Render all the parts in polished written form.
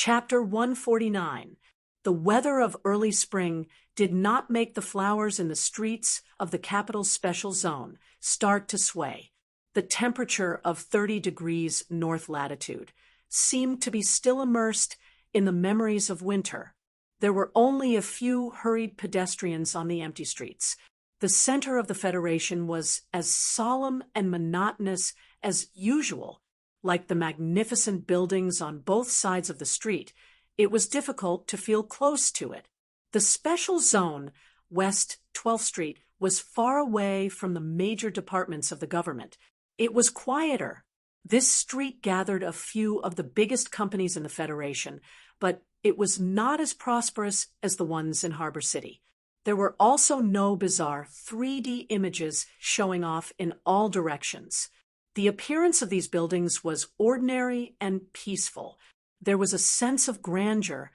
Chapter 149. The weather of early spring did not make the flowers in the streets of the capital's special zone start to sway. The temperature of 30 degrees north latitude seemed to be still immersed in the memories of winter. There were only a few hurried pedestrians on the empty streets. The center of the Federation was as solemn and monotonous as usual. Like the magnificent buildings on both sides of the street, it was difficult to feel close to it. The special zone, West 12th Street, was far away from the major departments of the government. It was quieter. This street gathered a few of the biggest companies in the Federation, but it was not as prosperous as the ones in Harbor City. There were also no bizarre 3D images showing off in all directions. The appearance of these buildings was ordinary and peaceful. There was a sense of grandeur,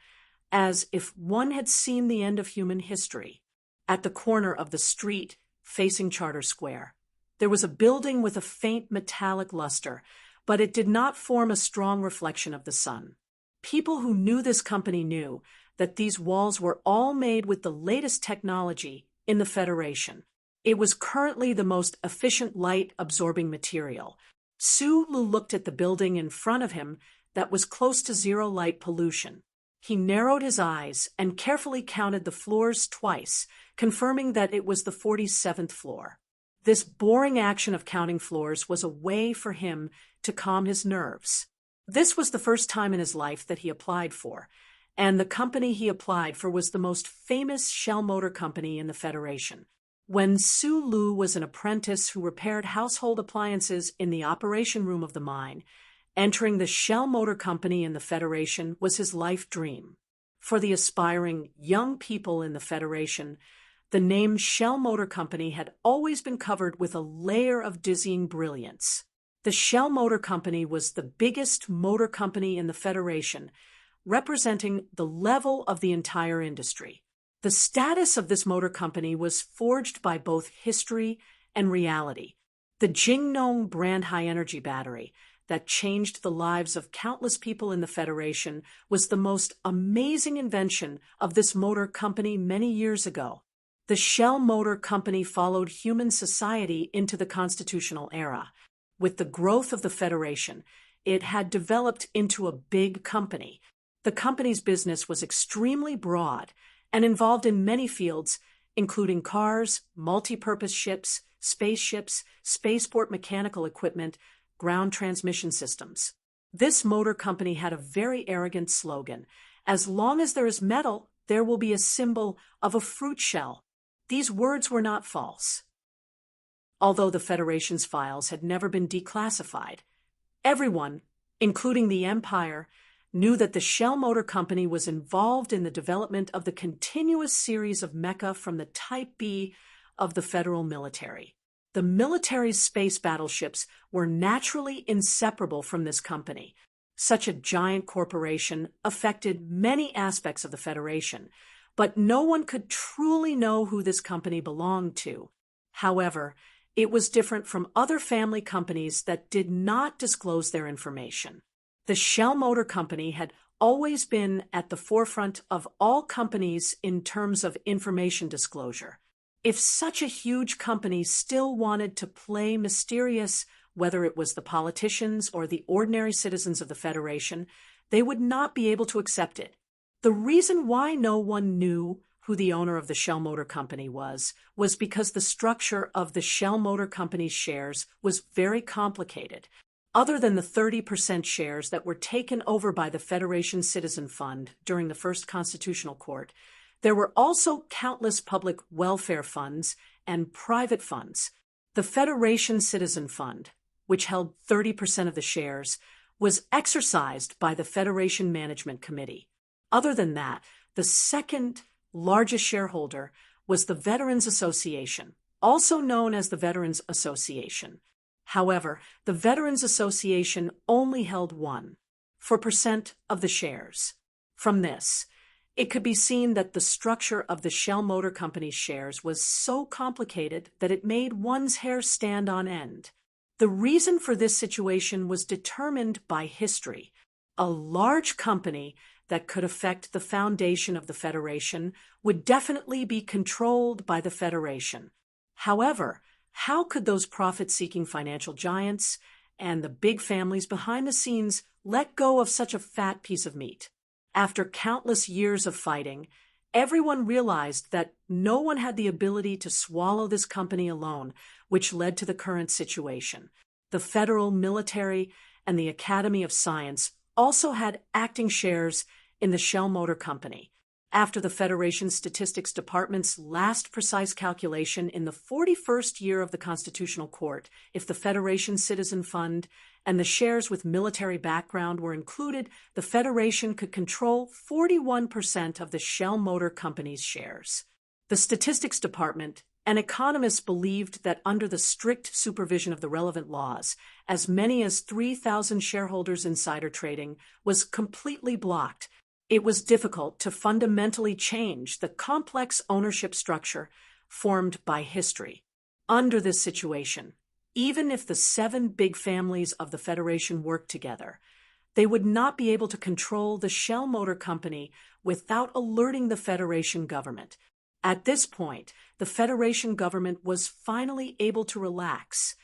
as if one had seen the end of human history. At the corner of the street facing Charter Square, there was a building with a faint metallic luster, but it did not form a strong reflection of the sun. People who knew this company knew that these walls were all made with the latest technology in the Federation. It was currently the most efficient light-absorbing material. Sulu looked at the building in front of him that was close to zero light pollution. He narrowed his eyes and carefully counted the floors twice, confirming that it was the 47th floor. This boring action of counting floors was a way for him to calm his nerves. This was the first time in his life that he applied for, and the company he applied for was the most famous Shell Motor Company in the Federation. When Sulu was an apprentice who repaired household appliances in the operation room of the mine, entering the Shell Motor Company in the Federation was his life dream. For the aspiring young people in the Federation, the name Shell Motor Company had always been covered with a layer of dizzying brilliance. The Shell Motor Company was the biggest motor company in the Federation, representing the level of the entire industry. The status of this motor company was forged by both history and reality. The Jingnong brand high-energy battery that changed the lives of countless people in the Federation was the most amazing invention of this motor company many years ago. The Shell Motor Company followed human society into the constitutional era. With the growth of the Federation, it had developed into a big company. The company's business was extremely broad and involved in many fields, including cars, multi-purpose ships, spaceships, spaceport mechanical equipment, ground transmission systems. This motor company had a very arrogant slogan: "As long as there is metal, there will be a symbol of a fruit shell." These words were not false. Although the Federation's files had never been declassified, everyone, including the Empire, knew that the Shell Motor Company was involved in the development of the continuous series of mecha from the Type B of the federal military. The military's space battleships were naturally inseparable from this company. Such a giant corporation affected many aspects of the Federation, but no one could truly know who this company belonged to. However, it was different from other family companies that did not disclose their information. The Shell Motor Company had always been at the forefront of all companies in terms of information disclosure. If such a huge company still wanted to play mysterious, whether it was the politicians or the ordinary citizens of the Federation, they would not be able to accept it. The reason why no one knew who the owner of the Shell Motor Company was because the structure of the Shell Motor Company's shares was very complicated. Other than the 30% shares that were taken over by the Federation Citizen Fund during the First Constitutional Court, there were also countless public welfare funds and private funds. The Federation Citizen Fund, which held 30% of the shares, was exercised by the Federation Management Committee. Other than that, the second largest shareholder was the Veterans Association, also known as the Veterans Association. However, the Veterans Association only held 1% of the shares. From this, it could be seen that the structure of the Shell Motor Company's shares was so complicated that it made one's hair stand on end. The reason for this situation was determined by history. A large company that could affect the foundation of the Federation would definitely be controlled by the Federation. However, how could those profit-seeking financial giants and the big families behind the scenes let go of such a fat piece of meat? After countless years of fighting, everyone realized that no one had the ability to swallow this company alone, which led to the current situation. The federal military and the Academy of Science also had acting shares in the Shell Motor Company. After the Federation Statistics Department's last precise calculation in the 41st year of the Constitutional Court, if the Federation Citizen Fund and the shares with military background were included, the Federation could control 41% of the Shell Motor Company's shares. The Statistics Department and economists believed that under the strict supervision of the relevant laws, as many as 3,000 shareholders' insider trading was completely blocked. It was difficult to fundamentally change the complex ownership structure formed by history. Under this situation, even if the 7 big families of the Federation worked together, they would not be able to control the Shell Motor Company without alerting the Federation government. At this point, the Federation government was finally able to relax.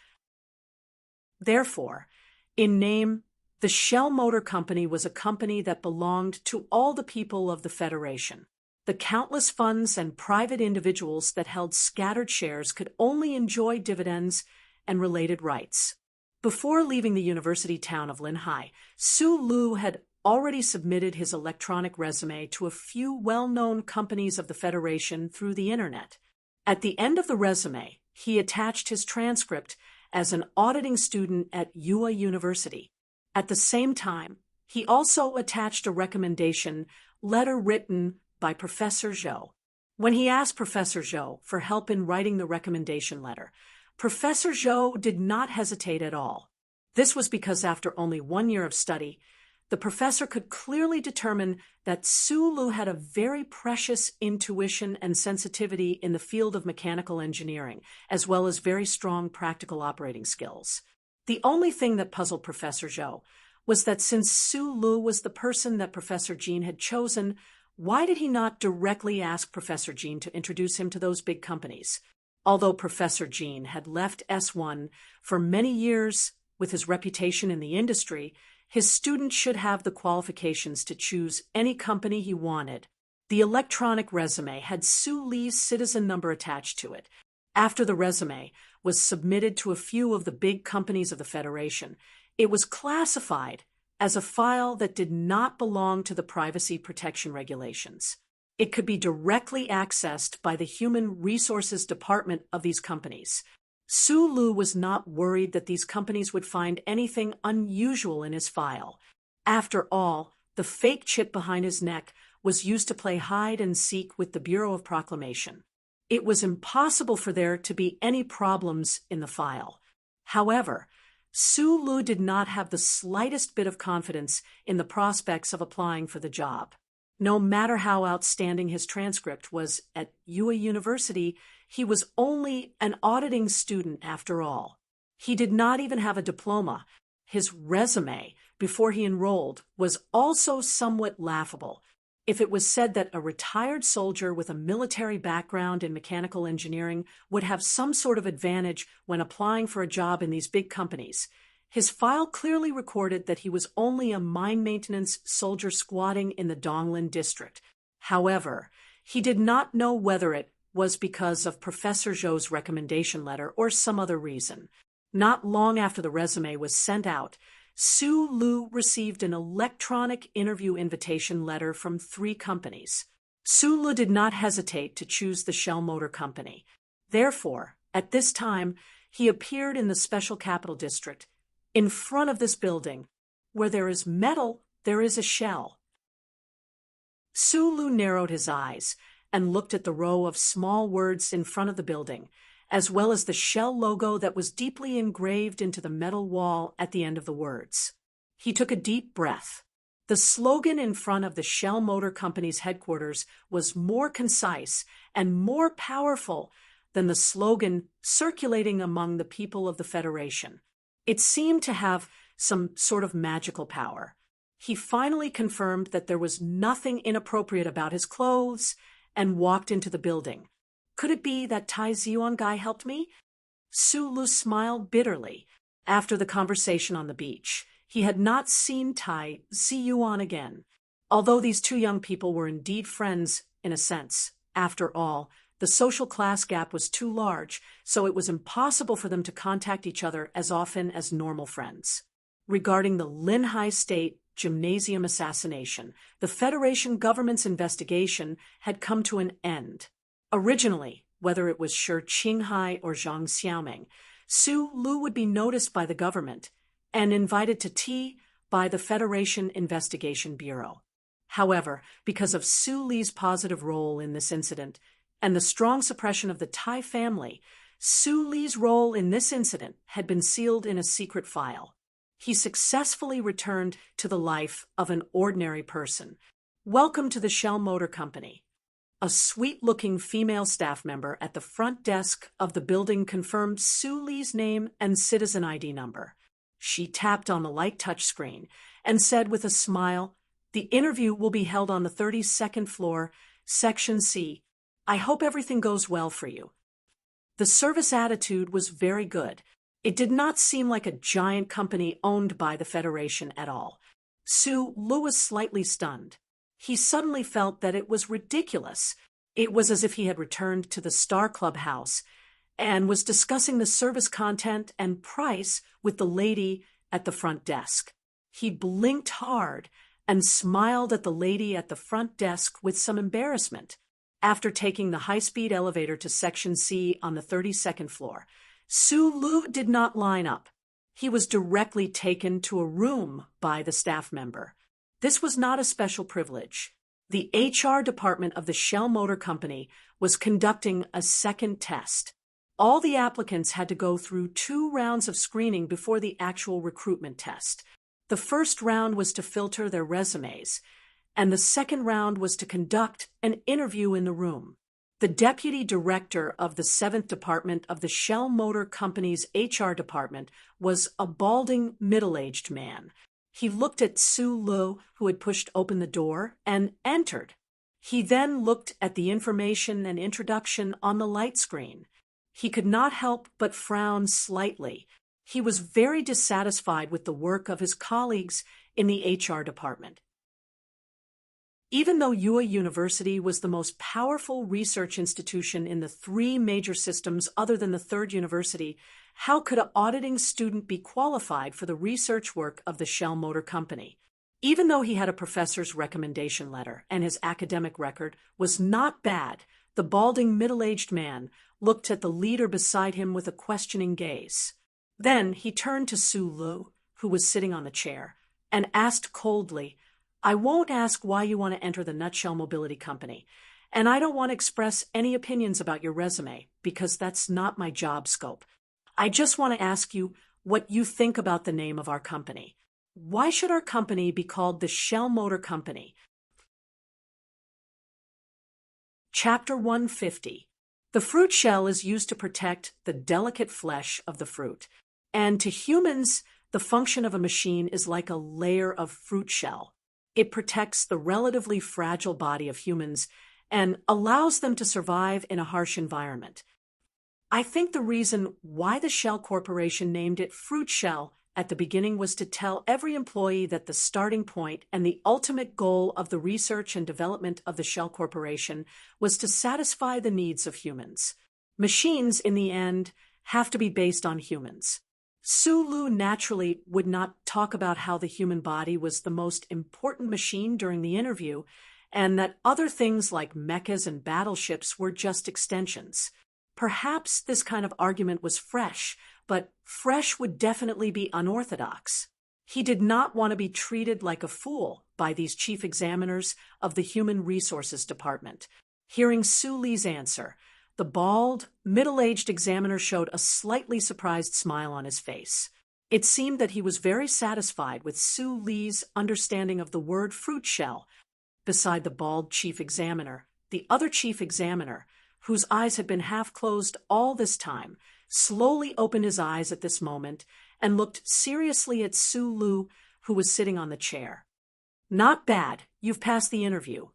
Therefore, in name, the Shell Motor Company was a company that belonged to all the people of the Federation. The countless funds and private individuals that held scattered shares could only enjoy dividends and related rights. Before leaving the university town of Linhai, Su Lu had already submitted his electronic resume to a few well-known companies of the Federation through the internet. At the end of the resume, he attached his transcript as an auditing student at UA University. At the same time, he also attached a recommendation letter written by Professor Zhou. When he asked Professor Zhou for help in writing the recommendation letter, Professor Zhou did not hesitate at all. This was because after only 1 year of study, the professor could clearly determine that Su Lu had a very precious intuition and sensitivity in the field of mechanical engineering, as well as very strong practical operating skills. The only thing that puzzled Professor Zhou was that since Su Lu was the person that Professor Jean had chosen, why did he not directly ask Professor Jean to introduce him to those big companies? Although Professor Jean had left S1 for many years with his reputation in the industry, his student should have the qualifications to choose any company he wanted. The electronic resume had Su Li's citizen number attached to it. After the resume was submitted to a few of the big companies of the Federation, it was classified as a file that did not belong to the privacy protection regulations. It could be directly accessed by the Human Resources Department of these companies. Su Lu was not worried that these companies would find anything unusual in his file. After all, the fake chip behind his neck was used to play hide and seek with the Bureau of Proclamation. It was impossible for there to be any problems in the file. However, Su Lu did not have the slightest bit of confidence in the prospects of applying for the job. No matter how outstanding his transcript was at UA University, he was only an auditing student after all. He did not even have a diploma. His resume, before he enrolled, was also somewhat laughable. If it was said that a retired soldier with a military background in mechanical engineering would have some sort of advantage when applying for a job in these big companies, his file clearly recorded that he was only a mine maintenance soldier squatting in the Donglin district. However, he did not know whether it was because of Professor Zhou's recommendation letter or some other reason. Not long after the resume was sent out, Su Lu received an electronic interview invitation letter from 3 companies. Su Lu did not hesitate to choose the Shell Motor Company. Therefore, at this time, he appeared in the Special Capital District. In front of this building, where there is metal, there is a shell. Su Lu narrowed his eyes and looked at the row of small words in front of the building, as well as the Shell logo that was deeply engraved into the metal wall at the end of the words. He took a deep breath. The slogan in front of the Shell Motor Company's headquarters was more concise and more powerful than the slogan circulating among the people of the Federation. It seemed to have some sort of magical power. He finally confirmed that there was nothing inappropriate about his clothes and walked into the building. Could it be that Tai Ziyuan guy helped me? Su Lu smiled bitterly. After the conversation on the beach, he had not seen Tai Ziyuan again. Although these two young people were indeed friends, in a sense, after all, the social class gap was too large, so it was impossible for them to contact each other as often as normal friends. Regarding the Linhai State Gymnasium assassination, the Federation government's investigation had come to an end. Originally, whether it was Shi Qinghai or Zhang Xiaoming, Su Lu would be noticed by the government and invited to tea by the Federation Investigation Bureau. However, because of Su Li's positive role in this incident and the strong suppression of the Tai family, Su Li's role in this incident had been sealed in a secret file. He successfully returned to the life of an ordinary person. Welcome to the Shell Motor Company. A sweet-looking female staff member at the front desk of the building confirmed Su Li's name and citizen ID number. She tapped on the light touchscreen and said with a smile, "The interview will be held on the 32nd floor, Section C. I hope everything goes well for you." The service attitude was very good. It did not seem like a giant company owned by the Federation at all. Su Lu was slightly stunned. He suddenly felt that it was ridiculous. It was as if he had returned to the Star Club house and was discussing the service content and price with the lady at the front desk. He blinked hard and smiled at the lady at the front desk with some embarrassment. After taking the high-speed elevator to Section C on the 32nd floor, Su Lu did not line up. He was directly taken to a room by the staff member. This was not a special privilege. The HR department of the Shell Motor Company was conducting a second test. All the applicants had to go through 2 rounds of screening before the actual recruitment test. The first round was to filter their resumes, and the second round was to conduct an interview in the room. The deputy director of the 7th Department of the Shell Motor Company's HR department was a balding, middle-aged man. He looked at Su Lu, who had pushed open the door, and entered. He then looked at the information and introduction on the light screen. He could not help but frown slightly. He was very dissatisfied with the work of his colleagues in the HR department. Even though Yue University was the most powerful research institution in the 3 major systems other than the 3rd university, how could an auditing student be qualified for the research work of the Shell Motor Company? Even though he had a professor's recommendation letter and his academic record was not bad, the balding middle-aged man looked at the leader beside him with a questioning gaze. Then he turned to Su Lu, who was sitting on the chair, and asked coldly, "I won't ask why you want to enter the Nutshell Mobility Company, and I don't want to express any opinions about your resume, because that's not my job scope. I just want to ask you what you think about the name of our company. Why should our company be called the Shell Motor Company?" Chapter 150. The fruit shell is used to protect the delicate flesh of the fruit, and to humans, the function of a machine is like a layer of fruit shell. It protects the relatively fragile body of humans and allows them to survive in a harsh environment. I think the reason why the Shell Corporation named it Fruit Shell at the beginning was to tell every employee that the starting point and the ultimate goal of the research and development of the Shell Corporation was to satisfy the needs of humans. Machines, in the end, have to be based on humans. Su Lu naturally would not talk about how the human body was the most important machine during the interview, and that other things like mechas and battleships were just extensions. Perhaps this kind of argument was fresh, but fresh would definitely be unorthodox. He did not want to be treated like a fool by these chief examiners of the Human Resources Department. Hearing Su Li's answer, the bald, middle-aged examiner showed a slightly surprised smile on his face. It seemed that he was very satisfied with Su Li's understanding of the word fruit shell. Beside the bald chief examiner, the other chief examiner, whose eyes had been half closed all this time, slowly opened his eyes at this moment and looked seriously at Su Lu, who was sitting on the chair. Not bad. You've passed the interview.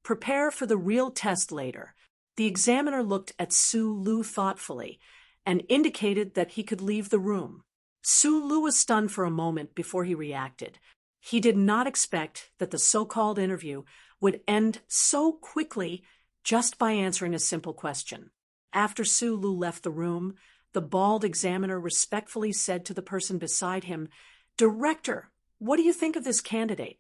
Prepare for the real test later. The examiner looked at Su Lu thoughtfully and indicated that he could leave the room. Su Lu was stunned for a moment before he reacted. He did not expect that the so-called interview would end so quickly just by answering a simple question. After Su Lu left the room, the bald examiner respectfully said to the person beside him, "Director, what do you think of this candidate?"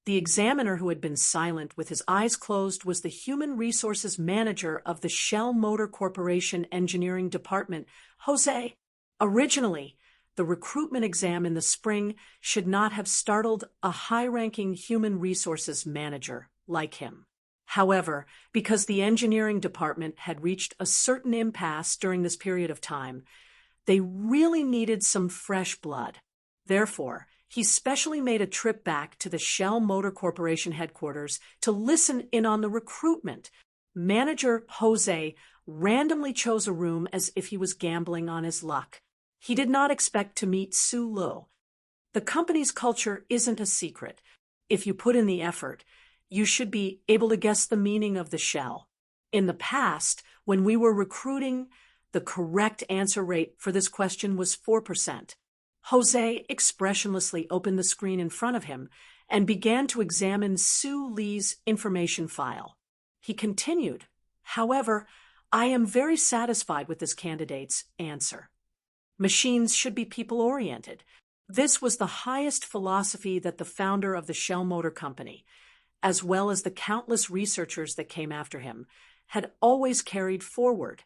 The examiner, who had been silent with his eyes closed, was the human resources manager of the Shell Motor Corporation Engineering Department, Jose. Originally, the recruitment exam in the spring should not have startled a high-ranking human resources manager like him. However, because the engineering department had reached a certain impasse during this period of time, they really needed some fresh blood. Therefore, he specially made a trip back to the Shell Motor Corporation headquarters to listen in on the recruitment. Manager Jose randomly chose a room as if he was gambling on his luck. He did not expect to meet Su Lu. The company's culture isn't a secret. If you put in the effort, you should be able to guess the meaning of the shell. In the past, when we were recruiting, the correct answer rate for this question was 4%. Jose expressionlessly opened the screen in front of him and began to examine Su Li's information file. He continued, "However, I am very satisfied with this candidate's answer. Machines should be people-oriented. This was the highest philosophy that the founder of the Shell Motor Company, as well as the countless researchers that came after him, had always carried forward."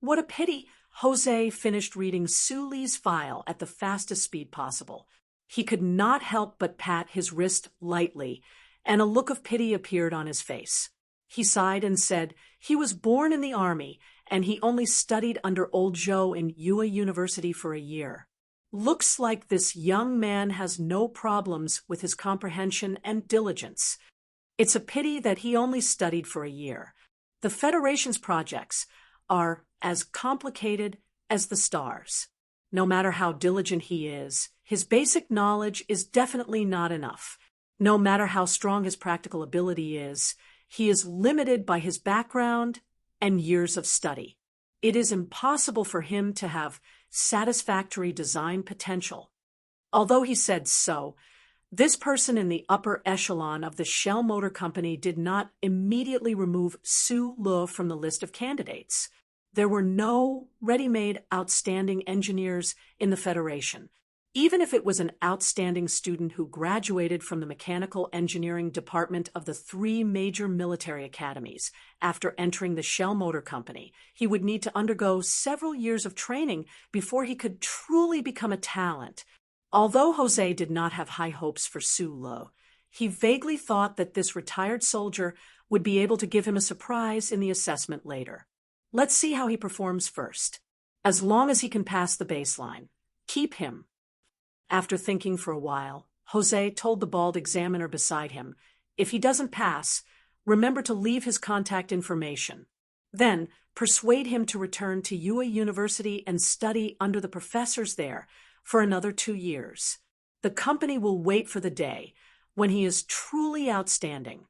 What a pity! Jose finished reading Su Li's file at the fastest speed possible. He could not help but pat his wrist lightly, and a look of pity appeared on his face. He sighed and said he was born in the army, and he only studied under old Joe in UA University for a year. Looks like this young man has no problems with his comprehension and diligence. It's a pity that he only studied for a year. The Federation's projects are as complicated as the stars. No matter how diligent he is, his basic knowledge is definitely not enough. No matter how strong his practical ability is, he is limited by his background and years of study. It is impossible for him to have satisfactory design potential. Although he said so, this person in the upper echelon of the Shell Motor Company did not immediately remove Su Lu from the list of candidates. There were no ready-made outstanding engineers in the Federation. Even if it was an outstanding student who graduated from the mechanical engineering department of the 3 major military academies after entering the Shell Motor Company, he would need to undergo several years of training before he could truly become a talent. Although Jose did not have high hopes for Su Lu, he vaguely thought that this retired soldier would be able to give him a surprise in the assessment later. Let's see how he performs first. As long as he can pass the baseline, keep him. After thinking for a while, Jose told the bald examiner beside him, if he doesn't pass, remember to leave his contact information. Then persuade him to return to UA University and study under the professors there for another 2 years. The company will wait for the day when he is truly outstanding.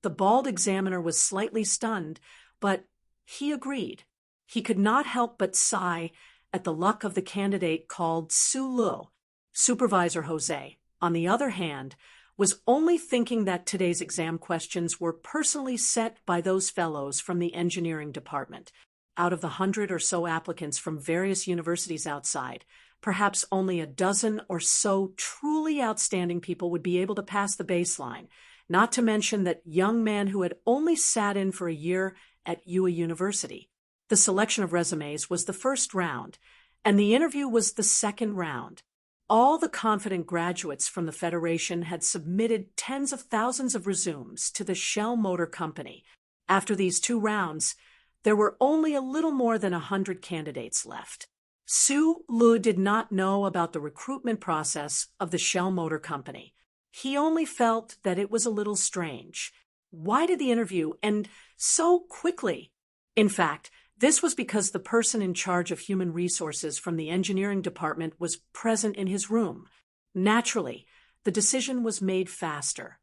The bald examiner was slightly stunned, but he agreed. He could not help but sigh at the luck of the candidate called Su Lu. Supervisor Jose, on the other hand, was only thinking that today's exam questions were personally set by those fellows from the engineering department. Out of the 100 or so applicants from various universities outside, perhaps only a dozen or so truly outstanding people would be able to pass the baseline, not to mention that young man who had only sat in for a year at UA University. The selection of resumes was the first round, and the interview was the second round. All the confident graduates from the Federation had submitted tens of thousands of resumes to the Shell Motor Company. After these 2 rounds, there were only a little more than 100 candidates left. Su Lu did not know about the recruitment process of the Shell Motor Company. He only felt that it was a little strange. Why did the interview end so quickly? In fact, this was because the person in charge of human resources from the engineering department was present in his room. Naturally, the decision was made faster.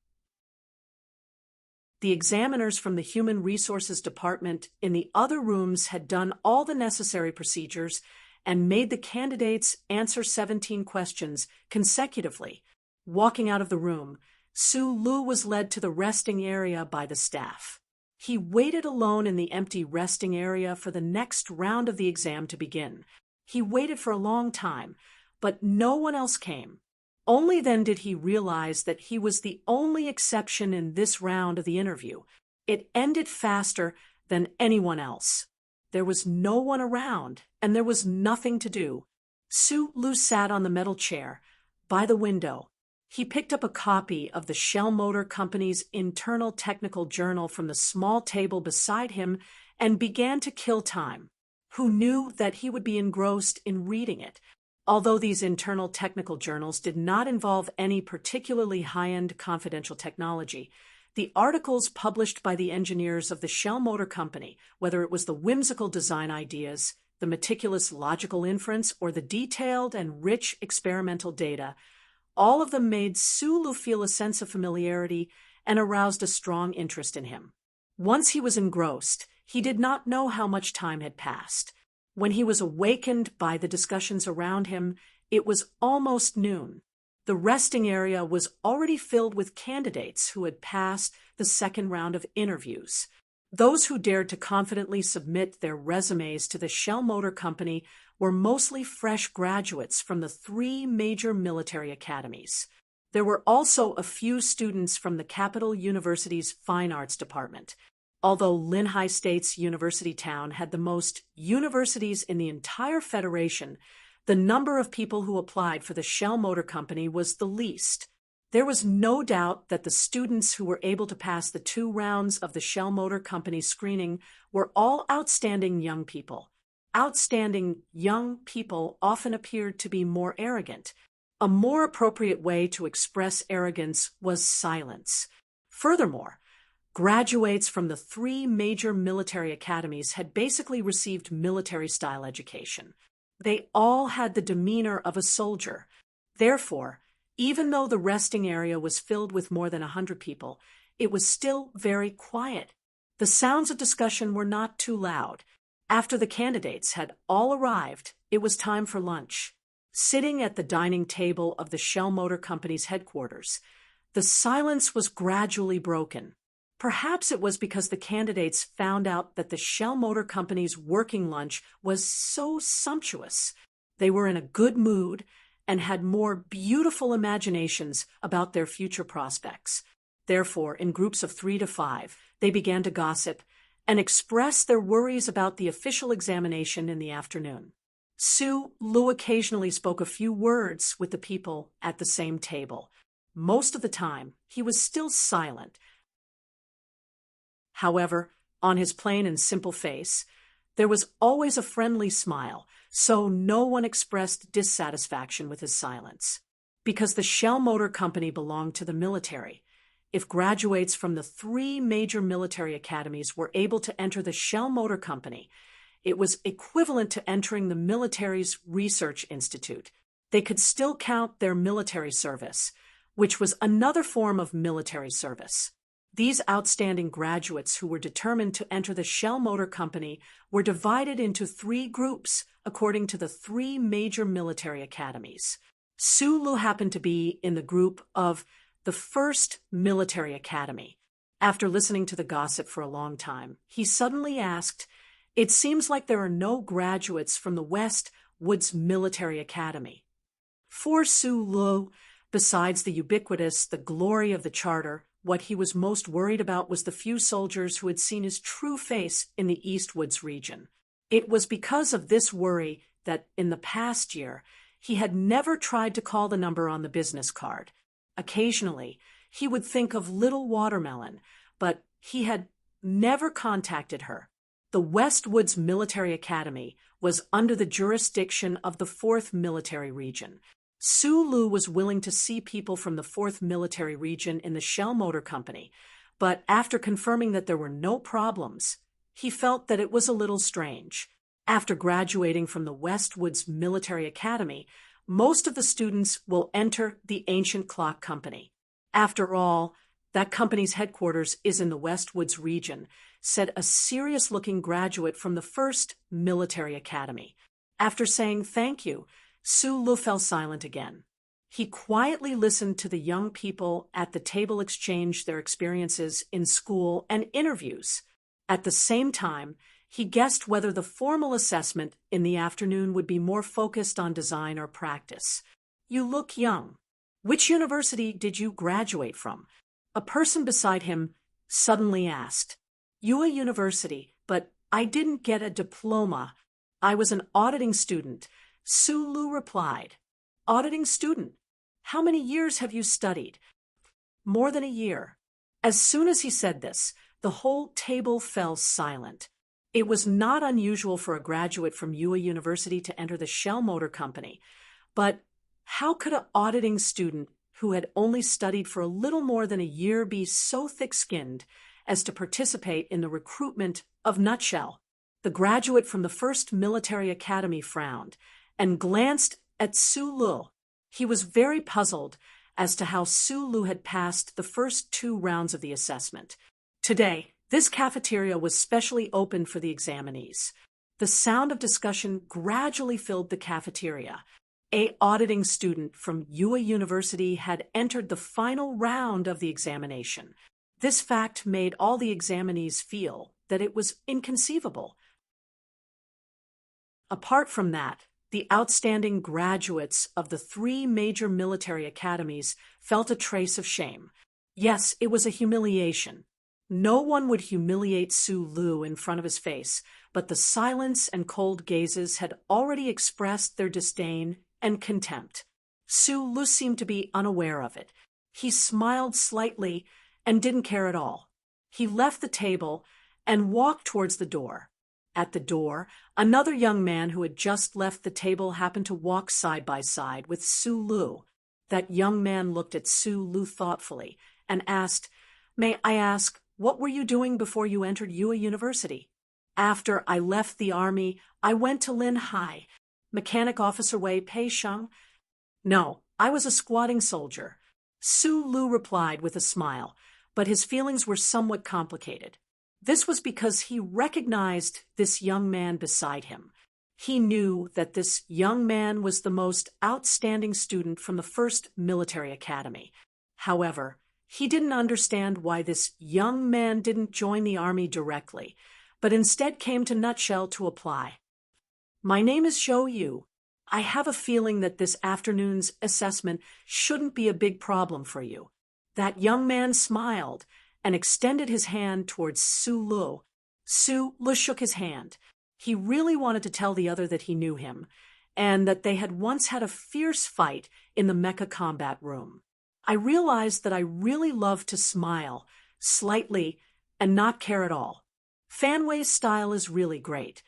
The examiners from the Human Resources Department in the other rooms had done all the necessary procedures and made the candidates answer 17 questions consecutively. Walking out of the room, Su Lu was led to the resting area by the staff. He waited alone in the empty resting area for the next round of the exam to begin. He waited for a long time, but no one else came. Only then did he realize that he was the only exception in this round of the interview. It ended faster than anyone else. There was no one around, and there was nothing to do. Su Lu sat on the metal chair by the window. He picked up a copy of the Shell Motor Company's internal technical journal from the small table beside him and began to kill time. Who knew that he would be engrossed in reading it? Although these internal technical journals did not involve any particularly high-end confidential technology, the articles published by the engineers of the Shell Motor Company, whether it was the whimsical design ideas, the meticulous logical inference, or the detailed and rich experimental data, all of them made Su Lu feel a sense of familiarity and aroused a strong interest in him. Once he was engrossed, he did not know how much time had passed. When he was awakened by the discussions around him, it was almost noon. The resting area was already filled with candidates who had passed the second round of interviews. Those who dared to confidently submit their resumes to the Shell Motor Company were mostly fresh graduates from the 3 major military academies. There were also a few students from the Capital University's Fine Arts Department. Although Linhai State's university town had the most universities in the entire federation, the number of people who applied for the Shell Motor Company was the least. There was no doubt that the students who were able to pass the 2 rounds of the Shell Motor Company screening were all outstanding young people. Outstanding young people often appeared to be more arrogant. A more appropriate way to express arrogance was silence. Furthermore, graduates from the 3 major military academies had basically received military-style education. They all had the demeanor of a soldier. Therefore, even though the resting area was filled with more than 100 people, it was still very quiet. The sounds of discussion were not too loud. After the candidates had all arrived, it was time for lunch. Sitting at the dining table of the Shell Motor Company's headquarters, the silence was gradually broken. Perhaps it was because the candidates found out that the Shell Motor Company's working lunch was so sumptuous. They were in a good mood and had more beautiful imaginations about their future prospects. Therefore, in groups of 3 to 5, they began to gossip and express their worries about the official examination in the afternoon. Su Lu occasionally spoke a few words with the people at the same table. Most of the time, he was still silent. However, on his plain and simple face, there was always a friendly smile, so no one expressed dissatisfaction with his silence. Because the Shell Motor Company belonged to the military, if graduates from the 3 major military academies were able to enter the Shell Motor Company, it was equivalent to entering the military's research institute. They could still count their military service, which was another form of military service. These outstanding graduates who were determined to enter the Shell Motor Company were divided into 3 groups according to the 3 major military academies. Su Lu happened to be in the group of the 1st Military Academy. After listening to the gossip for a long time, he suddenly asked, "It seems like there are no graduates from the West Woods Military Academy." For Su Lu, besides the ubiquitous, the glory of the charter, what he was most worried about was the few soldiers who had seen his true face in the Eastwoods region. It was because of this worry that, in the past year, he had never tried to call the number on the business card. Occasionally, he would think of Little Watermelon, but he had never contacted her. The Westwoods Military Academy was under the jurisdiction of the 4th Military Region. Su Lu was willing to see people from the 4th Military Region in the Shell Motor Company, but after confirming that there were no problems, he felt that it was a little strange. After graduating from the Westwoods Military Academy, Most of the students will enter the Ancient Clock Company. After all, that company's headquarters is in the Westwoods region, said a serious-looking graduate from the first military academy. After saying thank you, Su Lu fell silent again. He quietly listened to the young people at the table exchange their experiences in school and interviews. At the same time, he guessed whether the formal assessment in the afternoon would be more focused on design or practice. You look young. Which university did you graduate from? A person beside him suddenly asked. UA University, but I didn't get a diploma. I was an auditing student, Su Lu replied. Auditing student? How many years have you studied? More than a year. As soon as he said this, the whole table fell silent. It was not unusual for a graduate from UA University to enter the Shell Motor Company, but how could an auditing student who had only studied for a little more than a year be so thick-skinned as to participate in the recruitment of Nutshell? The graduate from the first military academy frowned and glanced at Su Lu. He was very puzzled as to how Su Lu had passed the first 2 rounds of the assessment. Today, this cafeteria was specially opened for the examinees. The sound of discussion gradually filled the cafeteria. An auditing student from UA University had entered the final round of the examination. This fact made all the examinees feel that it was inconceivable. Apart from that, the outstanding graduates of the 3 major military academies felt a trace of shame. Yes, it was a humiliation. No one would humiliate Su Lu in front of his face, but the silence and cold gazes had already expressed their disdain and contempt. Su Lu seemed to be unaware of it. He smiled slightly and didn't care at all. He left the table and walked towards the door. At the door, another young man who had just left the table happened to walk side by side with Su Lu. That young man looked at Su Lu thoughtfully and asked, "May I ask, what were you doing before you entered UA University?" "After I left the army, I went to Lin Hai, Mechanic Officer Wei Pei Sheng." "No, I was a squatting soldier," Su Lu replied with a smile, but his feelings were somewhat complicated. This was because he recognized this young man beside him. He knew that this young man was the most outstanding student from the first military academy. However, he didn't understand why this young man didn't join the army directly, but instead came to Nutshell to apply. "My name is Zhou Yu. I have a feeling that this afternoon's assessment shouldn't be a big problem for you." That young man smiled and extended his hand towards Su Lu. Su Lu shook his hand. He really wanted to tell the other that he knew him, and that they had once had a fierce fight in the mecha combat room. "I realized that I really love to smile, slightly, and not care at all. Fanway's style is really great."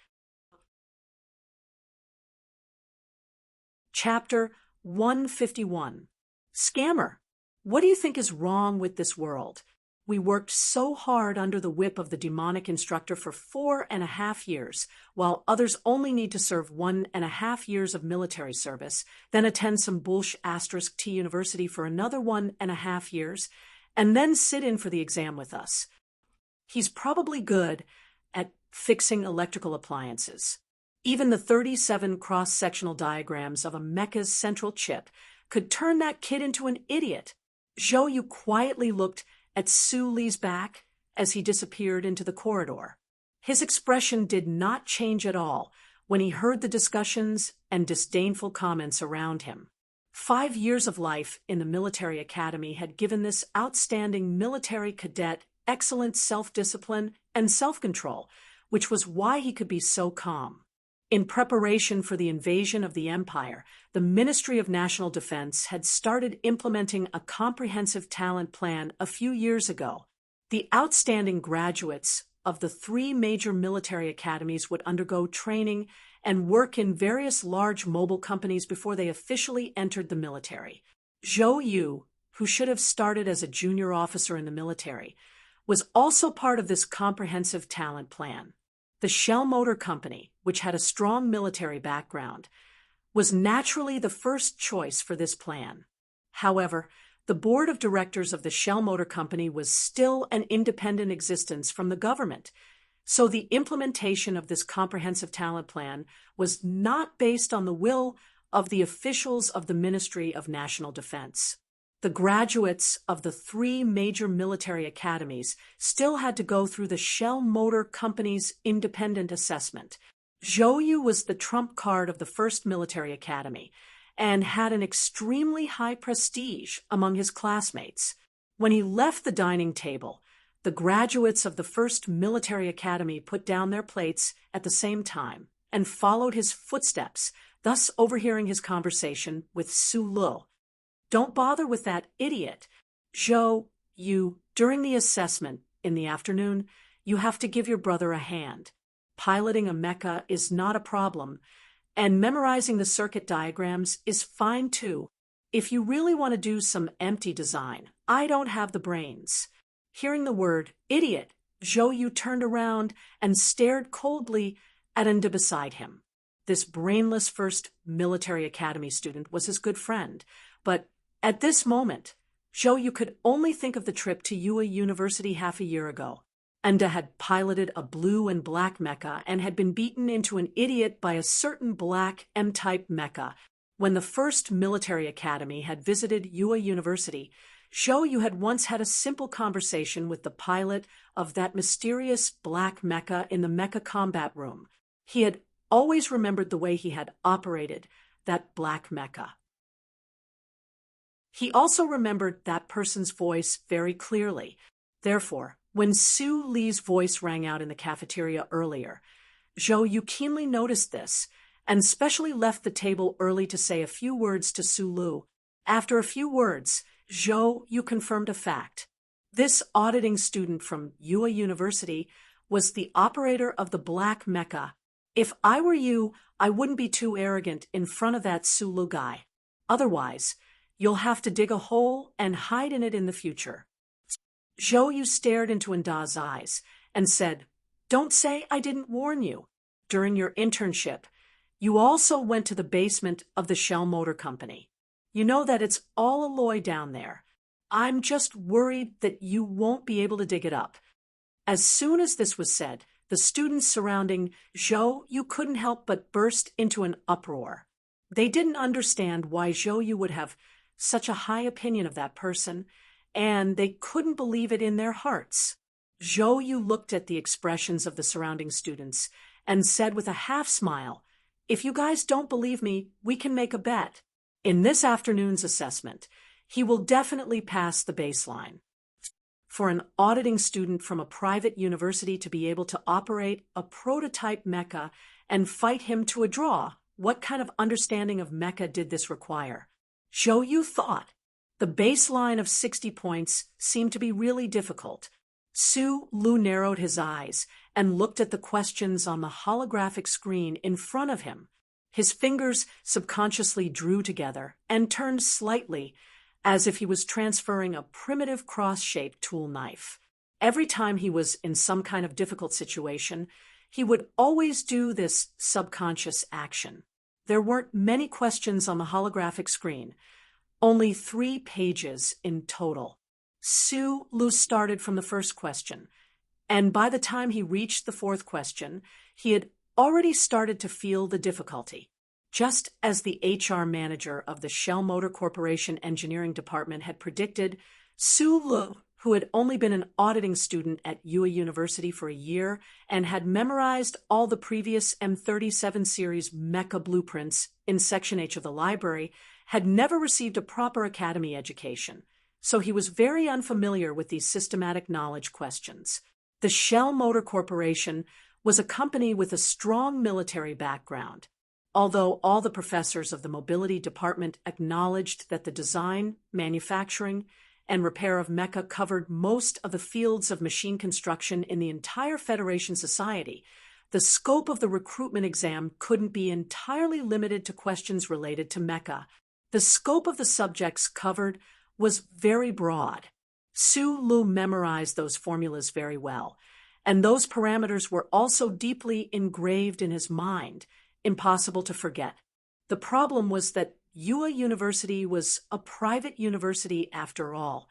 Chapter 151. Scammer. What do you think is wrong with this world? We worked so hard under the whip of the demonic instructor for 4.5 years, while others only need to serve 1.5 years of military service, then attend some **T university for another 1.5 years, and then sit in for the exam with us. He's probably good at fixing electrical appliances. Even the 37 cross-sectional diagrams of a mecha's central chip could turn that kid into an idiot. Zhou Yu quietly looked at Su Li's back as he disappeared into the corridor. His expression did not change at all when he heard the discussions and disdainful comments around him. 5 years of life in the military academy had given this outstanding military cadet excellent self-discipline and self-control, which was why he could be so calm. In preparation for the invasion of the empire, the Ministry of National Defense had started implementing a comprehensive talent plan a few years ago. The outstanding graduates of the 3 major military academies would undergo training and work in various large mobile companies before they officially entered the military. Zhou Yu, who should have started as a junior officer in the military, was also part of this comprehensive talent plan. The Shell Motor Company, which had a strong military background, was naturally the first choice for this plan. However, the board of directors of the Shell Motor Company was still an independent existence from the government, so the implementation of this comprehensive talent plan was not based on the will of the officials of the Ministry of National Defense. The graduates of the 3 major military academies still had to go through the Shell Motor Company's independent assessment. Zhou Yu was the trump card of the first military academy and had an extremely high prestige among his classmates. When he left the dining table, the graduates of the first military academy put down their plates at the same time and followed his footsteps, thus overhearing his conversation with Su Lu. "Don't bother with that idiot. Zhou Yu, during the assessment in the afternoon, you have to give your brother a hand. Piloting a mecha is not a problem, and memorizing the circuit diagrams is fine too. If you really want to do some empty design, I don't have the brains." Hearing the word idiot, Zhou Yu turned around and stared coldly at Enda beside him. This brainless first military academy student was his good friend, but at this moment, Zhou Yu could only think of the trip to Yue University half a year ago. Enda had piloted a blue and black mecha and had been beaten into an idiot by a certain black M-type mecha. When the first military academy had visited Yue University, Zhou Yu had once had a simple conversation with the pilot of that mysterious black mecha in the mecha combat room. He had always remembered the way he had operated that black mecha. He also remembered that person's voice very clearly. Therefore, when Su Li's voice rang out in the cafeteria earlier, Zhou Yu keenly noticed this and specially left the table early to say a few words to Su Lu. After a few words, Zhou Yu confirmed a fact. This auditing student from Yue University was the operator of the black mecha. "If I were you, I wouldn't be too arrogant in front of that Su Lu guy. Otherwise, you'll have to dig a hole and hide in it in the future." Zhou Yu stared into Enda's eyes and said, "Don't say I didn't warn you. During your internship, you also went to the basement of the Shell Motor Company. You know that it's all alloy down there. I'm just worried that you won't be able to dig it up." As soon as this was said, the students surrounding Zhou Yu couldn't help but burst into an uproar. They didn't understand why Zhou Yu would have such a high opinion of that person, and they couldn't believe it in their hearts. Zhou Yu looked at the expressions of the surrounding students and said with a half-smile, "If you guys don't believe me, we can make a bet. In this afternoon's assessment, he will definitely pass the baseline." For an auditing student from a private university to be able to operate a prototype mecha and fight him to a draw, what kind of understanding of mecha did this require? Zhou Yu thought. The baseline of 60 points seemed to be really difficult. Su Lu narrowed his eyes and looked at the questions on the holographic screen in front of him. His fingers subconsciously drew together and turned slightly, as if he was transferring a primitive cross-shaped tool knife. Every time he was in some kind of difficult situation, he would always do this subconscious action. There weren't many questions on the holographic screen, only 3 pages in total. Su Lu started from the first question, and by the time he reached the 4th question, he had already started to feel the difficulty. Just as the HR manager of the Shell Motor Corporation engineering department had predicted, Su Lu, who had only been an auditing student at Yue University for a year and had memorized all the previous M37 series mecha blueprints in Section H of the library, had never received a proper academy education, so he was very unfamiliar with these systematic knowledge questions. The Shell Motor Corporation was a company with a strong military background. Although all the professors of the mobility department acknowledged that the design, manufacturing, and repair of mecha covered most of the fields of machine construction in the entire Federation society, the scope of the recruitment exam couldn't be entirely limited to questions related to mecha. The scope of the subjects covered was very broad. Su Lu memorized those formulas very well, and those parameters were also deeply engraved in his mind, impossible to forget. The problem was that Yue University was a private university after all.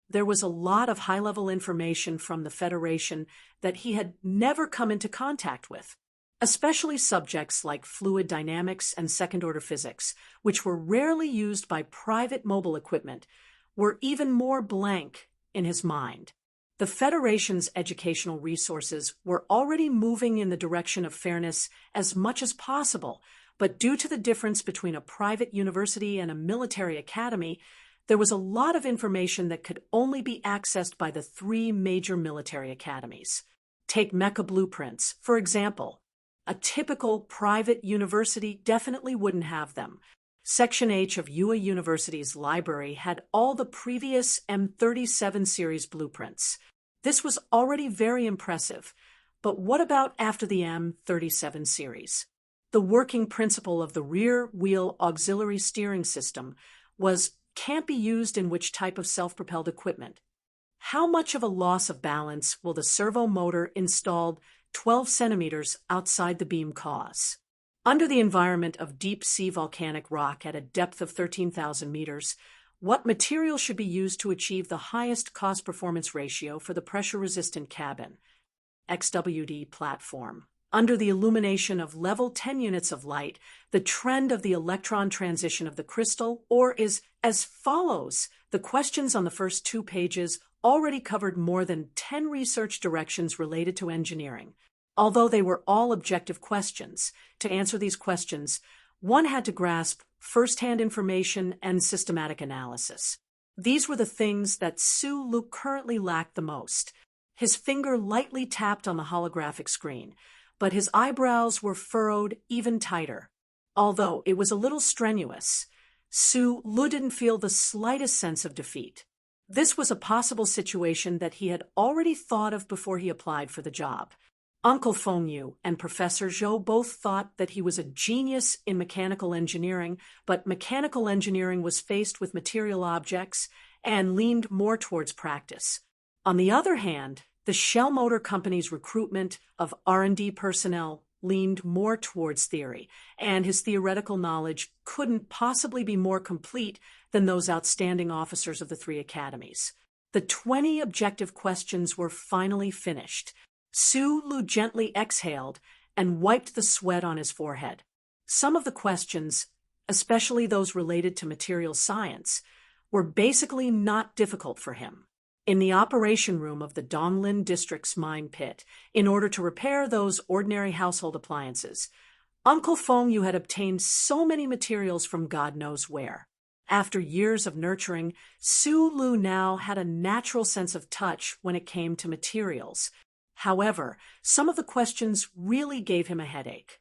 There was a lot of high-level information from the Federation that he had never come into contact with, especially subjects like fluid dynamics and second-order physics, which were rarely used by private mobile equipment, were even more blank in his mind. The Federation's educational resources were already moving in the direction of fairness as much as possible, but due to the difference between a private university and a military academy, there was a lot of information that could only be accessed by the three major military academies. Take mecha blueprints, for example. A typical private university definitely wouldn't have them. Section H of Yue University's library had all the previous M37 series blueprints. This was already very impressive, but what about after the M37 series? The working principle of the rear-wheel auxiliary steering system was can't be used in which type of self-propelled equipment. How much of a loss of balance will the servo motor installed 12 centimeters outside the beam cause? Under the environment of deep-sea volcanic rock at a depth of 13,000 meters, what material should be used to achieve the highest cost-performance ratio for the pressure-resistant cabin? XWD platform. Under the illumination of level 10 units of light, the trend of the electron transition of the crystal ore is as follows. The questions on the first 2 pages already covered more than 10 research directions related to engineering. Although they were all objective questions, to answer these questions, one had to grasp first-hand information and systematic analysis. These were the things that Su Lu currently lacked the most. His finger lightly tapped on the holographic screen, but his eyebrows were furrowed even tighter. Although it was a little strenuous, Su Lu didn't feel the slightest sense of defeat. This was a possible situation that he had already thought of before he applied for the job. Uncle Fengyu and Professor Zhou both thought that he was a genius in mechanical engineering, but mechanical engineering was faced with material objects and leaned more towards practice. On the other hand, the Shell Motor Company's recruitment of R&D personnel leaned more towards theory, and his theoretical knowledge couldn't possibly be more complete than those outstanding officers of the 3 academies. The 20 objective questions were finally finished. Su Lu gently exhaled and wiped the sweat on his forehead. Some of the questions, especially those related to material science, were basically not difficult for him. In the operation room of the Donglin District's mine pit, in order to repair those ordinary household appliances, Uncle Fengyu had obtained so many materials from God knows where. After years of nurturing, Su Lu now had a natural sense of touch when it came to materials. However, some of the questions really gave him a headache.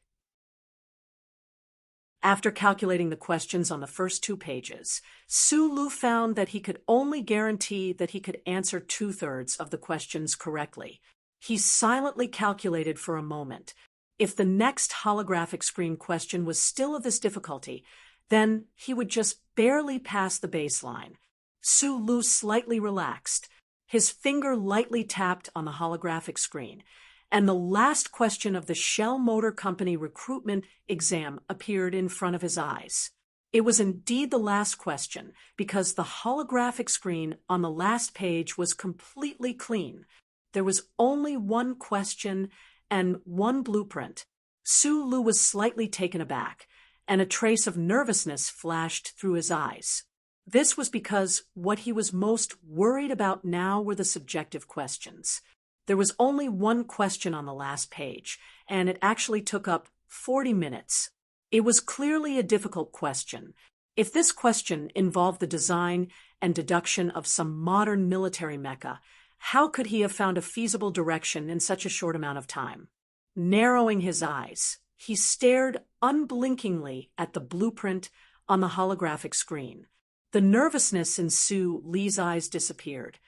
After calculating the questions on the first 2 pages, Su Lu found that he could only guarantee that he could answer 2/3 of the questions correctly. He silently calculated for a moment. If the next holographic screen question was still of this difficulty, then he would just barely pass the baseline. Su Lu slightly relaxed. His finger lightly tapped on the holographic screen, and the last question of the Shell Motor Company recruitment exam appeared in front of his eyes. It was indeed the last question, because the holographic screen on the last page was completely clean. There was only 1 question and 1 blueprint. Su Lu was slightly taken aback, and a trace of nervousness flashed through his eyes. This was because what he was most worried about now were the subjective questions. There was only 1 question on the last page, and it actually took up 40 minutes. It was clearly a difficult question. If this question involved the design and deduction of some modern military mecha, how could he have found a feasible direction in such a short amount of time? Narrowing his eyes, he stared unblinkingly at the blueprint on the holographic screen. The nervousness in Su Li's eyes disappeared,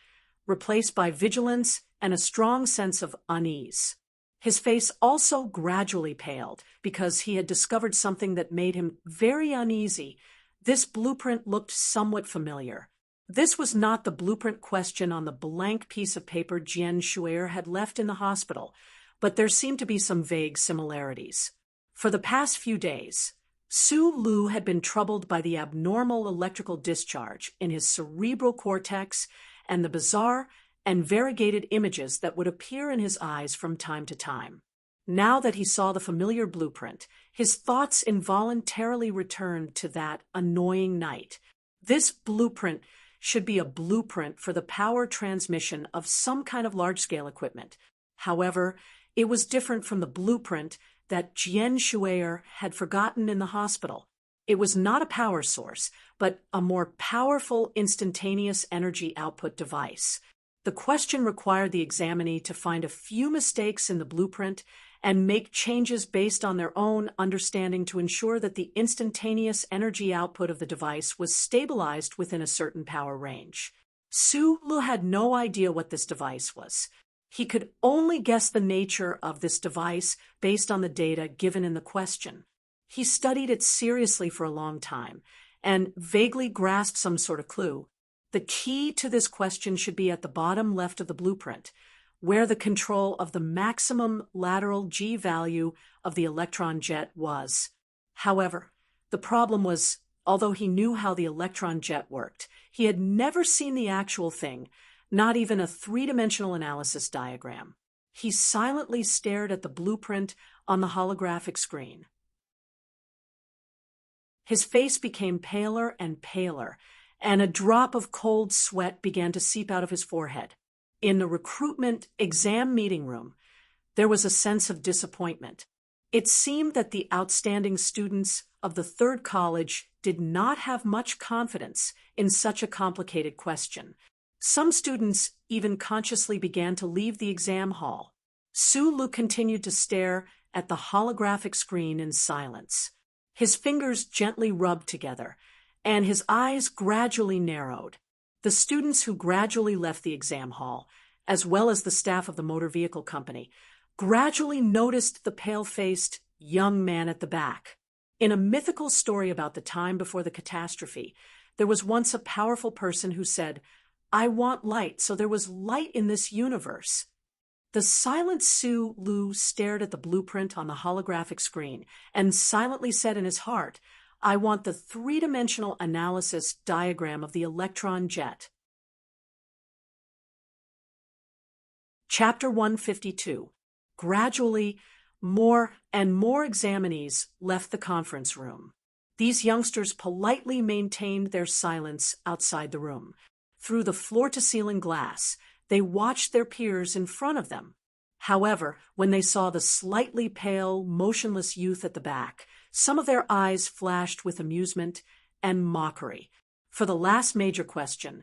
replaced by vigilance and a strong sense of unease. His face also gradually paled because he had discovered something that made him very uneasy. This blueprint looked somewhat familiar. This was not the blueprint question on the blank piece of paper Jian Shuer had left in the hospital, but there seemed to be some vague similarities. For the past few days, Su Lu had been troubled by the abnormal electrical discharge in his cerebral cortex and the bizarre and variegated images that would appear in his eyes from time to time. Now that he saw the familiar blueprint, his thoughts involuntarily returned to that annoying night. This blueprint should be a blueprint for the power transmission of some kind of large-scale equipment. However, it was different from the blueprint that Jian Shuier had forgotten in the hospital. It was not a power source, but a more powerful instantaneous energy output device. The question required the examinee to find a few mistakes in the blueprint and make changes based on their own understanding to ensure that the instantaneous energy output of the device was stabilized within a certain power range. Su Lu had no idea what this device was. He could only guess the nature of this device based on the data given in the question. He studied it seriously for a long time and vaguely grasped some sort of clue. The key to this question should be at the bottom left of the blueprint, where the control of the maximum lateral G value of the electron jet was. However, the problem was, although he knew how the electron jet worked, he had never seen the actual thing, not even a three-dimensional analysis diagram. He silently stared at the blueprint on the holographic screen. His face became paler and paler, and a drop of cold sweat began to seep out of his forehead. In the recruitment exam meeting room, there was a sense of disappointment. It seemed that the outstanding students of the third college did not have much confidence in such a complicated question. Some students even consciously began to leave the exam hall. Su Lu continued to stare at the holographic screen in silence. His fingers gently rubbed together, and his eyes gradually narrowed. The students who gradually left the exam hall, as well as the staff of the motor vehicle company, gradually noticed the pale-faced young man at the back. In a mythical story about the time before the catastrophe, there was once a powerful person who said, "I want light, so there was light in this universe." The silent Su Lu stared at the blueprint on the holographic screen and silently said in his heart, "I want the three-dimensional analysis diagram of the electron jet." Chapter 152. Gradually, more and more examinees left the conference room. These youngsters politely maintained their silence outside the room. Through the floor-to-ceiling glass, they watched their peers in front of them. However, when they saw the slightly pale, motionless youth at the back, some of their eyes flashed with amusement and mockery. For the last major question,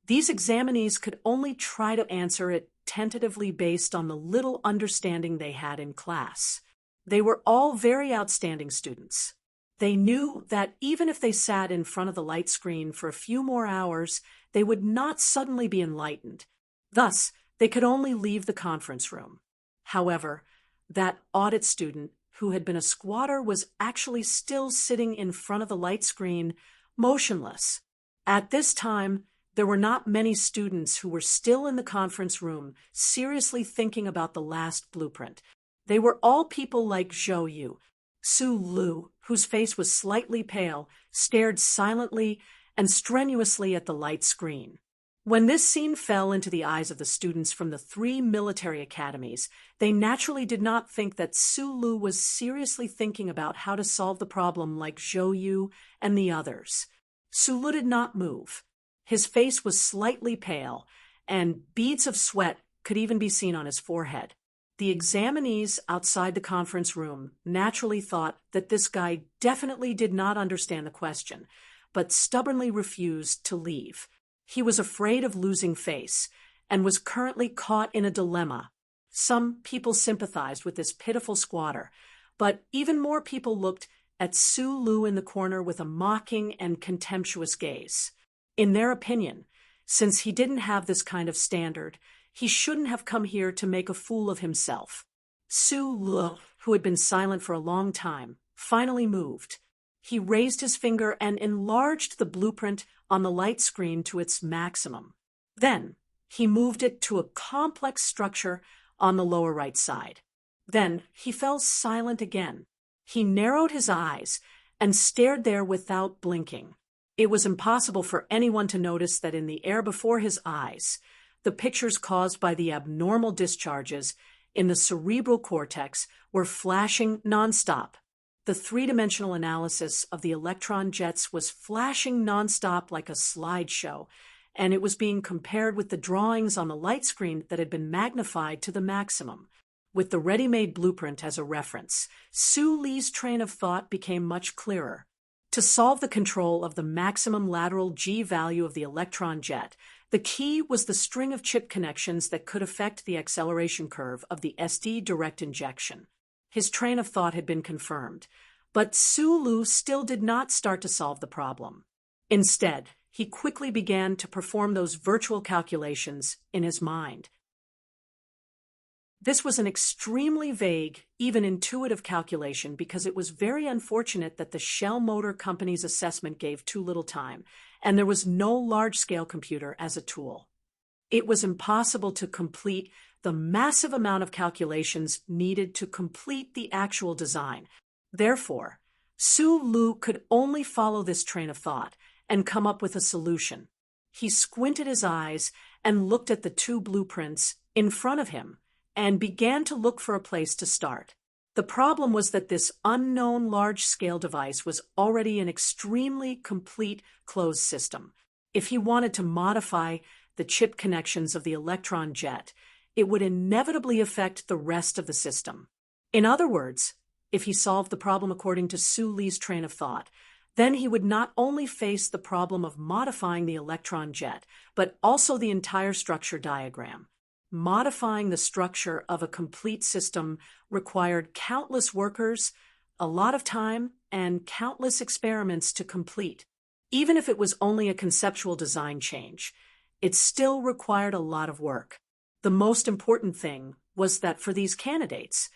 these examinees could only try to answer it tentatively based on the little understanding they had in class. They were all very outstanding students. They knew that even if they sat in front of the light screen for a few more hours, they would not suddenly be enlightened. Thus, they could only leave the conference room. However, that audit student who had been a squatter was actually still sitting in front of the light screen, motionless. At this time, there were not many students who were still in the conference room, seriously thinking about the last blueprint. They were all people like Zhou Yu. Su Lu, whose face was slightly pale, stared silently and strenuously at the light screen. When this scene fell into the eyes of the students from the 3 military academies, they naturally did not think that Su Lu was seriously thinking about how to solve the problem like Zhou Yu and the others. Su Lu did not move. His face was slightly pale, and beads of sweat could even be seen on his forehead. The examinees outside the conference room naturally thought that this guy definitely did not understand the question, but stubbornly refused to leave. He was afraid of losing face and was currently caught in a dilemma. Some people sympathized with this pitiful squatter, but even more people looked at Su Lu in the corner with a mocking and contemptuous gaze. In their opinion, since he didn't have this kind of standard, he shouldn't have come here to make a fool of himself. Su Lu, who had been silent for a long time, finally moved. He raised his finger and enlarged the blueprint on the light screen to its maximum. Then, he moved it to a complex structure on the lower right side. Then, he fell silent again. He narrowed his eyes and stared there without blinking. It was impossible for anyone to notice that in the air before his eyes, the pictures caused by the abnormal discharges in the cerebral cortex were flashing nonstop. The three-dimensional analysis of the electron jets was flashing nonstop like a slideshow, and it was being compared with the drawings on the light screen that had been magnified to the maximum. With the ready-made blueprint as a reference, Sue Lee's train of thought became much clearer. To solve the control of the maximum lateral G value of the electron jet, the key was the string of chip connections that could affect the acceleration curve of the SD direct injection. His train of thought had been confirmed, but Sue Lu still did not start to solve the problem. Instead, he quickly began to perform those virtual calculations in his mind. This was an extremely vague, even intuitive calculation because it was very unfortunate that the Shell Motor Company's assessment gave too little time, and there was no large-scale computer as a tool. It was impossible to complete the massive amount of calculations needed to complete the actual design. Therefore, Sue Lu could only follow this train of thought and come up with a solution. He squinted his eyes and looked at the two blueprints in front of him and began to look for a place to start. The problem was that this unknown large-scale device was already an extremely complete closed system. If he wanted to modify the chip connections of the electron jet, it would inevitably affect the rest of the system. In other words, if he solved the problem according to Sue Lee's train of thought, then he would not only face the problem of modifying the electron jet, but also the entire structure diagram. Modifying the structure of a complete system required countless workers, a lot of time, and countless experiments to complete. Even if it was only a conceptual design change, it still required a lot of work. The most important thing was that for these candidates,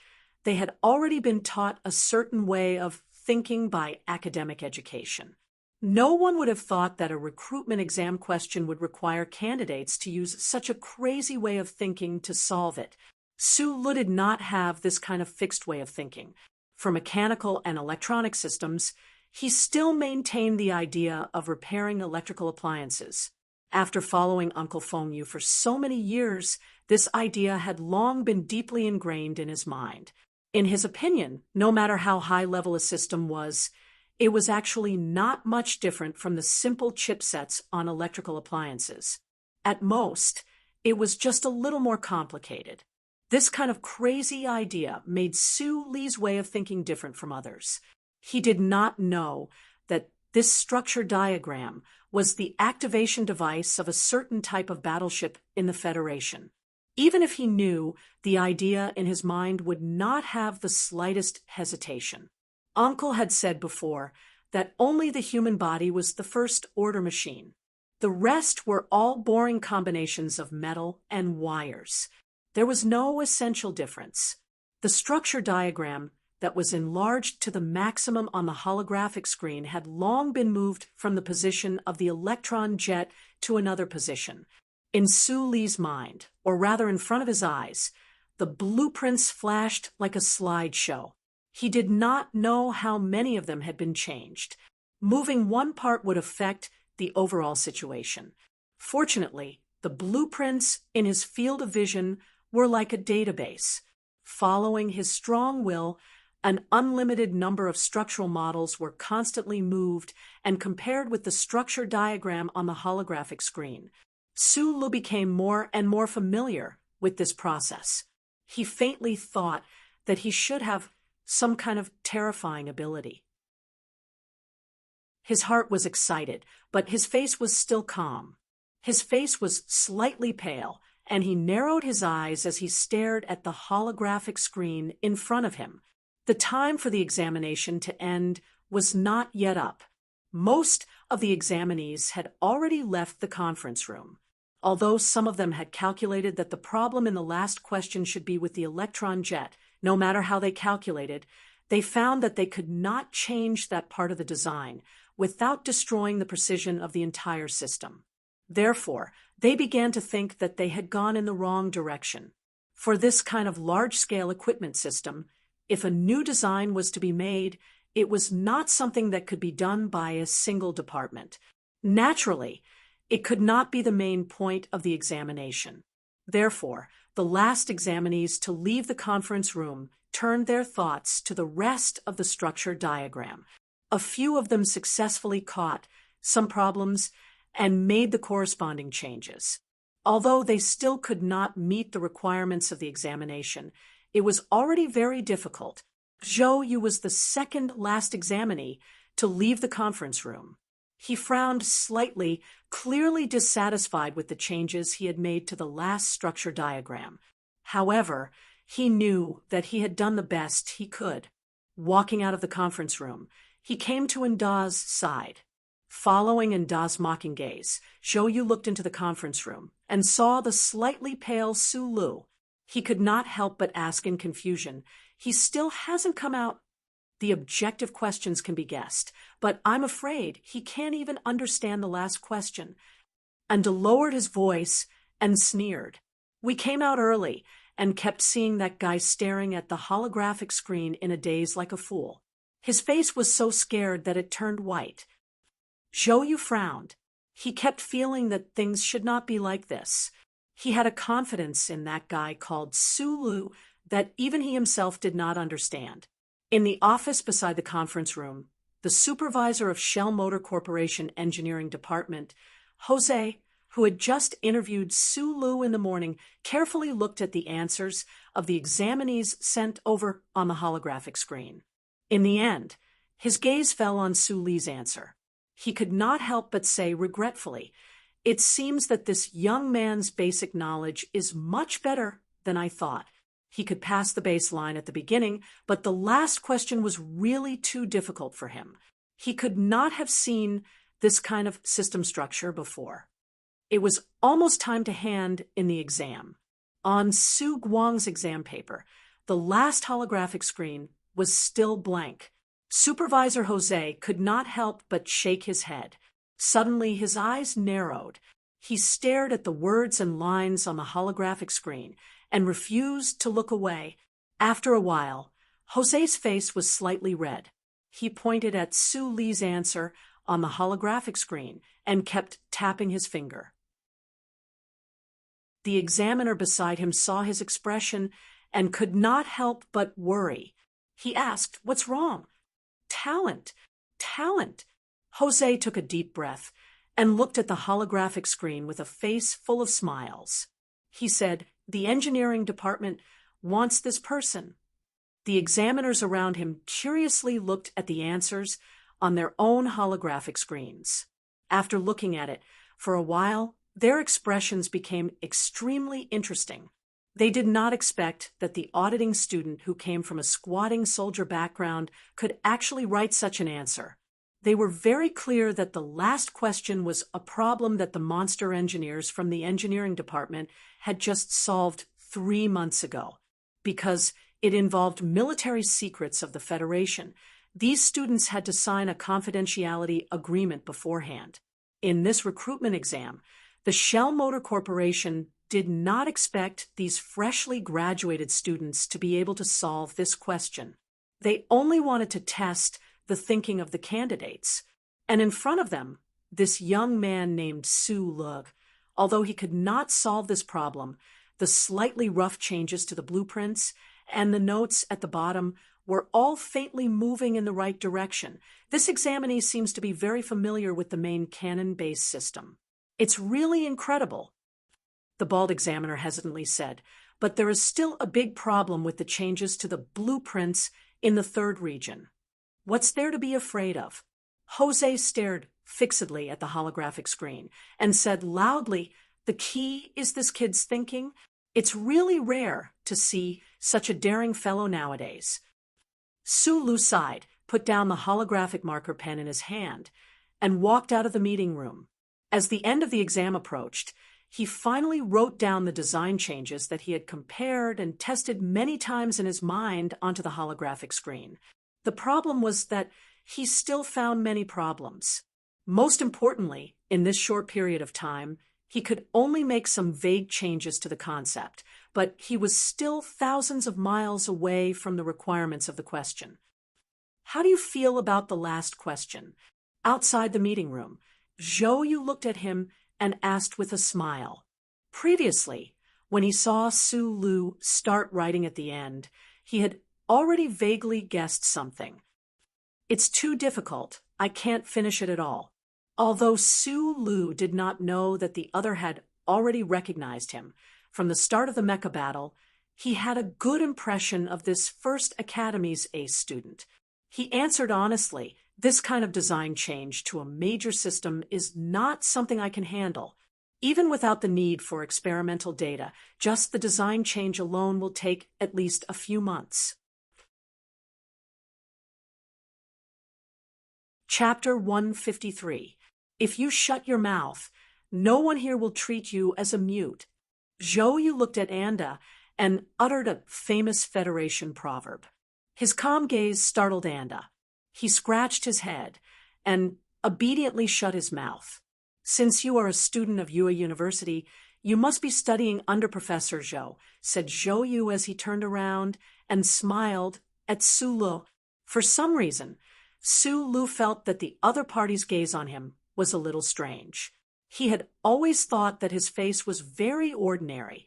they had already been taught a certain way of thinking by academic education. No one would have thought that a recruitment exam question would require candidates to use such a crazy way of thinking to solve it. Sue Lu did not have this kind of fixed way of thinking. For mechanical and electronic systems, he still maintained the idea of repairing electrical appliances. After following Uncle Feng Yu for so many years, this idea had long been deeply ingrained in his mind. In his opinion, no matter how high-level a system was, it was actually not much different from the simple chipsets on electrical appliances. At most, it was just a little more complicated. This kind of crazy idea made Sue Lee's way of thinking different from others. He did not know that this structure diagram was the activation device of a certain type of battleship in the Federation. Even if he knew, the idea in his mind would not have the slightest hesitation. Uncle had said before that only the human body was the first-order machine. The rest were all boring combinations of metal and wires. There was no essential difference. The structure diagram that was enlarged to the maximum on the holographic screen had long been moved from the position of the electron jet to another position. In Sue Lee's mind, or rather in front of his eyes, the blueprints flashed like a slideshow. He did not know how many of them had been changed. Moving one part would affect the overall situation. Fortunately, the blueprints in his field of vision were like a database. Following his strong will, an unlimited number of structural models were constantly moved and compared with the structure diagram on the holographic screen. Sue Lu became more and more familiar with this process. He faintly thought that he should have some kind of terrifying ability. His heart was excited, but his face was still calm. His face was slightly pale, and he narrowed his eyes as he stared at the holographic screen in front of him. The time for the examination to end was not yet up. Most of the examinees had already left the conference room. Although some of them had calculated that the problem in the last question should be with the electron jet, no matter how they calculated, they found that they could not change that part of the design without destroying the precision of the entire system. Therefore, they began to think that they had gone in the wrong direction. For this kind of large-scale equipment system, If a new design was to be made, it was not something that could be done by a single department. Naturally, it could not be the main point of the examination. Therefore, the last examinees to leave the conference room turned their thoughts to the rest of the structure diagram. A few of them successfully caught some problems and made the corresponding changes. Although they still could not meet the requirements of the examination, it was already very difficult. Zhou Yu was the second last examinee to leave the conference room. He frowned slightly, clearly dissatisfied with the changes he had made to the last structure diagram. However, he knew that he had done the best he could. Walking out of the conference room, he came to Nda's side. Following Nda's mocking gaze, Zhou Yu looked into the conference room and saw the slightly pale Su Lu. He could not help but ask in confusion, "He still hasn't come out?" The objective questions can be guessed, but I'm afraid he can't even understand the last question. Nda lowered his voice and sneered. "We came out early and kept seeing that guy staring at the holographic screen in a daze like a fool. His face was so scared that it turned white." Zhou Yu frowned. He kept feeling that things should not be like this. He had a confidence in that guy called Su Lu that even he himself did not understand. In the office beside the conference room, the supervisor of Shell Motor Corporation Engineering Department, Jose, who had just interviewed Su Lu in the morning, carefully looked at the answers of the examinees sent over on the holographic screen. In the end, his gaze fell on Su Li's answer. He could not help but say regretfully, "It seems that this young man's basic knowledge is much better than I thought. He could pass the baseline at the beginning, but the last question was really too difficult for him. He could not have seen this kind of system structure before." It was almost time to hand in the exam. On Su Guang's exam paper, the last holographic screen was still blank. Supervisor Jose could not help but shake his head. Suddenly, his eyes narrowed. He stared at the words and lines on the holographic screen and refused to look away. After a while, Jose's face was slightly red. He pointed at Su Li's answer on the holographic screen and kept tapping his finger. The examiner beside him saw his expression and could not help but worry. He asked, "What's wrong?" "Talent, talent." Jose took a deep breath and looked at the holographic screen with a face full of smiles. He said, "The engineering department wants this person." The examiners around him curiously looked at the answers on their own holographic screens. After looking at it for a while, their expressions became extremely interesting. They did not expect that the auditing student who came from a squatting soldier background could actually write such an answer. They were very clear that the last question was a problem that the monster engineers from the engineering department had just solved 3 months ago. Because it involved military secrets of the Federation, these students had to sign a confidentiality agreement beforehand. In this recruitment exam, the Shell Motor Corporation did not expect these freshly graduated students to be able to solve this question. They only wanted to test the thinking of the candidates. And in front of them, this young man named Su Lu. Although he could not solve this problem, the slightly rough changes to the blueprints and the notes at the bottom were all faintly moving in the right direction. This examinee seems to be very familiar with the main cannon-based system. "It's really incredible," the bald examiner hesitantly said, "but there is still a big problem with the changes to the blueprints in the 3rd region. What's there to be afraid of?" Jose stared fixedly at the holographic screen and said loudly, "The key is this kid's thinking. It's really rare to see such a daring fellow nowadays." Su Lu sighed, put down the holographic marker pen in his hand, and walked out of the meeting room. As the end of the exam approached, he finally wrote down the design changes that he had compared and tested many times in his mind onto the holographic screen. The problem was that he still found many problems. Most importantly, in this short period of time, He could only make some vague changes to the concept, but he was still thousands of miles away from the requirements of the question. How do you feel about the last question? Outside the meeting room, Zhou Yu looked at him and asked with a smile. Previously, when he saw Su Lu start writing at the end, he had already vaguely guessed something. It's too difficult. I can't finish it at all. Although Su Lu did not know that the other had already recognized him, from the start of the mecha battle, he had a good impression of this first Academy's ace student. He answered honestly, this kind of design change to a major system is not something I can handle. Even without the need for experimental data, just the design change alone will take at least a few months. Chapter 153. If you shut your mouth, no one here will treat you as a mute. Zhou Yu looked at Anda and uttered a famous Federation proverb. His calm gaze startled Anda. He scratched his head and obediently shut his mouth. Since you are a student of Yue University, you must be studying under Professor Zhou, said Zhou Yu as he turned around and smiled at Su Lu. For some reason, Su Lu felt that the other party's gaze on him was a little strange. He had always thought that his face was very ordinary,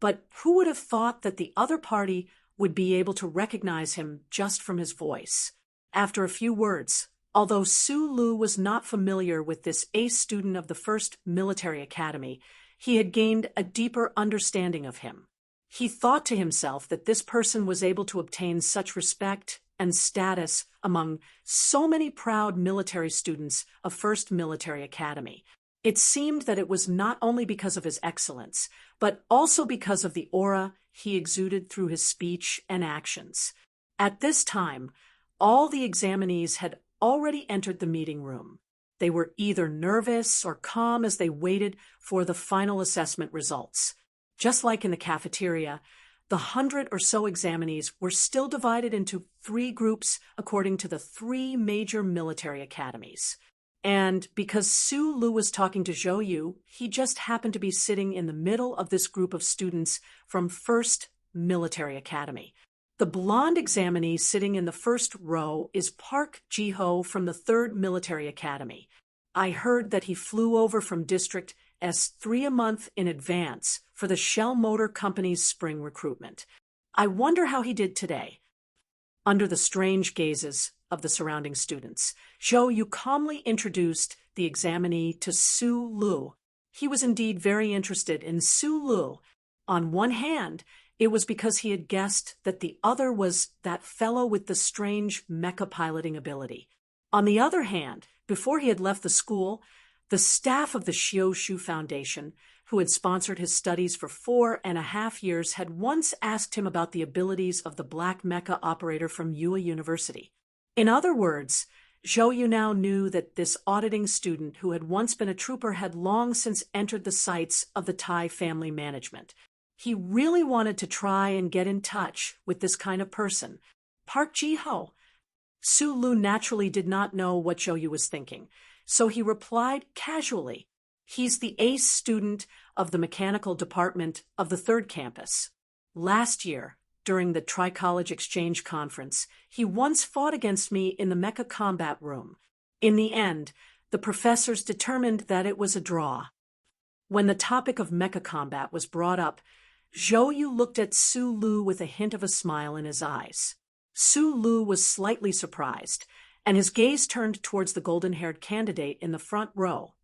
but who would have thought that the other party would be able to recognize him just from his voice? After a few words, although Su Lu was not familiar with this ace student of the first military academy, he had gained a deeper understanding of him. He thought to himself that this person was able to obtain such respect and status among so many proud military students of First Military Academy. It seemed that it was not only because of his excellence, but also because of the aura he exuded through his speech and actions. At this time, all the examinees had already entered the meeting room. They were either nervous or calm as they waited for the final assessment results. Just like in the cafeteria, the 100 or so examinees were still divided into 3 groups according to the 3 major military academies. And because Su Lu was talking to Zhou Yu, he just happened to be sitting in the middle of this group of students from First Military Academy. The blonde examinee sitting in the first row is Park Ji-ho from the 3rd Military Academy. I heard that he flew over from District S3 a month in advance for the Shell Motor Company's spring recruitment. I wonder how he did today. Under the strange gazes of the surrounding students, Zhou Yu calmly introduced the examinee to Su Lu. He was indeed very interested in Su Lu. On one hand, it was because he had guessed that the other was that fellow with the strange mecha piloting ability. On the other hand, before he had left the school, the staff of the Xioshu Foundation, who had sponsored his studies for 4.5 years, had once asked him about the abilities of the black mecha operator from Yue University. In other words, Zhou Yu now knew that this auditing student who had once been a trooper had long since entered the sights of the Tai family management. He really wanted to try and get in touch with this kind of person. Park Ji-ho. Su Lu naturally did not know what Zhou Yu was thinking, so he replied casually, "He's the ace student of the mechanical department of the 3rd campus. Last year, during the Tri-College Exchange Conference, he once fought against me in the mecha combat room. In the end, the professors determined that it was a draw." When the topic of mecha combat was brought up, Zhou Yu looked at Su Lu with a hint of a smile in his eyes. Su Lu was slightly surprised, and his gaze turned towards the golden-haired candidate in the front row.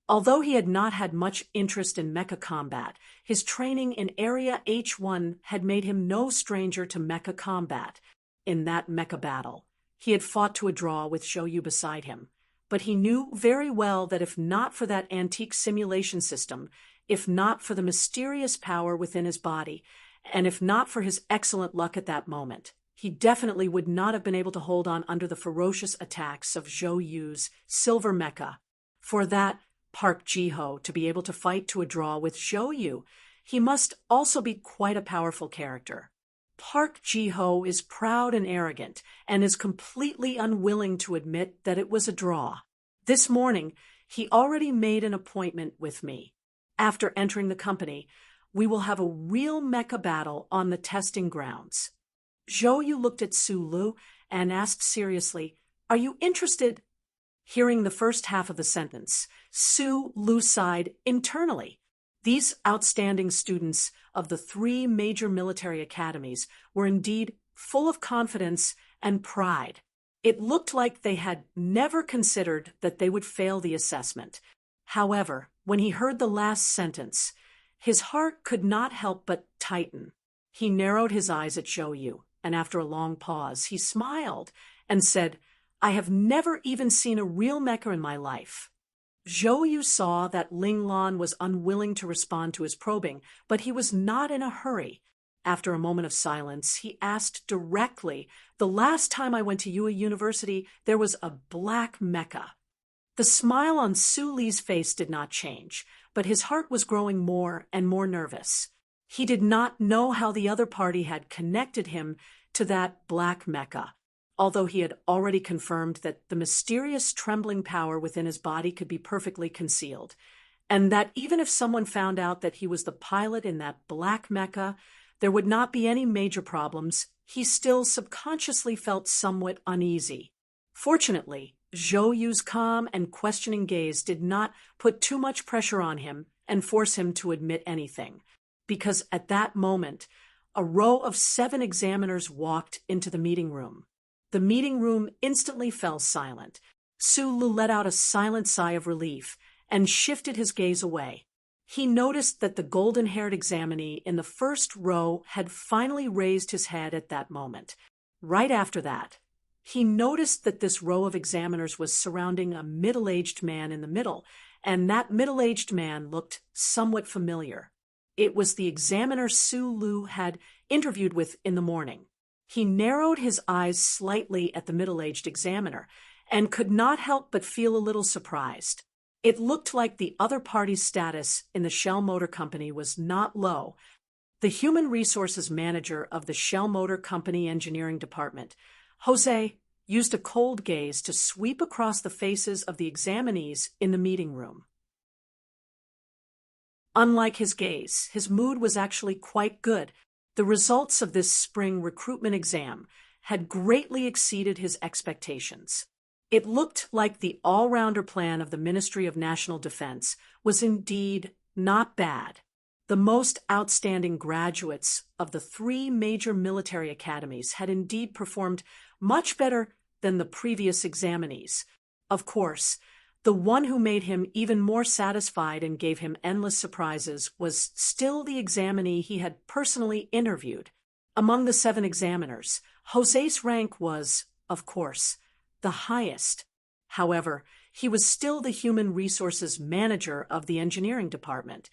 Although he had not had much interest in mecha combat, his training in Area H1 had made him no stranger to mecha combat. In that mecha battle, he had fought to a draw with Zhou Yu beside him, but he knew very well that if not for that antique simulation system, if not for the mysterious power within his body, and if not for his excellent luck at that moment, he definitely would not have been able to hold on under the ferocious attacks of Zhou Yu's silver mecha. For that Park Ji-ho to be able to fight to a draw with Zhou Yu, he must also be quite a powerful character. Park Ji-ho is proud and arrogant, and is completely unwilling to admit that it was a draw. This morning, He already made an appointment with me. After entering the company, we will have a real mecha battle on the testing grounds. Zhou Yu looked at Su Lu and asked seriously, "Are you interested?" Hearing the first half of the sentence, Su Lu sighed internally. These outstanding students of the 3 major military academies were indeed full of confidence and pride. It looked like they had never considered that they would fail the assessment. However, when he heard the last sentence, his heart could not help but tighten. He narrowed his eyes at Zhou Yu, and after a long pause, he smiled and said, "I have never even seen a real mecha in my life." Zhou Yu saw that Ling Lan was unwilling to respond to his probing, but he was not in a hurry. After a moment of silence, he asked directly, "The last time I went to Yue University, there was a black mecha." The smile on Su Li's face did not change, but his heart was growing more and more nervous. He did not know how the other party had connected him to that black mecha, although he had already confirmed that the mysterious trembling power within his body could be perfectly concealed, and that even if someone found out that he was the pilot in that black mecha, there would not be any major problems. He still subconsciously felt somewhat uneasy. Fortunately, Zhou Yu's calm and questioning gaze did not put too much pressure on him and force him to admit anything, because at that moment, a row of 7 examiners walked into the meeting room. The meeting room instantly fell silent. Su Lu let out a silent sigh of relief and shifted his gaze away. He noticed that the golden-haired examinee in the first row had finally raised his head at that moment. Right after that, he noticed that this row of examiners was surrounding a middle-aged man in the middle, and that middle-aged man looked somewhat familiar. It was the examiner Su Lu had interviewed with in the morning. He narrowed his eyes slightly at the middle-aged examiner and could not help but feel a little surprised. It looked like the other party's status in the Shell Motor Company was not low. The human resources manager of the Shell Motor Company engineering department, Jose, used a cold gaze to sweep across the faces of the examinees in the meeting room. Unlike his gaze, his mood was actually quite good. The results of this spring recruitment exam had greatly exceeded his expectations. It looked like the all-rounder plan of the Ministry of National Defense was indeed not bad. The most outstanding graduates of the 3 major military academies had indeed performed much better than the previous examinees. Of course, the one who made him even more satisfied and gave him endless surprises was still the examinee he had personally interviewed. Among the 7 examiners, Jose's rank was, of course, the highest. However, he was still the human resources manager of the engineering department,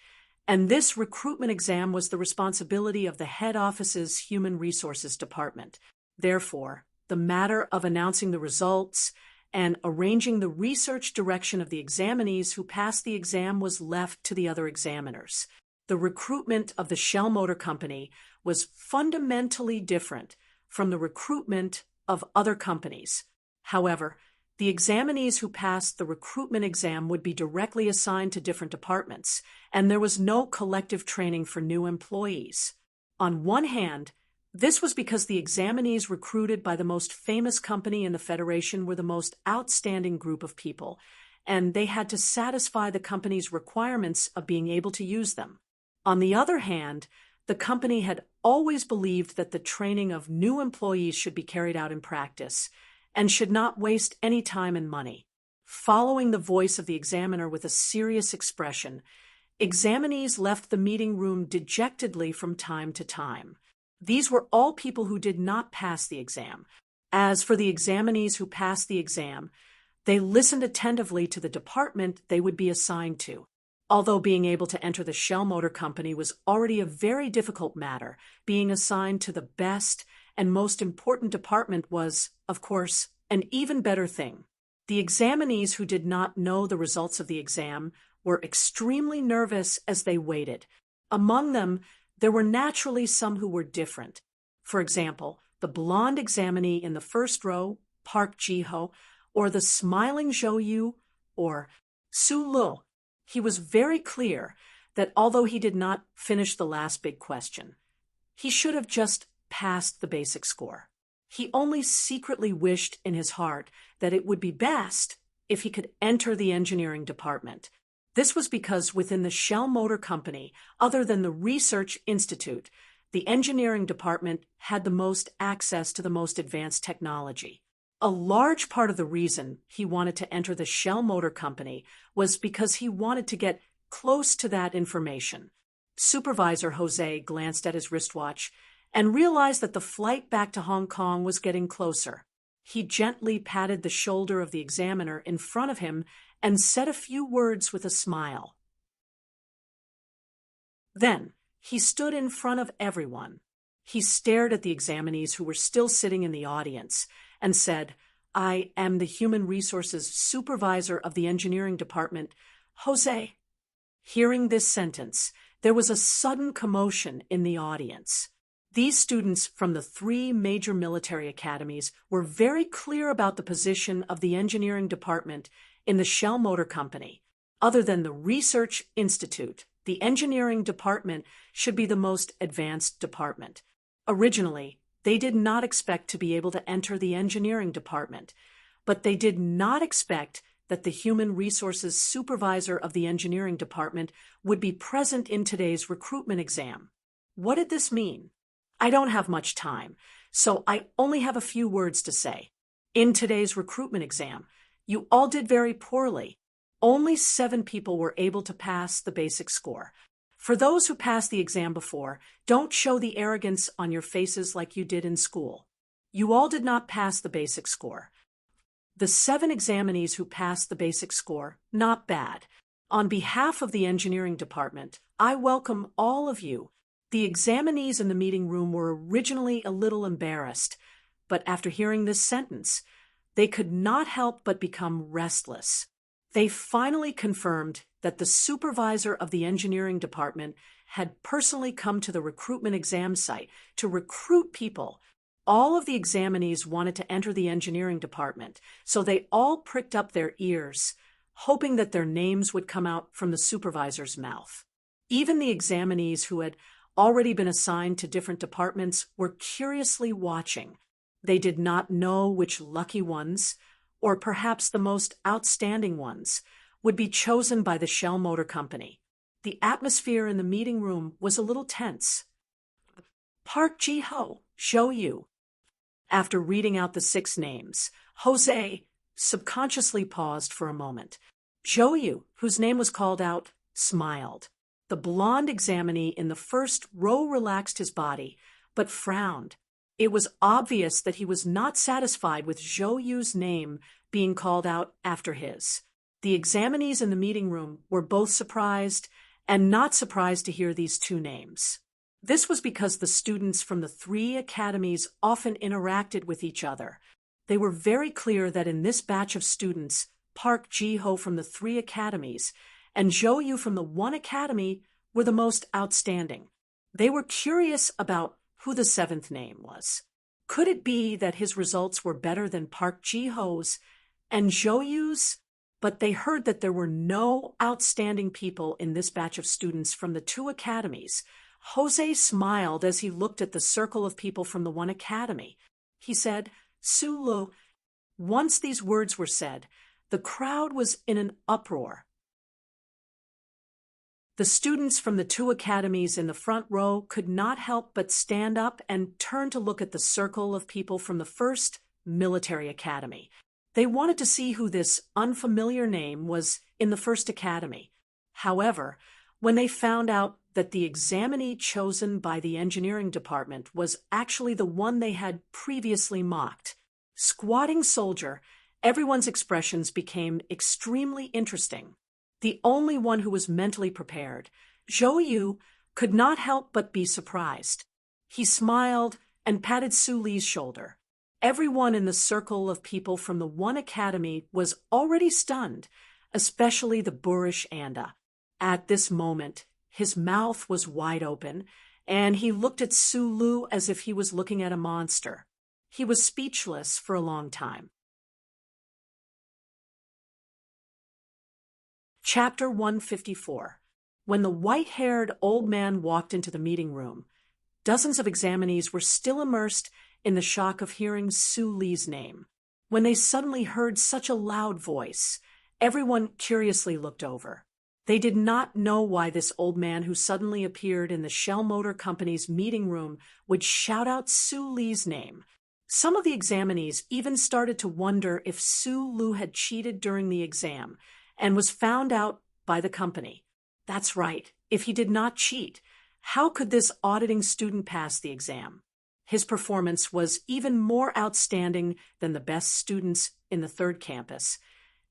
and this recruitment exam was the responsibility of the head office's human resources department. Therefore, the matter of announcing the results and arranging the research direction of the examinees who passed the exam was left to the other examiners. The recruitment of the Shell Motor Company was fundamentally different from the recruitment of other companies. However, the examinees who passed the recruitment exam would be directly assigned to different departments, and there was no collective training for new employees. On one hand, this was because the examinees recruited by the most famous company in the Federation were the most outstanding group of people, and they had to satisfy the company's requirements of being able to use them. On the other hand, the company had always believed that the training of new employees should be carried out in practice, and should not waste any time and money. Following the voice of the examiner with a serious expression, examinees left the meeting room dejectedly from time to time. These were all people who did not pass the exam. As for the examinees who passed the exam, they listened attentively to the department they would be assigned to. Although being able to enter the Shell Motor Company was already a very difficult matter, being assigned to the best and most important department was, of course, an even better thing. The examinees who did not know the results of the exam were extremely nervous as they waited. Among them, there were naturally some who were different. For example, the blonde examinee in the first row, Park Ji-ho, or the smiling Zhou Yu, or Su Lu. He was very clear that although he did not finish the last big question, he should have just passed the basic score. He only secretly wished in his heart that it would be best if he could enter the engineering department. This was because within the Shell Motor Company, other than the Research Institute, the engineering department had the most access to the most advanced technology. A large part of the reason he wanted to enter the Shell Motor Company was because he wanted to get close to that information. Supervisor Jose glanced at his wristwatch and realized that the flight back to Hong Kong was getting closer. He gently patted the shoulder of the examiner in front of him and said a few words with a smile. Then, he stood in front of everyone. He stared at the examinees who were still sitting in the audience and said, "I am the Human Resources Supervisor of the Engineering Department, Jose." Hearing this sentence, there was a sudden commotion in the audience. These students from the 3 major military academies were very clear about the position of the engineering department in the Shell Motor Company. Other than the Research Institute, the engineering department should be the most advanced department. Originally, they did not expect to be able to enter the engineering department, but they did not expect that the Human Resources Supervisor of the engineering department would be present in today's recruitment exam. What did this mean? I don't have much time, so I only have a few words to say. In today's recruitment exam, you all did very poorly. Only 7 people were able to pass the basic score. For those who passed the exam before, don't show the arrogance on your faces like you did in school. You all did not pass the basic score. The 7 examinees who passed the basic score, not bad. On behalf of the engineering department, I welcome all of you. The examinees in the meeting room were originally a little embarrassed, but after hearing this sentence, they could not help but become restless. They finally confirmed that the supervisor of the engineering department had personally come to the recruitment exam site to recruit people. All of the examinees wanted to enter the engineering department, so they all pricked up their ears, hoping that their names would come out from the supervisor's mouth. Even the examinees who had already been assigned to different departments were curiously watching. They did not know which lucky ones, or perhaps the most outstanding ones, would be chosen by the Shell Motor Company. The atmosphere in the meeting room was a little tense. Park Ji-ho, Zhou Yu. After reading out the 6 names, Jose subconsciously paused for a moment. Zhou Yu, whose name was called out, smiled. The blonde examinee in the first row relaxed his body, but frowned. It was obvious that he was not satisfied with Zhou Yu's name being called out after his. The examinees in the meeting room were both surprised and not surprised to hear these 2 names. This was because the students from the 3 academies often interacted with each other. They were very clear that in this batch of students, Park Ji-ho from the 3 academies and Zhou Yu from the 1 academy were the most outstanding. They were curious about who the 7th name was. Could it be that his results were better than Park Ji-ho's and Zhou Yu's? But they heard that there were no outstanding people in this batch of students from the 2 academies. Jose smiled as he looked at the circle of people from the 1 academy. He said, "Su Lu." Once these words were said, the crowd was in an uproar. The students from the 2 academies in the front row could not help but stand up and turn to look at the circle of people from the 1st military academy. They wanted to see who this unfamiliar name was in the 1st academy. However, when they found out that the examinee chosen by the engineering department was actually the one they had previously mocked, Squatting Soldier, everyone's expressions became extremely interesting. The only one who was mentally prepared, Zhou Yu, could not help but be surprised. He smiled and patted Su Li's shoulder. Everyone in the circle of people from the 1 academy was already stunned, especially the boorish Anda. At this moment, his mouth was wide open, and he looked at Su Lu as if he was looking at a monster. He was speechless for a long time. Chapter 154. When the white-haired old man walked into the meeting room, dozens of examinees were still immersed in the shock of hearing Sue Lee's name. When they suddenly heard such a loud voice, everyone curiously looked over. They did not know why this old man who suddenly appeared in the Shell Motor Company's meeting room would shout out Sue Lee's name. Some of the examinees even started to wonder if Sue Lu had cheated during the exam and was found out by the company. That's right, if he did not cheat, how could this auditing student pass the exam? His performance was even more outstanding than the best students in the third campus,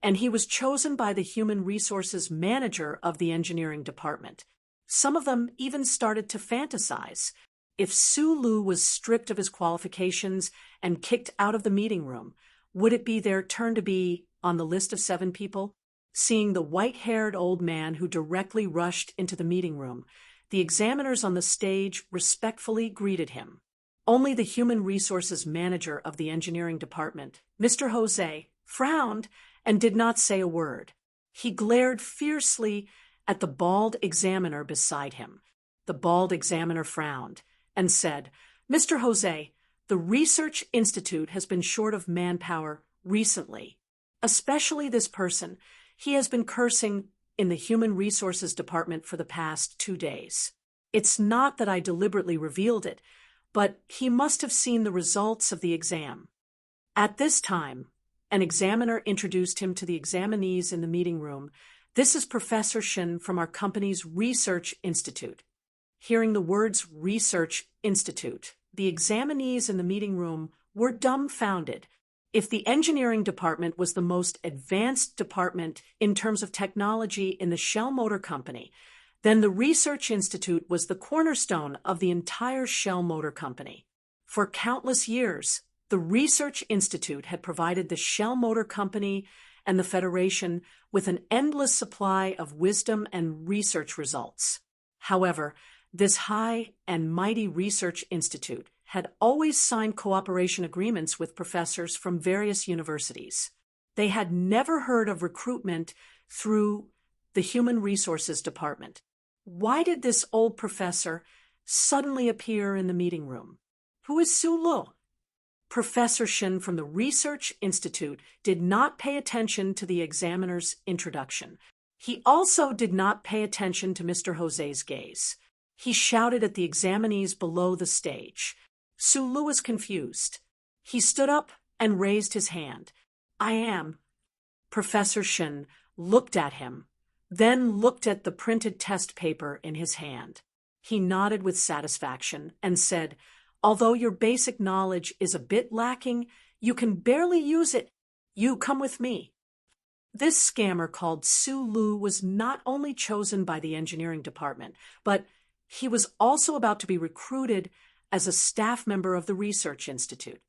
and he was chosen by the human resources manager of the engineering department. Some of them even started to fantasize. If Sue Lu was stripped of his qualifications and kicked out of the meeting room, would it be their turn to be on the list of 7 people? Seeing the white-haired old man who directly rushed into the meeting room, the examiners on the stage respectfully greeted him. Only the human resources manager of the engineering department, Mr. Jose, frowned and did not say a word. He glared fiercely at the bald examiner beside him. The bald examiner frowned and said, "Mr. Jose, the Research Institute has been short of manpower recently. Especially this person. He has been cursing in the Human Resources Department for the past 2 days. It's not that I deliberately revealed it, but he must have seen the results of the exam." At this time, an examiner introduced him to the examinees in the meeting room. "This is Professor Shin from our company's Research Institute." Hearing the words Research Institute, the examinees in the meeting room were dumbfounded. If the engineering department was the most advanced department in terms of technology in the Shell Motor Company, then the Research Institute was the cornerstone of the entire Shell Motor Company. For countless years, the Research Institute had provided the Shell Motor Company and the Federation with an endless supply of wisdom and research results. However, this high and mighty Research Institute had always signed cooperation agreements with professors from various universities. They had never heard of recruitment through the Human Resources Department. Why did this old professor suddenly appear in the meeting room? Who is Sue Lu? Professor Shin from the Research Institute did not pay attention to the examiner's introduction. He also did not pay attention to Mr. Jose's gaze. He shouted at the examinees below the stage. Sue Lu was confused. He stood up and raised his hand. "I am." Professor Shin looked at him, then looked at the printed test paper in his hand. He nodded with satisfaction and said, "Although your basic knowledge is a bit lacking, you can barely use it. You come with me." This scammer called Sue Lu was not only chosen by the engineering department, but he was also about to be recruited as a staff member of the Research Institute.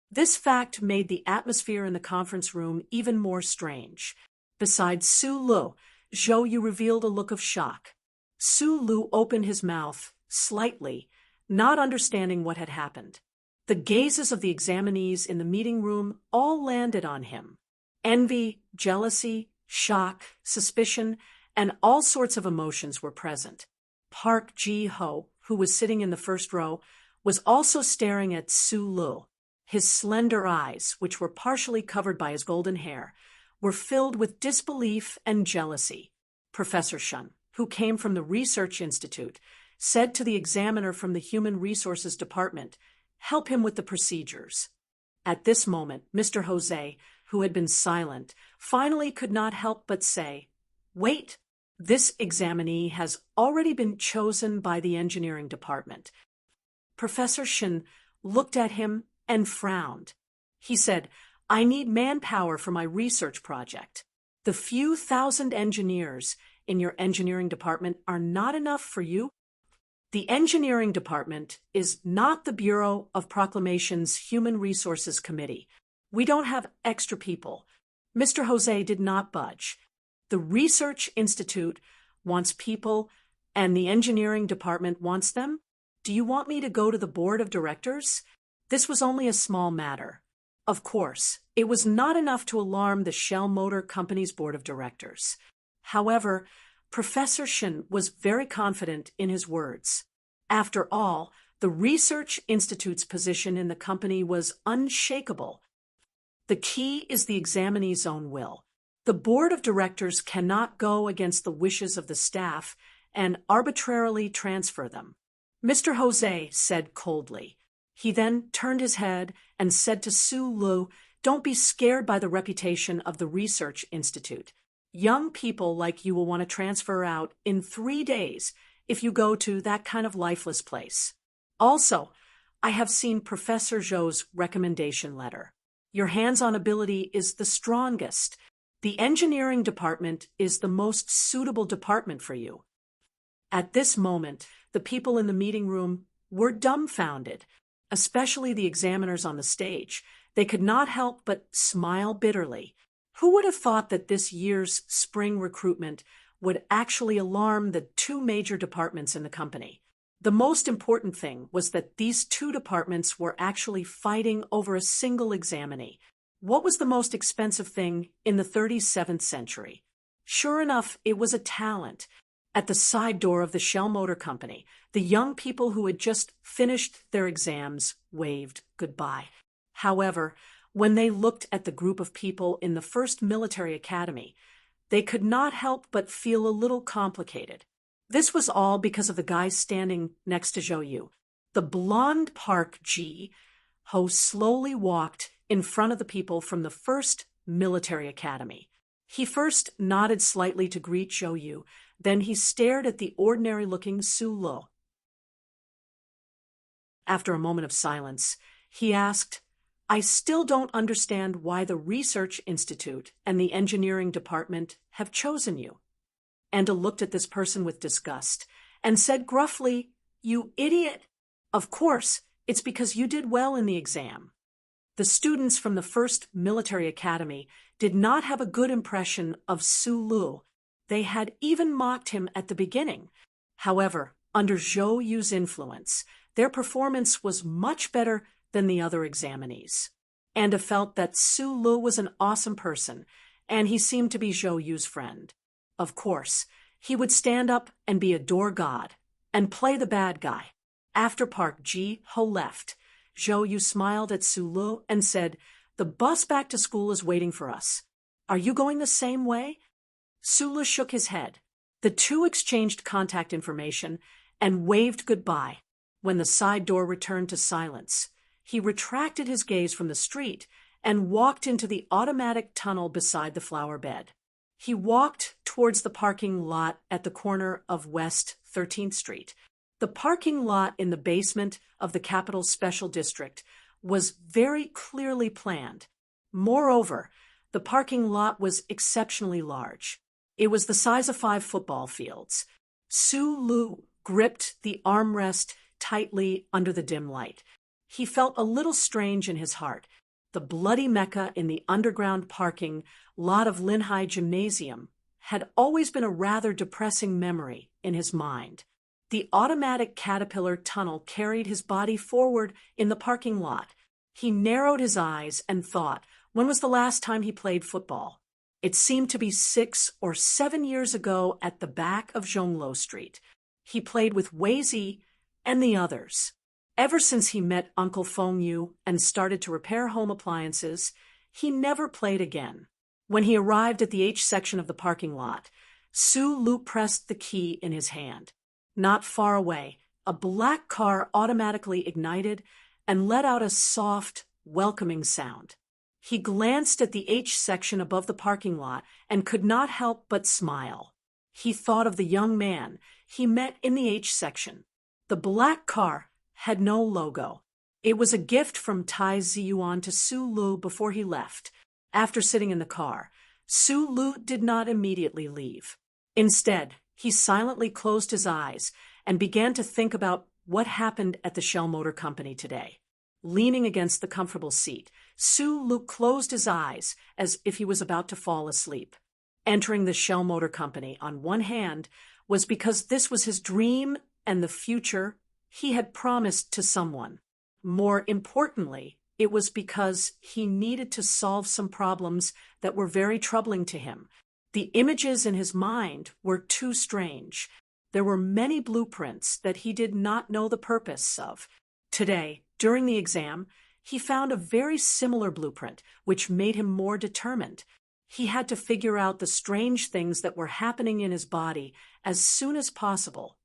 This fact made the atmosphere in the conference room even more strange. Besides Sue Lu, Zhou Yu revealed a look of shock. Sue Lu opened his mouth slightly, not understanding what had happened. The gazes of the examinees in the meeting room all landed on him. Envy, jealousy, shock, suspicion, and all sorts of emotions were present. Park Ji-ho, who was sitting in the first row, was also staring at Sue Lu. His slender eyes, which were partially covered by his golden hair, were filled with disbelief and jealousy. Professor Shun, who came from the Research Institute, said to the examiner from the Human Resources Department, "Help him with the procedures." At this moment, Mr. Jose, who had been silent, finally could not help but say, "Wait, this examinee has already been chosen by the engineering department." Professor Shin looked at him and frowned. He said, "I need manpower for my research project. The few thousand engineers in your engineering department are not enough for you." The engineering department is not the Bureau of Proclamation's Human Resources Committee. We don't have extra people. Mr. Jose did not budge. The Research Institute wants people, and the engineering department wants them. Do you want me to go to the board of directors? This was only a small matter. Of course, it was not enough to alarm the Shell Motor Company's board of directors. However, Professor Shen was very confident in his words. After all, the Research Institute's position in the company was unshakable. The key is the examinee's own will. The board of directors cannot go against the wishes of the staff and arbitrarily transfer them. Mr. Jose said coldly. He then turned his head and said to Su Lu, "Don't be scared by the reputation of the Research Institute. Young people like you will want to transfer out in 3 days if you go to that kind of lifeless place. Also, I have seen Professor Zhou's recommendation letter. Your hands-on ability is the strongest. The engineering department is the most suitable department for you." At this moment, the people in the meeting room were dumbfounded, especially the examiners on the stage. They could not help but smile bitterly. Who would have thought that this year's spring recruitment would actually alarm the 2 major departments in the company? The most important thing was that these 2 departments were actually fighting over a single examinee. What was the most expensive thing in the 37th century? Sure enough, it was a talent. At the side door of the Shell Motor Company, the young people who had just finished their exams waved goodbye. However, when they looked at the group of people in the first military academy, they could not help but feel a little complicated. This was all because of the guy standing next to Zhou Yu. The blonde Park Ji, Ho slowly walked in front of the people from the first military academy. He first nodded slightly to greet Zhou Yu, then he stared at the ordinary-looking Su Lu. After a moment of silence, he asked, "I still don't understand why the Research Institute and the Engineering Department have chosen you." Anda looked at this person with disgust and said gruffly, "You idiot! Of course, it's because you did well in the exam." The students from the first military academy did not have a good impression of Su Lu. They had even mocked him at the beginning. However, under Zhou Yu's influence, their performance was much better than the other examinees. Anda felt that Su Lu was an awesome person, and he seemed to be Zhou Yu's friend. Of course, he would stand up and be a door god, and play the bad guy. After Park Ji Ho left, Zhou Yu smiled at Su Lu and said, "The bus back to school is waiting for us. Are you going the same way?" Su Lu shook his head. The 2 exchanged contact information and waved goodbye. When the side door returned to silence, he retracted his gaze from the street and walked into the automatic tunnel beside the flower bed. He walked towards the parking lot at the corner of West 13th Street. The parking lot in the basement of the Capital's Special District was very clearly planned. Moreover, the parking lot was exceptionally large. It was the size of 5 football fields. Su Lu gripped the armrest tightly under the dim light. He felt a little strange in his heart. The bloody mecca in the underground parking lot of Linhai Gymnasium had always been a rather depressing memory in his mind. The automatic caterpillar tunnel carried his body forward in the parking lot. He narrowed his eyes and thought, when was the last time he played football? It seemed to be 6 or 7 years ago at the back of Zhonglo Street. He played with Wei Zi and the others. Ever since he met Uncle Feng Yu and started to repair home appliances, he never played again. When he arrived at the H section of the parking lot, Su Lu pressed the key in his hand. Not far away, a black car automatically ignited and let out a soft, welcoming sound. He glanced at the H section above the parking lot and could not help but smile. He thought of the young man he met in the H section. The black car had no logo. It was a gift from Tai Ziyuan to Su Lu before he left. After sitting in the car, Su Lu did not immediately leave. Instead, he silently closed his eyes and began to think about what happened at the Shell Motor Company today. Leaning against the comfortable seat, Su Lu closed his eyes as if he was about to fall asleep. Entering the Shell Motor Company, on one hand, was because this was his dream and the future he had promised to someone. More importantly, it was because he needed to solve some problems that were very troubling to him. The images in his mind were too strange. There were many blueprints that he did not know the purpose of. Today, during the exam, he found a very similar blueprint, which made him more determined. He had to figure out the strange things that were happening in his body as soon as possible.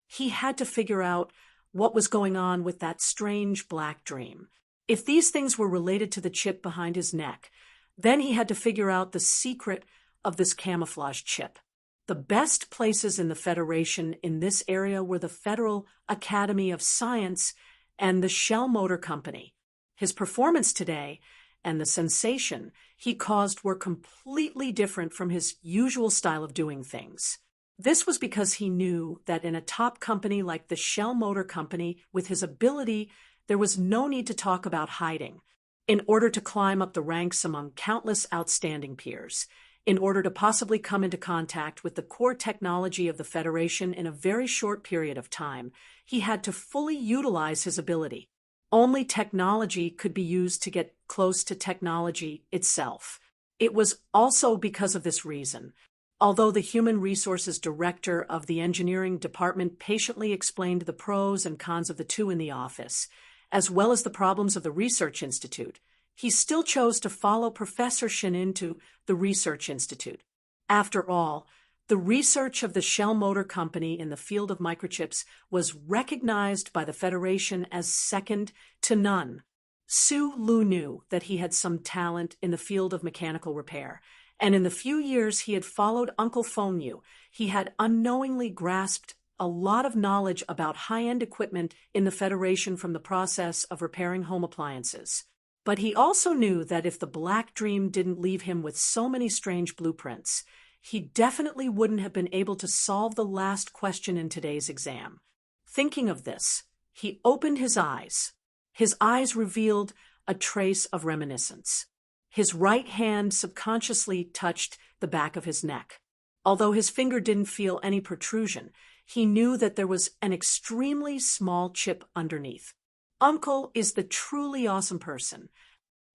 He had to figure out what was going on with that strange black dream. If these things were related to the chip behind his neck, then he had to figure out the secret of this camouflage chip. The best places in the Federation in this area were the Federal Academy of Science and the Shell Motor Company. His performance today and the sensation he caused were completely different from his usual style of doing things. This was because he knew that in a top company like the Shell Motor Company, with his ability, there was no need to talk about hiding. In order to climb up the ranks among countless outstanding peers, in order to possibly come into contact with the core technology of the Federation in a very short period of time, he had to fully utilize his ability. Only technology could be used to get close to technology itself. It was also because of this reason, although the Human Resources Director of the Engineering Department patiently explained the pros and cons of the two in the office, as well as the problems of the Research Institute, he still chose to follow Professor Shin into the Research Institute. After all, the research of the Shell Motor Company in the field of microchips was recognized by the Federation as second to none. Su Lu knew that he had some talent in the field of mechanical repair, and in the few years he had followed Uncle Feng Yu, he had unknowingly grasped a lot of knowledge about high-end equipment in the Federation from the process of repairing home appliances. But he also knew that if the Black Dream didn't leave him with so many strange blueprints, he definitely wouldn't have been able to solve the last question in today's exam. Thinking of this, he opened his eyes. His eyes revealed a trace of reminiscence. His right hand subconsciously touched the back of his neck. Although his finger didn't feel any protrusion, he knew that there was an extremely small chip underneath. Uncle is the truly awesome person,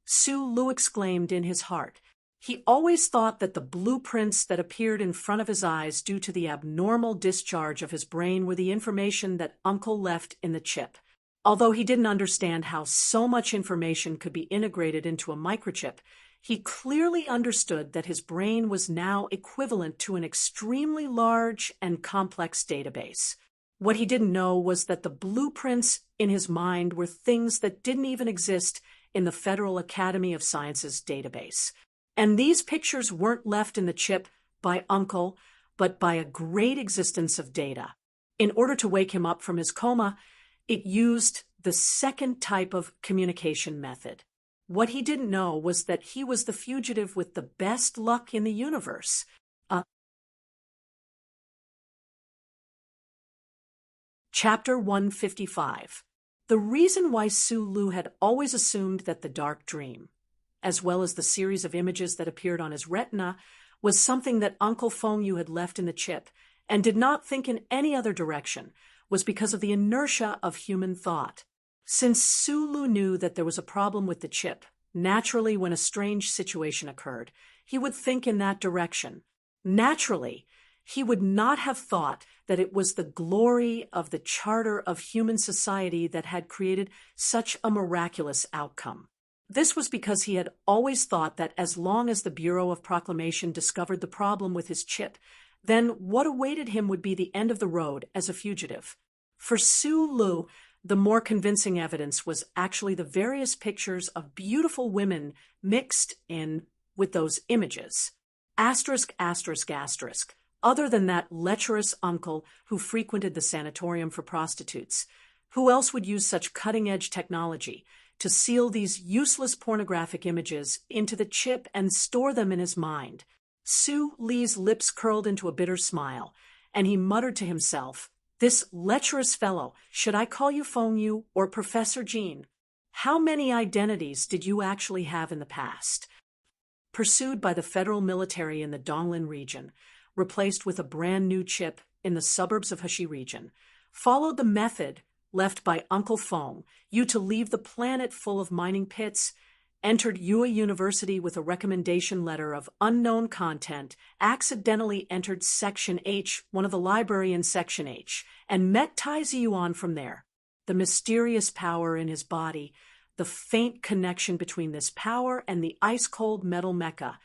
Su Lu exclaimed in his heart. He always thought that the blueprints that appeared in front of his eyes due to the abnormal discharge of his brain were the information that Uncle left in the chip. Although he didn't understand how so much information could be integrated into a microchip, he clearly understood that his brain was now equivalent to an extremely large and complex database. What he didn't know was that the blueprints in his mind were things that didn't even exist in the Federal Academy of Sciences database. And these pictures weren't left in the chip by Uncle, but by a great existence of data. In order to wake him up from his coma, it used the second type of communication method. What he didn't know was that he was the fugitive with the best luck in the universe. Chapter 155. The reason why Su Lu had always assumed that the dark dream, as well as the series of images that appeared on his retina, was something that Uncle Feng Yu had left in the chip and did not think in any other direction, was because of the inertia of human thought. Since Su Lu knew that there was a problem with the chip, naturally when a strange situation occurred, he would think in that direction. Naturally, he would not have thought that it was the glory of the charter of human society that had created such a miraculous outcome. This was because he had always thought that as long as the Bureau of Proclamation discovered the problem with his chip, then what awaited him would be the end of the road as a fugitive. For Su Lu, the more convincing evidence was actually the various pictures of beautiful women mixed in with those images. Asterisk, asterisk, asterisk. Other than that lecherous uncle who frequented the sanatorium for prostitutes, who else would use such cutting-edge technology to seal these useless pornographic images into the chip and store them in his mind? Su Li's lips curled into a bitter smile, and he muttered to himself, "This lecherous fellow, should I call you Feng Yu or Professor Jean? How many identities did you actually have in the past?" Pursued by the federal military in the Donglin region, replaced with a brand new chip in the suburbs of Heshi region, followed the method left by Uncle Fong, you to leave the planet full of mining pits, entered Yue University with a recommendation letter of unknown content, accidentally entered Section H, one of the library in Section H, and met Tai Ziyuan from there. The mysterious power in his body, the faint connection between this power and the ice-cold metal mecha,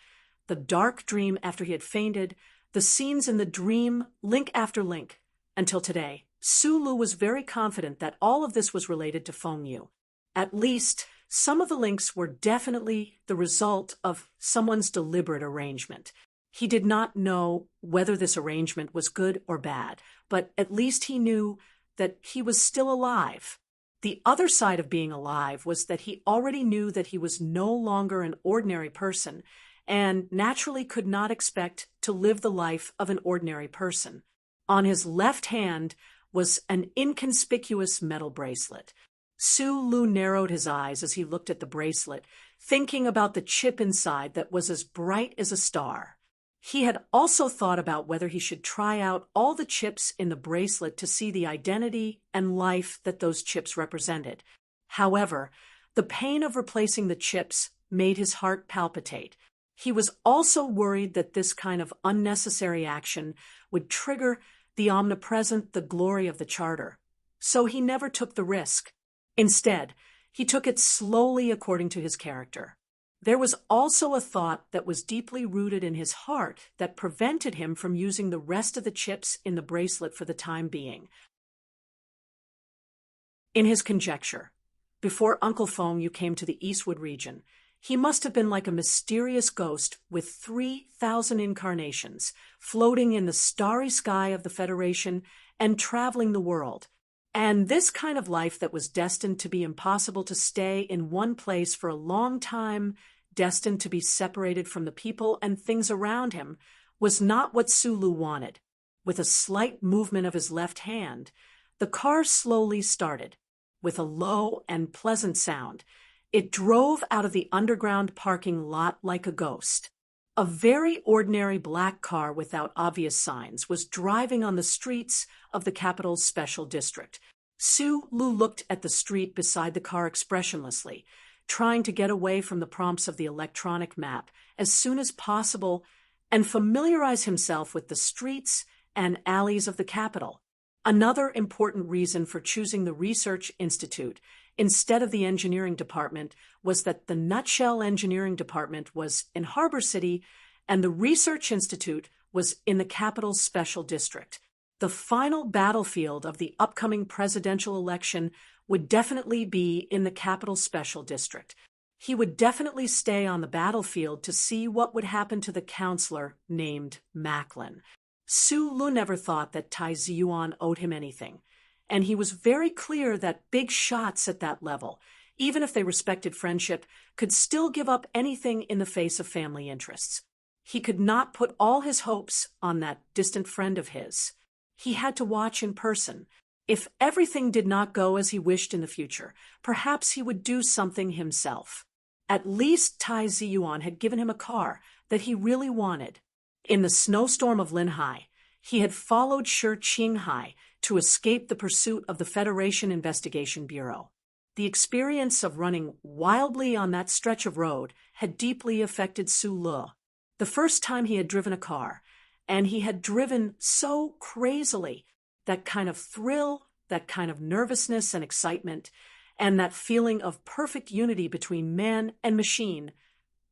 the dark dream after he had fainted, the scenes in the dream, link after link. Until today, Su Lu was very confident that all of this was related to Feng Yu. At least, some of the links were definitely the result of someone's deliberate arrangement. He did not know whether this arrangement was good or bad, but at least he knew that he was still alive. The other side of being alive was that he already knew that he was no longer an ordinary person and naturally could not expect to live the life of an ordinary person. On his left hand was an inconspicuous metal bracelet. Su Lu narrowed his eyes as he looked at the bracelet, thinking about the chip inside that was as bright as a star. He had also thought about whether he should try out all the chips in the bracelet to see the identity and life that those chips represented. However, the pain of replacing the chips made his heart palpitate. He was also worried that this kind of unnecessary action would trigger the omnipresent, the glory of the charter. So he never took the risk. Instead, he took it slowly according to his character. There was also a thought that was deeply rooted in his heart that prevented him from using the rest of the chips in the bracelet for the time being. In his conjecture, before Uncle Fong Yu came to the Eastwood region, he must have been like a mysterious ghost with 3,000 incarnations, floating in the starry sky of the Federation and traveling the world. And this kind of life that was destined to be impossible to stay in one place for a long time, destined to be separated from the people and things around him, was not what Su Lu wanted. With a slight movement of his left hand, the car slowly started. With a low and pleasant sound, it drove out of the underground parking lot like a ghost. A very ordinary black car without obvious signs was driving on the streets of the capital's special district. Su Lu looked at the street beside the car expressionlessly, trying to get away from the prompts of the electronic map as soon as possible and familiarize himself with the streets and alleys of the capital. Another important reason for choosing the Research Institute instead of the engineering department was that the Nutshell Engineering Department was in Harbor City and the Research Institute was in the capital's special district. The final battlefield of the upcoming presidential election would definitely be in the capital special district. He would definitely stay on the battlefield to see what would happen to the counselor named Macklin. Su Lu never thought that Tai Ziyuan owed him anything, and he was very clear that big shots at that level, even if they respected friendship, could still give up anything in the face of family interests. He could not put all his hopes on that distant friend of his. He had to watch in person. If everything did not go as he wished in the future, perhaps he would do something himself. At least Tai Ziyuan had given him a car that he really wanted. In the snowstorm of Linhai, he had followed Shi Qinghai to escape the pursuit of the Federation Investigation Bureau. The experience of running wildly on that stretch of road had deeply affected Su Lu. The first time he had driven a car, and he had driven so crazily, that kind of thrill, that kind of nervousness and excitement, and that feeling of perfect unity between man and machine,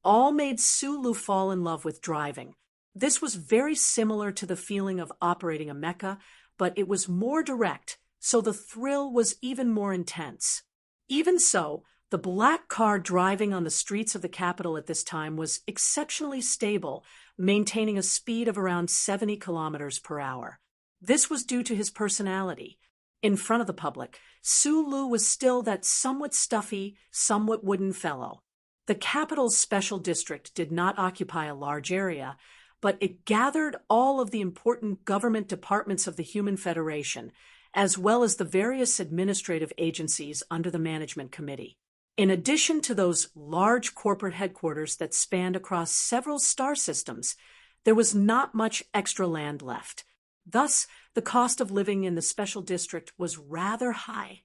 all made Su Lu fall in love with driving. This was very similar to the feeling of operating a mecha, but it was more direct, so the thrill was even more intense. Even so, the black car driving on the streets of the capital at this time was exceptionally stable, maintaining a speed of around 70 kilometers per hour. This was due to his personality. In front of the public, Su Lu was still that somewhat stuffy, somewhat wooden fellow. The capital's special district did not occupy a large area, but it gathered all of the important government departments of the Human Federation, as well as the various administrative agencies under the management committee. In addition to those large corporate headquarters that spanned across several star systems, there was not much extra land left. Thus, the cost of living in the special district was rather high.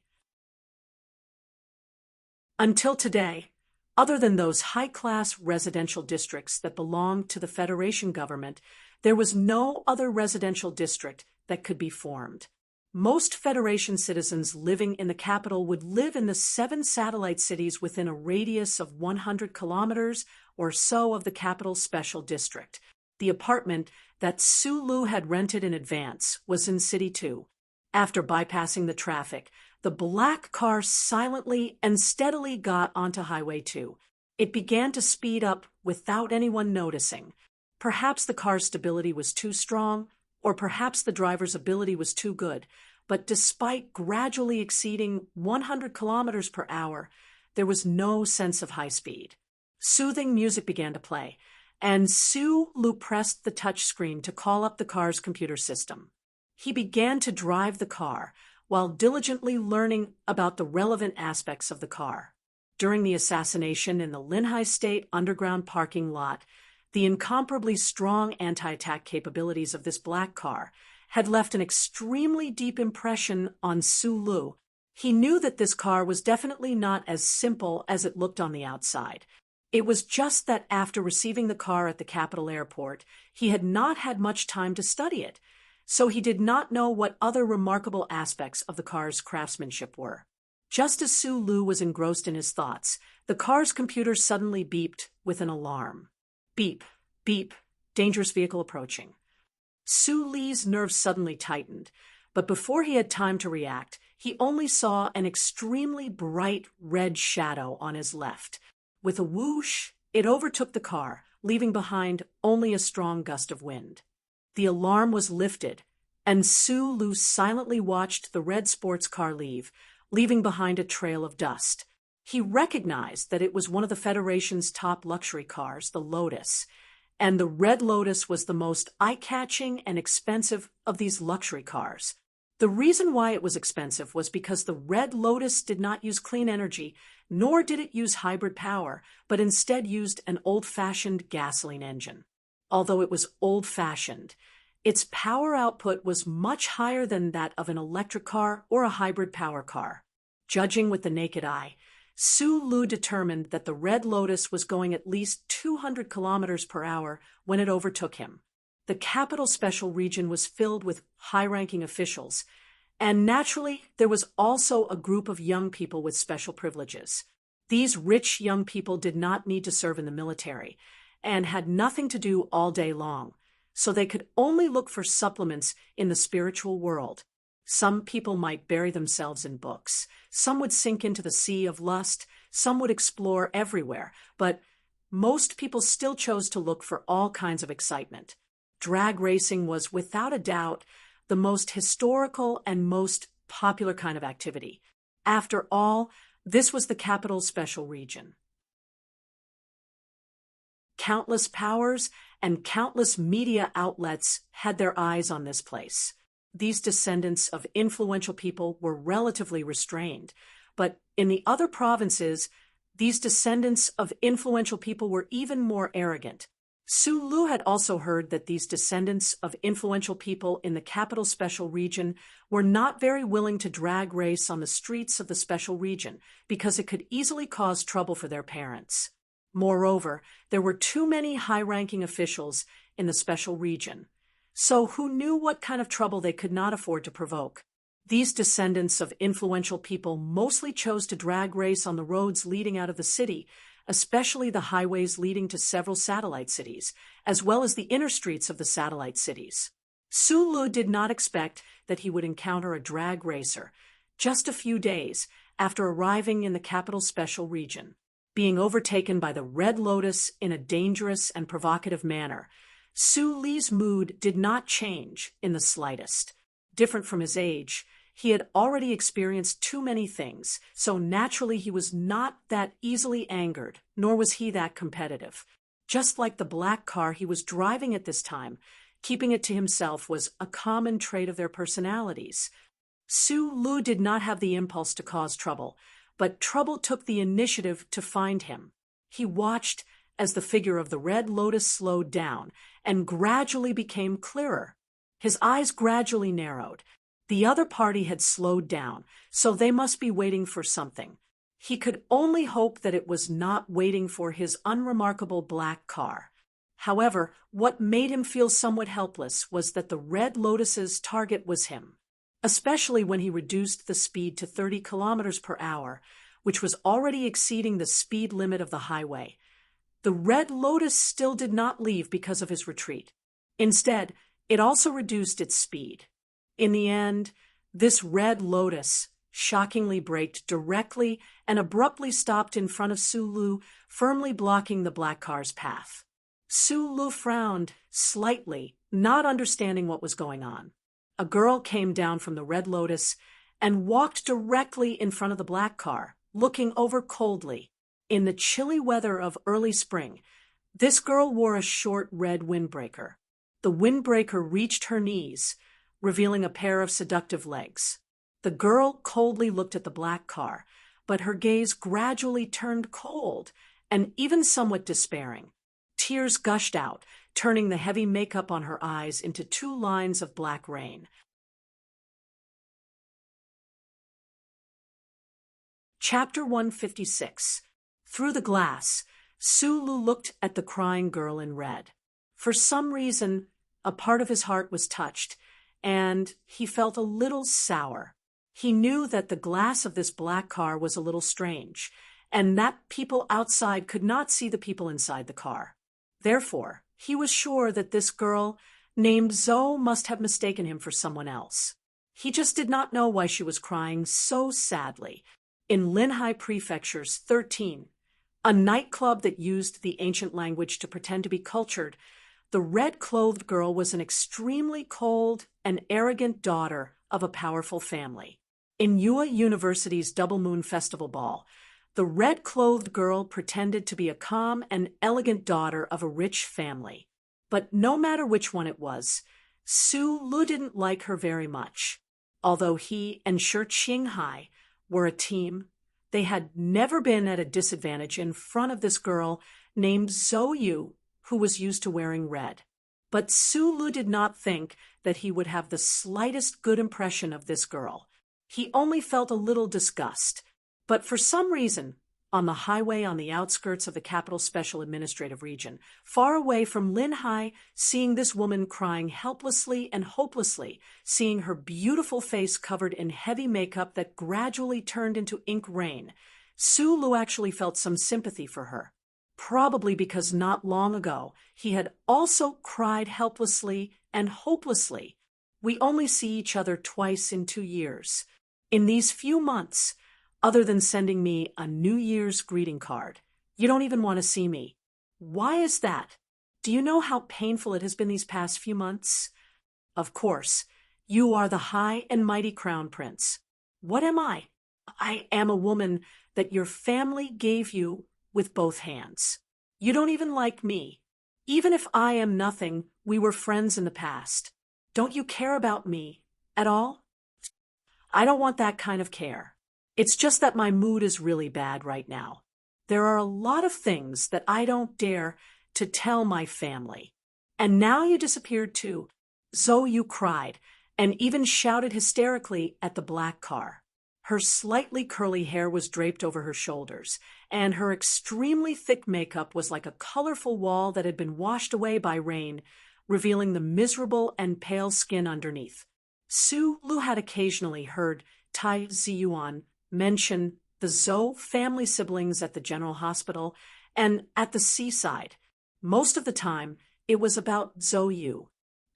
Until today, other than those high-class residential districts that belonged to the Federation government, there was no other residential district that could be formed. Most Federation citizens living in the capital would live in the 7 satellite cities within a radius of 100 kilometers or so of the capital's special district. The apartment that Sulu had rented in advance was in City 2. After bypassing the traffic, the black car silently and steadily got onto Highway 2. It began to speed up without anyone noticing. Perhaps the car's stability was too strong, or perhaps the driver's ability was too good, but despite gradually exceeding 100 kilometers per hour, there was no sense of high speed. Soothing music began to play, and Sulu pressed the touchscreen to call up the car's computer system. He began to drive the car, while diligently learning about the relevant aspects of the car. During the assassination in the Linhai State underground parking lot, the incomparably strong anti-attack capabilities of this black car had left an extremely deep impression on Sulu. He knew that this car was definitely not as simple as it looked on the outside. It was just that after receiving the car at the capital airport, he had not had much time to study it, so he did not know what other remarkable aspects of the car's craftsmanship were. Just as Sulu was engrossed in his thoughts, the car's computer suddenly beeped with an alarm. Beep, beep, dangerous vehicle approaching. Sulu's nerves suddenly tightened, but before he had time to react, he only saw an extremely bright red shadow on his left. With a whoosh, it overtook the car, leaving behind only a strong gust of wind. The alarm was lifted, and Sulu silently watched the red sports car leave, leaving behind a trail of dust. He recognized that it was one of the Federation's top luxury cars, the Lotus, and the Red Lotus was the most eye-catching and expensive of these luxury cars. The reason why it was expensive was because the Red Lotus did not use clean energy, nor did it use hybrid power, but instead used an old-fashioned gasoline engine. Although it was old-fashioned, its power output was much higher than that of an electric car or a hybrid power car. Judging with the naked eye, Sulu determined that the Red Lotus was going at least 200 kilometers per hour when it overtook him. The capital special region was filled with high-ranking officials, and naturally, there was also a group of young people with special privileges. These rich young people did not need to serve in the military and had nothing to do all day long, so they could only look for supplements in the spiritual world. Some people might bury themselves in books, some would sink into the sea of lust, some would explore everywhere, but most people still chose to look for all kinds of excitement. Drag racing was, without a doubt, the most historical and most popular kind of activity. After all, this was the capital's special region. Countless powers and countless media outlets had their eyes on this place. These descendants of influential people were relatively restrained, but in the other provinces, these descendants of influential people were even more arrogant. Sulu had also heard that these descendants of influential people in the capital special region were not very willing to drag race on the streets of the special region because it could easily cause trouble for their parents. Moreover, there were too many high-ranking officials in the special region. So who knew what kind of trouble they could not afford to provoke? These descendants of influential people mostly chose to drag race on the roads leading out of the city, especially the highways leading to several satellite cities, as well as the inner streets of the satellite cities. Sulu did not expect that he would encounter a drag racer just a few days after arriving in the capital special region. Being overtaken by the Red Lotus in a dangerous and provocative manner, Sulu's mood did not change in the slightest. Different from his age, he had already experienced too many things, so naturally he was not that easily angered, nor was he that competitive. Just like the black car he was driving at this time, keeping it to himself was a common trait of their personalities. Sulu did not have the impulse to cause trouble, but trouble took the initiative to find him. He watched as the figure of the Red Lotus slowed down and gradually became clearer. His eyes gradually narrowed. The other party had slowed down, so they must be waiting for something. He could only hope that it was not waiting for his unremarkable black car. However, what made him feel somewhat helpless was that the Red Lotus's target was him, especially when he reduced the speed to 30 kilometers per hour, which was already exceeding the speed limit of the highway. The Red Lotus still did not leave because of his retreat. Instead, it also reduced its speed. In the end, this Red Lotus shockingly braked directly and abruptly stopped in front of Sulu, firmly blocking the black car's path. Sulu frowned slightly, not understanding what was going on. A girl came down from the Red Lotus and walked directly in front of the black car, looking over coldly. In the chilly weather of early spring, this girl wore a short red windbreaker. The windbreaker reached her knees, revealing a pair of seductive legs. The girl coldly looked at the black car, but her gaze gradually turned cold and even somewhat despairing. Tears gushed out, turning the heavy makeup on her eyes into 2 lines of black rain. Chapter 156. Through the glass, Sulu looked at the crying girl in red. For some reason, a part of his heart was touched, and he felt a little sour. He knew that the glass of this black car was a little strange, and that people outside could not see the people inside the car. Therefore, he was sure that this girl, named Zoe, must have mistaken him for someone else. He just did not know why she was crying so sadly. In Linhai Prefecture's 13, a nightclub that used the ancient language to pretend to be cultured, the red-clothed girl was an extremely cold and arrogant daughter of a powerful family. In Yua University's Double Moon Festival Ball, the red-clothed girl pretended to be a calm and elegant daughter of a rich family. But no matter which one it was, Sulu didn't like her very much. Although he and Shi Qinghai were a team, they had never been at a disadvantage in front of this girl named Zoyu, who was used to wearing red. But Sulu did not think that he would have the slightest good impression of this girl. He only felt a little disgust. But for some reason, on the highway on the outskirts of the Capital Special Administrative Region, far away from Linhai, seeing this woman crying helplessly and hopelessly, seeing her beautiful face covered in heavy makeup that gradually turned into ink rain, Sulu actually felt some sympathy for her. Probably because not long ago he had also cried helplessly and hopelessly. We only see each other twice in 2 years. In these few months, other than sending me a New Year's greeting card, you don't even want to see me. Why is that? Do you know how painful it has been these past few months? Of course, you are the high and mighty crown prince. What am I? I am a woman that your family gave you with both hands. You don't even like me. Even if I am nothing, we were friends in the past. Don't you care about me at all? I don't want that kind of care. It's just that my mood is really bad right now. There are a lot of things that I don't dare to tell my family. And now you disappeared too. Zoyu cried and even shouted hysterically at the black car. Her slightly curly hair was draped over her shoulders, and her extremely thick makeup was like a colorful wall that had been washed away by rain, revealing the miserable and pale skin underneath. Sulu had occasionally heard Tai Ziyuan mention the Zhou family siblings at the general hospital and at the seaside. Most of the time, it was about Zoyu.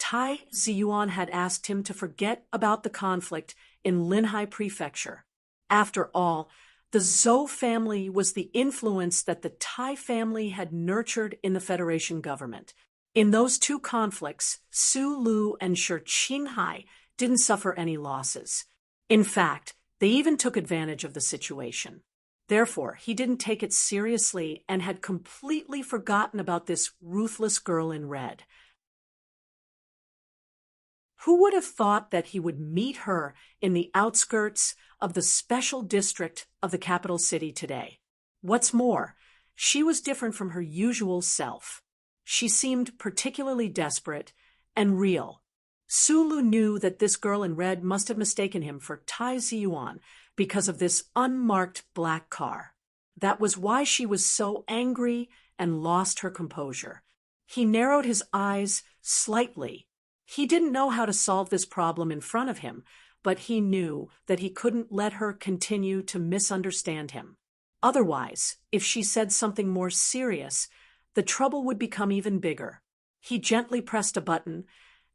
Tai Ziyuan had asked him to forget about the conflict in Linhai Prefecture. After all, the Zhou family was the influence that the Tai family had nurtured in the Federation government. In those 2 conflicts, Sulu and Shi Qinghai didn't suffer any losses. In fact, they even took advantage of the situation. Therefore, he didn't take it seriously and had completely forgotten about this ruthless girl in red. Who would have thought that he would meet her in the outskirts of the special district of the capital city today? What's more, she was different from her usual self. She seemed particularly desperate and real. Sulu knew that this girl in red must have mistaken him for Tai Ziyuan because of this unmarked black car. That was why she was so angry and lost her composure. He narrowed his eyes slightly. He didn't know how to solve this problem in front of him, but he knew that he couldn't let her continue to misunderstand him. Otherwise, if she said something more serious, the trouble would become even bigger. He gently pressed a button,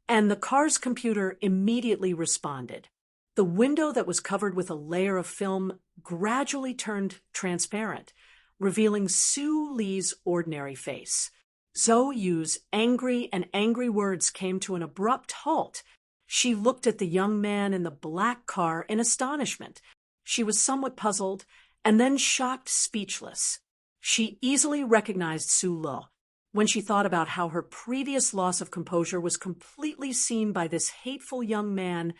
and the car's computer immediately responded. The window that was covered with a layer of film gradually turned transparent, revealing Su Li's ordinary face. Zhou Yu's angry words came to an abrupt halt. She looked at the young man in the black car in astonishment. She was somewhat puzzled, and then shocked speechless. She easily recognized Su Li when she thought about how her previous loss of composure was completely seen by this hateful young man.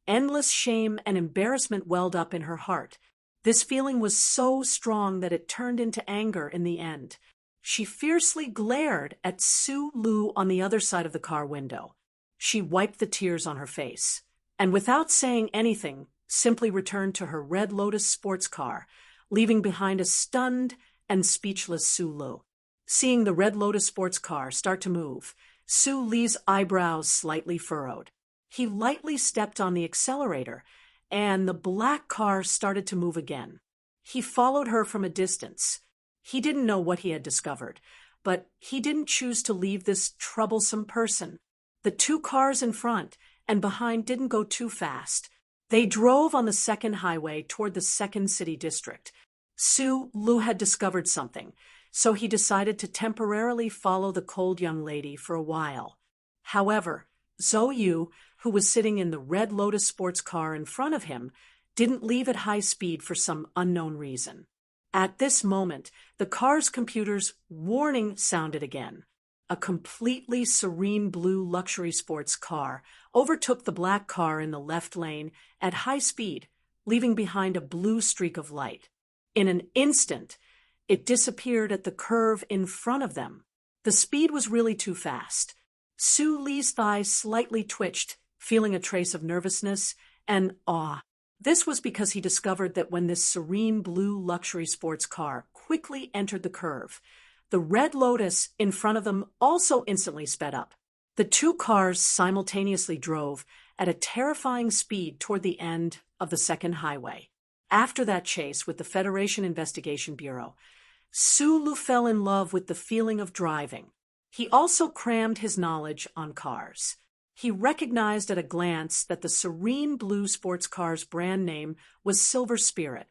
Endless shame and embarrassment welled up in her heart. This feeling was so strong that it turned into anger in the end. She fiercely glared at Su Lu on the other side of the car window. She wiped the tears on her face, and without saying anything, simply returned to her Red Lotus sports car, leaving behind a stunned and speechless Su Lu. Seeing the Red Lotus sports car start to move, Su Li's eyebrows slightly furrowed. He lightly stepped on the accelerator, and the black car started to move again. He followed her from a distance. He didn't know what he had discovered, but he didn't choose to leave this troublesome person. The two cars in front and behind didn't go too fast. They drove on the second highway toward the second city district. Su Lu had discovered something, so he decided to temporarily follow the cold young lady for a while. However, Zhou Yu, who was sitting in the Red Lotus sports car in front of him, didn't leave at high speed for some unknown reason. At this moment, the car's computer's warning sounded again. A completely serene blue luxury sports car overtook the black car in the left lane at high speed, leaving behind a blue streak of light. In an instant, it disappeared at the curve in front of them. The speed was really too fast. Su Li's thighs slightly twitched, feeling a trace of nervousness and awe. This was because he discovered that when this serene blue luxury sports car quickly entered the curve, the Red Lotus in front of them also instantly sped up. The two cars simultaneously drove at a terrifying speed toward the end of the second highway. After that chase with the Federation Investigation Bureau, Su Lu fell in love with the feeling of driving. He also crammed his knowledge on cars. He recognized at a glance that the serene blue sports car's brand name was Silver Spirit.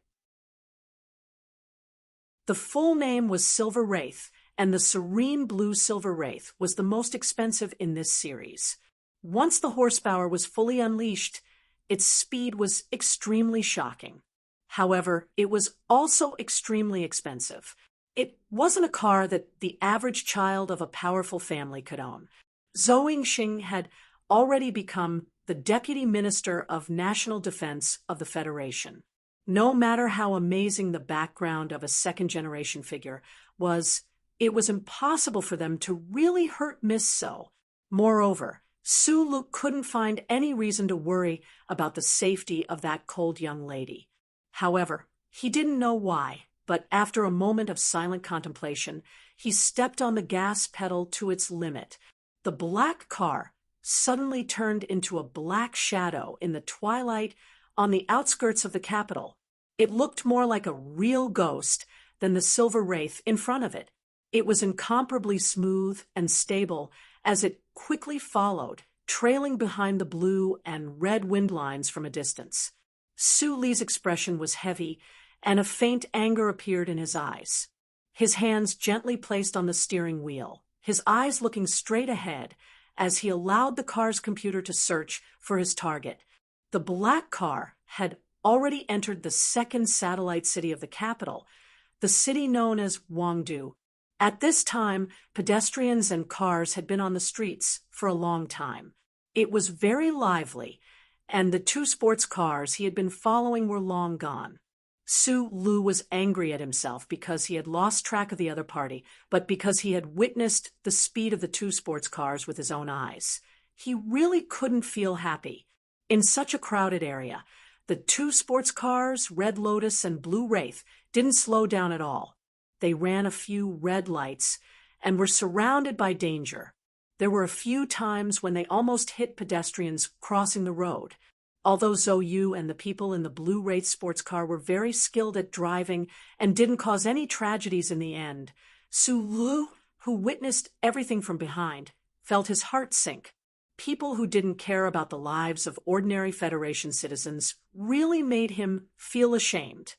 The full name was Silver Wraith, and the serene blue Silver Wraith was the most expensive in this series. Once the horsepower was fully unleashed, its speed was extremely shocking. However, it was also extremely expensive. It wasn't a car that the average child of a powerful family could own. Zhou Yingxing had already become the Deputy Minister of National Defense of the Federation. No matter how amazing the background of a second-generation figure was, it was impossible for them to really hurt Miss So. Moreover, Su Lu couldn't find any reason to worry about the safety of that cold young lady. However, he didn't know why, but after a moment of silent contemplation, he stepped on the gas pedal to its limit. The black car suddenly turned into a black shadow in the twilight on the outskirts of the capital. It looked more like a real ghost than the Silver Wraith in front of it. It was incomparably smooth and stable as it quickly followed, trailing behind the blue and red wind lines from a distance. Su Li's expression was heavy, and a faint anger appeared in his eyes. His hands gently placed on the steering wheel, his eyes looking straight ahead as he allowed the car's computer to search for his target. The black car had already entered the second satellite city of the capital, the city known as Wangdu. At this time, pedestrians and cars had been on the streets for a long time. It was very lively, and the two sports cars he had been following were long gone. Su Lu was angry at himself because he had lost track of the other party, but because he had witnessed the speed of the two sports cars with his own eyes. He really couldn't feel happy. In such a crowded area, the two sports cars, Red Lotus and Blue Wraith, didn't slow down at all. They ran a few red lights and were surrounded by danger. There were a few times when they almost hit pedestrians crossing the road. Although Zhou Yu and the people in the Blue Wraith sports car were very skilled at driving and didn't cause any tragedies in the end, Su Lu, who witnessed everything from behind, felt his heart sink. People who didn't care about the lives of ordinary Federation citizens really made him feel ashamed.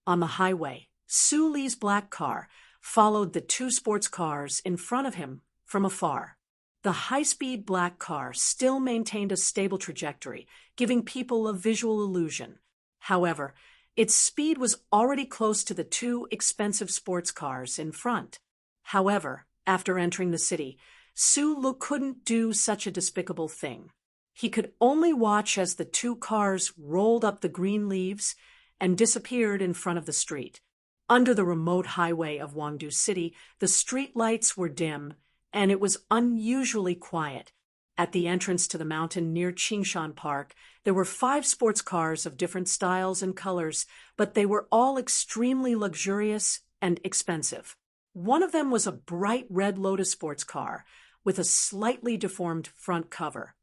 On the highway, Su Li's black car followed the two sports cars in front of him from afar. The high-speed black car still maintained a stable trajectory, giving people a visual illusion. However, its speed was already close to the two expensive sports cars in front. However, after entering the city, Su Lu couldn't do such a despicable thing. He could only watch as the two cars rolled up the green leaves and disappeared in front of the street. Under the remote highway of Wangdu City, the street lights were dim, and it was unusually quiet. At the entrance to the mountain near Qingshan Park, there were 5 sports cars of different styles and colors, but they were all extremely luxurious and expensive. One of them was a bright red Lotus sports car with a slightly deformed front cover.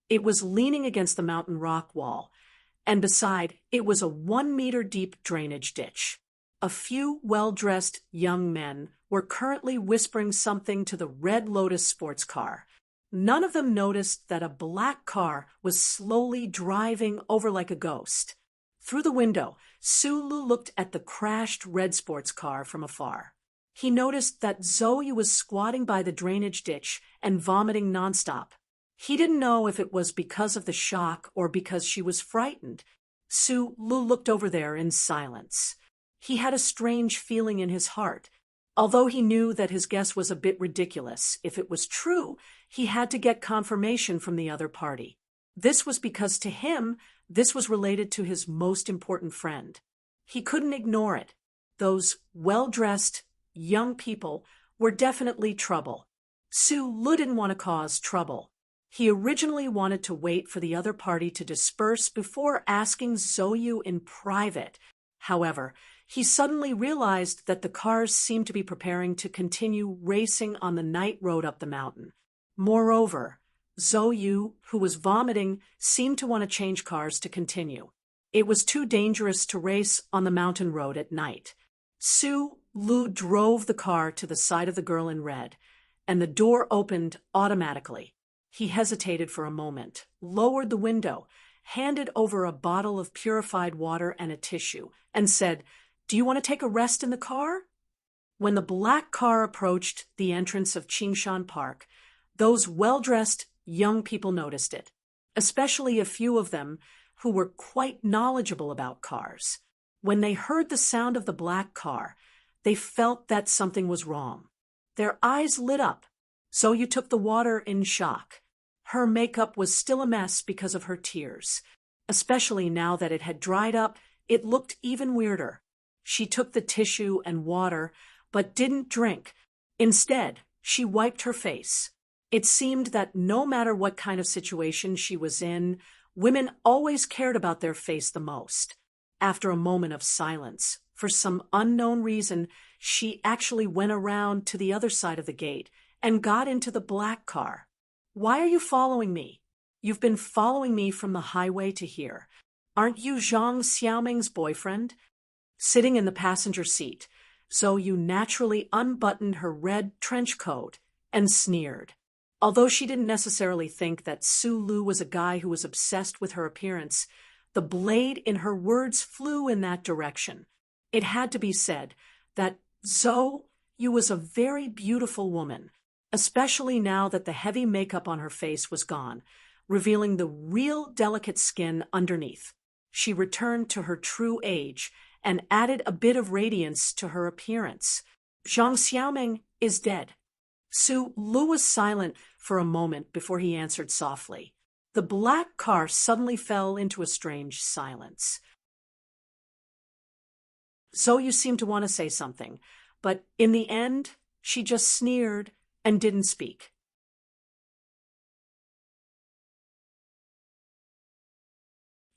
It was leaning against the mountain rock wall, and beside it was a 1-meter-deep drainage ditch. A few well-dressed young men were currently whispering something to the Red Lotus sports car. None of them noticed that a black car was slowly driving over like a ghost. Through the window, Su Lu looked at the crashed red sports car from afar. He noticed that Zoe was squatting by the drainage ditch and vomiting nonstop. He didn't know if it was because of the shock or because she was frightened. Su Lu looked over there in silence. He had a strange feeling in his heart. Although he knew that his guess was a bit ridiculous, if it was true, he had to get confirmation from the other party. This was because to him, this was related to his most important friend. He couldn't ignore it. Those well-dressed, young people were definitely trouble. Su Lu didn't want to cause trouble. He originally wanted to wait for the other party to disperse before asking Zhou Yu in private. However, he suddenly realized that the cars seemed to be preparing to continue racing on the night road up the mountain. Moreover, Zhou Yu, who was vomiting, seemed to want to change cars to continue. It was too dangerous to race on the mountain road at night. Su Lu drove the car to the side of the girl in red, and the door opened automatically. He hesitated for a moment, lowered the window, handed over a bottle of purified water and a tissue, and said, "Do you want to take a rest in the car?" When the black car approached the entrance of Qingshan Park, those well-dressed young people noticed it, especially a few of them who were quite knowledgeable about cars. When they heard the sound of the black car, they felt that something was wrong. Their eyes lit up. Zhou took the water in shock. Her makeup was still a mess because of her tears. Especially now that it had dried up, it looked even weirder. She took the tissue and water, but didn't drink. Instead, she wiped her face. It seemed that no matter what kind of situation she was in, women always cared about their face the most. After a moment of silence, for some unknown reason, she actually went around to the other side of the gate and got into the black car. "Why are you following me? You've been following me from the highway to here. Aren't you Zhang Xiaoming's boyfriend?" Sitting in the passenger seat, Zhou Yu naturally unbuttoned her red trench coat and sneered. Although she didn't necessarily think that Su Lu was a guy who was obsessed with her appearance, the blade in her words flew in that direction. It had to be said that Zhou Yu was a very beautiful woman, especially now that the heavy makeup on her face was gone, revealing the real delicate skin underneath. She returned to her true age and added a bit of radiance to her appearance. "Zhang Xiaoming is dead." Su Lu was silent for a moment before he answered softly. The black car suddenly fell into a strange silence. Zhou Yu seemed to want to say something, but in the end, she just sneered and didn't speak.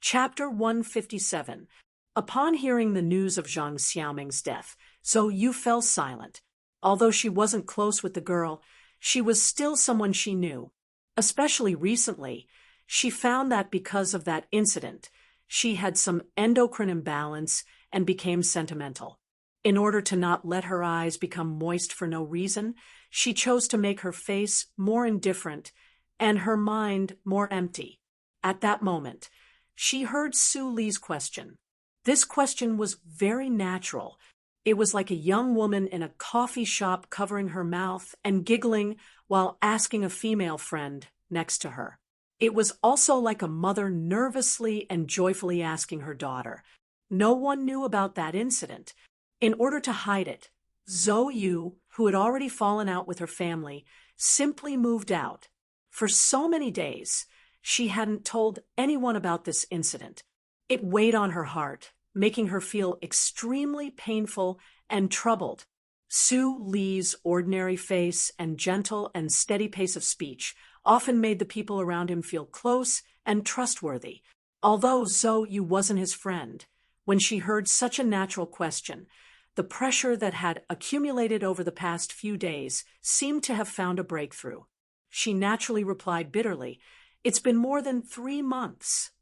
Chapter 157. Upon hearing the news of Zhang Xiaoming's death, Zhou Yu fell silent. Although she wasn't close with the girl, she was still someone she knew. Especially recently, she found that because of that incident, she had some endocrine imbalance and became sentimental. In order to not let her eyes become moist for no reason, she chose to make her face more indifferent and her mind more empty. At that moment, she heard Su Li's question. This question was very natural. It was like a young woman in a coffee shop covering her mouth and giggling while asking a female friend next to her. It was also like a mother nervously and joyfully asking her daughter. No one knew about that incident. In order to hide it, Zhou Yu, who had already fallen out with her family, simply moved out. For so many days, she hadn't told anyone about this incident. It weighed on her heart, making her feel extremely painful and troubled. Su Li's ordinary face and gentle and steady pace of speech often made the people around him feel close and trustworthy. Although Zhou Yu wasn't his friend, when she heard such a natural question, the pressure that had accumulated over the past few days seemed to have found a breakthrough. She naturally replied bitterly, "It's been more than 3 months."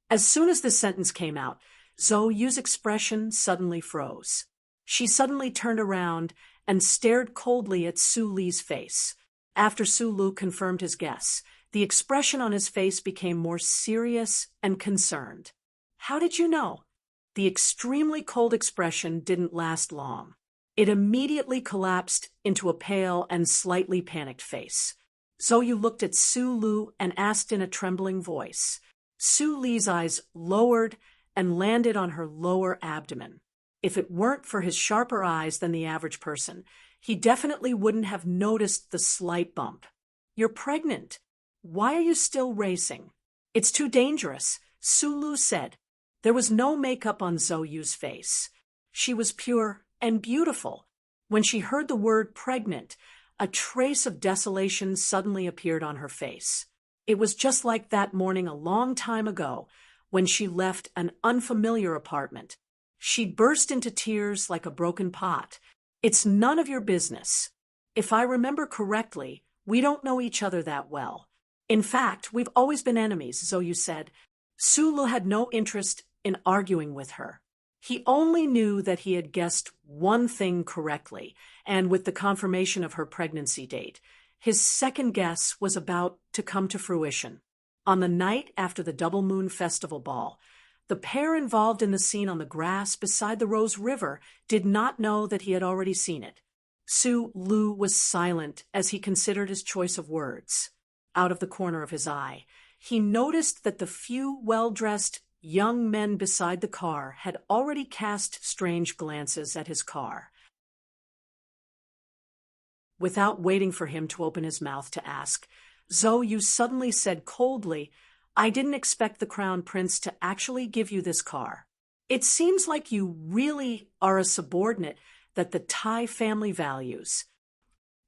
As soon as this sentence came out, Zhou Yu's expression suddenly froze. She suddenly turned around and stared coldly at Su Li's face. After Su Lu confirmed his guess, the expression on his face became more serious and concerned. "How did you know?" The extremely cold expression didn't last long. It immediately collapsed into a pale and slightly panicked face. Zhou Yu looked at Su Lu and asked in a trembling voice. Su Li's eyes lowered and landed on her lower abdomen. If it weren't for his sharper eyes than the average person, he definitely wouldn't have noticed the slight bump. "You're pregnant. Why are you still racing?" "It's too dangerous," Su Lu said. There was no makeup on Zhou Yu's face. She was pure and beautiful. When she heard the word pregnant, a trace of desolation suddenly appeared on her face. It was just like that morning a long time ago when she left an unfamiliar apartment. She burst into tears like a broken pot. "It's none of your business. If I remember correctly, we don't know each other that well. In fact, we've always been enemies," Zhou Yu said. Su Lu had no interest in arguing with her. He only knew that he had guessed one thing correctly, and with the confirmation of her pregnancy date, his second guess was about to come to fruition. On the night after the Double Moon Festival ball, the pair involved in the scene on the grass beside the Rose River did not know that he had already seen it. Su Lu was silent as he considered his choice of words. Out of the corner of his eye, he noticed that the few well-dressed young men beside the car had already cast strange glances at his car. Without waiting for him to open his mouth to ask, Zhou Yu suddenly said coldly, "I didn't expect the Crown Prince to actually give you this car. It seems like you really are a subordinate that the Tai family values.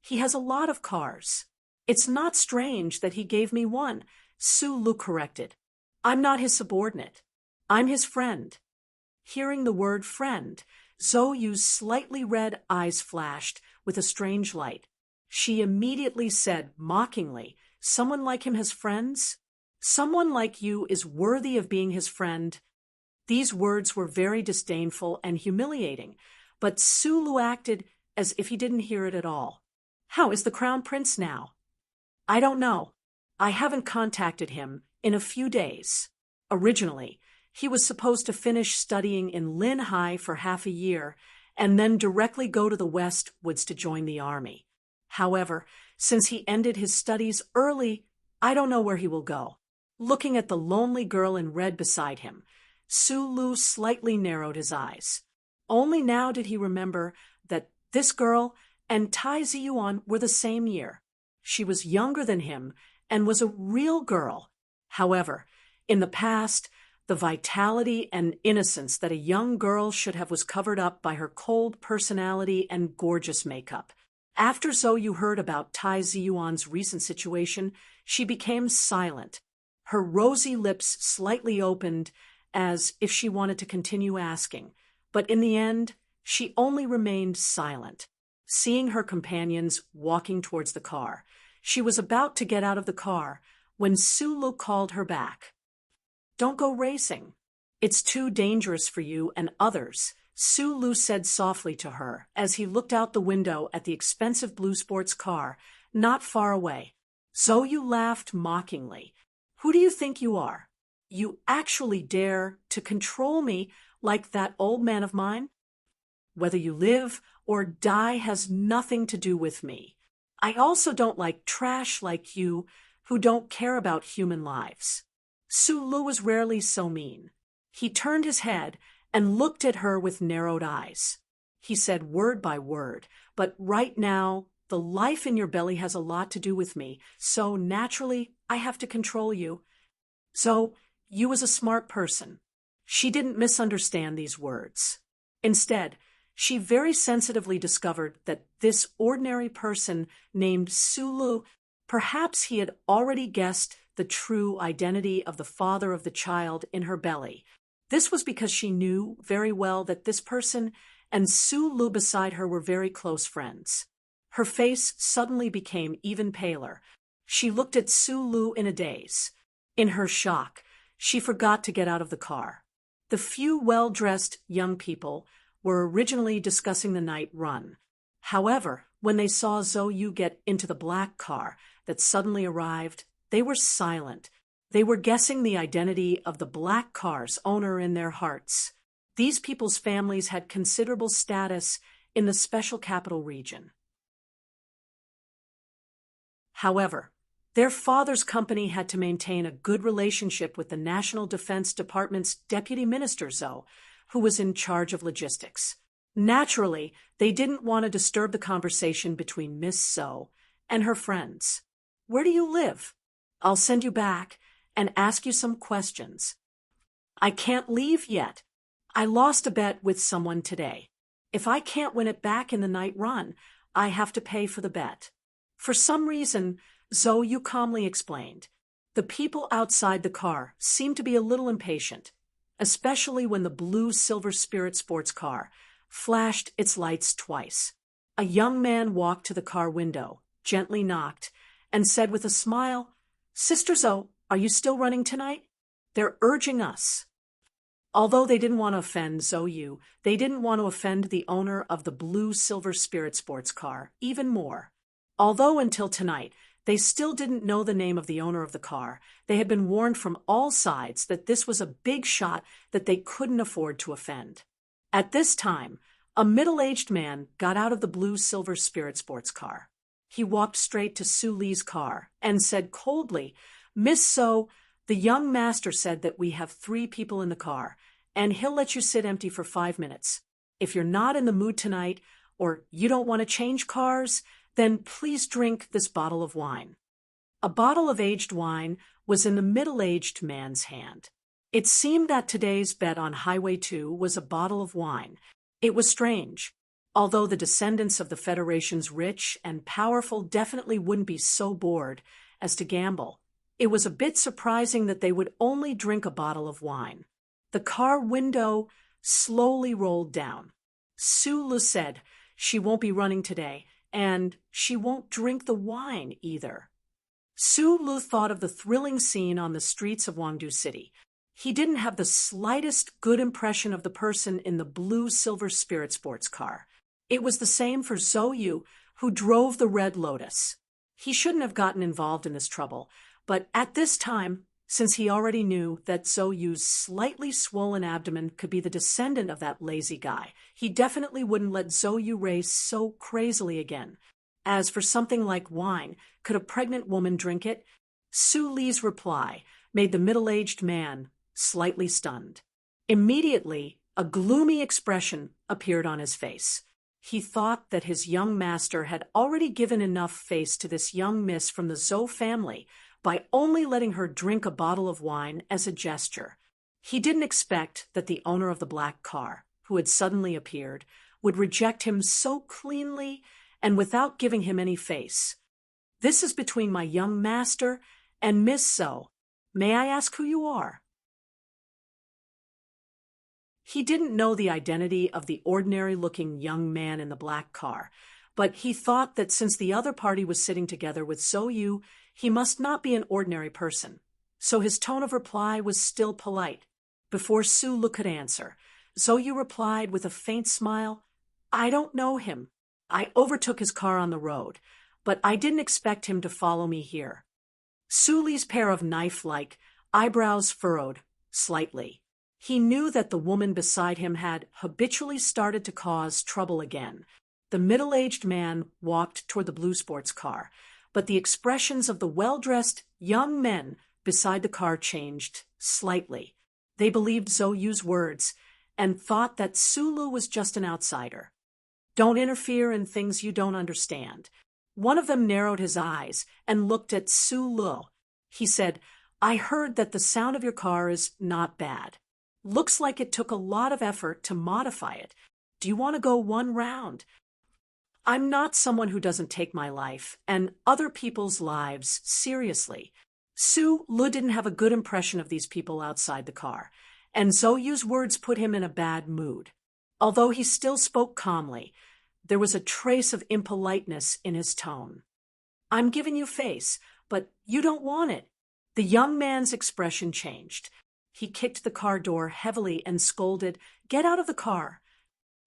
He has a lot of cars. It's not strange that he gave me one," Su Lu corrected. "I'm not his subordinate. I'm his friend." Hearing the word friend, Zhou Yu's slightly red eyes flashed with a strange light. She immediately said mockingly, "Someone like him has friends? Someone like you is worthy of being his friend?" These words were very disdainful and humiliating, but Su Lu acted as if he didn't hear it at all. "How is the Crown Prince now?" "I don't know. I haven't contacted him in a few days. Originally, he was supposed to finish studying in Lin High for half a year and then directly go to the West Woods to join the army. However, since he ended his studies early, I don't know where he will go." Looking at the lonely girl in red beside him, Su Lu slightly narrowed his eyes. Only now did he remember that this girl and Tai Ziyuan were the same year. She was younger than him and was a real girl. However, in the past, the vitality and innocence that a young girl should have was covered up by her cold personality and gorgeous makeup. After Zhou Yu heard about Tai Ziyuan's recent situation, she became silent. Her rosy lips slightly opened as if she wanted to continue asking, but in the end, she only remained silent, seeing her companions walking towards the car. She was about to get out of the car when Sulu called her back. "Don't go racing. It's too dangerous for you and others," Sulu said softly to her as he looked out the window at the expensive blue sports car not far away. Zoyu laughed mockingly. "Who do you think you are? You actually dare to control me like that old man of mine? Whether you live or die has nothing to do with me. I also don't like trash like you who don't care about human lives." Sulu was rarely so mean. He turned his head and looked at her with narrowed eyes. He said word by word, "But right now, the life in your belly has a lot to do with me, so naturally, I have to control you." So, you was a smart person. She didn't misunderstand these words. Instead, she very sensitively discovered that this ordinary person named Sulu, perhaps he had already guessed the true identity of the father of the child in her belly. This was because she knew very well that this person and Sulu beside her were very close friends. Her face suddenly became even paler. She looked at Sulu in a daze. In her shock, she forgot to get out of the car. The few well-dressed young people were originally discussing the night run. However, when they saw Zoyu get into the black car that suddenly arrived, they were silent. They were guessing the identity of the black car's owner in their hearts. These people's families had considerable status in the special capital region. However, their father's company had to maintain a good relationship with the National Defense Department's Deputy Minister Zoe, who was in charge of logistics. Naturally, they didn't want to disturb the conversation between Miss Zoe and her friends. "Where do you live? I'll send you back and ask you some questions." "I can't leave yet. I lost a bet with someone today. If I can't win it back in the night run, I have to pay for the bet." For some reason, Zoyu calmly explained, the people outside the car seemed to be a little impatient, especially when the blue Silver Spirit sports car flashed its lights twice. A young man walked to the car window, gently knocked, and said with a smile, "Sister Zoe, are you still running tonight? They're urging us." Although they didn't want to offend Zoyu, they didn't want to offend the owner of the blue Silver Spirit sports car even more. Although until tonight, they still didn't know the name of the owner of the car, they had been warned from all sides that this was a big shot that they couldn't afford to offend. At this time, a middle-aged man got out of the blue Silver Spirit sports car. He walked straight to Su Li's car and said coldly, "Miss So, the young master said that we have 3 people in the car, and he'll let you sit empty for 5 minutes. If you're not in the mood tonight, or you don't want to change cars, then please drink this bottle of wine." A bottle of aged wine was in the middle-aged man's hand. It seemed that today's bet on Highway 2 was a bottle of wine. It was strange. Although the descendants of the Federation's rich and powerful definitely wouldn't be so bored as to gamble, it was a bit surprising that they would only drink a bottle of wine. The car window slowly rolled down. Sulu said she won't be running today, and she won't drink the wine either. Sulu thought of the thrilling scene on the streets of Wangdu City. He didn't have the slightest good impression of the person in the blue Silver Spirit sports car. It was the same for Zoyu, who drove the Red Lotus. He shouldn't have gotten involved in this trouble, but at this time, since he already knew that Zoyu's slightly swollen abdomen could be the descendant of that lazy guy, he definitely wouldn't let Zoyu race so crazily again. As for something like wine, could a pregnant woman drink it? Su Li's reply made the middle-aged man slightly stunned. Immediately, a gloomy expression appeared on his face. He thought that his young master had already given enough face to this young miss from the Zhou family by only letting her drink a bottle of wine as a gesture. He didn't expect that the owner of the black car, who had suddenly appeared, would reject him so cleanly and without giving him any face. "This is between my young master and Miss So. May I ask who you are? He didn't know the identity of the ordinary-looking young man in the black car, but he thought that since the other party was sitting together with Zhou, he must not be an ordinary person. So his tone of reply was still polite. Before Sulu could answer, Zhou replied with a faint smile, "I don't know him. I overtook his car on the road, but I didn't expect him to follow me here." Suli's pair of knife-like eyebrows furrowed slightly. He knew that the woman beside him had habitually started to cause trouble again. The middle-aged man walked toward the blue sports car, but the expressions of the well-dressed young men beside the car changed slightly. They believed Zhou's words and thought that Sulu was just an outsider. "Don't interfere in things you don't understand." One of them narrowed his eyes and looked at Sulu. He said, "I heard that the sound of your car is not bad. Looks like it took a lot of effort to modify it. Do you want to go one round?" I'm not someone who doesn't take my life and other people's lives seriously. Sulu didn't have a good impression of these people outside the car, and Zhou's words put him in a bad mood. Although he still spoke calmly, there was a trace of impoliteness in his tone. "I'm giving you face, but you don't want it." The young man's expression changed. He kicked the car door heavily and scolded, "Get out of the car."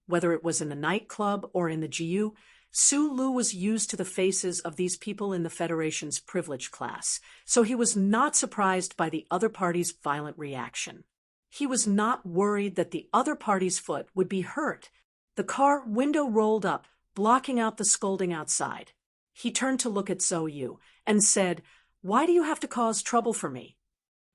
Whether it was in the nightclub or in the GU, Sulu was used to the faces of these people in the Federation's privilege class, so he was not surprised by the other party's violent reaction. He was not worried that the other party's foot would be hurt. The car window rolled up, blocking out the scolding outside. He turned to look at Zhou and said, "Why do you have to cause trouble for me?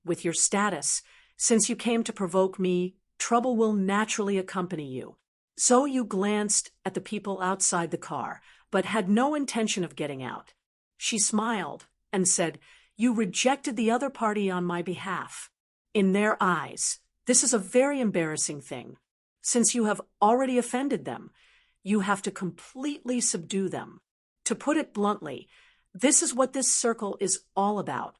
With your status, since you came to provoke me, trouble will naturally accompany you." Zhou glanced at the people outside the car, but had no intention of getting out. She smiled and said, "You rejected the other party on my behalf. In their eyes, this is a very embarrassing thing. Since you have already offended them, you have to completely subdue them. To put it bluntly, this is what this circle is all about."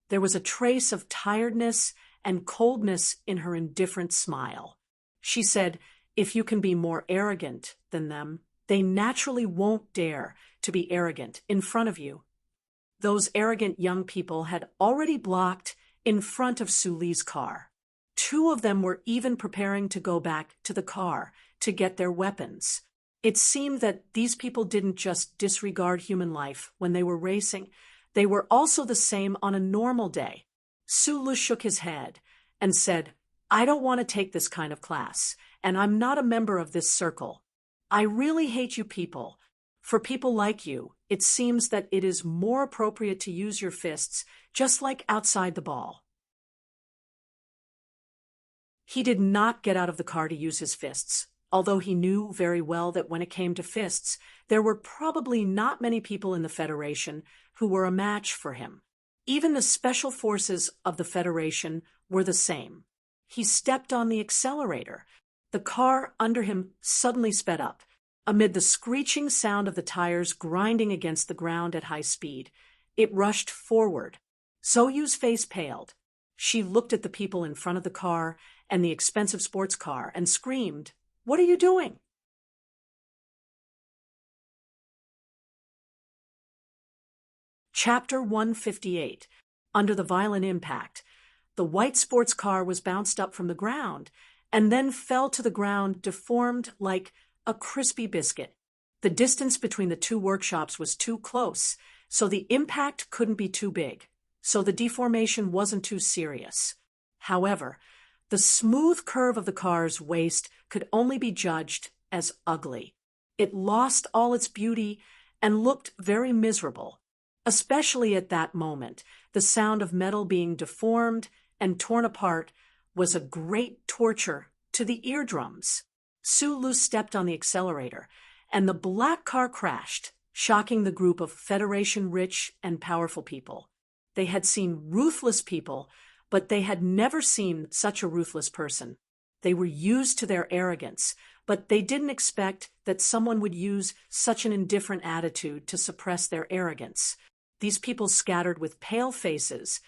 There was a trace of tiredness and coldness in her indifferent smile. She said, "If you can be more arrogant than them, they naturally won't dare to be arrogant in front of you." Those arrogant young people had already blocked in front of Suli's car. Two of them were even preparing to go back to the car to get their weapons. It seemed that these people didn't just disregard human life when they were racing. They were also the same on a normal day. Sulu shook his head and said, "I don't want to take this kind of class, and I'm not a member of this circle. I really hate you people. For people like you, it seems that it is more appropriate to use your fists, just like outside the ball." He did not get out of the car to use his fists, although he knew very well that when it came to fists, there were probably not many people in the Federation who were a match for him. Even the special forces of the Federation were the same. He stepped on the accelerator. The car under him suddenly sped up. Amid the screeching sound of the tires grinding against the ground at high speed, it rushed forward. Zhou's face paled. She looked at the people in front of the car and the expensive sports car and screamed, "What are you doing?" Chapter 158. Under the violent impact, the white sports car was bounced up from the ground and then fell to the ground deformed like a crispy biscuit. The distance between the two workshops was too close, so the impact couldn't be too big, so the deformation wasn't too serious. However, the smooth curve of the car's waist could only be judged as ugly. It lost all its beauty and looked very miserable. Especially at that moment, the sound of metal being deformed and torn apart was a great torture to the eardrums. Sulu stepped on the accelerator, and the black car crashed, shocking the group of Federation rich and powerful people. They had seen ruthless people, but they had never seen such a ruthless person. They were used to their arrogance, but they didn't expect that someone would use such an indifferent attitude to suppress their arrogance. These people scattered with pale faces,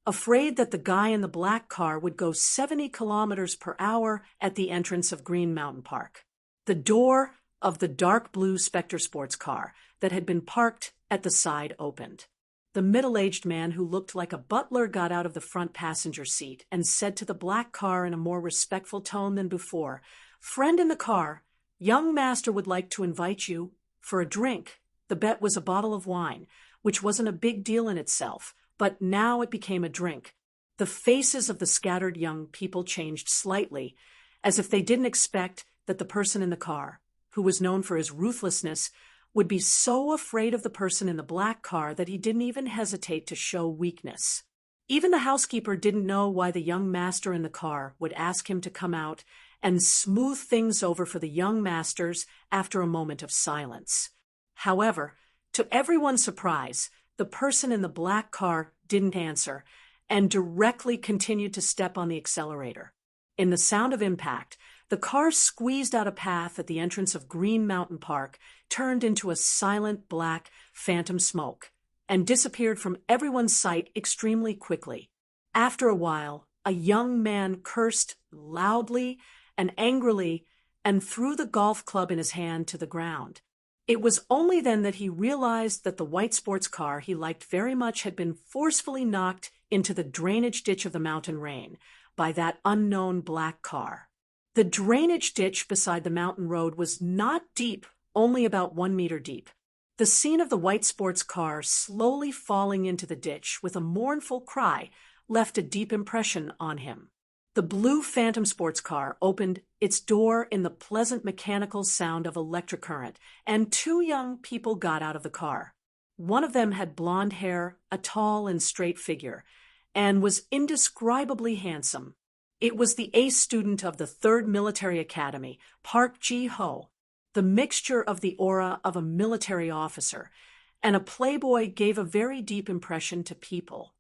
afraid that the guy in the black car would go 70 kilometers per hour at the entrance of Green Mountain Park. The door of the dark blue Spectre sports car that had been parked at the side opened. The middle-aged man who looked like a butler got out of the front passenger seat and said to the black car in a more respectful tone than before, "Friend in the car, young master would like to invite you for a drink." The bet was a bottle of wine, which wasn't a big deal in itself, but now it became a drink. The faces of the scattered young people changed slightly, as if they didn't expect that the person in the car, who was known for his ruthlessness, would be so afraid of the person in the black car that he didn't even hesitate to show weakness. Even the housekeeper didn't know why the young master in the car would ask him to come out and smooth things over for the young masters after a moment of silence. However, to everyone's surprise, the person in the black car didn't answer and directly continued to step on the accelerator. In the sound of impact, the car squeezed out a path at the entrance of Green Mountain Park, turned into a silent black phantom smoke, and disappeared from everyone's sight extremely quickly. After a while, a young man cursed loudly and angrily and threw the golf club in his hand to the ground. It was only then that he realized that the white sports car he liked very much had been forcefully knocked into the drainage ditch of the mountain rain by that unknown black car. The drainage ditch beside the mountain road was not deep, only about 1 meter deep. The scene of the white sports car slowly falling into the ditch with a mournful cry left a deep impression on him. The blue Phantom sports car opened its door in the pleasant mechanical sound of electric current, and 2 young people got out of the car. One of them had blonde hair, a tall and straight figure, and was indescribably handsome. It was the ace student of the 3rd Military Academy, Park Ji-ho, the mixture of the aura of a military officer and a playboy gave a very deep impression to people.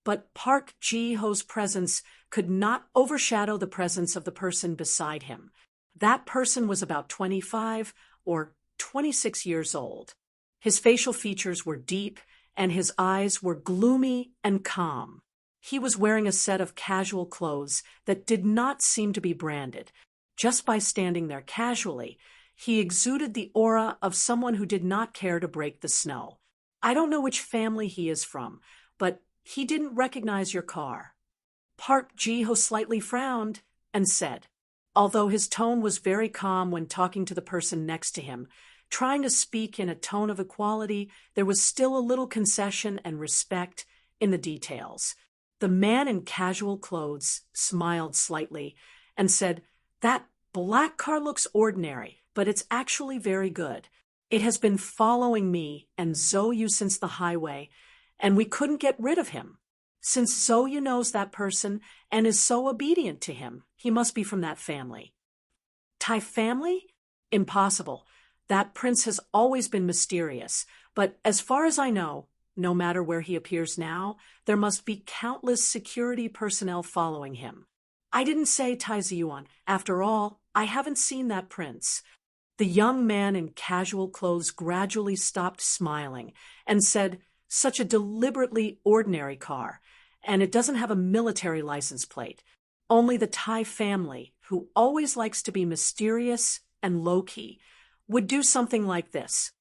But Park Ji-ho's presence could not overshadow the presence of the person beside him. That person was about 25 or 26 years old. His facial features were deep, and his eyes were gloomy and calm. He was wearing a set of casual clothes that did not seem to be branded. Just by standing there casually, he exuded the aura of someone who did not care to break the snow. "I don't know which family he is from, but he didn't recognize your car." Park Ji-ho slightly frowned and said, although his tone was very calm when talking to the person next to him, trying to speak in a tone of equality, there was still a little concession and respect in the details. The man in casual clothes smiled slightly and said, "That black car looks ordinary, but it's actually very good. It has been following me and Zoyu since the highway, and we couldn't get rid of him. Since Zoyu knows that person and is so obedient to him, he must be from that family." "Tai family? Impossible. That prince has always been mysterious, but as far as I know, no matter where he appears now, there must be countless security personnel following him. I didn't say Tai Ziyuan. After all, I haven't seen that prince." The young man in casual clothes gradually stopped smiling and said, "Such a deliberately ordinary car, and it doesn't have a military license plate. Only the Tai family, who always likes to be mysterious and low-key, would do something like this."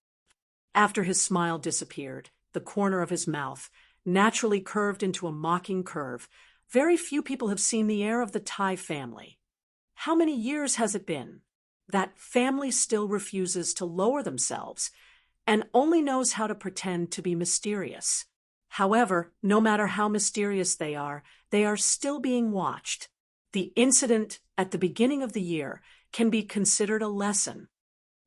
After his smile disappeared, the corner of his mouth naturally curved into a mocking curve. "Very few people have seen the heir of the Tai family. How many years has it been? That family still refuses to lower themselves and only knows how to pretend to be mysterious. However, no matter how mysterious they are still being watched. The incident at the beginning of the year can be considered a lesson."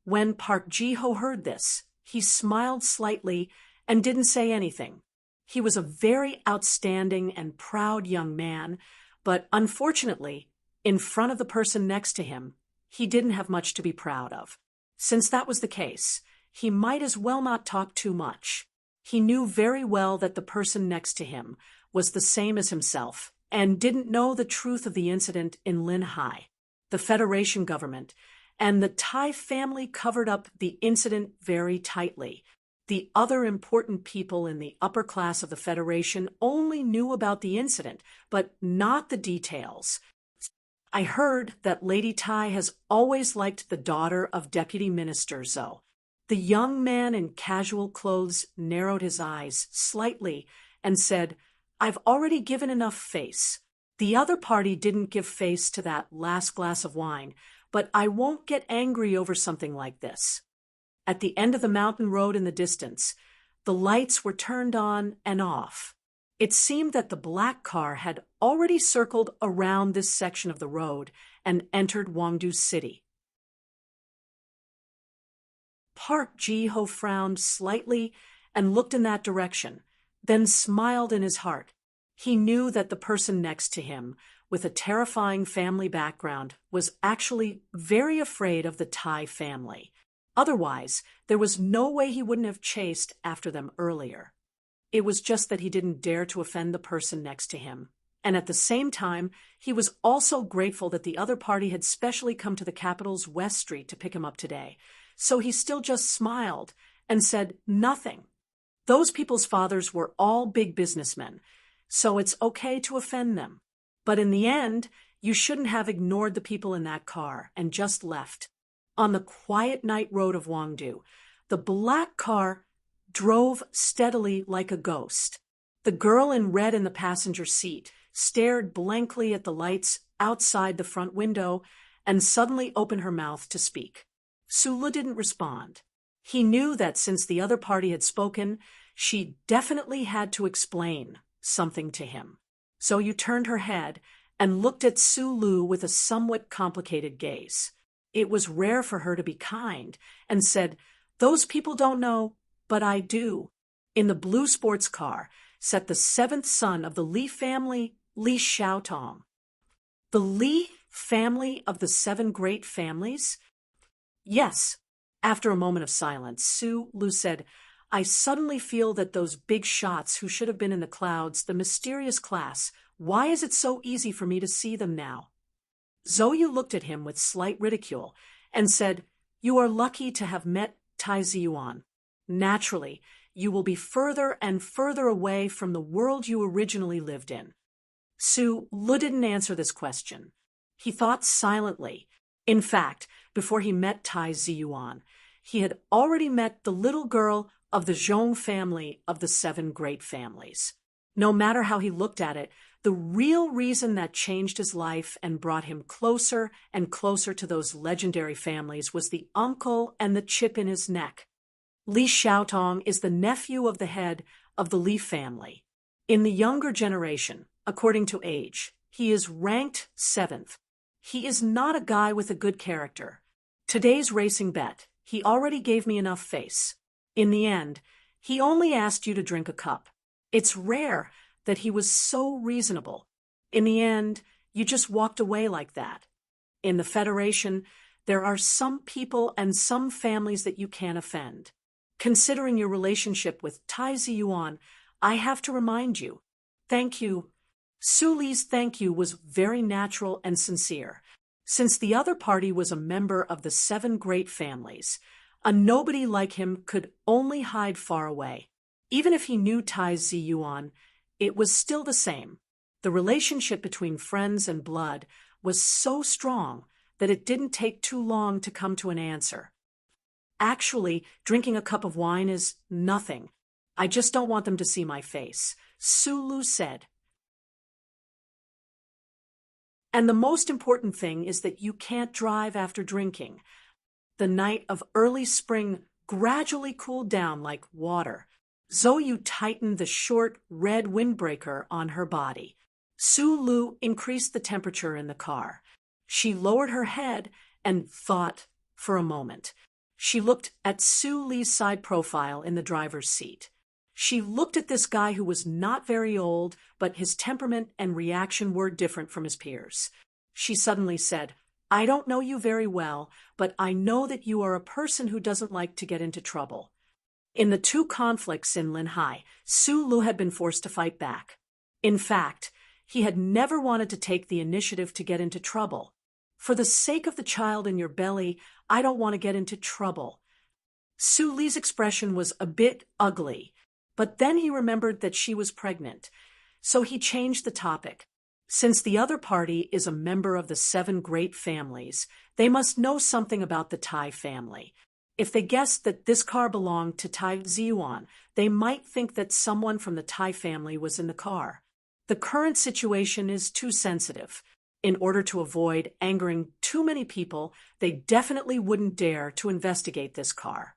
When Park Ji-ho heard this, he smiled slightly and didn't say anything. He was a very outstanding and proud young man, but unfortunately, in front of the person next to him, he didn't have much to be proud of. Since that was the case, he might as well not talk too much. He knew very well that the person next to him was the same as himself and didn't know the truth of the incident in Linhai. The Federation government and the Tai family covered up the incident very tightly. The other important people in the upper class of the Federation only knew about the incident, but not the details. I heard that Lady Tai has always liked the daughter of Deputy Minister Zhou. The young man in casual clothes narrowed his eyes slightly and said, "I've already given enough face. The other party didn't give face to that last glass of wine, but I won't get angry over something like this." At the end of the mountain road in the distance, the lights were turned on and off. It seemed that the black car had already circled around this section of the road and entered Wangdu City. Park Ji-ho frowned slightly and looked in that direction, then smiled in his heart. He knew that the person next to him, with a terrifying family background, was actually very afraid of the Tai family. Otherwise, there was no way he wouldn't have chased after them earlier. It was just that he didn't dare to offend the person next to him. And at the same time, he was also grateful that the other party had specially come to the capital's West Street to pick him up today. So he still just smiled and said nothing. Those people's fathers were all big businessmen, so it's okay to offend them. But in the end, you shouldn't have ignored the people in that car and just left. On the quiet night road of Wangdu, the black car drove steadily like a ghost. The girl in red in the passenger seat stared blankly at the lights outside the front window and suddenly opened her mouth to speak. Sulu didn't respond. He knew that since the other party had spoken, she definitely had to explain something to him. So you turned her head and looked at Sulu with a somewhat complicated gaze. It was rare for her to be kind, and said, "Those people don't know, but I do." In the blue sports car sat the seventh son of the Li family, Li Xiaotong. The Li family of the seven great families? Yes. After a moment of silence, Sulu said, "I suddenly feel that those big shots who should have been in the clouds, the mysterious class, why is it so easy for me to see them now?" Zhou looked at him with slight ridicule and said, "You are lucky to have met Tai Ziyuan. Naturally, you will be further and further away from the world you originally lived in." Sulu didn't answer this question. He thought silently. In fact, before he met Tai Ziyuan, he had already met the little girl of the Zhong family of the seven great families. No matter how he looked at it, the real reason that changed his life and brought him closer and closer to those legendary families was the uncle and the chip in his neck. Li Xiaotong is the nephew of the head of the Li family. In the younger generation, according to age, he is ranked 7th. He is not a guy with a good character. Today's racing bet, he already gave me enough face. In the end, he only asked you to drink a cup. It's rare that he was so reasonable. In the end, you just walked away like that. In the Federation, there are some people and some families that you can't offend. Considering your relationship with Tai Ziyuan, I have to remind you. Thank you. Suli's thank you was very natural and sincere. Since the other party was a member of the seven great families, a nobody like him could only hide far away. Even if he knew Tai Ziyuan, it was still the same. The relationship between friends and blood was so strong that it didn't take too long to come to an answer. Actually, drinking a cup of wine is nothing. I just don't want them to see my face, Sulu said. And the most important thing is that you can't drive after drinking. The night of early spring gradually cooled down like water. Zhou tightened the short, red windbreaker on her body. Sulu increased the temperature in the car. She lowered her head and thought for a moment. She looked at Suli's side profile in the driver's seat. She looked at this guy who was not very old, but his temperament and reaction were different from his peers. She suddenly said, "I don't know you very well, but I know that you are a person who doesn't like to get into trouble." In the two conflicts in Linhai, Sulu had been forced to fight back. In fact, he had never wanted to take the initiative to get into trouble. "For the sake of the child in your belly, I don't want to get into trouble." Su Li's expression was a bit ugly, but then he remembered that she was pregnant, so he changed the topic. Since the other party is a member of the 7 great families, they must know something about the Tai family. If they guessed that this car belonged to Tai Ziyuan, they might think that someone from the Tai family was in the car. The current situation is too sensitive. In order to avoid angering too many people, they definitely wouldn't dare to investigate this car.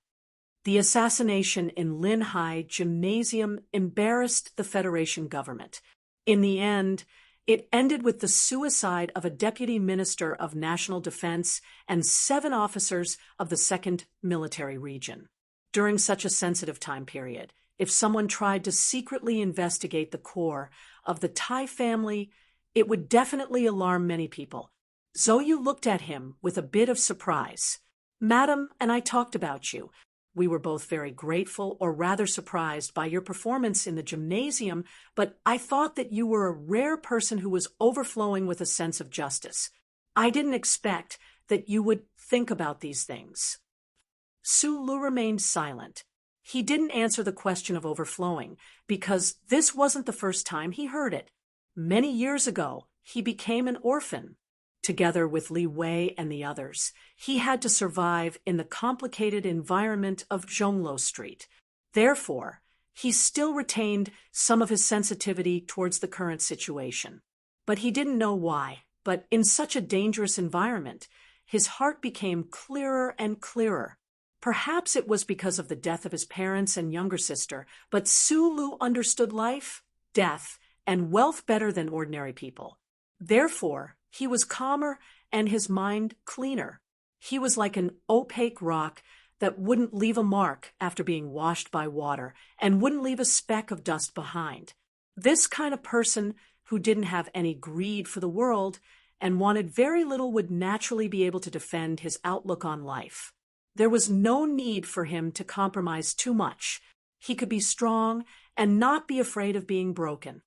The assassination in Linhai Gymnasium embarrassed the Federation government. In the end, it ended with the suicide of a deputy minister of national defense and 7 officers of the 2nd Military Region. During such a sensitive time period, if someone tried to secretly investigate the core of the Tai family, it would definitely alarm many people. Zhou looked at him with a bit of surprise. "Madam and I talked about you. We were both very grateful, or rather surprised, by your performance in the gymnasium, but I thought that you were a rare person who was overflowing with a sense of justice. I didn't expect that you would think about these things." Su Lu remained silent. He didn't answer the question of overflowing, because this wasn't the first time he heard it. Many years ago, he became an orphan. Together with Li Wei and the others, he had to survive in the complicated environment of Zhonglo Street. Therefore, he still retained some of his sensitivity towards the current situation. But he didn't know why. But in such a dangerous environment, his heart became clearer and clearer. Perhaps it was because of the death of his parents and younger sister, but Su Lu understood life, death, and wealth better than ordinary people. Therefore, he was calmer and his mind cleaner. He was like an opaque rock that wouldn't leave a mark after being washed by water and wouldn't leave a speck of dust behind. This kind of person who didn't have any greed for the world and wanted very little would naturally be able to defend his outlook on life. There was no need for him to compromise too much. He could be strong and not be afraid of being broken.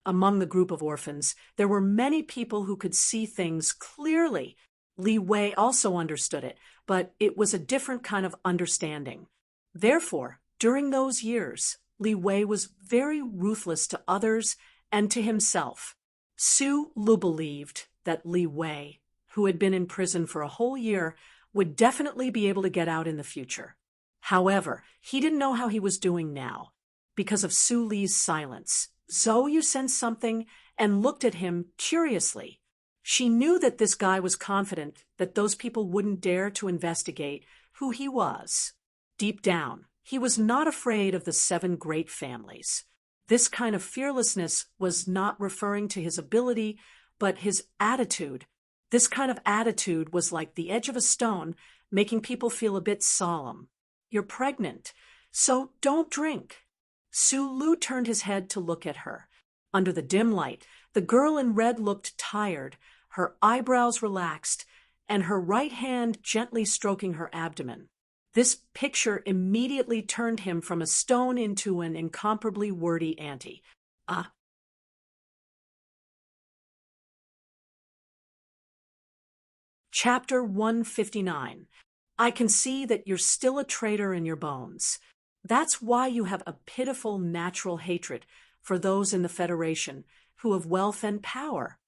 Among the group of orphans, there were many people who could see things clearly. Li Wei also understood it, but it was a different kind of understanding. Therefore, during those years, Li Wei was very ruthless to others and to himself. Su Lu believed that Li Wei, who had been in prison for a whole year, would definitely be able to get out in the future. However, he didn't know how he was doing now. Because of Su Li's silence, Zhou sensed something and looked at him curiously. She knew that this guy was confident that those people wouldn't dare to investigate who he was. Deep down, he was not afraid of the 7 great families. This kind of fearlessness was not referring to his ability, but his attitude. This kind of attitude was like the edge of a stone, making people feel a bit solemn. "You're pregnant, so don't drink." Su Lu turned his head to look at her. Under the dim light, the girl in red looked tired, her eyebrows relaxed, and her right hand gently stroking her abdomen. This picture immediately turned him from a stone into an incomparably wordy auntie. Chapter 159. I can see that you're still a traitor in your bones. That's why you have a pitiful natural hatred for those in the Federation who have wealth and power.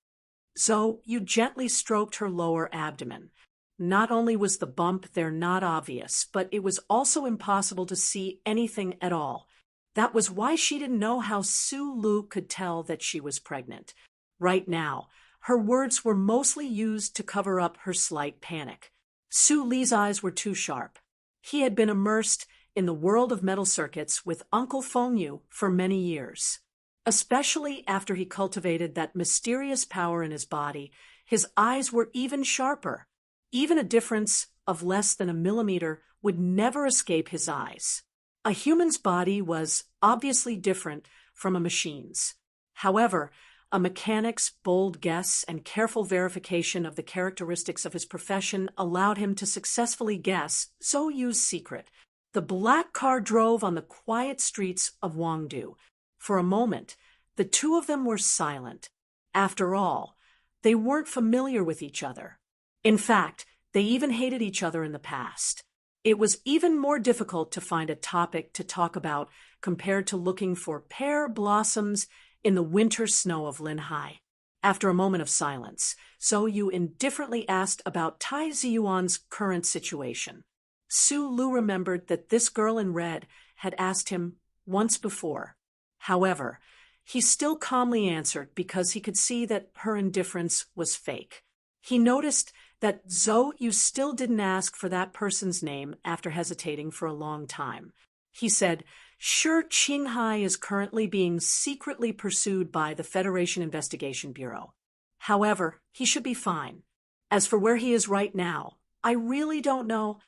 Zhou gently stroked her lower abdomen. Not only was the bump there not obvious, but it was also impossible to see anything at all. That was why she didn't know how Su Lu could tell that she was pregnant. Right now, her words were mostly used to cover up her slight panic. Su Li's eyes were too sharp. He had been immersed in the world of metal circuits with Uncle Fengyu for many years. Especially after he cultivated that mysterious power in his body, his eyes were even sharper. Even a difference of less than a millimeter would never escape his eyes. A human's body was obviously different from a machine's. However, a mechanic's bold guess and careful verification of the characteristics of his profession allowed him to successfully guess Zhou's secret. The black car drove on the quiet streets of Wangdu. For a moment, the two of them were silent. After all, they weren't familiar with each other. In fact, They even hated each other in the past. It was even more difficult to find a topic to talk about compared to looking for pear blossoms in the winter snow of Linhai. After a moment of silence, Zhou Yu indifferently asked about Tai Ziyuan's current situation. Su Lu remembered that this girl in red had asked him once before. However, he still calmly answered because he could see that her indifference was fake. He noticed that Zhou Yu still didn't ask for that person's name after hesitating for a long time. He said, "Sure, Qinghai is currently being secretly pursued by the Federation Investigation Bureau. However, he should be fine. As for where he is right now, I really don't know."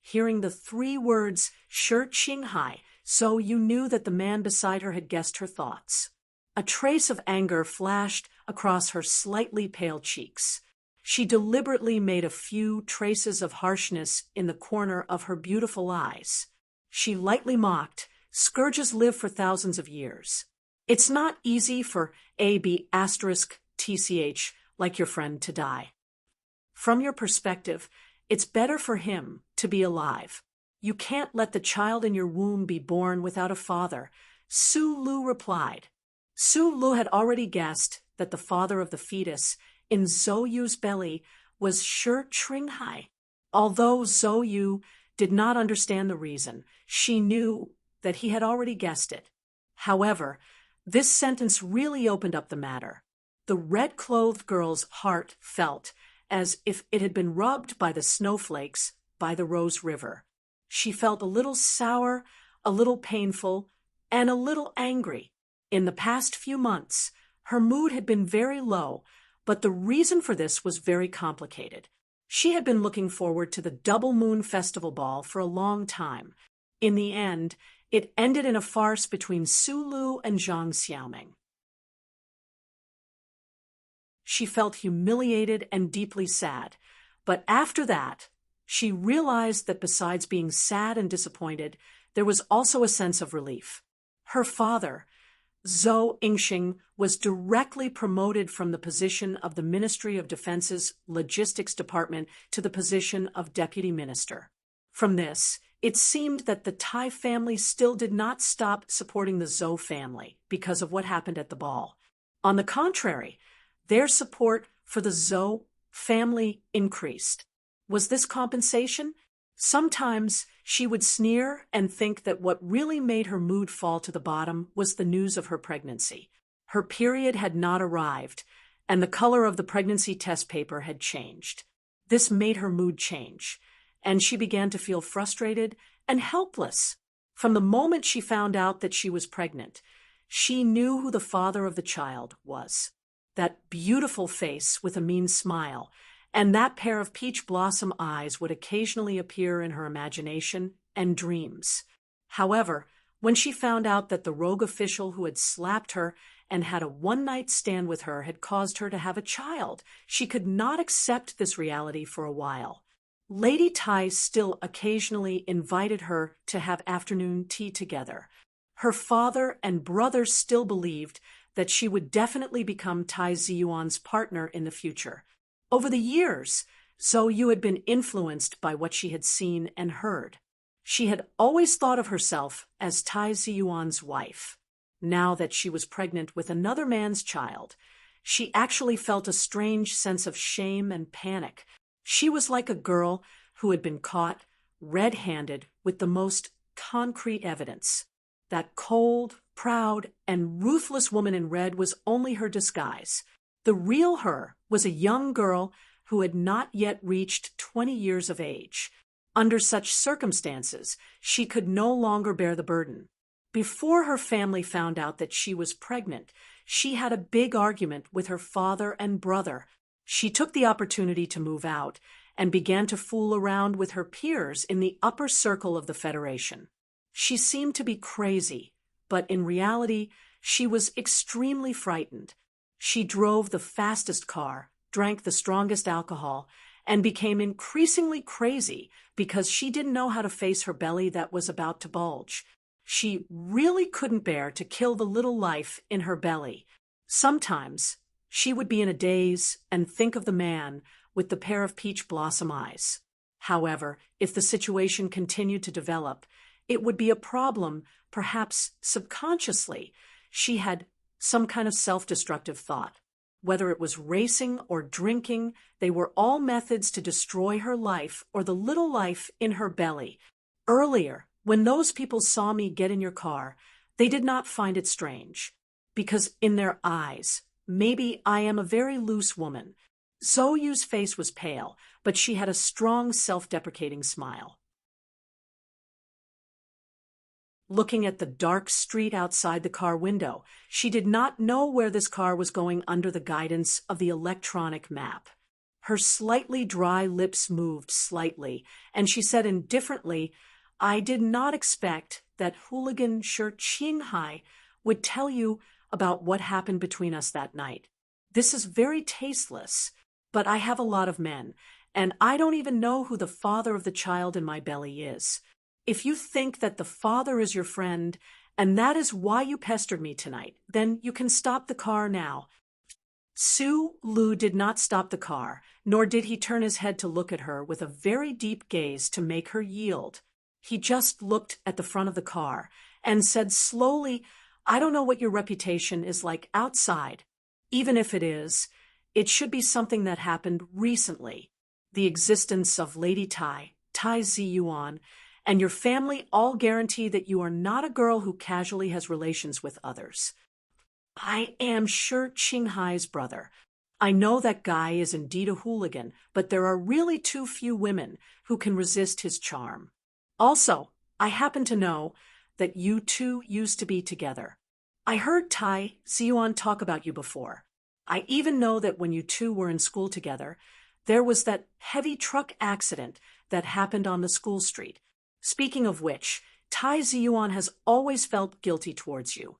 Hearing the 3 words, "Sure, Qinghai," so you knew that the man beside her had guessed her thoughts. A trace of anger flashed across her slightly pale cheeks. She deliberately made a few traces of harshness in the corner of her beautiful eyes. She lightly mocked, "Scourges live for thousands of years. It's not easy for A.B*TCH like your friend to die. From your perspective, it's better for him to be alive. You can't let the child in your womb be born without a father," Su Lu replied. Su Lu had already guessed that the father of the fetus in Zhou Yu's belly was Shi Tringhai. Although Zhou Yu did not understand the reason, she knew that he had already guessed it. However, this sentence really opened up the matter. The red-clothed girl's heart felt as if it had been rubbed by the snowflakes by the Rose River. She felt a little sour, a little painful, and a little angry. In the past few months, her mood had been very low, but the reason for this was very complicated. She had been looking forward to the Double Moon Festival Ball for a long time. In the end, it ended in a farce between Su Lu and Zhang Xiaoming. She felt humiliated and deeply sad, but after that, she realized that besides being sad and disappointed, there was also a sense of relief. Her father, Zhou Yingxing, was directly promoted from the position of the Ministry of Defense's Logistics Department to the position of Deputy Minister. From this, it seemed that the Tai family still did not stop supporting the Zhou family because of what happened at the ball. On the contrary, their support for the Zhou family increased. Was this compensation? Sometimes she would sneer and think that what really made her mood fall to the bottom was the news of her pregnancy. Her period had not arrived, and the color of the pregnancy test paper had changed. This made her mood change, and she began to feel frustrated and helpless. From the moment she found out that she was pregnant, she knew who the father of the child was. That beautiful face with a mean smile, and that pair of peach blossom eyes would occasionally appear in her imagination and dreams. However, when she found out that the rogue official who had slapped her and had a one-night stand with her had caused her to have a child, she could not accept this reality for a while. Lady Tai still occasionally invited her to have afternoon tea together. Her father and brother still believed that she would definitely become Tai Ziyuan's partner in the future. Over the years, Zhou Yu had been influenced by what she had seen and heard. She had always thought of herself as Tai Ziyuan's wife. Now that she was pregnant with another man's child, she actually felt a strange sense of shame and panic. She was like a girl who had been caught red-handed with the most concrete evidence. That cold, proud, and ruthless woman in red was only her disguise. The real her was a young girl who had not yet reached 20 years of age. Under such circumstances, she could no longer bear the burden. Before her family found out that she was pregnant, she had a big argument with her father and brother. She took the opportunity to move out and began to fool around with her peers in the upper circle of the Federation. She seemed to be crazy, but in reality, she was extremely frightened. She drove the fastest car, drank the strongest alcohol, and became increasingly crazy because she didn't know how to face her belly that was about to bulge. She really couldn't bear to kill the little life in her belly. Sometimes she would be in a daze and think of the man with the pair of peach blossom eyes. However, if the situation continued to develop, it would be a problem, perhaps subconsciously. She had some kind of self-destructive thought. Whether it was racing or drinking, they were all methods to destroy her life or the little life in her belly. Earlier, when those people saw me get in your car, they did not find it strange. Because in their eyes, maybe I am a very loose woman. Zoyu's face was pale, but she had a strong self-deprecating smile. Looking at the dark street outside the car window, she did not know where this car was going under the guidance of the electronic map. Her slightly dry lips moved slightly, and she said indifferently, "I did not expect that hooligan Shi Qinghai would tell you about what happened between us that night. This is very tasteless, but I have a lot of men, and I don't even know who the father of the child in my belly is. If you think that the father is your friend, and that is why you pestered me tonight, then you can stop the car now." Su Lu did not stop the car, nor did he turn his head to look at her with a very deep gaze to make her yield. He just looked at the front of the car and said slowly, "I don't know what your reputation is like outside. Even if it is, it should be something that happened recently. The existence of Lady Tai Ziyuan, and your family all guarantee that you are not a girl who casually has relations with others. I am Shi Qinghai's brother. I know that guy is indeed a hooligan, but there are really too few women who can resist his charm. Also, I happen to know that you two used to be together. I heard Tai Ziyuan talk about you before. I even know that when you two were in school together, there was that heavy truck accident that happened on the school street. Speaking of which, Tai Ziyuan has always felt guilty towards you."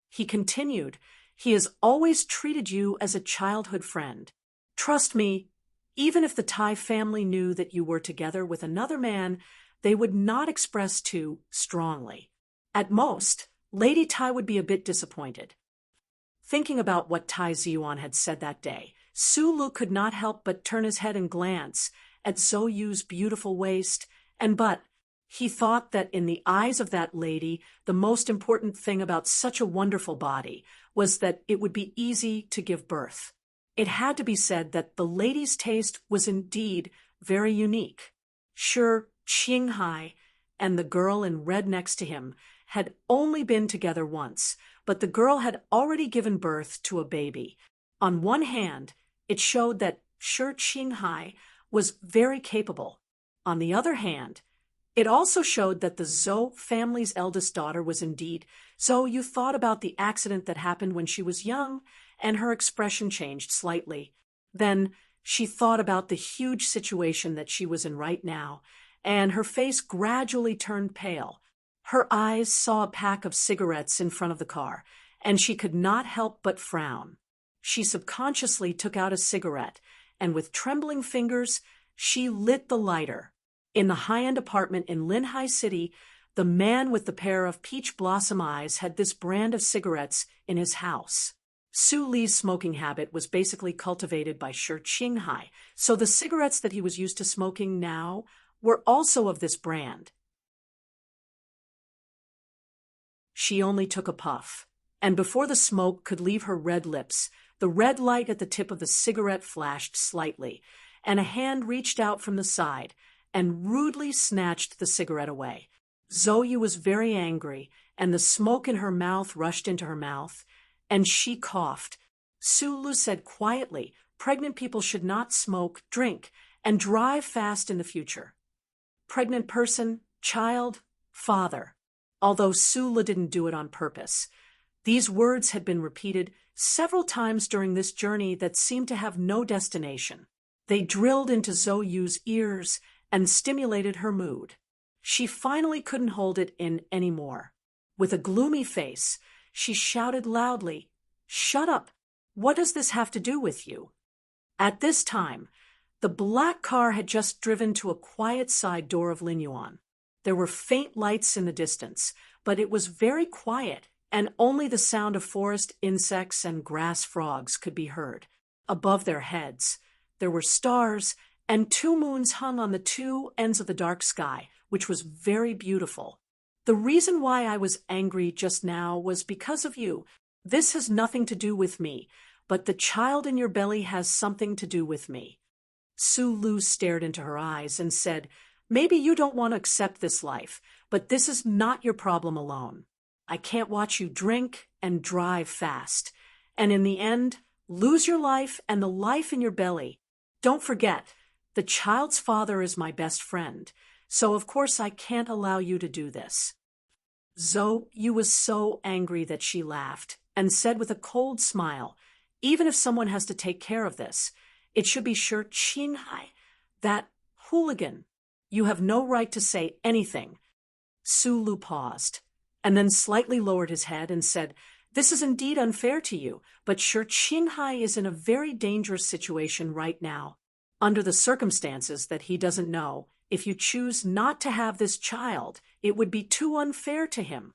He continued, "He has always treated you as a childhood friend. Trust me, even if the Tai family knew that you were together with another man, they would not express too strongly. At most, Lady Tai would be a bit disappointed." Thinking about what Tai Ziyuan had said that day, Su Lu could not help but turn his head and glance at Zoyu's beautiful waist, but he thought that in the eyes of that lady, the most important thing about such a wonderful body was that it would be easy to give birth. It had to be said that the lady's taste was indeed very unique. Shi Qinghai and the girl in red next to him had only been together once, but the girl had already given birth to a baby. On one hand, it showed that Shi Qinghai was very capable. On the other hand, it also showed that the Zhou family's eldest daughter was indeed. You thought about the accident that happened when she was young, and her expression changed slightly. Then she thought about the huge situation that she was in right now, and her face gradually turned pale. Her eyes saw a pack of cigarettes in front of the car, and she could not help but frown. She subconsciously took out a cigarette, and with trembling fingers, she lit the lighter. In the high-end apartment in Linhai City, the man with the pair of peach blossom eyes had this brand of cigarettes in his house. Su Li's smoking habit was basically cultivated by Shi Qinghai, so the cigarettes that he was used to smoking now were also of this brand. She only took a puff, and before the smoke could leave her red lips, the red light at the tip of the cigarette flashed slightly, and a hand reached out from the side and rudely snatched the cigarette away. Zoyu was very angry, and the smoke in her mouth rushed into her mouth, and she coughed. Su Lu said quietly, "Pregnant people should not smoke, drink, and drive fast in the future." Pregnant person, child, father. Although Su Lu didn't do it on purpose. These words had been repeated several times during this journey that seemed to have no destination. They drilled into Zoyu's ears and stimulated her mood. She finally couldn't hold it in anymore. With a gloomy face, she shouted loudly, "Shut up! What does this have to do with you?" At this time, the black car had just driven to a quiet side door of Linyuan. There were faint lights in the distance, but it was very quiet, and only the sound of forest insects and grass frogs could be heard. Above their heads, there were stars, and 2 moons hung on the 2 ends of the dark sky, which was very beautiful. The reason why I was angry just now was because of you. This has nothing to do with me, but the child in your belly has something to do with me. Sulu stared into her eyes and said, "Maybe you don't want to accept this life, but this is not your problem alone. I can't watch you drink and drive fast, and in the end, lose your life and the life in your belly. Don't forget, the child's father is my best friend, so of course I can't allow you to do this." Zhou was so angry that she laughed and said with a cold smile, "Even if someone has to take care of this, it should be Shi Qinghai, that hooligan. You have no right to say anything." Sulu paused, and then slightly lowered his head and said, "This is indeed unfair to you, but Shi Qinghai is in a very dangerous situation right now. Under the circumstances that he doesn't know, if you choose not to have this child, it would be too unfair to him.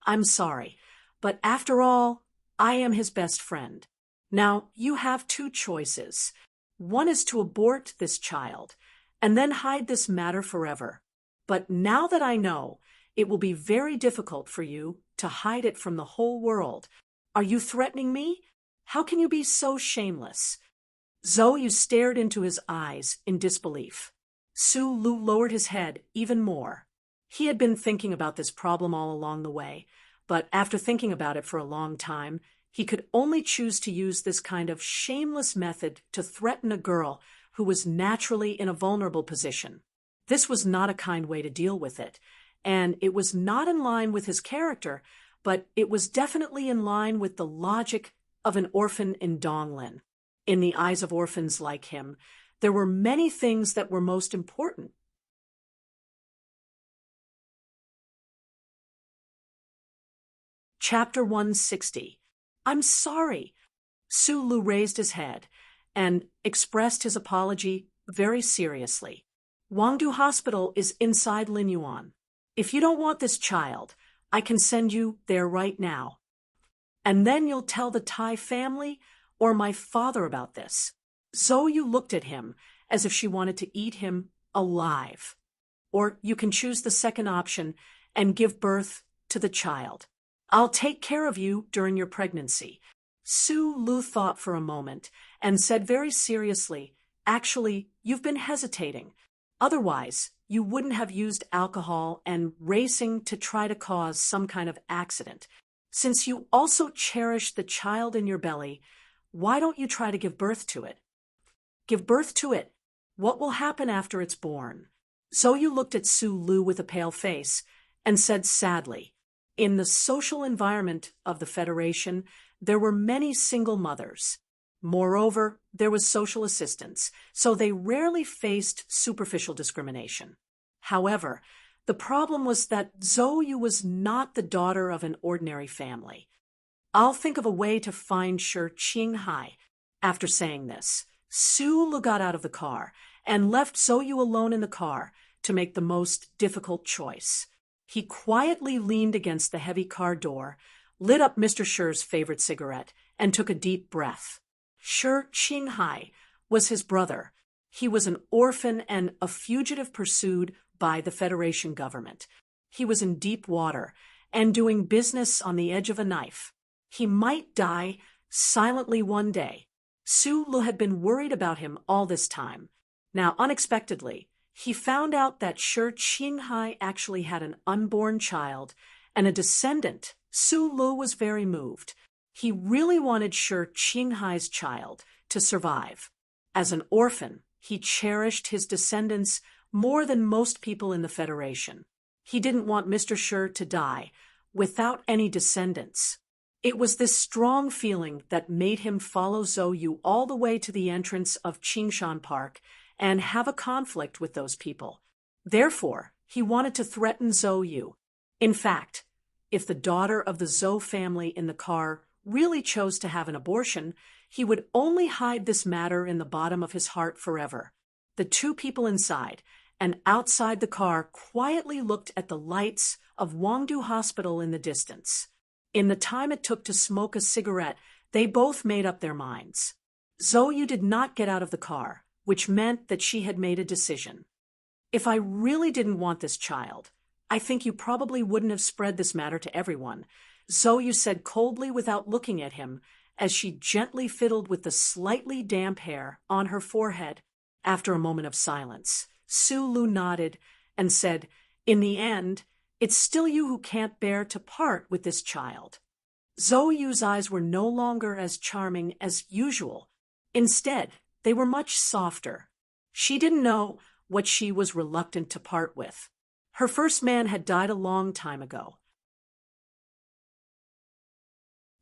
I'm sorry, but after all, I am his best friend. Now, you have 2 choices. One is to abort this child, and then hide this matter forever. But now that I know, it will be very difficult for you to hide it from the whole world. Are you threatening me? How can you be so shameless?" Zhou stared into his eyes in disbelief. Sulu lowered his head even more. He had been thinking about this problem all along the way, but after thinking about it for a long time, he could only choose to use this kind of shameless method to threaten a girl who was naturally in a vulnerable position. This was not a kind way to deal with it, and it was not in line with his character, but it was definitely in line with the logic of an orphan in Donglin. In the eyes of orphans like him, there were many things that were most important. Chapter 160. I'm sorry. Sulu raised his head and expressed his apology very seriously. Wangdu Hospital is inside Linyuan. If you don't want this child, I can send you there right now. And then you'll tell the Tai family or my father about this. Zhou looked at him as if she wanted to eat him alive. Or you can choose the second option and give birth to the child. I'll take care of you during your pregnancy. Sulu thought for a moment and said very seriously, "Actually, you've been hesitating. Otherwise, you wouldn't have used alcohol and racing to try to cause some kind of accident. Since you also cherish the child in your belly, why don't you try to give birth to it?" "Give birth to it? What will happen after it's born?" Zhou looked at Sulu with a pale face and said sadly, "In the social environment of the Federation, there were many single mothers. Moreover, there was social assistance, so they rarely faced superficial discrimination. However, the problem was that Zhou was not the daughter of an ordinary family. I'll think of a way to find Shi Qinghai." After saying this, Sulu got out of the car and left Zhou alone in the car to make the most difficult choice. He quietly leaned against the heavy car door, lit up Mr. Shi's favorite cigarette, and took a deep breath. Shi Qinghai was his brother. He was an orphan and a fugitive pursued by the Federation government. He was in deep water and doing business on the edge of a knife. He might die silently one day. Sulu had been worried about him all this time. Now, unexpectedly, he found out that Shi Qinghai actually had an unborn child and a descendant. Sulu was very moved. He really wanted Shi Qinghai's child to survive. As an orphan, he cherished his descendants more than most people in the Federation. He didn't want Mr. Shi to die without any descendants. It was this strong feeling that made him follow Zhou all the way to the entrance of Qingshan Park and have a conflict with those people. Therefore, he wanted to threaten Zhou. In fact, if the daughter of the Zhou family in the car really chose to have an abortion, he would only hide this matter in the bottom of his heart forever. The 2 people inside and outside the car quietly looked at the lights of Wangdu Hospital in the distance. In the time it took to smoke a cigarette, they both made up their minds. Zhou did not get out of the car, which meant that she had made a decision. If I really didn't want this child, I think you probably wouldn't have spread this matter to everyone, Zhou said coldly without looking at him, as she gently fiddled with the slightly damp hair on her forehead. After a moment of silence, Su Lu nodded and said, "In the end, it's still you who can't bear to part with this child." Zhou eyes were no longer as charming as usual. Instead, they were much softer. She didn't know what she was reluctant to part with. Her first man had died a long time ago.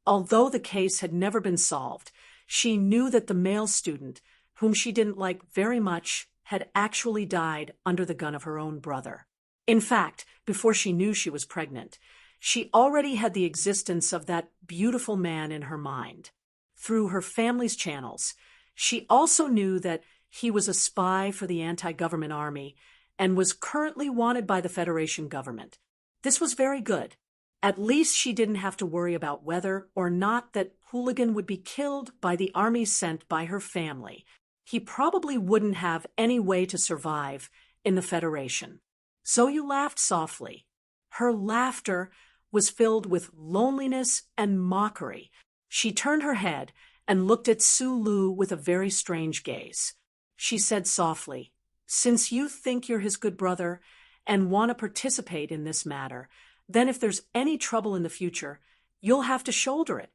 Although the case had never been solved, she knew that the male student, whom she didn't like very much, had actually died under the gun of her own brother. In fact, before she knew she was pregnant, she already had the existence of that beautiful man in her mind. Through her family's channels, she also knew that he was a spy for the anti-government army and was currently wanted by the Federation government. This was very good. At least she didn't have to worry about whether or not that hooligan would be killed by the army sent by her family. He probably wouldn't have any way to survive in the Federation. Zhou laughed softly. Her laughter was filled with loneliness and mockery. She turned her head and looked at Su Lu with a very strange gaze. She said softly, "Since you think you're his good brother and want to participate in this matter, then if there's any trouble in the future, you'll have to shoulder it."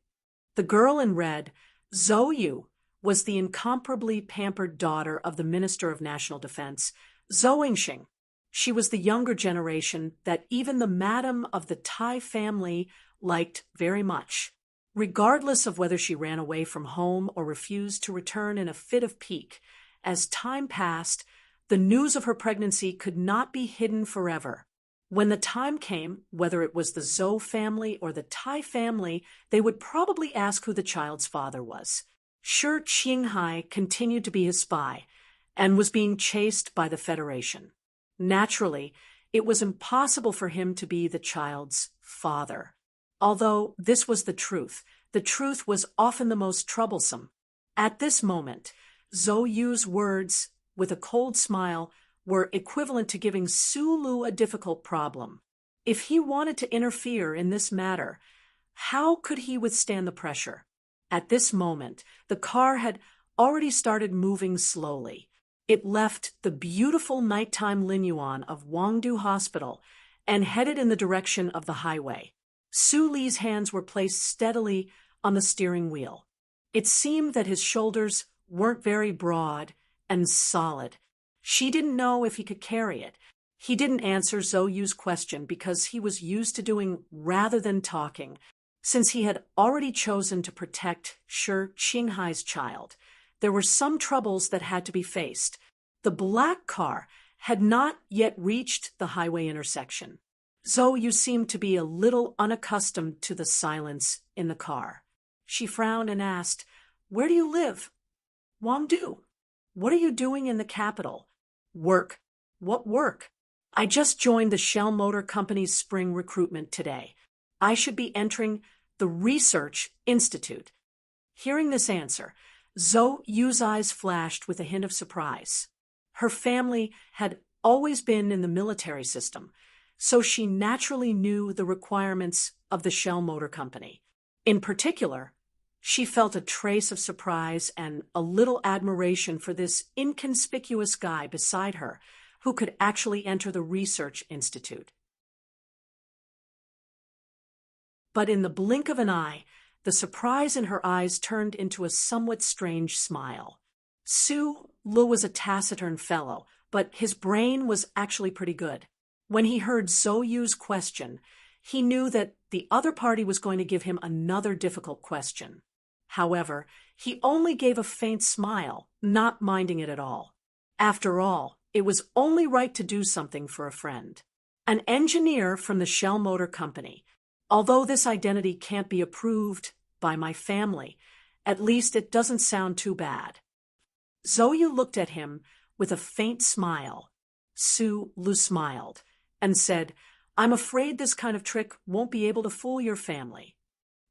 The girl in red, Zhou, was the incomparably pampered daughter of the Minister of National Defense, Zhou Yingxing. She was the younger generation that even the madam of the Tai family liked very much. Regardless of whether she ran away from home or refused to return in a fit of pique, as time passed, the news of her pregnancy could not be hidden forever. When the time came, whether it was the Zhou family or the Tai family, they would probably ask who the child's father was. Shi Qinghai continued to be his spy and was being chased by the Federation. Naturally, it was impossible for him to be the child's father. Although this was the truth was often the most troublesome. At this moment, Zhou's words, with a cold smile, were equivalent to giving Su Lu a difficult problem. If he wanted to interfere in this matter, how could he withstand the pressure? At this moment, the car had already started moving slowly. It left the beautiful nighttime Linyuan of Wangdu Hospital and headed in the direction of the highway. Su Li's hands were placed steadily on the steering wheel. It seemed that his shoulders weren't very broad and solid. She didn't know if he could carry it. He didn't answer Zhou's question because he was used to doing rather than talking, since he had already chosen to protect Shi Qinghai's child. There were some troubles that had to be faced. The black car had not yet reached the highway intersection. Zhou seemed to be a little unaccustomed to the silence in the car. She frowned and asked, "Where do you live?" "Wangdu." "What are you doing in the capital?" "Work." "What work?" "I just joined the Shell Motor Company's spring recruitment today. I should be entering the Research Institute." Hearing this answer, Zhou's eyes flashed with a hint of surprise. Her family had always been in the military system, so she naturally knew the requirements of the Shell Motor Company. In particular, she felt a trace of surprise and a little admiration for this inconspicuous guy beside her who could actually enter the Research Institute. But in the blink of an eye, the surprise in her eyes turned into a somewhat strange smile. Su Lu was a taciturn fellow, but his brain was actually pretty good. When he heard Zhou's question, he knew that the other party was going to give him another difficult question. However, he only gave a faint smile, not minding it at all. After all, it was only right to do something for a friend. An engineer from the Shell Motor Company. Although this identity can't be approved by my family, at least it doesn't sound too bad. Zhou looked at him with a faint smile. Su Lu smiled and said, "I'm afraid this kind of trick won't be able to fool your family.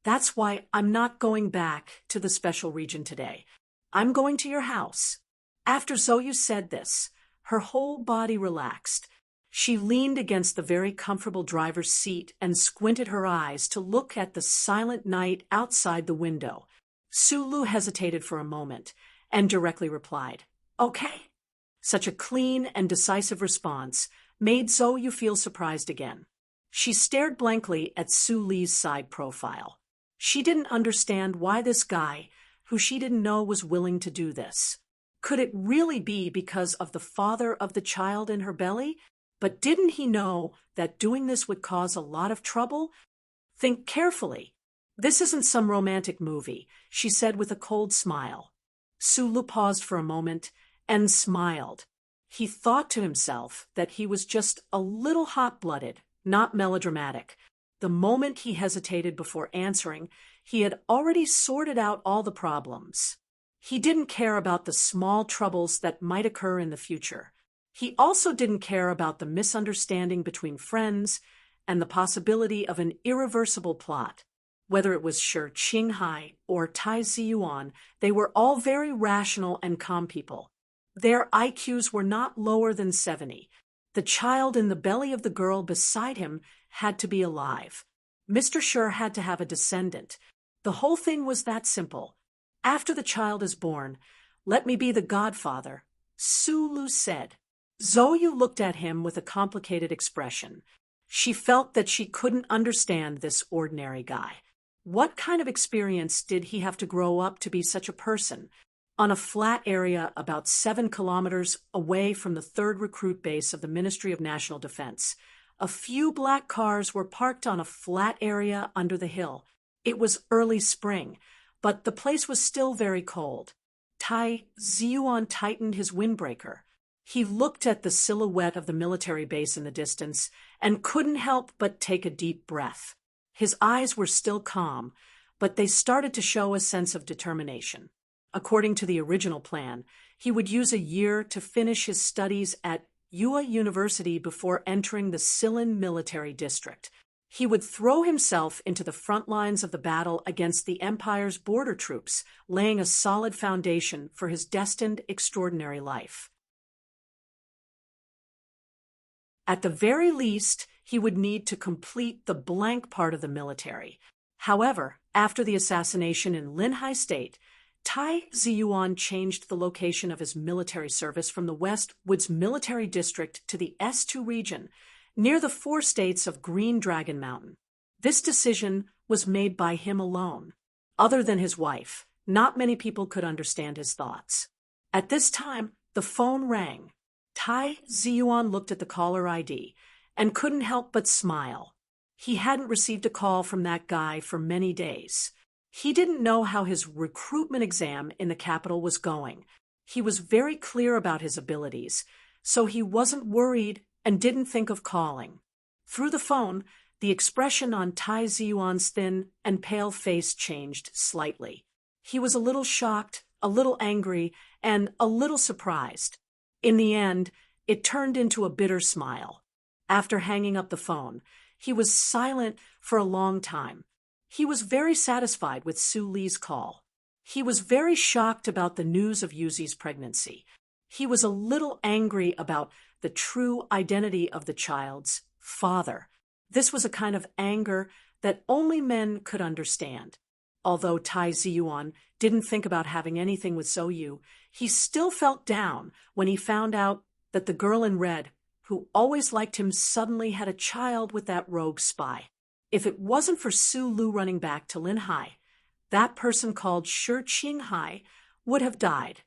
That's why I'm not going back to the special region today. I'm going to your house." After Zoyu said this, her whole body relaxed. She leaned against the very comfortable driver's seat and squinted her eyes to look at the silent night outside the window. Sulu hesitated for a moment and directly replied, "Okay." Such a clean and decisive response made Zoyu feel surprised again. She stared blankly at Su Li's side profile. She didn't understand why this guy, who she didn't know, was willing to do this. Could it really be because of the father of the child in her belly? But didn't he know that doing this would cause a lot of trouble? "Think carefully. This isn't some romantic movie," she said with a cold smile. Sulu paused for a moment and smiled. He thought to himself that he was just a little hot-blooded, not melodramatic. The moment he hesitated before answering, he had already sorted out all the problems. He didn't care about the small troubles that might occur in the future. He also didn't care about the misunderstanding between friends and the possibility of an irreversible plot. Whether it was Shi Qinghai or Tai Ziyuan, they were all very rational and calm people. Their IQs were not lower than 70. The child in the belly of the girl beside him had to be alive. Mr. Shi had to have a descendant. The whole thing was that simple. "After the child is born, let me be the godfather," Sulu said. Zoyu looked at him with a complicated expression. She felt that she couldn't understand this ordinary guy. What kind of experience did he have to grow up to be such a person? On a flat area about 7 kilometers away from the 3rd recruit base of the Ministry of National Defense, a few black cars were parked on a flat area under the hill. It was early spring, but the place was still very cold. Tai Ziyuan tightened his windbreaker. He looked at the silhouette of the military base in the distance and couldn't help but take a deep breath. His eyes were still calm, but they started to show a sense of determination. According to the original plan, he would use a year to finish his studies at Yua University before entering the Silin military district. He would throw himself into the front lines of the battle against the Empire's border troops, laying a solid foundation for his destined extraordinary life. At the very least, he would need to complete the blank part of the military. However, after the assassination in Linhai State, Tai Ziyuan changed the location of his military service from the West Woods Military District to the S2 region, near the 4 states of Green Dragon Mountain. This decision was made by him alone. Other than his wife, not many people could understand his thoughts. At this time, the phone rang. Tai Ziyuan looked at the caller ID and couldn't help but smile. He hadn't received a call from that guy for many days. He didn't know how his recruitment exam in the capital was going. He was very clear about his abilities, so he wasn't worried and didn't think of calling. Through the phone, the expression on Tai Ziyuan's thin and pale face changed slightly. He was a little shocked, a little angry, and a little surprised. In the end, it turned into a bitter smile. After hanging up the phone, he was silent for a long time. He was very satisfied with Su Li's call. He was very shocked about the news of Yuzi's pregnancy. He was a little angry about the true identity of the child's father. This was a kind of anger that only men could understand. Although Tai Ziyuan didn't think about having anything with Zoyu, he still felt down when he found out that the girl in red, who always liked him, suddenly had a child with that rogue spy. If it wasn't for Su Lu running back to Linhai, that person called Shi Qinghai would have died.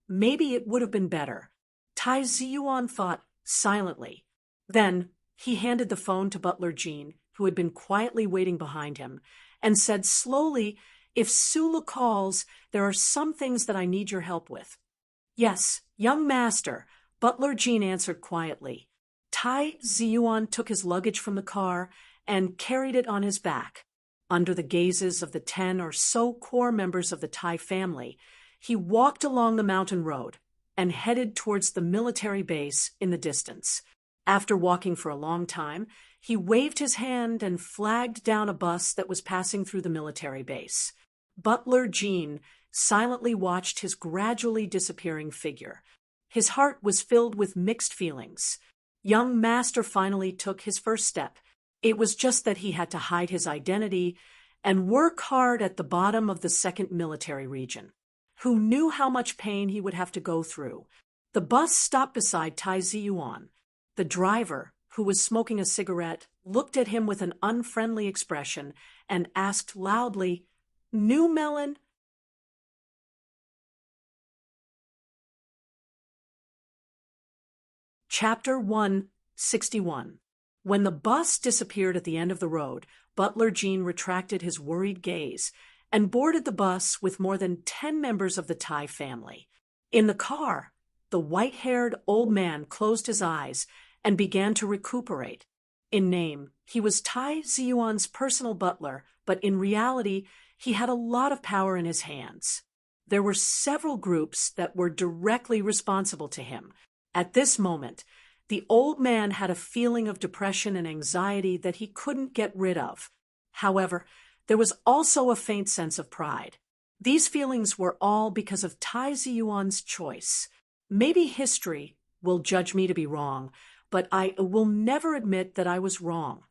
Maybe it would have been better. Tai Ziyuan thought silently. Then he handed the phone to Butler Jean, who had been quietly waiting behind him, and said slowly, "If Sulu calls, there are some things that I need your help with." "Yes, young master," Butler Jean answered quietly. Tai Ziyuan took his luggage from the car and carried it on his back. Under the gazes of the 10 or so core members of the Tai family, he walked along the mountain road and headed towards the military base in the distance. After walking for a long time, he waved his hand and flagged down a bus that was passing through the military base. Butler Jean silently watched his gradually disappearing figure. His heart was filled with mixed feelings. Young Master finally took his first step. It was just that he had to hide his identity and work hard at the bottom of the second military region. Who knew how much pain he would have to go through? The bus stopped beside Tai Ziyuan. The driver, who was smoking a cigarette, looked at him with an unfriendly expression and asked loudly, "New melon?" Chapter 161. When the bus disappeared at the end of the road, Butler Jean retracted his worried gaze and boarded the bus with more than 10 members of the Tai family. In the car, the white-haired old man closed his eyes and began to recuperate. In name, he was Tai Ziyuan's personal butler, but in reality, he had a lot of power in his hands. There were several groups that were directly responsible to him. At this moment, the old man had a feeling of depression and anxiety that he couldn't get rid of. However, there was also a faint sense of pride. These feelings were all because of Tai Ziyuan's choice. Maybe history will judge me to be wrong, but I will never admit that I was wrong.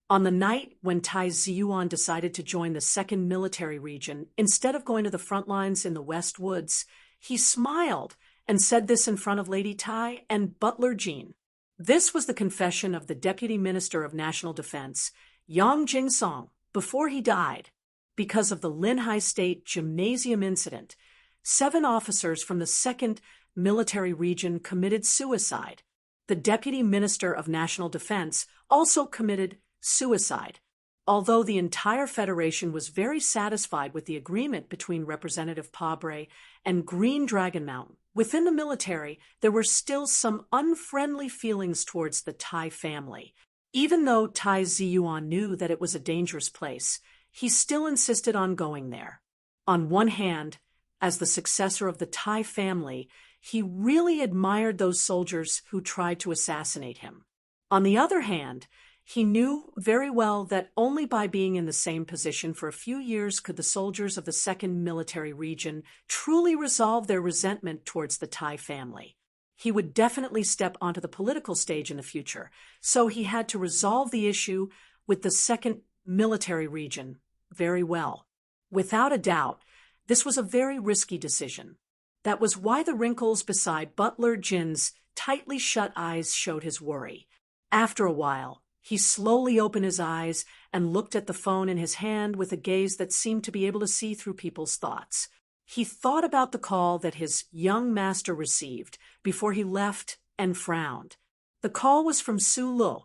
On the night when Tai Ziyuan decided to join the second military region, instead of going to the front lines in the West Woods, he smiled and said this in front of Lady Tai and Butler Jean. This was the confession of the Deputy Minister of National Defense, Yang Jingsong, before he died. Because of the Linhai State Gymnasium incident, 7 officers from the 2nd Military Region committed suicide. The Deputy Minister of National Defense also committed suicide. Although the entire Federation was very satisfied with the agreement between Representative Pabre and Green Dragon Mountain, within the military there were still some unfriendly feelings towards the Tai family. Even though Tai Ziyuan knew that it was a dangerous place, he still insisted on going there. On one hand, as the successor of the Tai family, he really admired those soldiers who tried to assassinate him. On the other hand, he knew very well that only by being in the same position for a few years could the soldiers of the second military region truly resolve their resentment towards the Tai family. He would definitely step onto the political stage in the future, so he had to resolve the issue with the second military region very well. Without a doubt, this was a very risky decision. That was why the wrinkles beside Butler Jin's tightly shut eyes showed his worry. After a while, he slowly opened his eyes and looked at the phone in his hand with a gaze that seemed to be able to see through people's thoughts. He thought about the call that his young master received before he left and frowned. The call was from Su Lu.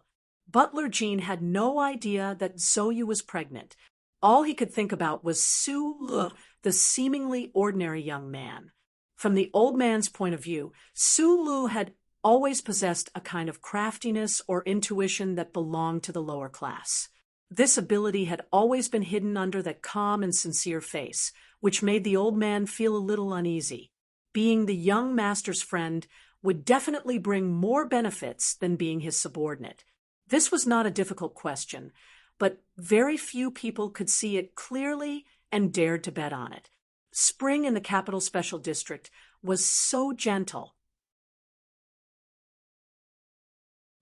Butler Jean had no idea that Zoe was pregnant. All he could think about was Su Lu, the seemingly ordinary young man. From the old man's point of view, Su Lu had always possessed a kind of craftiness or intuition that belonged to the lower class. This ability had always been hidden under that calm and sincere face, which made the old man feel a little uneasy. Being the young master's friend would definitely bring more benefits than being his subordinate. This was not a difficult question, but very few people could see it clearly and dared to bet on it. Spring in the Capital Special District was so gentle.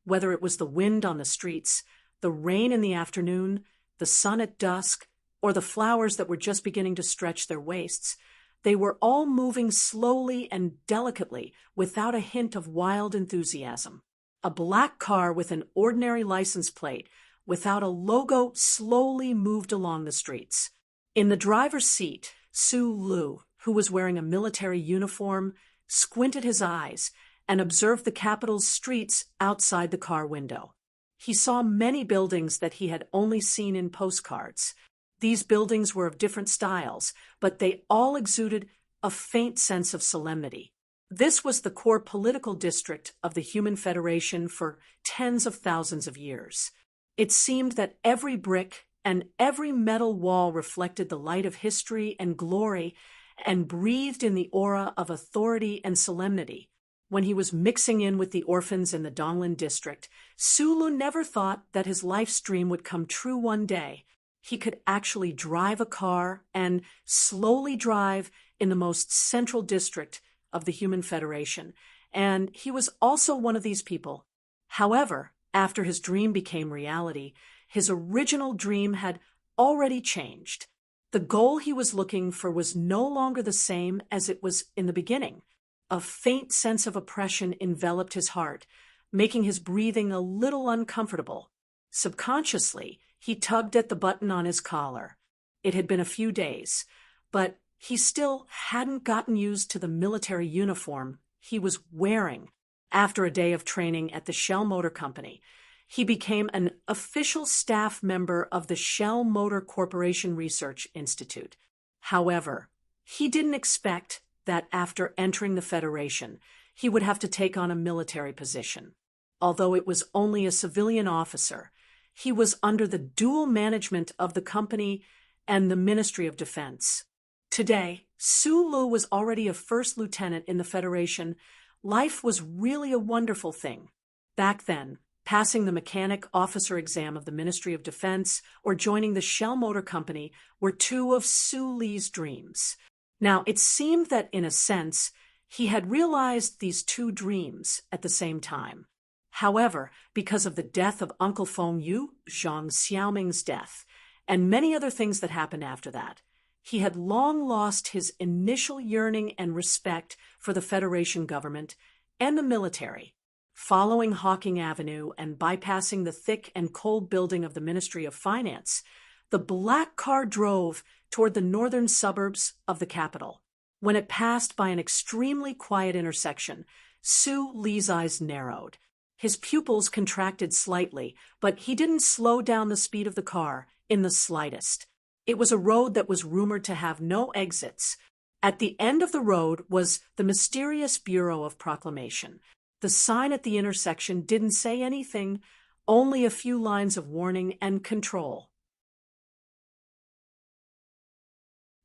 Whether it was the wind on the streets, the rain in the afternoon, the sun at dusk, or the flowers that were just beginning to stretch their waists, they were all moving slowly and delicately without a hint of wild enthusiasm. A black car with an ordinary license plate, without a logo, slowly moved along the streets. In the driver's seat, Su Lu, who was wearing a military uniform, squinted his eyes and observed the capital's streets outside the car window. He saw many buildings that he had only seen in postcards. These buildings were of different styles, but they all exuded a faint sense of solemnity. This was the core political district of the Human Federation for tens of thousands of years. It seemed that every brick and every metal wall reflected the light of history and glory and breathed in the aura of authority and solemnity. When he was mixing in with the orphans in the Donglin district, Su Lu never thought that his life's dream would come true one day. he could actually drive a car and slowly drive in the most central district of the Human Federation. And he was also one of these people. However, after his dream became reality, his original dream had already changed. The goal he was looking for was no longer the same as it was in the beginning. A faint sense of oppression enveloped his heart, making his breathing a little uncomfortable. Subconsciously, he tugged at the button on his collar. It had been a few days, but he still hadn't gotten used to the military uniform he was wearing. After a day of training at the Shell Motor Company, he became an official staff member of the Shell Motor Corporation Research Institute. However, he didn't expect that after entering the Federation, he would have to take on a military position. Although it was only a civilian officer, he was under the dual management of the company and the Ministry of Defense. Today, Sulu was already a first lieutenant in the Federation. Life was really a wonderful thing. Back then, passing the mechanic officer exam of the Ministry of Defense or joining the Shell Motor Company were two of Sulu's dreams. Now, it seemed that, in a sense, he had realized these two dreams at the same time. However, because of the death of Uncle Feng Yu, Zhang Xiaoming's death, and many other things that happened after that, he had long lost his initial yearning and respect for the Federation government and the military. Following Hawking Avenue and bypassing the thick and cold building of the Ministry of Finance, the black car drove toward the northern suburbs of the capital. When it passed by an extremely quiet intersection, Su Li's eyes narrowed. His pupils contracted slightly, but he didn't slow down the speed of the car in the slightest. It was a road that was rumored to have no exits. At the end of the road was the mysterious Bureau of Proclamation. The sign at the intersection didn't say anything, only a few lines of warning and control.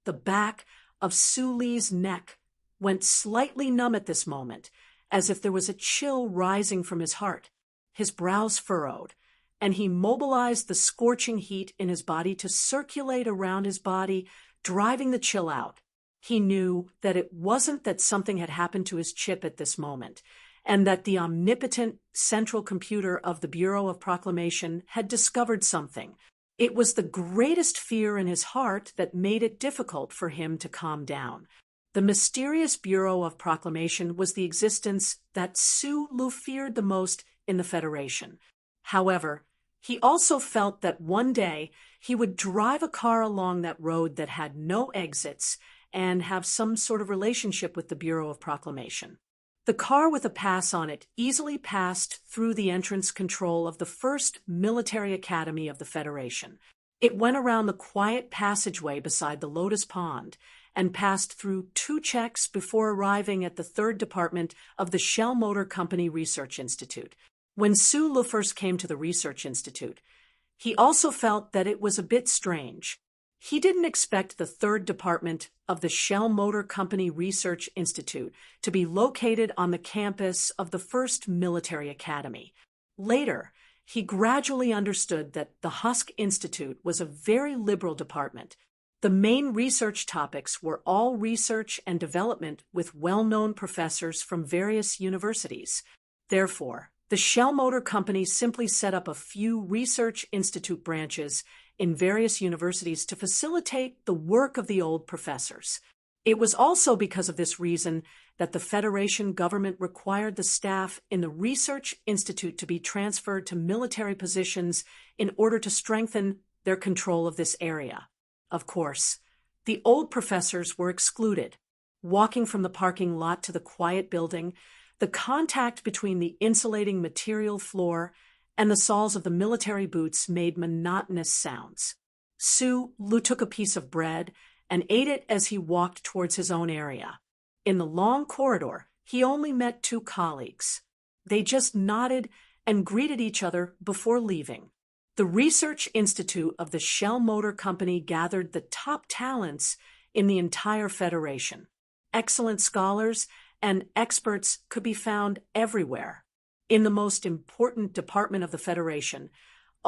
The back of Su Li's neck went slightly numb at this moment, as if there was a chill rising from his heart. His brows furrowed, and he mobilized the scorching heat in his body to circulate around his body, driving the chill out. He knew that it wasn't that something had happened to his chip at this moment, and that the omnipotent central computer of the Bureau of Proclamation had discovered something. It was the greatest fear in his heart that made it difficult for him to calm down. The mysterious Bureau of Proclamation was the existence that Sulu feared the most in the Federation. However, he also felt that one day he would drive a car along that road that had no exits and have some sort of relationship with the Bureau of Proclamation. The car with a pass on it easily passed through the entrance control of the first military academy of the Federation. It went around the quiet passageway beside the Lotus Pond and passed through 2 checks before arriving at the 3rd department of the Shell Motor Company Research Institute. When Sulu first came to the Research Institute, he also felt that it was a bit strange. He didn't expect the 3rd department of the Shell Motor Company Research Institute to be located on the campus of the 1st Military Academy. Later, he gradually understood that the Husk Institute was a very liberal department. The main research topics were all research and development with well-known professors from various universities. Therefore, the Shell Motor Company simply set up a few research institute branches in various universities to facilitate the work of the old professors. It was also because of this reason that the Federation government required the staff in the Research Institute to be transferred to military positions in order to strengthen their control of this area. Of course, the old professors were excluded. Walking from the parking lot to the quiet building, the contact between the insulating material floor and the soles of the military boots made monotonous sounds. Sulu took a piece of bread and ate it as he walked towards his own area. In the long corridor, he only met 2 colleagues. They just nodded and greeted each other before leaving. The Research Institute of the Shell Motor Company gathered the top talents in the entire Federation. Excellent scholars and experts could be found everywhere. In the most important department of the Federation,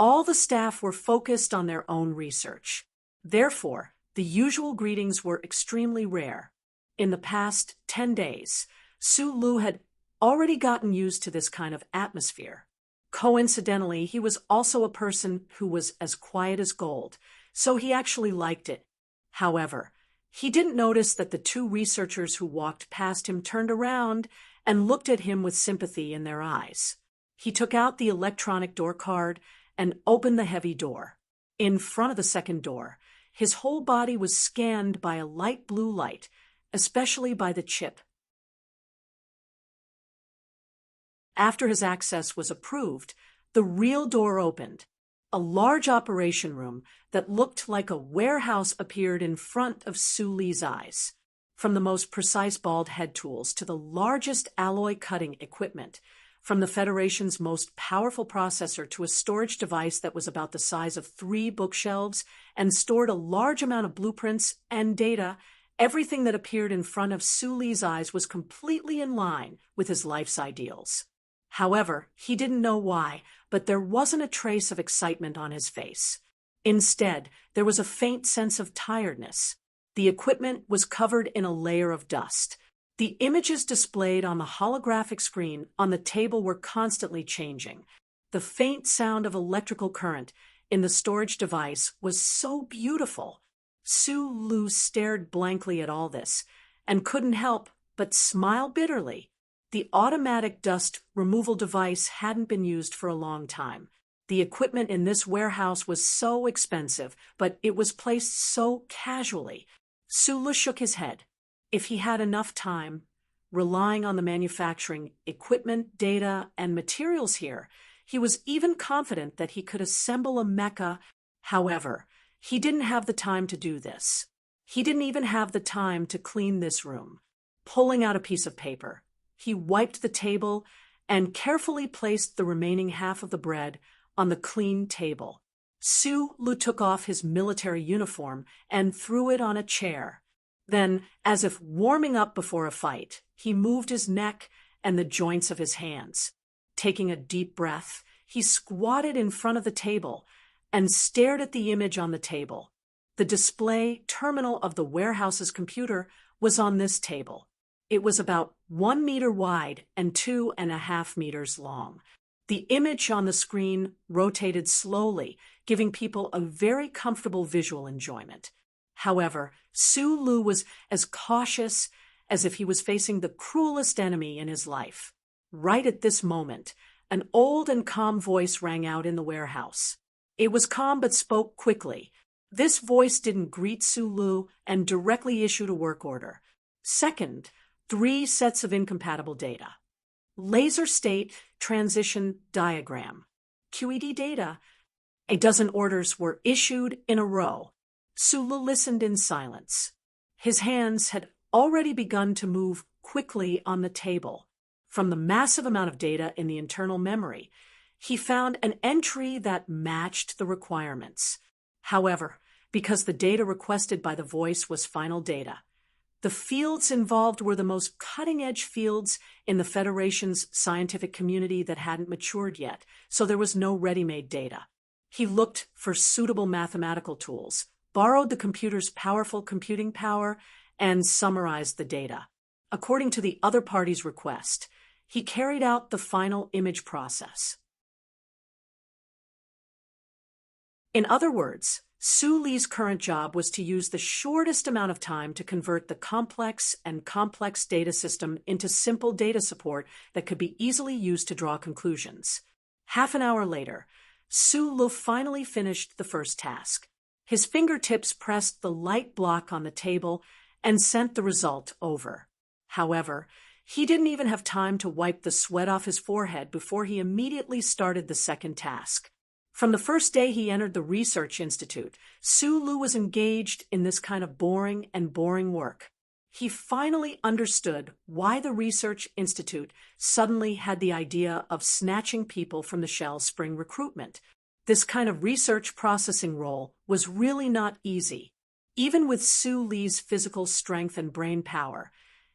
all the staff were focused on their own research. Therefore, the usual greetings were extremely rare. In the past 10 days, Su Lu had already gotten used to this kind of atmosphere. Coincidentally, he was also a person who was as quiet as gold, so he actually liked it. However, he didn't notice that the two researchers who walked past him turned around and looked at him with sympathy in their eyes. He took out the electronic door card and opened the heavy door. In front of the second door, his whole body was scanned by a light blue light, especially by the chip. After his access was approved, the real door opened. A large operation room that looked like a warehouse appeared in front of Su Li's eyes. From the most precise bald head tools to the largest alloy cutting equipment, from the Federation's most powerful processor to a storage device that was about the size of 3 bookshelves and stored a large amount of blueprints and data, everything that appeared in front of Su Li's eyes was completely in line with his life's ideals. However, he didn't know why, but there wasn't a trace of excitement on his face. Instead, there was a faint sense of tiredness. The equipment was covered in a layer of dust. The images displayed on the holographic screen on the table were constantly changing. The faint sound of electrical current in the storage device was so beautiful. Su Lu stared blankly at all this and couldn't help but smile bitterly. The automatic dust removal device hadn't been used for a long time. The equipment in this warehouse was so expensive, but it was placed so casually. Su Lu shook his head. If he had enough time, relying on the manufacturing equipment, data, and materials here, he was even confident that he could assemble a mecha. However, he didn't have the time to do this. He didn't even have the time to clean this room. Pulling out a piece of paper, he wiped the table and carefully placed the remaining half of the bread on the clean table. Su Lu took off his military uniform and threw it on a chair. Then, as if warming up before a fight, he moved his neck and the joints of his hands. Taking a deep breath, he squatted in front of the table and stared at the image on the table. The display terminal of the warehouse's computer was on this table. It was about 1 meter wide and 2.5 meters long. The image on the screen rotated slowly, giving people a very comfortable visual enjoyment. However, Su Lu was as cautious as if he was facing the cruelest enemy in his life. Right at this moment, an old and calm voice rang out in the warehouse. It was calm but spoke quickly. This voice didn't greet Su Lu and directly issued a work order. Second, 3 sets of incompatible data. Laser state transition diagram. QED data. A dozen orders were issued in a row. Su Lu listened in silence. His hands had already begun to move quickly on the table. From the massive amount of data in the internal memory, he found an entry that matched the requirements. However, because the data requested by the voice was final data, the fields involved were the most cutting-edge fields in the Federation's scientific community that hadn't matured yet, so there was no ready-made data. He looked for suitable mathematical tools, borrowed the computer's powerful computing power, and summarized the data. According to the other party's request, he carried out the final image process. In other words, Su Li's current job was to use the shortest amount of time to convert the complex data system into simple data support that could be easily used to draw conclusions. Half an hour later, Su Lu finally finished the first task. His fingertips pressed the light block on the table and sent the result over. However, he didn't even have time to wipe the sweat off his forehead before he immediately started the second task. From the first day he entered the research institute, Su Lu was engaged in this kind of boring work. He finally understood why the research institute suddenly had the idea of snatching people from the Shell Spring recruitment. This kind of research processing role was really not easy. Even with Su Li's physical strength and brain power,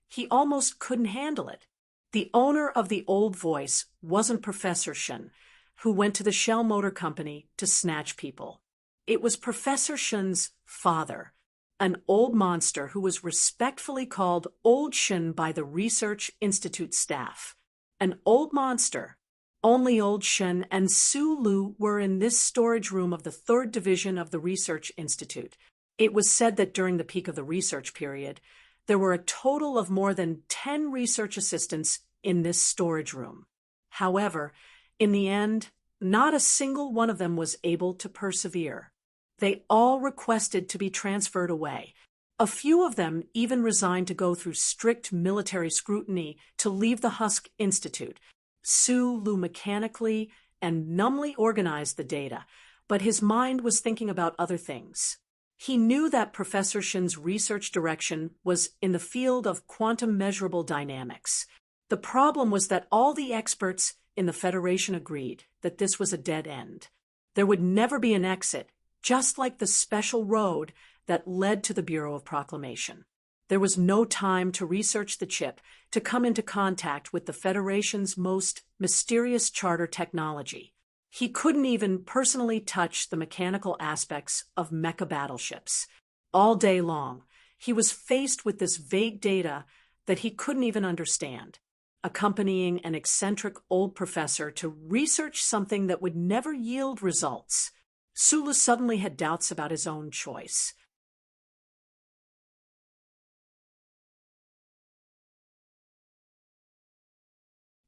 he almost couldn't handle it. The owner of the old voice wasn't Professor Shen. who went to the Shell Motor Company to snatch people. It was Professor Shun's father, an old monster who was respectfully called Old Shun by the Research Institute staff. An old monster. Only Old Shun and Su Lu were in this storage room of the 3rd Division of the Research Institute. It was said that during the peak of the research period, there were a total of more than 10 research assistants in this storage room. However, in the end, not a single one of them was able to persevere. They all requested to be transferred away. A few of them even resigned to go through strict military scrutiny to leave the Husk Institute. Su Lu mechanically and numbly organized the data, but his mind was thinking about other things. He knew that Professor Shin's research direction was in the field of quantum measurable dynamics. The problem was that all the experts in the Federation agreed that this was a dead end. There would never be an exit, just like the special road that led to the Bureau of Proclamation. There was no time to research the chip, to come into contact with the Federation's most mysterious charter technology. He couldn't even personally touch the mechanical aspects of mecha battleships. All day long, he was faced with this vague data that he couldn't even understand, accompanying an eccentric old professor to research something that would never yield results. Sulu suddenly had doubts about his own choice.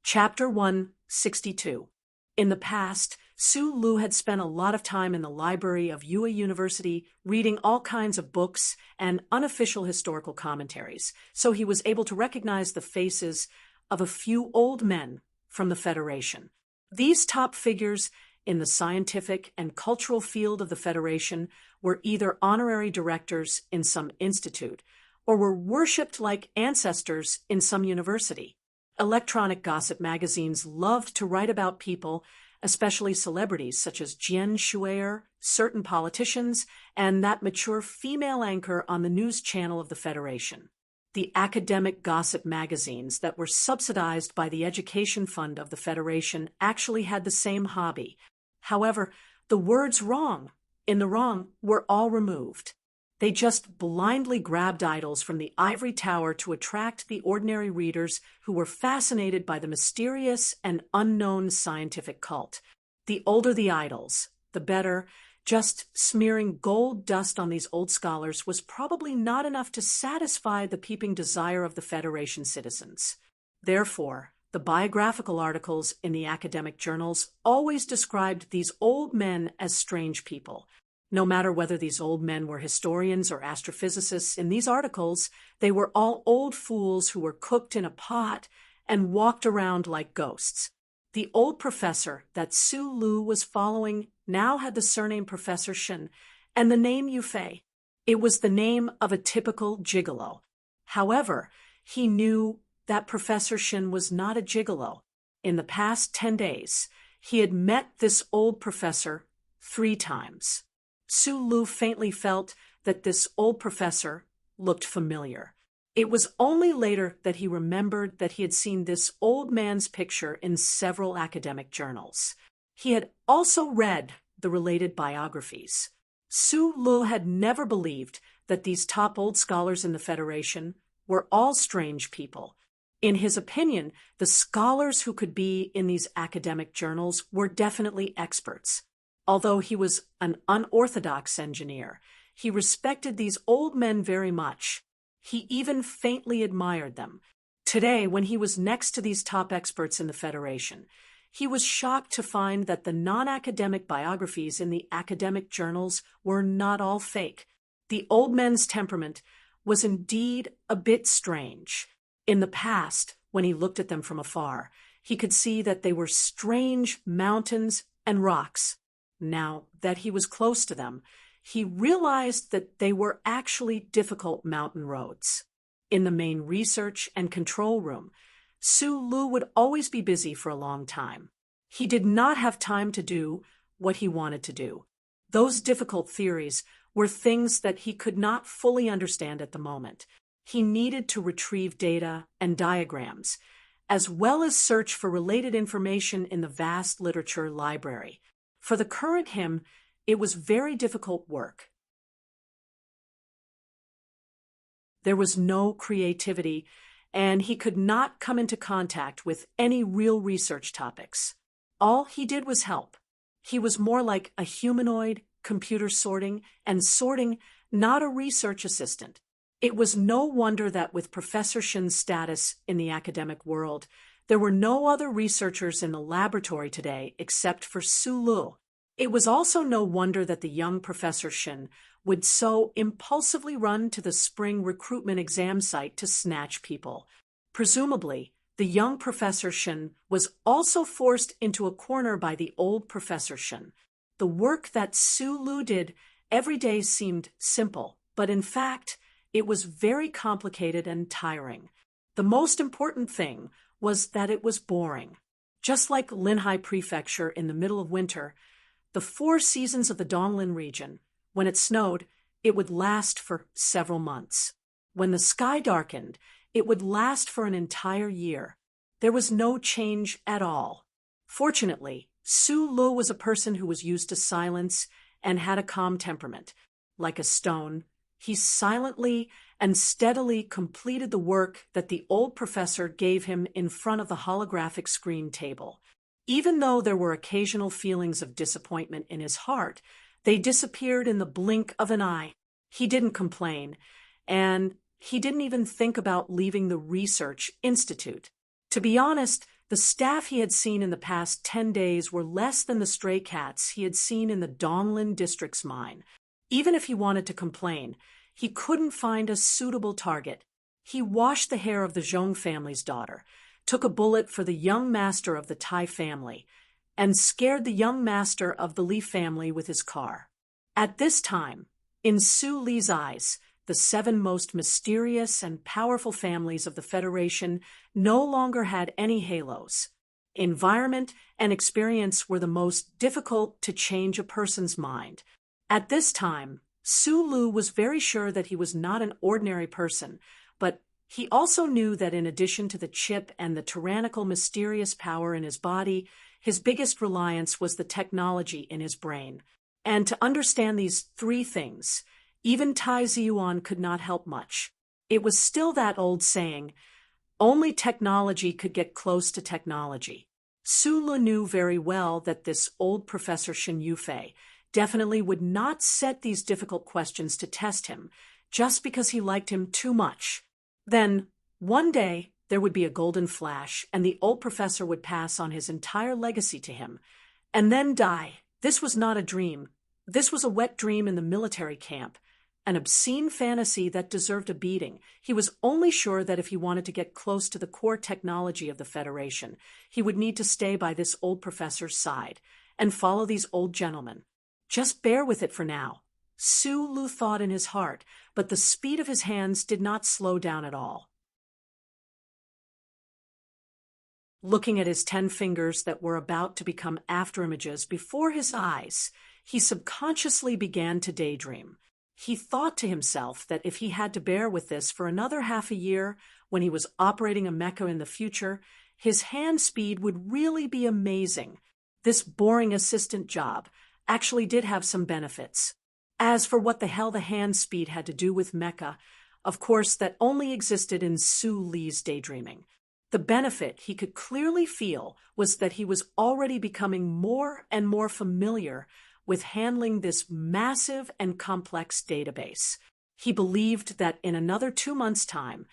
Chapter 162. In the past, Su Lu had spent a lot of time in the library of Yue University reading all kinds of books and unofficial historical commentaries, so he was able to recognize the faces of a few old men from the Federation. These top figures in the scientific and cultural field of the Federation were either honorary directors in some institute or were worshipped like ancestors in some university. Electronic gossip magazines loved to write about people, especially celebrities such as Jian Shuier, certain politicians, and that mature female anchor on the news channel of the Federation. The academic gossip magazines that were subsidized by the education fund of the Federation actually had the same hobby. However, the words wrong in the wrong were all removed. They just blindly grabbed idols from the ivory tower to attract the ordinary readers who were fascinated by the mysterious and unknown scientific cult. The older the idols, the better. Just smearing gold dust on these old scholars was probably not enough to satisfy the peeping desire of the Federation citizens. Therefore, the biographical articles in the academic journals always described these old men as strange people. No matter whether these old men were historians or astrophysicists, in these articles, they were all old fools who were cooked in a pot and walked around like ghosts. The old professor that Su Lu was following now had the surname Professor Shin and the name Yufei. It was the name of a typical gigolo. However, he knew that Professor Shin was not a gigolo. In the past 10 days, he had met this old professor 3 times. Su Lu faintly felt that this old professor looked familiar. It was only later that he remembered that he had seen this old man's picture in several academic journals. He had also read the related biographies. Su Lu had never believed that these top old scholars in the Federation were all strange people. In his opinion, the scholars who could be in these academic journals were definitely experts. Although he was an unorthodox engineer, he respected these old men very much. He even faintly admired them. Today, when he was next to these top experts in the Federation, he was shocked to find that the non-academic biographies in the academic journals were not all fake. The old men's temperament was indeed a bit strange. In the past, when he looked at them from afar, he could see that they were strange mountains and rocks. Now that he was close to them, he realized that they were actually difficult mountain roads. In the main research and control room, Su Lu would always be busy for a long time. He did not have time to do what he wanted to do. Those difficult theories were things that he could not fully understand at the moment. He needed to retrieve data and diagrams, as well as search for related information in the vast literature library. For the current him, it was very difficult work. There was no creativity, and he could not come into contact with any real research topics. All he did was help. He was more like a humanoid, computer sorting, not a research assistant. It was no wonder that with Professor Shen's status in the academic world, there were no other researchers in the laboratory today except for Su Lu. It was also no wonder that the young Professor Shen would so impulsively run to the spring recruitment exam site to snatch people. Presumably, the young Professor Shen was also forced into a corner by the old Professor Shen. The work that Su Lu did every day seemed simple, but in fact, it was very complicated and tiring. The most important thing was that it was boring. Just like Linhai Prefecture in the middle of winter, the 4 seasons of the Donglin region, when it snowed, it would last for several months. When the sky darkened, it would last for an entire year. There was no change at all. Fortunately, Su Lu was a person who was used to silence and had a calm temperament. Like a stone, he silently and steadily completed the work that the old professor gave him in front of the holographic screen table. Even though there were occasional feelings of disappointment in his heart, they disappeared in the blink of an eye. He didn't complain, and he didn't even think about leaving the research institute. To be honest, the staff he had seen in the past 10 days were less than the stray cats he had seen in the Donglin district's mine. Even if he wanted to complain, he couldn't find a suitable target. He washed the hair of the Zhong family's daughter, took a bullet for the young master of the Tai family, and scared the young master of the Li family with his car. At this time, in Su Li's eyes, the 7 most mysterious and powerful families of the Federation no longer had any halos. Environment and experience were the most difficult to change a person's mind. At this time, Su Lu was very sure that he was not an ordinary person, but he also knew that in addition to the chip and the tyrannical mysterious power in his body, his biggest reliance was the technology in his brain. And to understand these 3 things, even Tai Ziyuan could not help much. It was still that old saying, only technology could get close to technology. Su Lu knew very well that this old Professor Shen Yufei definitely would not set these difficult questions to test him, just because he liked him too much. Then, one day, there would be a golden flash, and the old professor would pass on his entire legacy to him, and then die. This was not a dream. This was a wet dream in the military camp, an obscene fantasy that deserved a beating. He was only sure that if he wanted to get close to the core technology of the Federation, he would need to stay by this old professor's side and follow these old gentlemen. Just bear with it for now. Su Lu thought in his heart, but the speed of his hands did not slow down at all. Looking at his 10 fingers that were about to become afterimages before his eyes, he subconsciously began to daydream. He thought to himself that if he had to bear with this for another half a year, when he was operating a mecha in the future, his hand speed would really be amazing. This boring assistant job actually did have some benefits. As for what the hell the hand speed had to do with mecha, of course that only existed in Su Li's daydreaming. The benefit he could clearly feel was that he was already becoming more and more familiar with handling this massive and complex database. He believed that in another 2 months' time,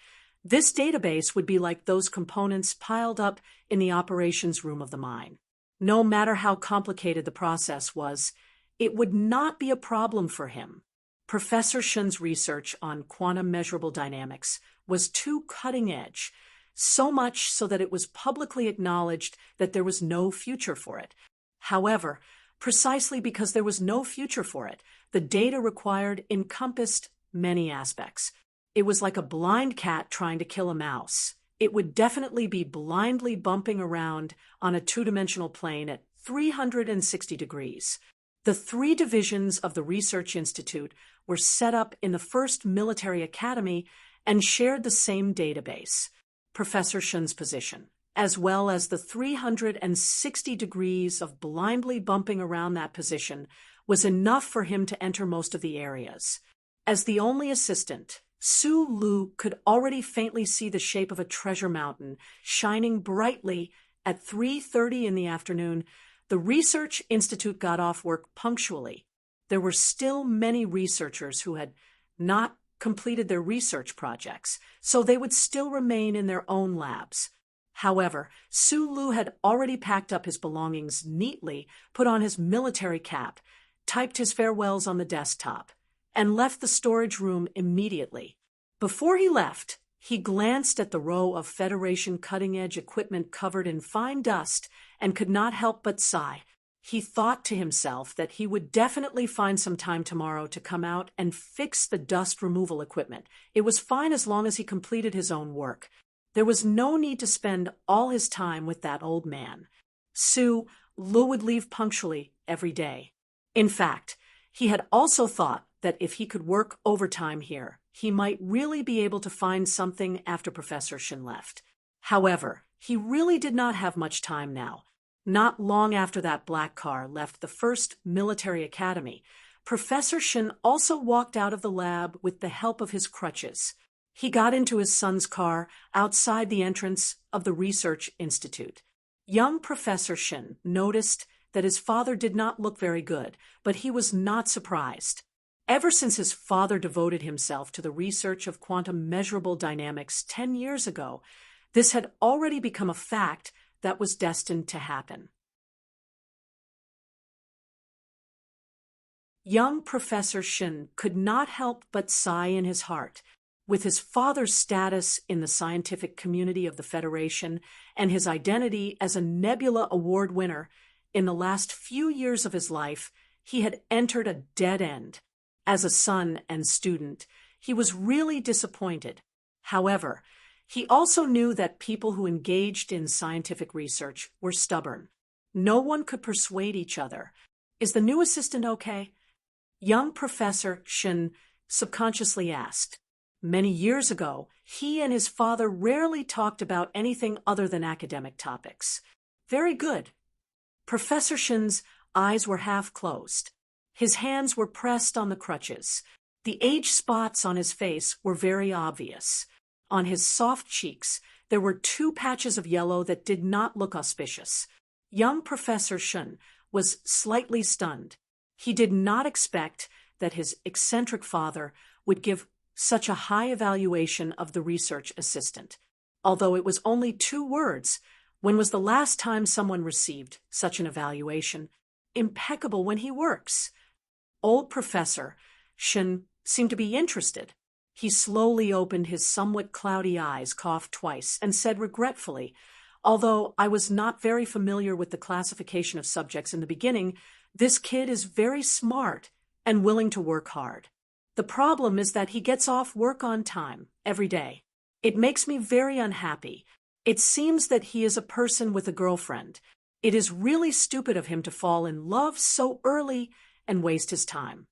this database would be like those components piled up in the operations room of the mine. No matter how complicated the process was, it would not be a problem for him. Professor Shen's research on quantum measurable dynamics was too cutting edge, so much so that it was publicly acknowledged that there was no future for it. However, precisely because there was no future for it, the data required encompassed many aspects. It was like a blind cat trying to kill a mouse. It would definitely be blindly bumping around on a 2-dimensional plane at 360 degrees. The 3 divisions of the Research Institute were set up in the first military academy and shared the same database. Professor Shen's position, as well as the 360 degrees of blindly bumping around that position, was enough for him to enter most of the areas. As the only assistant, Su Lu could already faintly see the shape of a treasure mountain shining brightly at 3:30 in the afternoon. The research institute got off work punctually. There were still many researchers who had not completed their research projects, so they would still remain in their own labs. However, Su Lu had already packed up his belongings neatly, put on his military cap, typed his farewells on the desktop, and left the storage room immediately. Before he left, he glanced at the row of Federation cutting-edge equipment covered in fine dust and could not help but sigh. He thought to himself that he would definitely find some time tomorrow to come out and fix the dust removal equipment. It was fine as long as he completed his own work. There was no need to spend all his time with that old man. Su Lu would leave punctually every day. In fact, he had also thought that if he could work overtime here, he might really be able to find something after Professor Shin left. However, he really did not have much time now. Not long after that black car left the first military academy, Professor Shin also walked out of the lab with the help of his crutches. He got into his son's car outside the entrance of the research institute. Young Professor Shin noticed that his father did not look very good, but he was not surprised. Ever since his father devoted himself to the research of quantum measurable dynamics 10 years ago, this had already become a fact that was destined to happen. Young Professor Shin could not help but sigh in his heart. With his father's status in the scientific community of the Federation and his identity as a Nebula Award winner, in the last few years of his life, he had entered a dead end. As a son and student, he was really disappointed. However, he also knew that people who engaged in scientific research were stubborn. No one could persuade each other. "Is the new assistant okay?" Young Professor Shin subconsciously asked. Many years ago, he and his father rarely talked about anything other than academic topics. "Very good." Professor Shin's eyes were half closed. His hands were pressed on the crutches. The age spots on his face were very obvious. On his soft cheeks, there were 2 patches of yellow that did not look auspicious. Young Professor Shin was slightly stunned. He did not expect that his eccentric father would give such a high evaluation of the research assistant. Although it was only 2 words, when was the last time someone received such an evaluation? "Impeccable when he works." Old Professor Shin seemed to be interested. He slowly opened his somewhat cloudy eyes, coughed twice, and said regretfully, "Although I was not very familiar with the classification of subjects in the beginning, this kid is very smart and willing to work hard. The problem is that he gets off work on time every day. It makes me very unhappy. It seems that he is a person with a girlfriend. It is really stupid of him to fall in love so early and waste his time."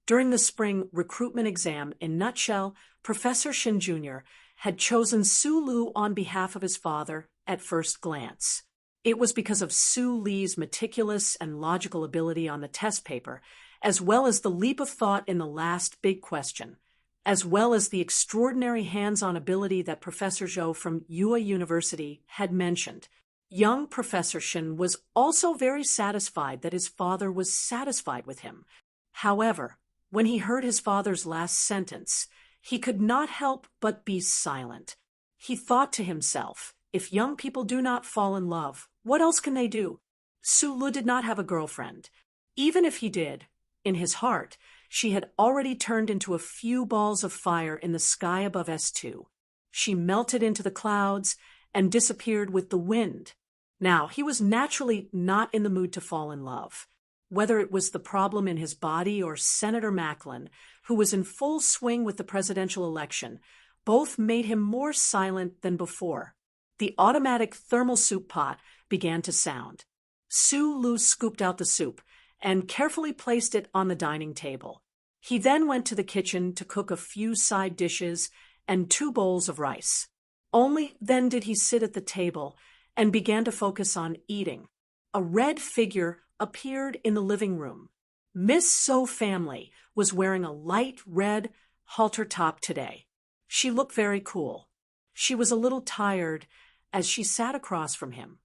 During the spring recruitment exam, in nutshell, Professor Shin Jr. had chosen Su Lu on behalf of his father at first glance. It was because of Su Li's meticulous and logical ability on the test paper, as well as the leap of thought in the last big question, as well as the extraordinary hands-on ability that Professor Zhou from Yue University had mentioned. Young Professor Shin was also very satisfied that his father was satisfied with him. However, when he heard his father's last sentence, he could not help but be silent. He thought to himself, if young people do not fall in love, what else can they do? Su Lu did not have a girlfriend. Even if he did, in his heart, she had already turned into a few balls of fire in the sky above S2. She melted into the clouds and disappeared with the wind. Now, he was naturally not in the mood to fall in love. Whether it was the problem in his body or Senator Macklin, who was in full swing with the presidential election, both made him more silent than before. The automatic thermal soup pot began to sound. Su Lu scooped out the soup and carefully placed it on the dining table. He then went to the kitchen to cook a few side dishes and 2 bowls of rice. Only then did he sit at the table and began to focus on eating. A red figure appeared in the living room. Miss So family was wearing a light red halter top today. She looked very cool. She was a little tired as she sat across from him.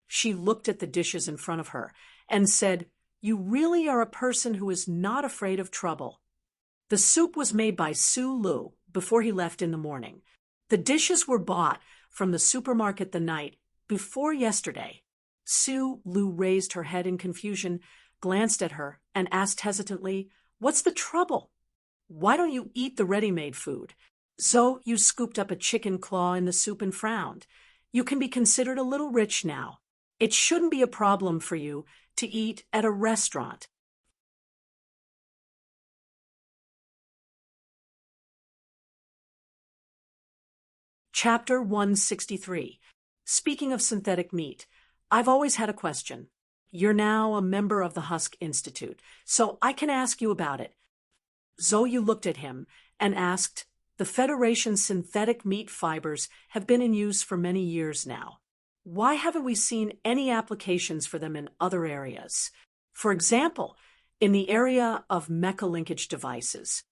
She looked at the dishes in front of her and said, "You really are a person who is not afraid of trouble." The soup was made by Su Lu before he left in the morning. The dishes were bought from the supermarket the night before yesterday. Su Lu raised her head in confusion, glanced at her, and asked hesitantly, "What's the trouble? Why don't you eat the ready-made food?" Zhou Yu scooped up a chicken claw in the soup and frowned. "You can be considered a little rich now. It shouldn't be a problem for you to eat at a restaurant." Chapter 163. Speaking of synthetic meat, I've always had a question. You're now a member of the Husk Institute, so I can ask you about it. Zhou Yu looked at him and asked, "The Federation's synthetic meat fibers have been in use for many years now. Why haven't we seen any applications for them in other areas? For example, in the area of mecha linkage devices."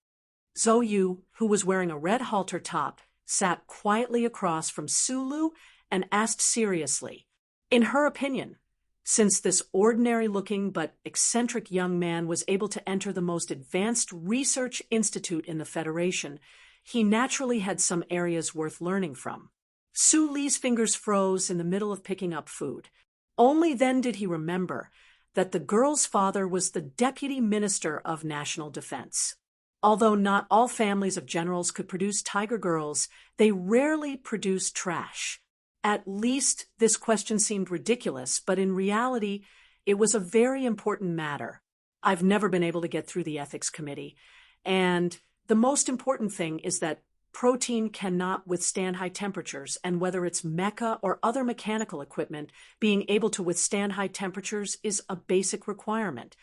Zhou Yu, who was wearing a red halter top, sat quietly across from Su Lu and asked seriously, in her opinion, since this ordinary-looking but eccentric young man was able to enter the most advanced research institute in the Federation, he naturally had some areas worth learning from. Su Li's fingers froze in the middle of picking up food. Only then did he remember that the girl's father was the Deputy Minister of National Defense. Although not all families of generals could produce tiger girls, they rarely produced trash. At least this question seemed ridiculous, but in reality, it was a very important matter. I've never been able to get through the ethics committee, and the most important thing is that protein cannot withstand high temperatures, and whether it's mecha or other mechanical equipment, being able to withstand high temperatures is a basic requirement.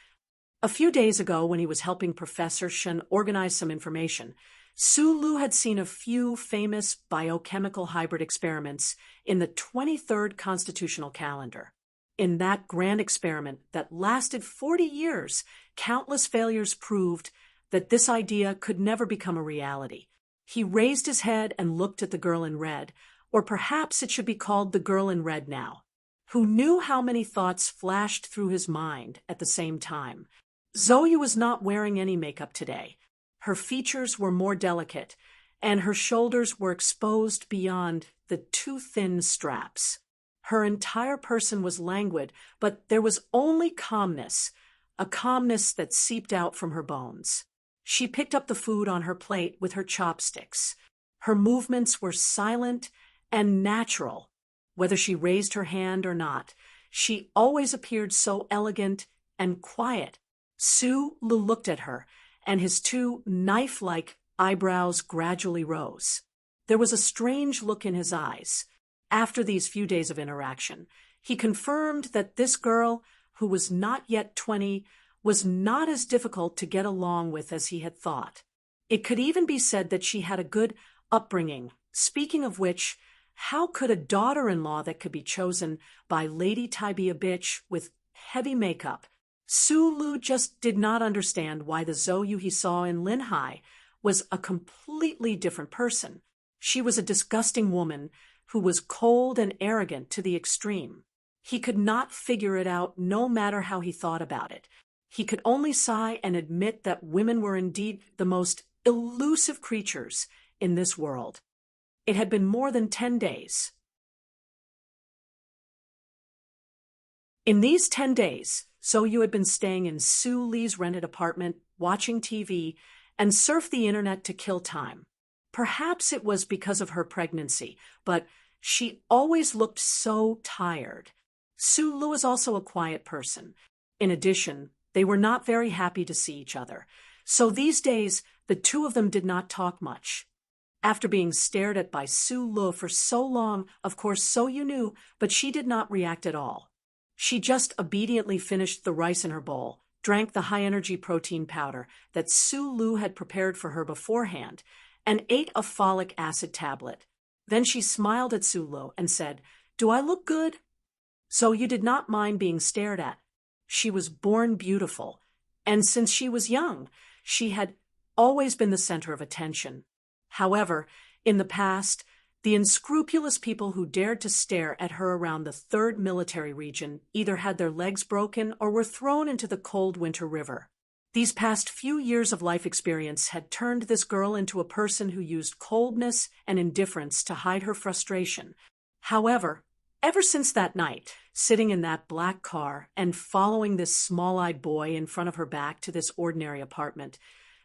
A few days ago, when he was helping Professor Shen organize some information, Su Lu had seen a few famous biochemical hybrid experiments in the 23rd constitutional calendar. In that grand experiment that lasted 40 years, countless failures proved that this idea could never become a reality. He raised his head and looked at the girl in red, or perhaps it should be called the girl in red now. Who knew how many thoughts flashed through his mind at the same time? Zhou Yu was not wearing any makeup today. Her features were more delicate, and her shoulders were exposed beyond the too thin straps. Her entire person was languid, but there was only calmness, a calmness that seeped out from her bones. She picked up the food on her plate with her chopsticks. Her movements were silent and natural. Whether she raised her hand or not, she always appeared so elegant and quiet. Su Lu looked at her, and his two knife-like eyebrows gradually rose. There was a strange look in his eyes. After these few days of interaction, he confirmed that this girl, who was not yet 20, was not as difficult to get along with as he had thought. It could even be said that she had a good upbringing. Speaking of which, how could a daughter-in-law that could be chosen by Lady Tybia Bitch with heavy makeup? Su Lu just did not understand why the Zhou Yu he saw in Linhai was a completely different person. She was a disgusting woman who was cold and arrogant to the extreme. He could not figure it out no matter how he thought about it. He could only sigh and admit that women were indeed the most elusive creatures in this world. It had been more than 10 days. In these 10 days, Zhou Yu had been staying in Su Li's rented apartment, watching TV, and surfed the internet to kill time. Perhaps it was because of her pregnancy, but she always looked so tired. Su Lu is also a quiet person. In addition, they were not very happy to see each other, so these days the two of them did not talk much. After being stared at by Su Lu for so long, of course Zhou Yu knew, but she did not react at all. She just obediently finished the rice in her bowl, drank the high-energy protein powder that Su Lu had prepared for her beforehand, and ate a folic acid tablet. Then she smiled at Sulu and said, "Do I look good?" So you did not mind being stared at. She was born beautiful, and since she was young, she had always been the center of attention. However, in the past, the unscrupulous people who dared to stare at her around the 3rd Military Region either had their legs broken or were thrown into the cold winter river. These past few years of life experience had turned this girl into a person who used coldness and indifference to hide her frustration. However, ever since that night, sitting in that black car and following this small-eyed boy in front of her back to this ordinary apartment,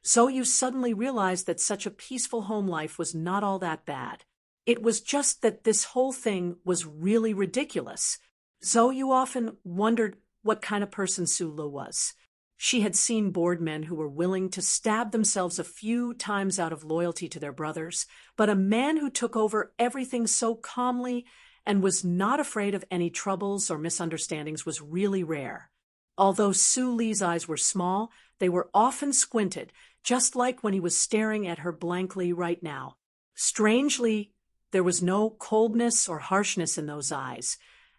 Zoe suddenly realized that such a peaceful home life was not all that bad. It was just that this whole thing was really ridiculous. Zoe often wondered what kind of person Sulu was. She had seen bored men who were willing to stab themselves a few times out of loyalty to their brothers, but a man who took over everything so calmly and was not afraid of any troubles or misunderstandings was really rare. Although Su Lee's eyes were small, they were often squinted, just like when he was staring at her blankly right now. Strangely, there was no coldness or harshness in those eyes,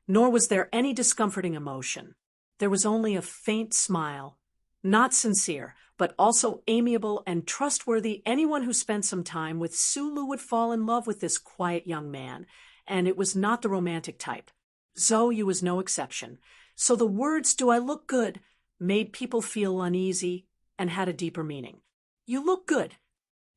nor was there any discomforting emotion. There was only a faint smile. Not sincere, but also amiable and trustworthy. Anyone who spent some time with Sulu would fall in love with this quiet young man, and it was not the romantic type. Zoe was no exception. So the words, "Do I look good?" made people feel uneasy and had a deeper meaning. "You look good."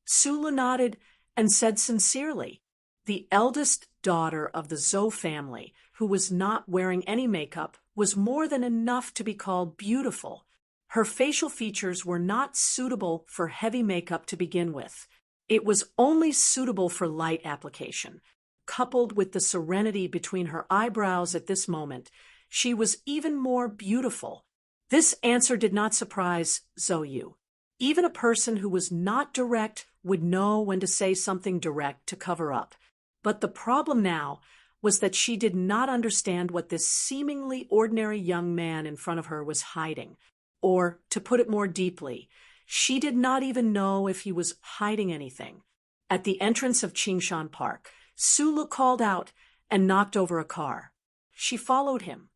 Sulu nodded and said sincerely. The eldest daughter of the Zhou family, who was not wearing any makeup, was more than enough to be called beautiful. Her facial features were not suitable for heavy makeup to begin with. It was only suitable for light application. Coupled with the serenity between her eyebrows at this moment, she was even more beautiful. This answer did not surprise Zoe. Even a person who was not direct would know when to say something direct to cover up. But the problem now was that she did not understand what this seemingly ordinary young man in front of her was hiding. Or, to put it more deeply, she did not even know if he was hiding anything. At the entrance of Qingshan Park, Sulu called out and knocked over a car. She followed him.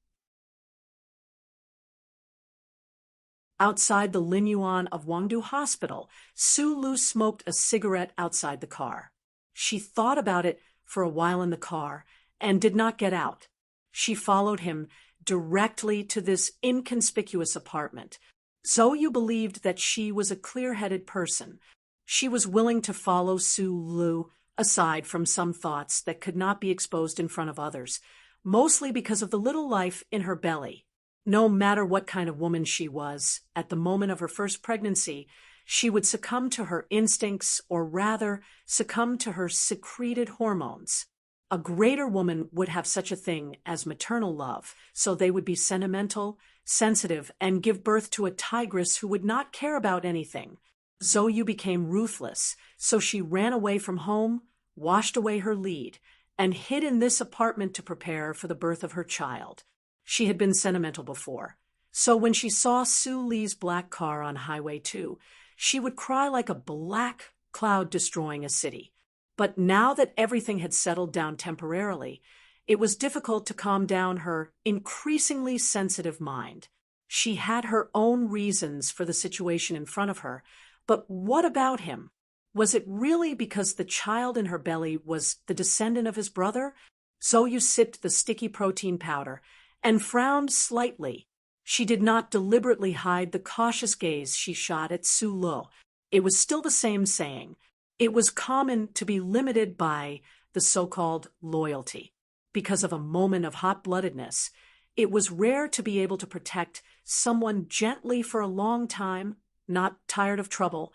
Outside the Linyuan of Wangdu Hospital, Sulu smoked a cigarette outside the car. She thought about it for a while in the car and did not get out. She followed him directly to this inconspicuous apartment. Zoe believed that she was a clear-headed person. She was willing to follow Sulu aside from some thoughts that could not be exposed in front of others, mostly because of the little life in her belly. No matter what kind of woman she was, at the moment of her first pregnancy, she would succumb to her instincts, or rather, succumb to her secreted hormones. A greater woman would have such a thing as maternal love, so they would be sentimental, sensitive, and give birth to a tigress who would not care about anything. Zoe became ruthless, so she ran away from home, washed away her lead, and hid in this apartment to prepare for the birth of her child. She had been sentimental before, so when she saw Su Lee's black car on Highway 2, she would cry like a black cloud destroying a city. But now that everything had settled down temporarily, it was difficult to calm down her increasingly sensitive mind. She had her own reasons for the situation in front of her, but what about him? Was it really because the child in her belly was the descendant of his brother? Zoe sipped the sticky protein powder and frowned slightly. She did not deliberately hide the cautious gaze she shot at Sulu. It was still the same saying. It was common to be limited by the so-called loyalty. Because of a moment of hot-bloodedness, it was rare to be able to protect someone gently for a long time, not tired of trouble,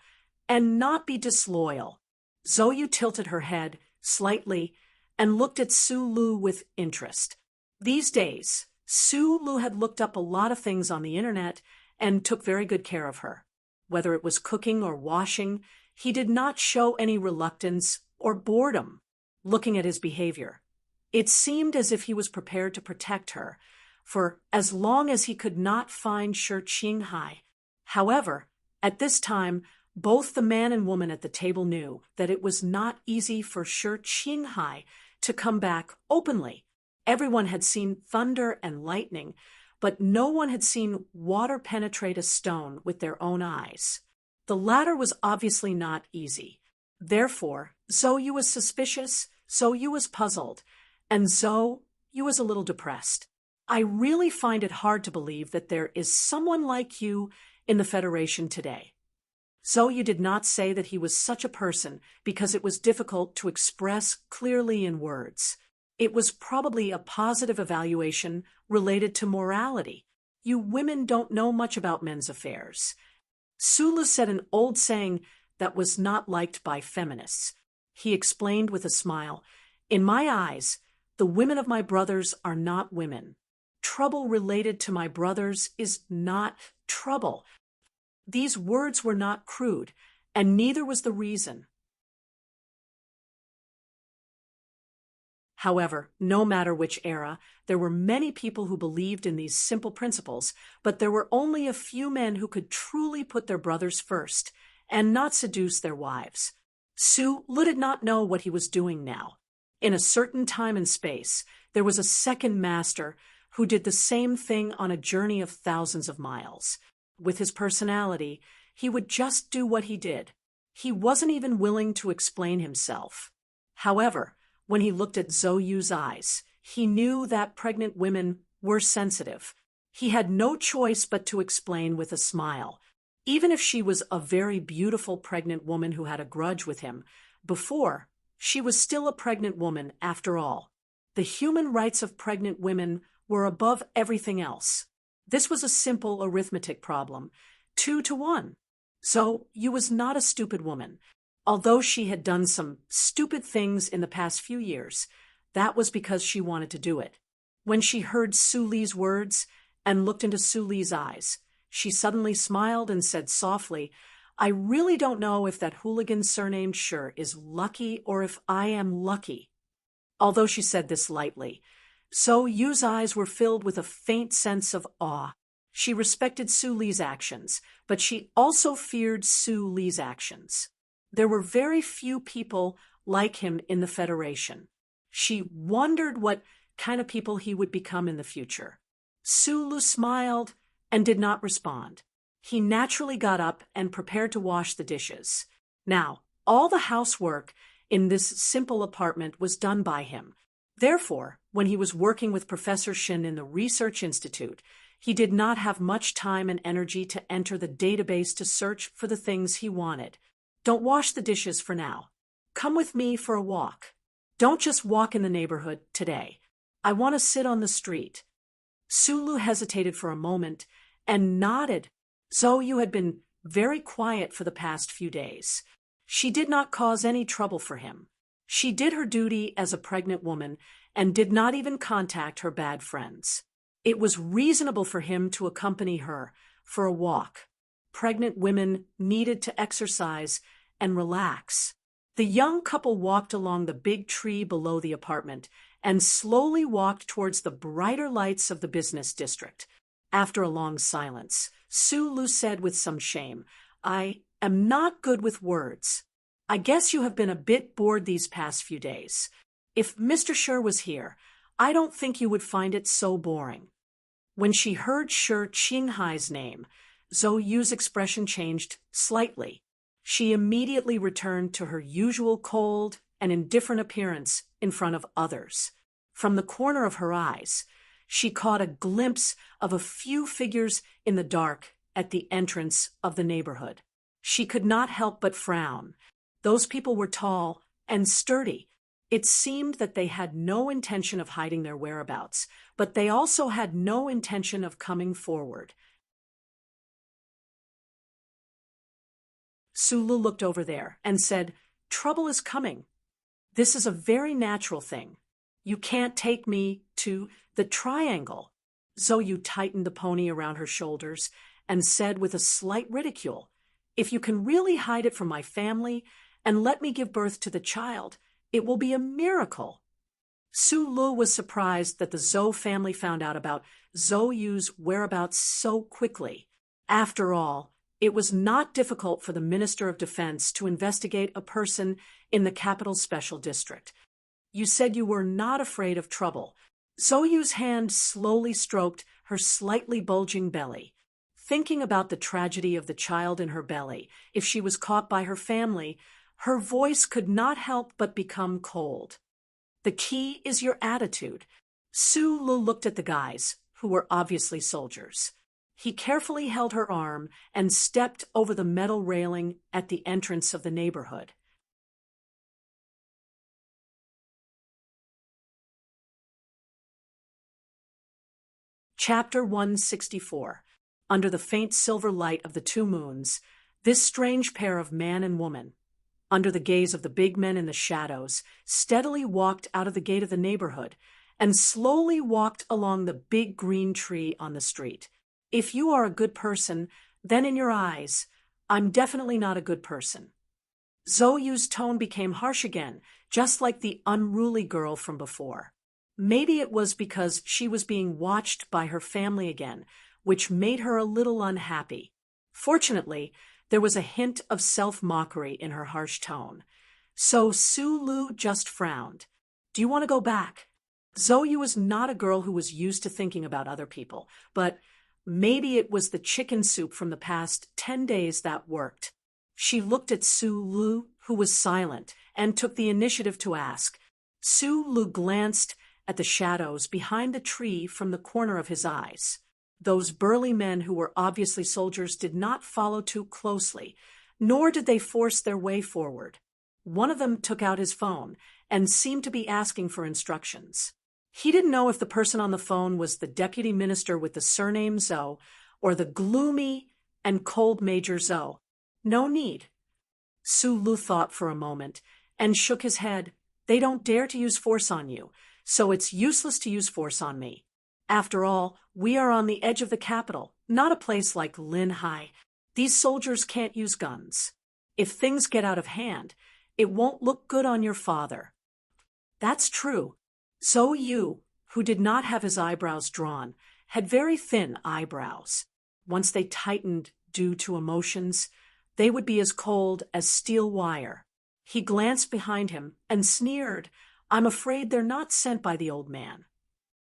and not be disloyal. Zoe tilted her head slightly and looked at Sulu with interest. These days, Sulu had looked up a lot of things on the internet and took very good care of her. Whether it was cooking or washing, he did not show any reluctance or boredom looking at his behavior. It seemed as if he was prepared to protect her for as long as he could not find Shi Qinghai. However, at this time, Both the man and woman at the table knew that it was not easy for Shi Qinghai to come back openly. Everyone had seen thunder and lightning, but no one had seen water penetrate a stone with their own eyes. The latter was obviously not easy. Therefore, Zhou Yu was suspicious, Zhou Yu was puzzled, and Zhou Yu was a little depressed. I really find it hard to believe that there is someone like you in the Federation today. Zhou Yu did not say that he was such a person because it was difficult to express clearly in words. It was probably a positive evaluation related to morality. You women don't know much about men's affairs. Sulu said an old saying that was not liked by feminists. He explained with a smile, "In my eyes, the women of my brothers are not women. Trouble related to my brothers is not trouble." These words were not crude, and neither was the reason. However, no matter which era, there were many people who believed in these simple principles, but there were only a few men who could truly put their brothers first and not seduce their wives. Sulu did not know what he was doing now. In a certain time and space, there was a second master who did the same thing on a journey of thousands of miles. With his personality, he would just do what he did. He wasn't even willing to explain himself. However, when he looked at Zhou Yu's eyes, he knew that pregnant women were sensitive. He had no choice but to explain with a smile. Even if she was a very beautiful pregnant woman who had a grudge with him, before, she was still a pregnant woman after all. The human rights of pregnant women were above everything else. This was a simple arithmetic problem, 2 to 1. Zhou Yu was not a stupid woman. Although she had done some stupid things in the past few years, that was because she wanted to do it. When she heard Su Li's words and looked into Su Li's eyes, she suddenly smiled and said softly, "I really don't know if that hooligan surnamed Shi is lucky or if I am lucky." Although she said this lightly, Zhou Yu's eyes were filled with a faint sense of awe. She respected Su Li's actions, but she also feared Su Li's actions. There were very few people like him in the Federation. She wondered what kind of people he would become in the future. Sulu smiled and did not respond. He naturally got up and prepared to wash the dishes. Now, all the housework in this simple apartment was done by him. Therefore, when he was working with Professor Shin in the Research Institute, he did not have much time and energy to enter the database to search for the things he wanted. "Don't wash the dishes for now. Come with me for a walk. Don't just walk in the neighborhood today. I want to sit on the street." Sulu hesitated for a moment and nodded. Zhou Yu had been very quiet for the past few days. She did not cause any trouble for him. She did her duty as a pregnant woman and did not even contact her bad friends. It was reasonable for him to accompany her for a walk. Pregnant women needed to exercise and relax. The young couple walked along the big tree below the apartment and slowly walked towards the brighter lights of the business district. After a long silence, Sulu said with some shame, "I am not good with words. I guess you have been a bit bored these past few days. If Mr. Shi was here, I don't think you would find it so boring." When she heard Shi Qinghai's name, Zhou Yu's expression changed slightly. She immediately returned to her usual cold and indifferent appearance in front of others. From the corner of her eyes, she caught a glimpse of a few figures in the dark at the entrance of the neighborhood. She could not help but frown. Those people were tall and sturdy. It seemed that they had no intention of hiding their whereabouts, but they also had no intention of coming forward. Sulu looked over there and said, "Trouble is coming. This is a very natural thing. You can't take me to the triangle." Zhou Yu tightened the pony around her shoulders and said with a slight ridicule, "If you can really hide it from my family and let me give birth to the child, it will be a miracle." Sulu was surprised that the Zhou family found out about Zhou Yu's whereabouts so quickly. After all, It was not difficult for the Minister of Defense to investigate a person in the Capital Special District. You said you were not afraid of trouble. Zoyu's hand slowly stroked her slightly bulging belly. Thinking about the tragedy of the child in her belly, if she was caught by her family, her voice could not help but become cold. The key is your attitude. Su Lu looked at the guys, who were obviously soldiers. He carefully held her arm and stepped over the metal railing at the entrance of the neighborhood. Chapter 164. Under the faint silver light of the two moons, this strange pair of man and woman, under the gaze of the big men in the shadows, steadily walked out of the gate of the neighborhood and slowly walked along the big green tree on the street. If you are a good person, then in your eyes, I'm definitely not a good person. Zoyu's tone became harsh again, just like the unruly girl from before. Maybe it was because she was being watched by her family again, which made her a little unhappy. Fortunately, there was a hint of self-mockery in her harsh tone. So Su Lu just frowned. Do you want to go back? Zoyu was not a girl who was used to thinking about other people, but maybe it was the chicken soup from the past 10 days that worked. She looked at Su Lu, who was silent, and took the initiative to ask. Su Lu glanced at the shadows behind the tree from the corner of his eyes. Those burly men who were obviously soldiers did not follow too closely, nor did they force their way forward. One of them took out his phone and seemed to be asking for instructions. He didn't know if the person on the phone was the deputy minister with the surname Zhou or the gloomy and cold Major Zhou. No need. Su Lu thought for a moment and shook his head. They don't dare to use force on you, so it's useless to use force on me. After all, we are on the edge of the capital, not a place like Linhai. These soldiers can't use guns. If things get out of hand, it won't look good on your father. That's true. Zhou Yu, who did not have his eyebrows drawn, had very thin eyebrows. Once they tightened due to emotions, they would be as cold as steel wire. He glanced behind him and sneered, I'm afraid they're not sent by the old man.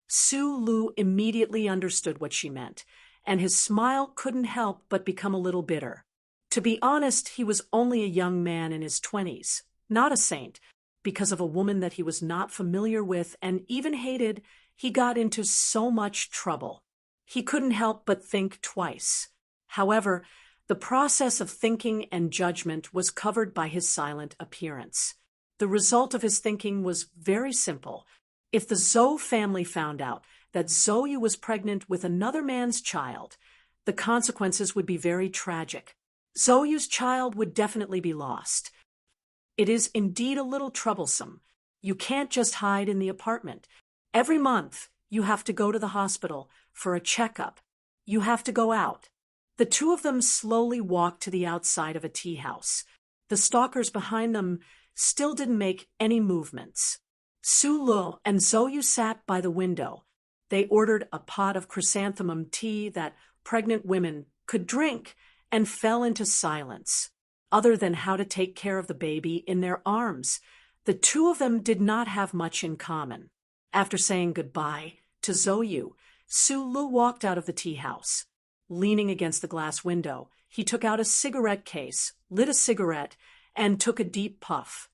Su Lu immediately understood what she meant, and his smile couldn't help but become a little bitter. To be honest, he was only a young man in his 20s, not a saint. Because of a woman that he was not familiar with and even hated, he got into so much trouble. He couldn't help but think twice. However, the process of thinking and judgment was covered by his silent appearance. The result of his thinking was very simple. If the Zhou family found out that Zoyu was pregnant with another man's child, the consequences would be very tragic. Zoyu's child would definitely be lost. It is indeed a little troublesome. You can't just hide in the apartment. Every month, you have to go to the hospital for a checkup. You have to go out. The two of them slowly walked to the outside of a tea house. The stalkers behind them still didn't make any movements. Su Lu and Zoyu sat by the window. They ordered a pot of chrysanthemum tea that pregnant women could drink and fell into silence. Other than how to take care of the baby in their arms, the two of them did not have much in common. After saying goodbye to Zoyu, Su Lu walked out of the tea house. Leaning against the glass window, he took out a cigarette case, lit a cigarette, and took a deep puff.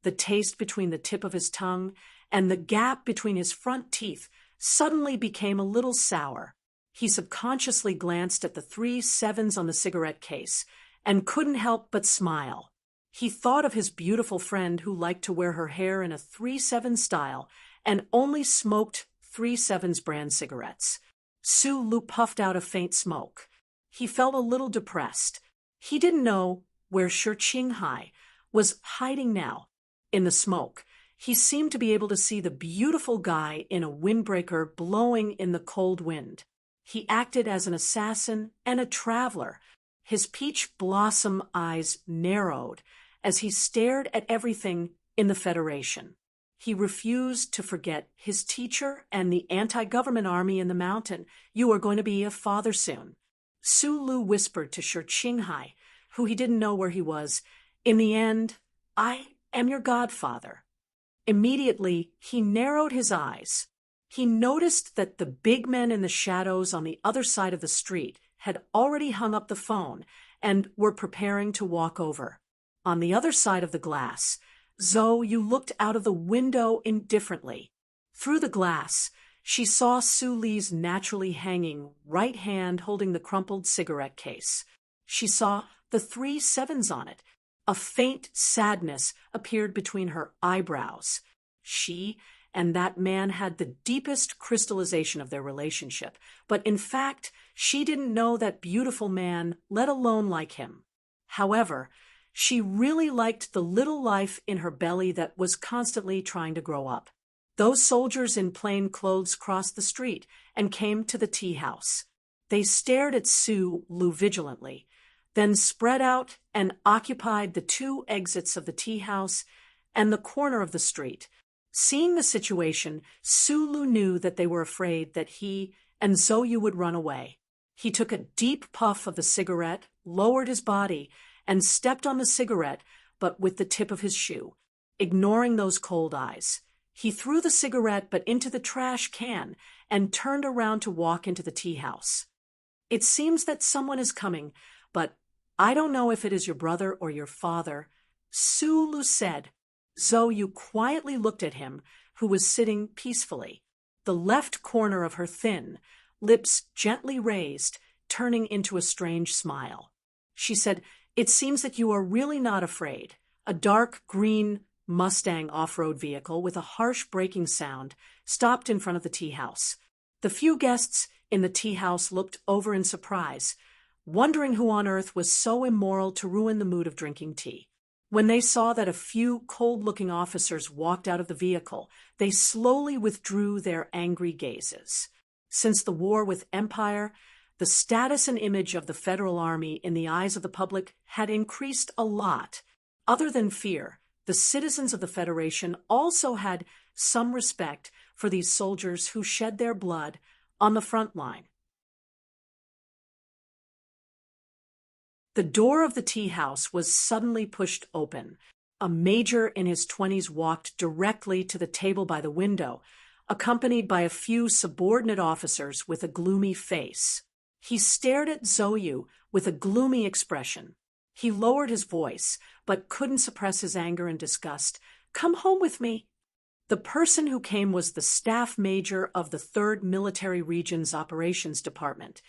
The taste between the tip of his tongue and the gap between his front teeth suddenly became a little sour. He subconsciously glanced at the 3 sevens on the cigarette case and couldn't help but smile. He thought of his beautiful friend who liked to wear her hair in a 3/7 style and only smoked 3/7 brand cigarettes. Su Lu puffed out a faint smoke. He felt a little depressed. He didn't know where Shi Qinghai was hiding now. In the smoke, he seemed to be able to see the beautiful guy in a windbreaker blowing in the cold wind. He acted as an assassin and a traveler. His peach blossom eyes narrowed as he stared at everything in the Federation. He refused to forget his teacher and the anti-government army in the mountain. You are going to be a father soon. Su Lu whispered to Shi Qinghai, who he didn't know where he was. In the end, I am your godfather. Immediately, he narrowed his eyes. He noticed that the big men in the shadows on the other side of the street had already hung up the phone and were preparing to walk over. On the other side of the glass, Zhou Yu looked out of the window indifferently. Through the glass, she saw Su Li's naturally hanging right hand holding the crumpled cigarette case. She saw the 3 sevens on it. A faint sadness appeared between her eyebrows. She and that man had the deepest crystallization of their relationship, but in fact, she didn't know that beautiful man, let alone like him. However, she really liked the little life in her belly that was constantly trying to grow up. Those soldiers in plain clothes crossed the street and came to the tea house. They stared at Su Lu vigilantly, then spread out and occupied the 2 exits of the tea house and the corner of the street. Seeing the situation, Su Lu knew that they were afraid that he and Zhou Yu would run away. He took a deep puff of the cigarette, lowered his body, and stepped on the cigarette, but with the tip of his shoe, ignoring those cold eyes. He threw the cigarette but into the trash can and turned around to walk into the tea house. It seems that someone is coming, but I don't know if it is your brother or your father, Su Lu said. Zhou Yu quietly looked at him, who was sitting peacefully, the left corner of her thin, lips gently raised, turning into a strange smile. She said, "It seems that you are really not afraid." A dark green Mustang off-road vehicle with a harsh braking sound stopped in front of the tea house. The few guests in the tea house looked over in surprise, wondering who on earth was so immoral to ruin the mood of drinking tea. When they saw that a few cold-looking officers walked out of the vehicle, they slowly withdrew their angry gazes. Since the war with Empire, the status and image of the Federal Army in the eyes of the public had increased a lot. Other than fear, the citizens of the Federation also had some respect for these soldiers who shed their blood on the front line. The door of the tea house was suddenly pushed open. A major in his 20s walked directly to the table by the window, accompanied by a few subordinate officers with a gloomy face. He stared at Zhou Yu with a gloomy expression. He lowered his voice, but couldn't suppress his anger and disgust. "Come home with me." The person who came was the staff major of the 3rd Military Region's Operations Department,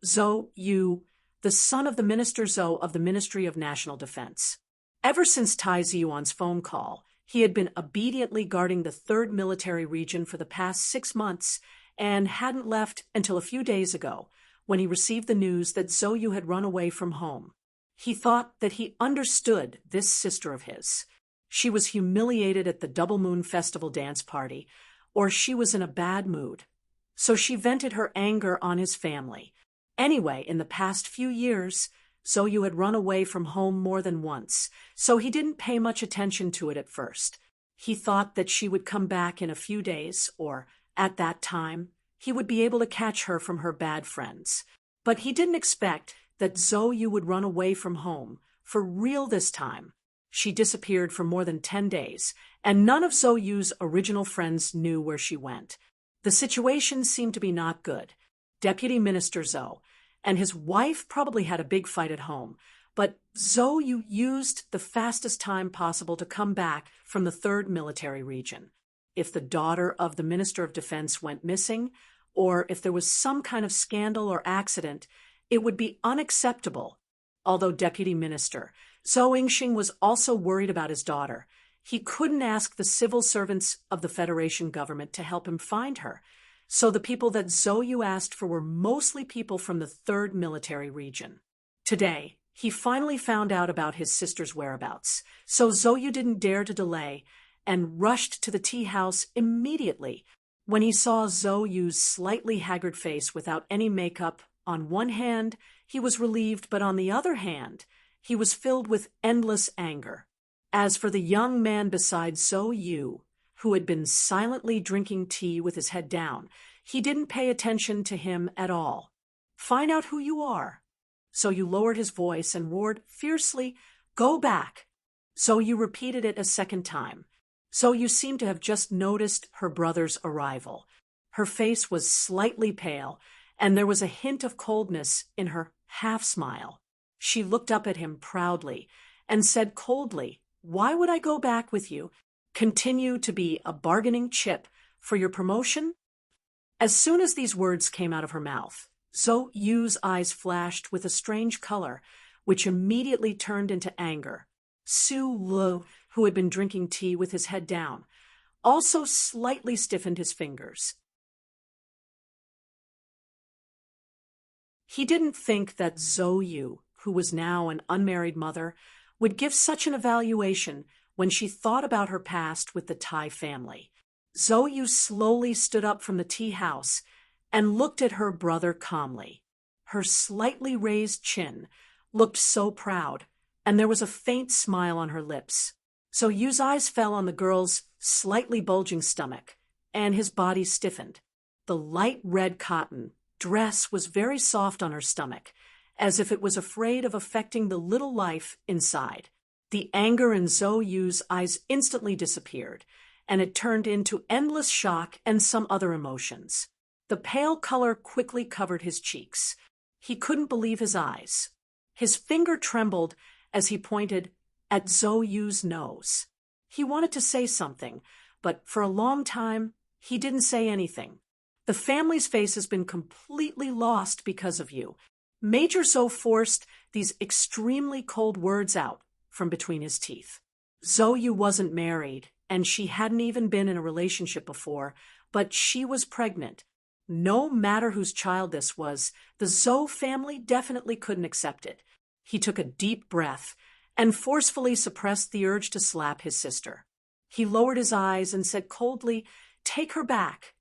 Zhou Yu, the son of the Minister Zhou of the Ministry of National Defense. Ever since Tai Ziyuan's phone call, he had been obediently guarding the 3rd Military Region for the past 6 months and hadn't left until a few days ago, when he received the news that Zhou Yu had run away from home. He thought that he understood this sister of his. She was humiliated at the Double Moon Festival dance party, or she was in a bad mood. So she vented her anger on his family. Anyway, in the past few years, Zhou Yu had run away from home more than once, so he didn't pay much attention to it at first. He thought that she would come back in a few days, or, at that time, he would be able to catch her from her bad friends. But he didn't expect that Zhou Yu would run away from home, for real this time. She disappeared for more than 10 days, and none of Zhou Yu's original friends knew where she went. The situation seemed to be not good. Deputy Minister Zhou and his wife probably had a big fight at home, but Zhou Yu used the fastest time possible to come back from the 3rd Military Region. If the daughter of the Minister of Defense went missing, or if there was some kind of scandal or accident, it would be unacceptable. Although Deputy Minister Zhou Yingxing was also worried about his daughter, he couldn't ask the civil servants of the Federation government to help him find her. So the people that Zhou Yu asked for were mostly people from the 3rd Military Region. Today, he finally found out about his sister's whereabouts, so Zhou Yu didn't dare to delay and rushed to the tea house immediately. When he saw Zhou Yu's slightly haggard face without any makeup, on one hand, he was relieved, but on the other hand, he was filled with endless anger. As for the young man beside Zhou Yu, who had been silently drinking tea with his head down. He didn't pay attention to him at all. "Find out who you are." So you lowered his voice and roared fiercely, "Go back." So you repeated it a second time. So you seemed to have just noticed her brother's arrival. Her face was slightly pale, and there was a hint of coldness in her half-smile. She looked up at him proudly and said coldly, "Why would I go back with you? Continue to be a bargaining chip for your promotion?" As soon as these words came out of her mouth, Zhou Yu's eyes flashed with a strange color, which immediately turned into anger. Su Lu, who had been drinking tea with his head down, also slightly stiffened his fingers. He didn't think that Zhou Yu, who was now an unmarried mother, would give such an evaluation when she thought about her past with the Tai family. Zhou Yu slowly stood up from the tea house and looked at her brother calmly. Her slightly raised chin looked so proud, and there was a faint smile on her lips. Zhou Yu's eyes fell on the girl's slightly bulging stomach, and his body stiffened. The light red cotton dress was very soft on her stomach, as if it was afraid of affecting the little life inside. The anger in Zhou Yu's eyes instantly disappeared, and it turned into endless shock and some other emotions. The pale color quickly covered his cheeks. He couldn't believe his eyes. His finger trembled as he pointed at Zhou Yu's nose. He wanted to say something, but for a long time, he didn't say anything. "The family's face has been completely lost because of you." Major Zhou forced these extremely cold words out from between his teeth. Zhou Yu wasn't married, and she hadn't even been in a relationship before, but she was pregnant. No matter whose child this was, the Zhou family definitely couldn't accept it. He took a deep breath and forcefully suppressed the urge to slap his sister. He lowered his eyes and said coldly, "Take her back."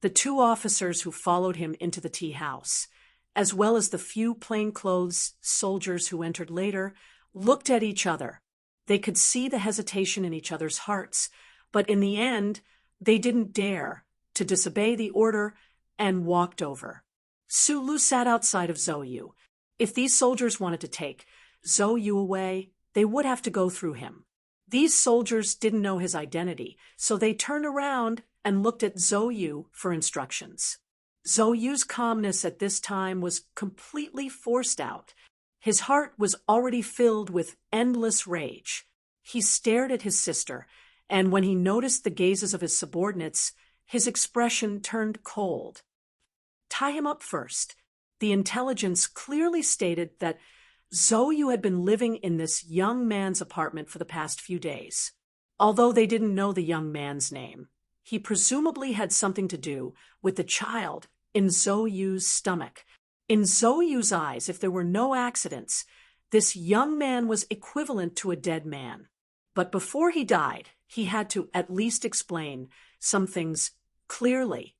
The two officers who followed him into the tea house, as well as the few plainclothes soldiers who entered later, looked at each other. They could see the hesitation in each other's hearts, but in the end, they didn't dare to disobey the order and walked over. Su Lu sat outside of Zhou Yu. If these soldiers wanted to take Zhou Yu away, they would have to go through him. These soldiers didn't know his identity, so they turned around and looked at Zhou Yu for instructions. Zhou Yu's calmness at this time was completely forced out. His heart was already filled with endless rage. He stared at his sister, and when he noticed the gazes of his subordinates, his expression turned cold. "Tie him up first." The intelligence clearly stated that Zhou Yu had been living in this young man's apartment for the past few days. Although they didn't know the young man's name, he presumably had something to do with the child in Zhou Yu's stomach. In Zhou Yu's eyes, if there were no accidents, this young man was equivalent to a dead man. But before he died, he had to at least explain some things clearly.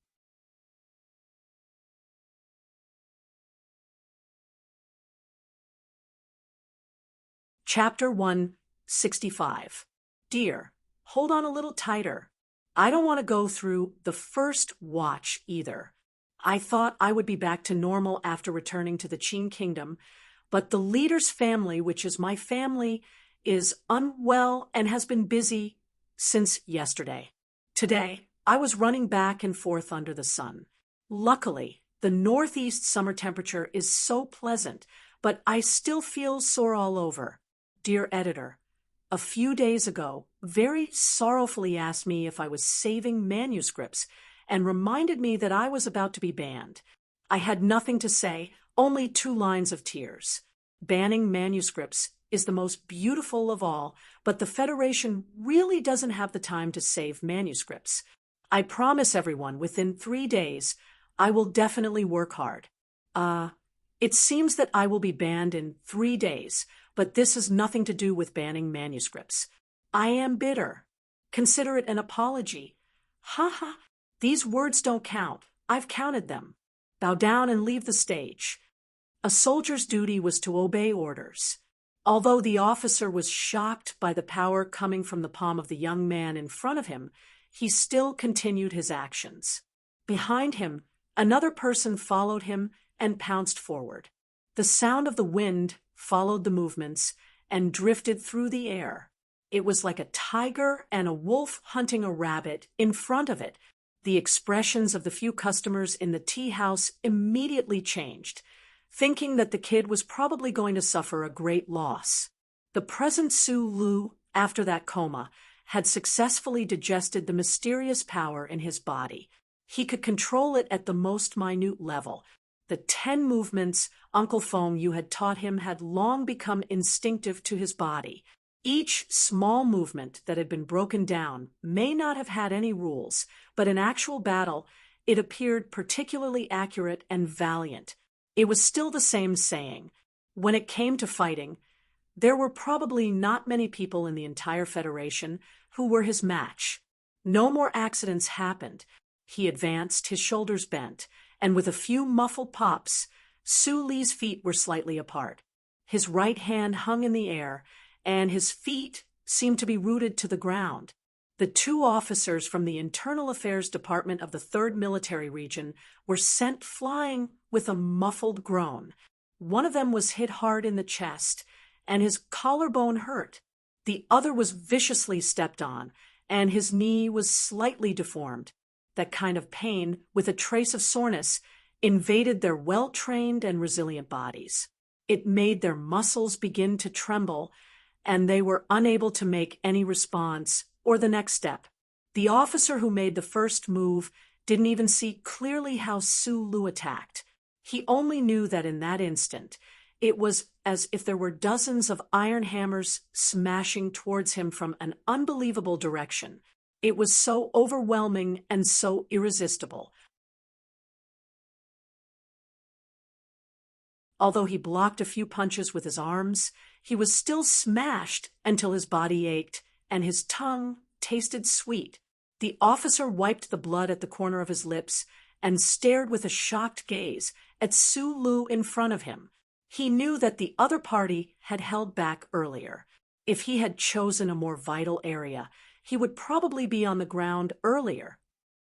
Chapter 165. Dear, hold on a little tighter. I don't want to go through the first watch either. I thought I would be back to normal after returning to the Qin Kingdom, but the leader's family, which is my family, is unwell and has been busy since yesterday. Today, I was running back and forth under the sun. Luckily, the northeast summer temperature is so pleasant, but I still feel sore all over. Dear editor, a few days ago, very sorrowfully asked me if I was saving manuscripts and reminded me that I was about to be banned. I had nothing to say, only 2 lines of tears. Banning manuscripts is the most beautiful of all, but the Federation really doesn't have the time to save manuscripts. I promise everyone within 3 days, I will definitely work hard. It seems that I will be banned in 3 days, but this has nothing to do with banning manuscripts. I am bitter. Consider it an apology. Ha ha. These words don't count. I've counted them. Bow down and leave the stage. A soldier's duty was to obey orders. Although the officer was shocked by the power coming from the palm of the young man in front of him, he still continued his actions. Behind him, another person followed him and pounced forward. The sound of the wind followed the movements and drifted through the air. It was like a tiger and a wolf hunting a rabbit in front of it. The expressions of the few customers in the tea house immediately changed, thinking that the kid was probably going to suffer a great loss. The present Su Lu, after that coma, had successfully digested the mysterious power in his body. He could control it at the most minute level. The 10 movements Uncle Feng Yu had taught him had long become instinctive to his body. Each small movement that had been broken down may not have had any rules, but in actual battle, it appeared particularly accurate and valiant. It was still the same saying. When it came to fighting, there were probably not many people in the entire Federation who were his match. No more accidents happened. He advanced, his shoulders bent, and with a few muffled pops, Su Li's feet were slightly apart. His right hand hung in the air, and his feet seemed to be rooted to the ground. The 2 officers from the Internal Affairs Department of the 3rd Military Region were sent flying with a muffled groan. One of them was hit hard in the chest, and his collarbone hurt. The other was viciously stepped on, and his knee was slightly deformed. That kind of pain, with a trace of soreness, invaded their well-trained and resilient bodies. It made their muscles begin to tremble, and they were unable to make any response or the next step. The officer who made the first move didn't even see clearly how Su Lu attacked. He only knew that in that instant, it was as if there were dozens of iron hammers smashing towards him from an unbelievable direction. It was so overwhelming and so irresistible. Although he blocked a few punches with his arms, he was still smashed until his body ached and his tongue tasted sweet. The officer wiped the blood at the corner of his lips and stared with a shocked gaze at Su Lu in front of him. He knew that the other party had held back earlier. If he had chosen a more vital area, he would probably be on the ground earlier.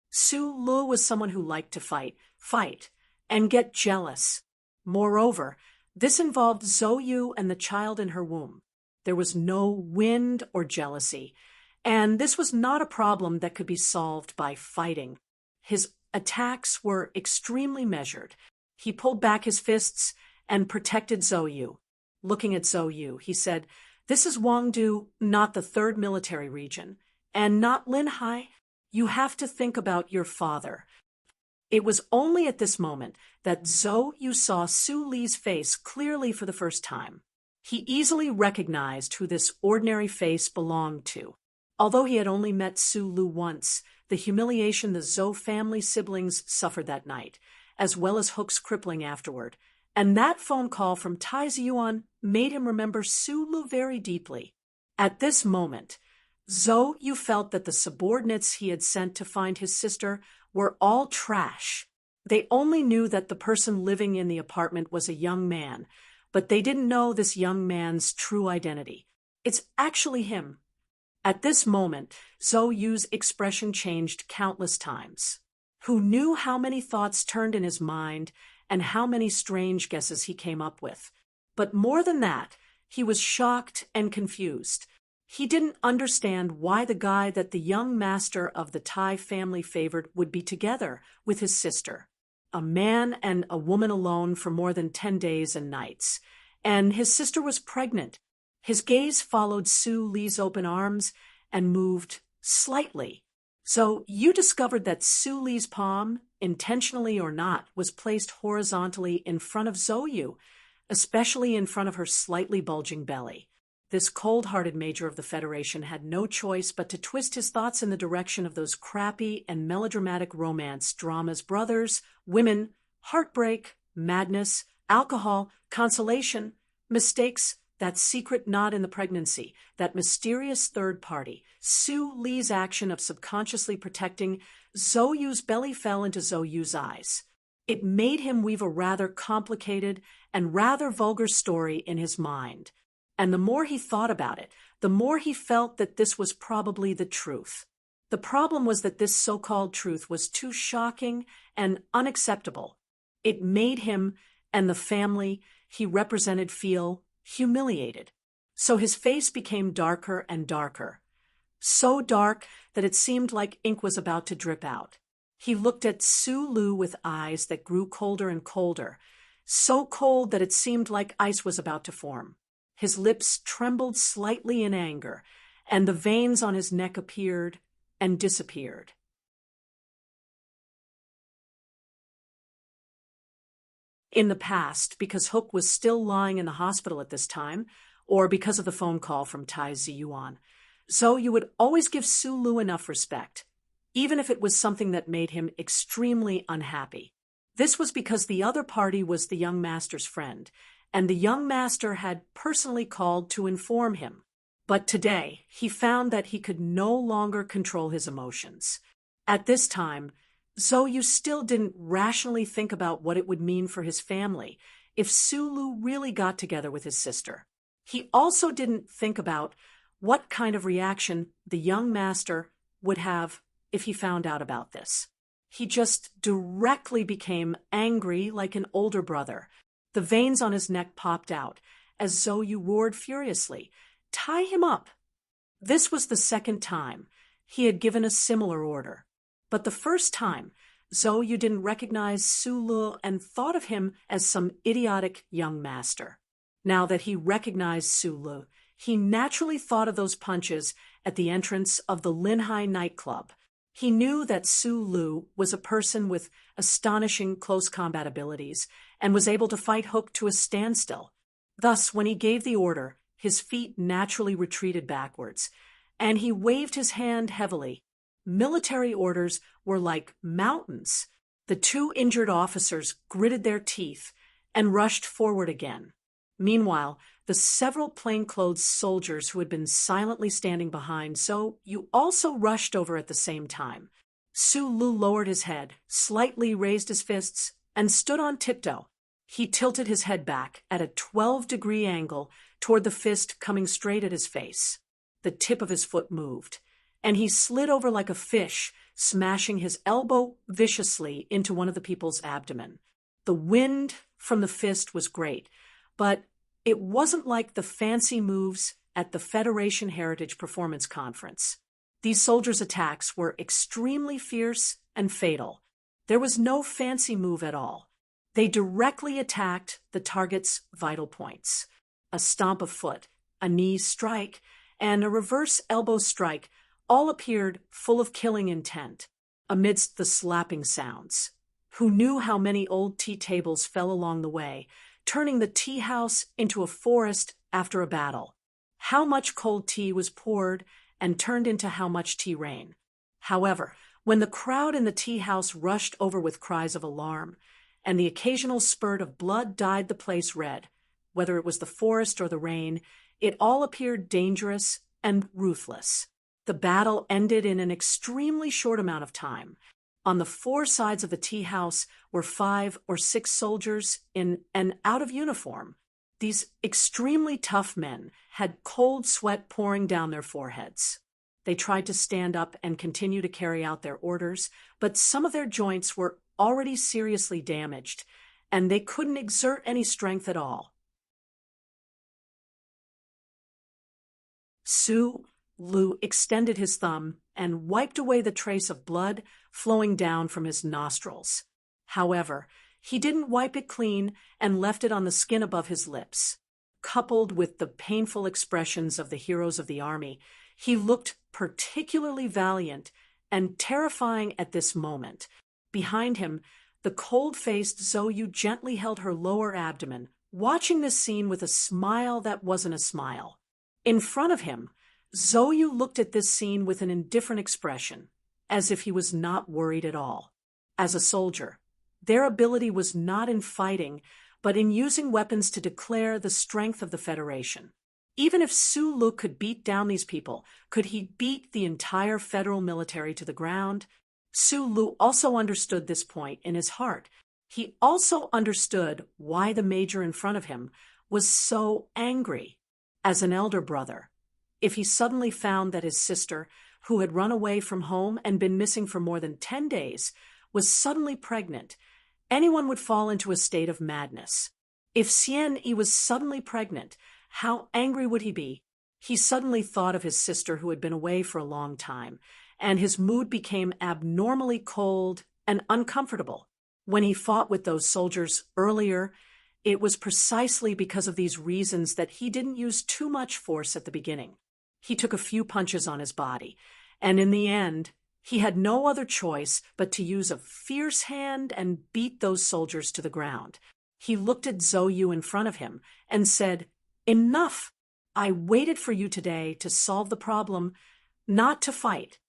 Su Lu was someone who liked to fight, and get jealous. Moreover, this involved Zhou Yu and the child in her womb. There was no wind or jealousy, and this was not a problem that could be solved by fighting. His attacks were extremely measured. He pulled back his fists and protected Zhou Yu. Looking at Zhou Yu, he said, "This is Wangdu, not the 3rd Military Region, and not Linhai. You have to think about your father." It was only at this moment that Zhou Yu saw Su Li's face clearly for the first time. He easily recognized who this ordinary face belonged to. Although he had only met Su Lu once, the humiliation the Zhou family siblings suffered that night, as well as Hook's crippling afterward, and that phone call from Tai Ziyuan made him remember Su Lu very deeply. At this moment, Zhou Yu felt that the subordinates he had sent to find his sister were all trash. They only knew that the person living in the apartment was a young man, but they didn't know this young man's true identity. It's actually him. At this moment, Zhou Yu's expression changed countless times. Who knew how many thoughts turned in his mind and how many strange guesses he came up with? But more than that, he was shocked and confused. He didn't understand why the guy that the young master of the Tai family favored would be together with his sister. A man and a woman alone for more than 10 days and nights. And his sister was pregnant. His gaze followed Su Li's open arms and moved slightly. So you discovered that Su Li's palm, intentionally or not, was placed horizontally in front of Zhou Yu, especially in front of her slightly bulging belly. This cold-hearted major of the Federation had no choice but to twist his thoughts in the direction of those crappy and melodramatic romance dramas: brothers, women, heartbreak, madness, alcohol, consolation, mistakes, that secret knot in the pregnancy, that mysterious third party. Su Li's action of subconsciously protecting Zhou Yu's belly fell into Zhou Yu's eyes. It made him weave a rather complicated and rather vulgar story in his mind. And the more he thought about it, the more he felt that this was probably the truth. The problem was that this so-called truth was too shocking and unacceptable. It made him and the family he represented feel humiliated. So his face became darker and darker, so dark that it seemed like ink was about to drip out. He looked at Sue Lu with eyes that grew colder and colder, so cold that it seemed like ice was about to form. His lips trembled slightly in anger, and the veins on his neck appeared and disappeared. In the past, because Hook was still lying in the hospital at this time, or because of the phone call from Tai Ziyuan, Zhou would always give Su Lu enough respect, even if it was something that made him extremely unhappy. This was because the other party was the young master's friend, and the young master had personally called to inform him. But today, he found that he could no longer control his emotions. At this time, Zhou still didn't rationally think about what it would mean for his family if Su Lu really got together with his sister. He also didn't think about what kind of reaction the young master would have if he found out about this. He just directly became angry like an older brother. The veins on his neck popped out as Zhou roared furiously, "Tie him up!" This was the second time he had given a similar order. But the first time, Zhou didn't recognize Su Lu and thought of him as some idiotic young master. Now that he recognized Su Lu, he naturally thought of those punches at the entrance of the Linhai nightclub. He knew that Su Lu was a person with astonishing close combat abilities and was able to fight Hook to a standstill. Thus, when he gave the order, his feet naturally retreated backwards, and he waved his hand heavily. Military orders were like mountains. The two injured officers gritted their teeth and rushed forward again. Meanwhile, the several plainclothes soldiers who had been silently standing behind Zhou also rushed over at the same time. Su Lu lowered his head, slightly raised his fists, and stood on tiptoe. He tilted his head back at a 12-degree angle toward the fist coming straight at his face. The tip of his foot moved, and he slid over like a fish, smashing his elbow viciously into one of the people's abdomen. The wind from the fist was great, but it wasn't like the fancy moves at the Federation Heritage Performance Conference. These soldiers' attacks were extremely fierce and fatal. There was no fancy move at all. They directly attacked the target's vital points. A stomp of foot, a knee strike, and a reverse elbow strike all appeared full of killing intent, amidst the slapping sounds. Who knew how many old tea tables fell along the way, turning the tea house into a forest after a battle? How much cold tea was poured and turned into how much tea rain? However, when the crowd in the tea house rushed over with cries of alarm, and the occasional spurt of blood dyed the place red, whether it was the forest or the rain, it all appeared dangerous and ruthless. The battle ended in an extremely short amount of time. On the four sides of the tea house were 5 or 6 soldiers in and out of uniform. These extremely tough men had cold sweat pouring down their foreheads. They tried to stand up and continue to carry out their orders, but some of their joints were already seriously damaged, and they couldn't exert any strength at all. Su Lu extended his thumb and wiped away the trace of blood flowing down from his nostrils. However, he didn't wipe it clean and left it on the skin above his lips. Coupled with the painful expressions of the heroes of the army, he looked particularly valiant and terrifying at this moment. Behind him, the cold-faced Zhou gently held her lower abdomen, watching this scene with a smile that wasn't a smile. In front of him, Zhou looked at this scene with an indifferent expression, as if he was not worried at all. As a soldier, their ability was not in fighting, but in using weapons to declare the strength of the Federation. Even if Su Lu could beat down these people, could he beat the entire federal military to the ground? Su Lu also understood this point in his heart. He also understood why the major in front of him was so angry. As an elder brother, if he suddenly found that his sister who had run away from home and been missing for more than 10 days, was suddenly pregnant, anyone would fall into a state of madness. If Xian Yi was suddenly pregnant, how angry would he be? He suddenly thought of his sister who had been away for a long time, and his mood became abnormally cold and uncomfortable. When he fought with those soldiers earlier, it was precisely because of these reasons that he didn't use too much force at the beginning. He took a few punches on his body, and in the end, he had no other choice but to use a fierce hand and beat those soldiers to the ground. He looked at Zhou Yu in front of him and said, "Enough! I waited for you today to solve the problem, not to fight."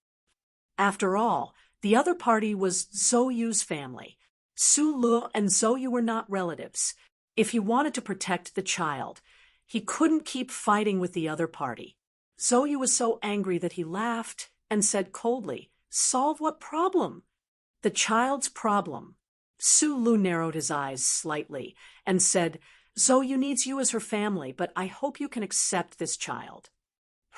After all, the other party was Zhou Yu's family. Su Lu and Zhou Yu were not relatives. If he wanted to protect the child, he couldn't keep fighting with the other party. Zhou Yu was so angry that he laughed and said coldly, "Solve what problem?" "The child's problem." Su Lu narrowed his eyes slightly and said, "Zhou Yu needs you as her family, but I hope you can accept this child."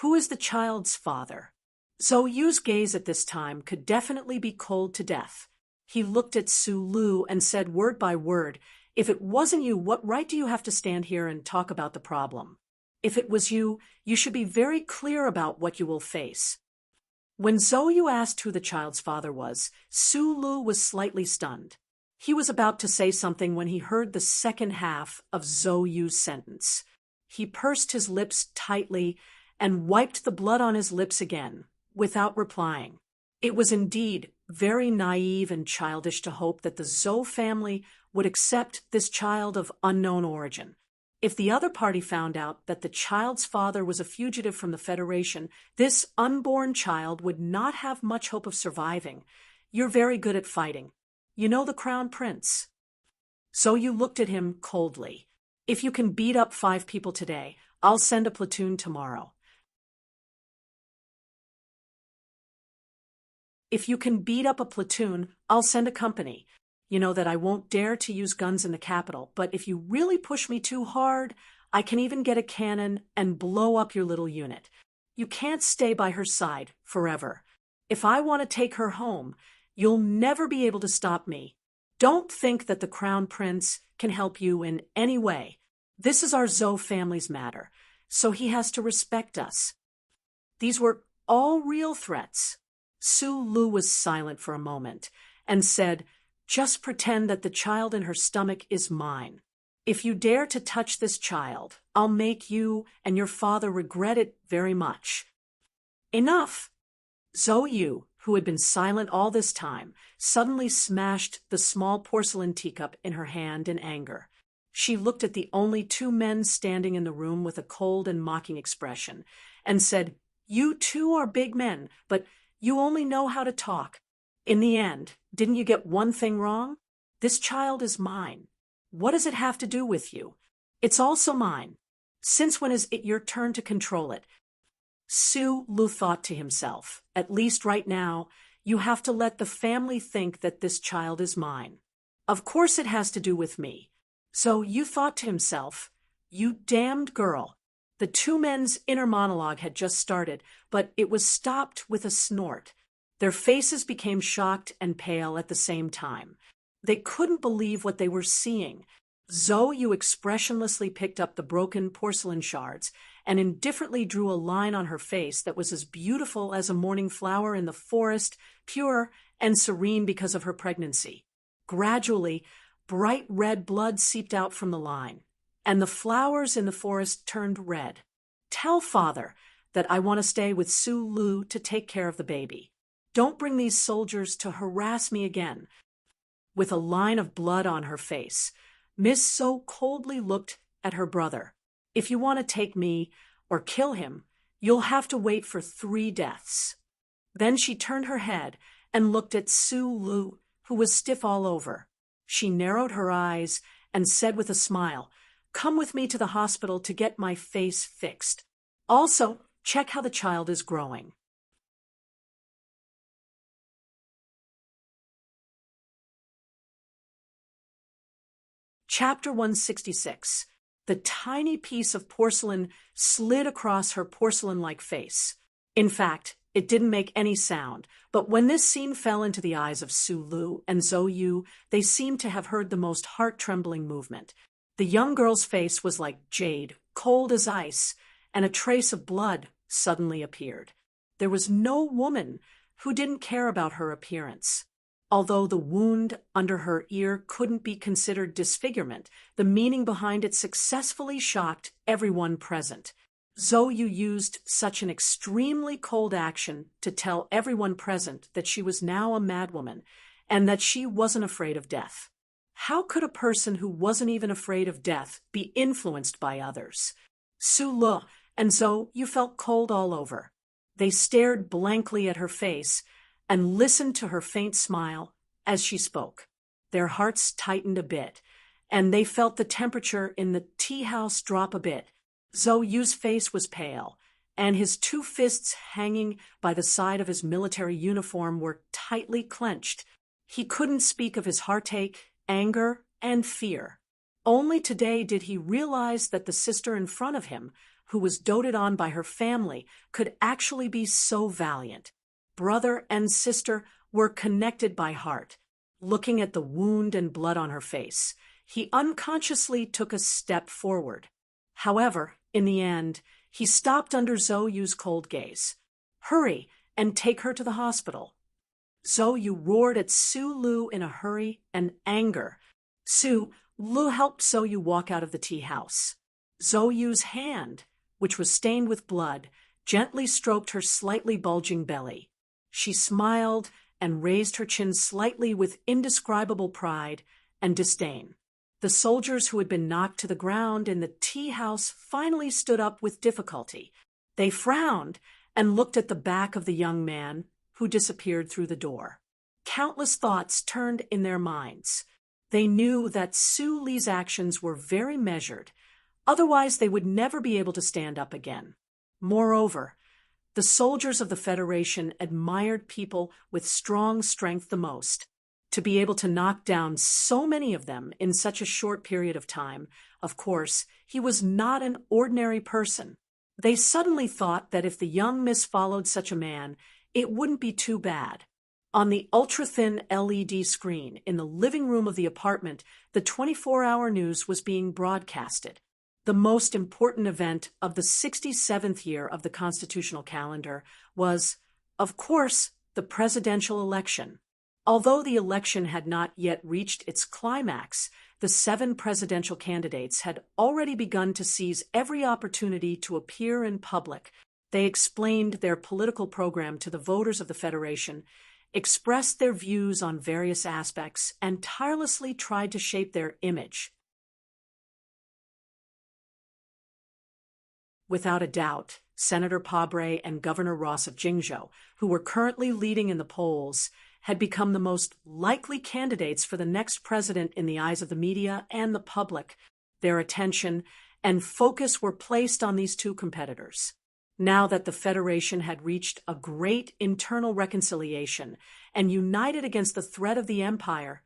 "Who is the child's father?" Zhou Yu's gaze at this time could definitely be cold to death. He looked at Su Lu and said word by word, "If it wasn't you, what right do you have to stand here and talk about the problem? If it was you, you should be very clear about what you will face." When Zhou Yu asked who the child's father was, Su Lu was slightly stunned. He was about to say something when he heard the second half of Zhou Yu's sentence. He pursed his lips tightly and wiped the blood on his lips again, without replying. It was indeed very naive and childish to hope that the Zhou family would accept this child of unknown origin. If the other party found out that the child's father was a fugitive from the Federation, this unborn child would not have much hope of surviving. "You're very good at fighting. You know the Crown Prince." Zhou Yu looked at him coldly. "If you can beat up 5 people today, I'll send a platoon tomorrow." "If you can beat up a platoon, I'll send a company. You know that I won't dare to use guns in the capital, but if you really push me too hard, I can even get a cannon and blow up your little unit. You can't stay by her side forever. If I want to take her home, you'll never be able to stop me. Don't think that the Crown Prince can help you in any way. This is our Zhou family's matter, so he has to respect us." These were all real threats. Su Lu was silent for a moment and said, "Just pretend that the child in her stomach is mine. If you dare to touch this child, I'll make you and your father regret it very much." "Enough!" Zhou Yu, who had been silent all this time, suddenly smashed the small porcelain teacup in her hand in anger. She looked at the only 2 men standing in the room with a cold and mocking expression, and said, "You too are big men, but you only know how to talk. In the end, didn't you get one thing wrong? This child is mine. What does it have to do with you? It's also mine. Since when is it your turn to control it?" Su Lu thought to himself, "At least right now, you have to let the family think that this child is mine. Of course it has to do with me." So Yu thought to himself, "You damned girl." The 2 men's inner monologue had just started, but it was stopped with a snort. Their faces became shocked and pale at the same time. They couldn't believe what they were seeing. Zhou Yu expressionlessly picked up the broken porcelain shards and indifferently drew a line on her face that was as beautiful as a morning flower in the forest, pure and serene because of her pregnancy. Gradually, bright red blood seeped out from the line, and the flowers in the forest turned red. "Tell father that I want to stay with Su Lu to take care of the baby. Don't bring these soldiers to harass me again." With a line of blood on her face, Miss So coldly looked at her brother. "If you want to take me or kill him, you'll have to wait for 3 deaths. Then she turned her head and looked at Su Lu, who was stiff all over. She narrowed her eyes and said with a smile, "Come with me to the hospital to get my face fixed. Also, check how the child is growing." Chapter 166. The tiny piece of porcelain slid across her porcelain-like face. In fact, It didn't make any sound, but when this scene fell into the eyes of Su Lu and Zhou Yu, they seemed to have heard the most heart-trembling movement. The young girl's face was like jade, cold as ice, and a trace of blood suddenly appeared. There was no woman who didn't care about her appearance. Although the wound under her ear couldn't be considered disfigurement, the meaning behind it successfully shocked everyone present. Zhou Yu used such an extremely cold action to tell everyone present that she was now a madwoman and that she wasn't afraid of death. How could a person who wasn't even afraid of death be influenced by others? Su Lu and Zhou Yu felt cold all over. They stared blankly at her face and listened to her faint smile as she spoke. Their hearts tightened a bit, and they felt the temperature in the tea house drop a bit. Zhou Yu's face was pale, and his two fists hanging by the side of his military uniform were tightly clenched. He couldn't speak of his heartache, anger, and fear. Only today did he realize that the sister in front of him, who was doted on by her family, could actually be so valiant. Brother and sister were connected by heart. Looking at the wound and blood on her face, he unconsciously took a step forward. However, in the end, he stopped under Zhou Yu's cold gaze. "Hurry and take her to the hospital." Zhou Yu roared at Su Lu in a hurry and anger. Su Lu helped Zhou Yu walk out of the tea house. Zhou Yu's hand, which was stained with blood, gently stroked her slightly bulging belly. She smiled and raised her chin slightly with indescribable pride and disdain. The soldiers who had been knocked to the ground in the tea house finally stood up with difficulty. They frowned and looked at the back of the young man who disappeared through the door. Countless thoughts turned in their minds. They knew that Su Li's actions were very measured, otherwise they would never be able to stand up again. Moreover, the soldiers of the Federation admired people with strong strength the most. To be able to knock down so many of them in such a short period of time, of course, he was not an ordinary person. They suddenly thought that if the young miss followed such a man, it wouldn't be too bad. On the ultra-thin LED screen in the living room of the apartment, the 24-hour news was being broadcasted. The most important event of the 67th year of the constitutional calendar was, of course, the presidential election. Although the election had not yet reached its climax, the 7 presidential candidates had already begun to seize every opportunity to appear in public. They explained their political program to the voters of the Federation, expressed their views on various aspects, and tirelessly tried to shape their image. Without a doubt, Senator Pabre and Governor Ross of Jingzhou, who were currently leading in the polls, had become the most likely candidates for the next president in the eyes of the media and the public. Their attention and focus were placed on these two competitors. Now that the Federation had reached a great internal reconciliation and united against the threat of the Empire,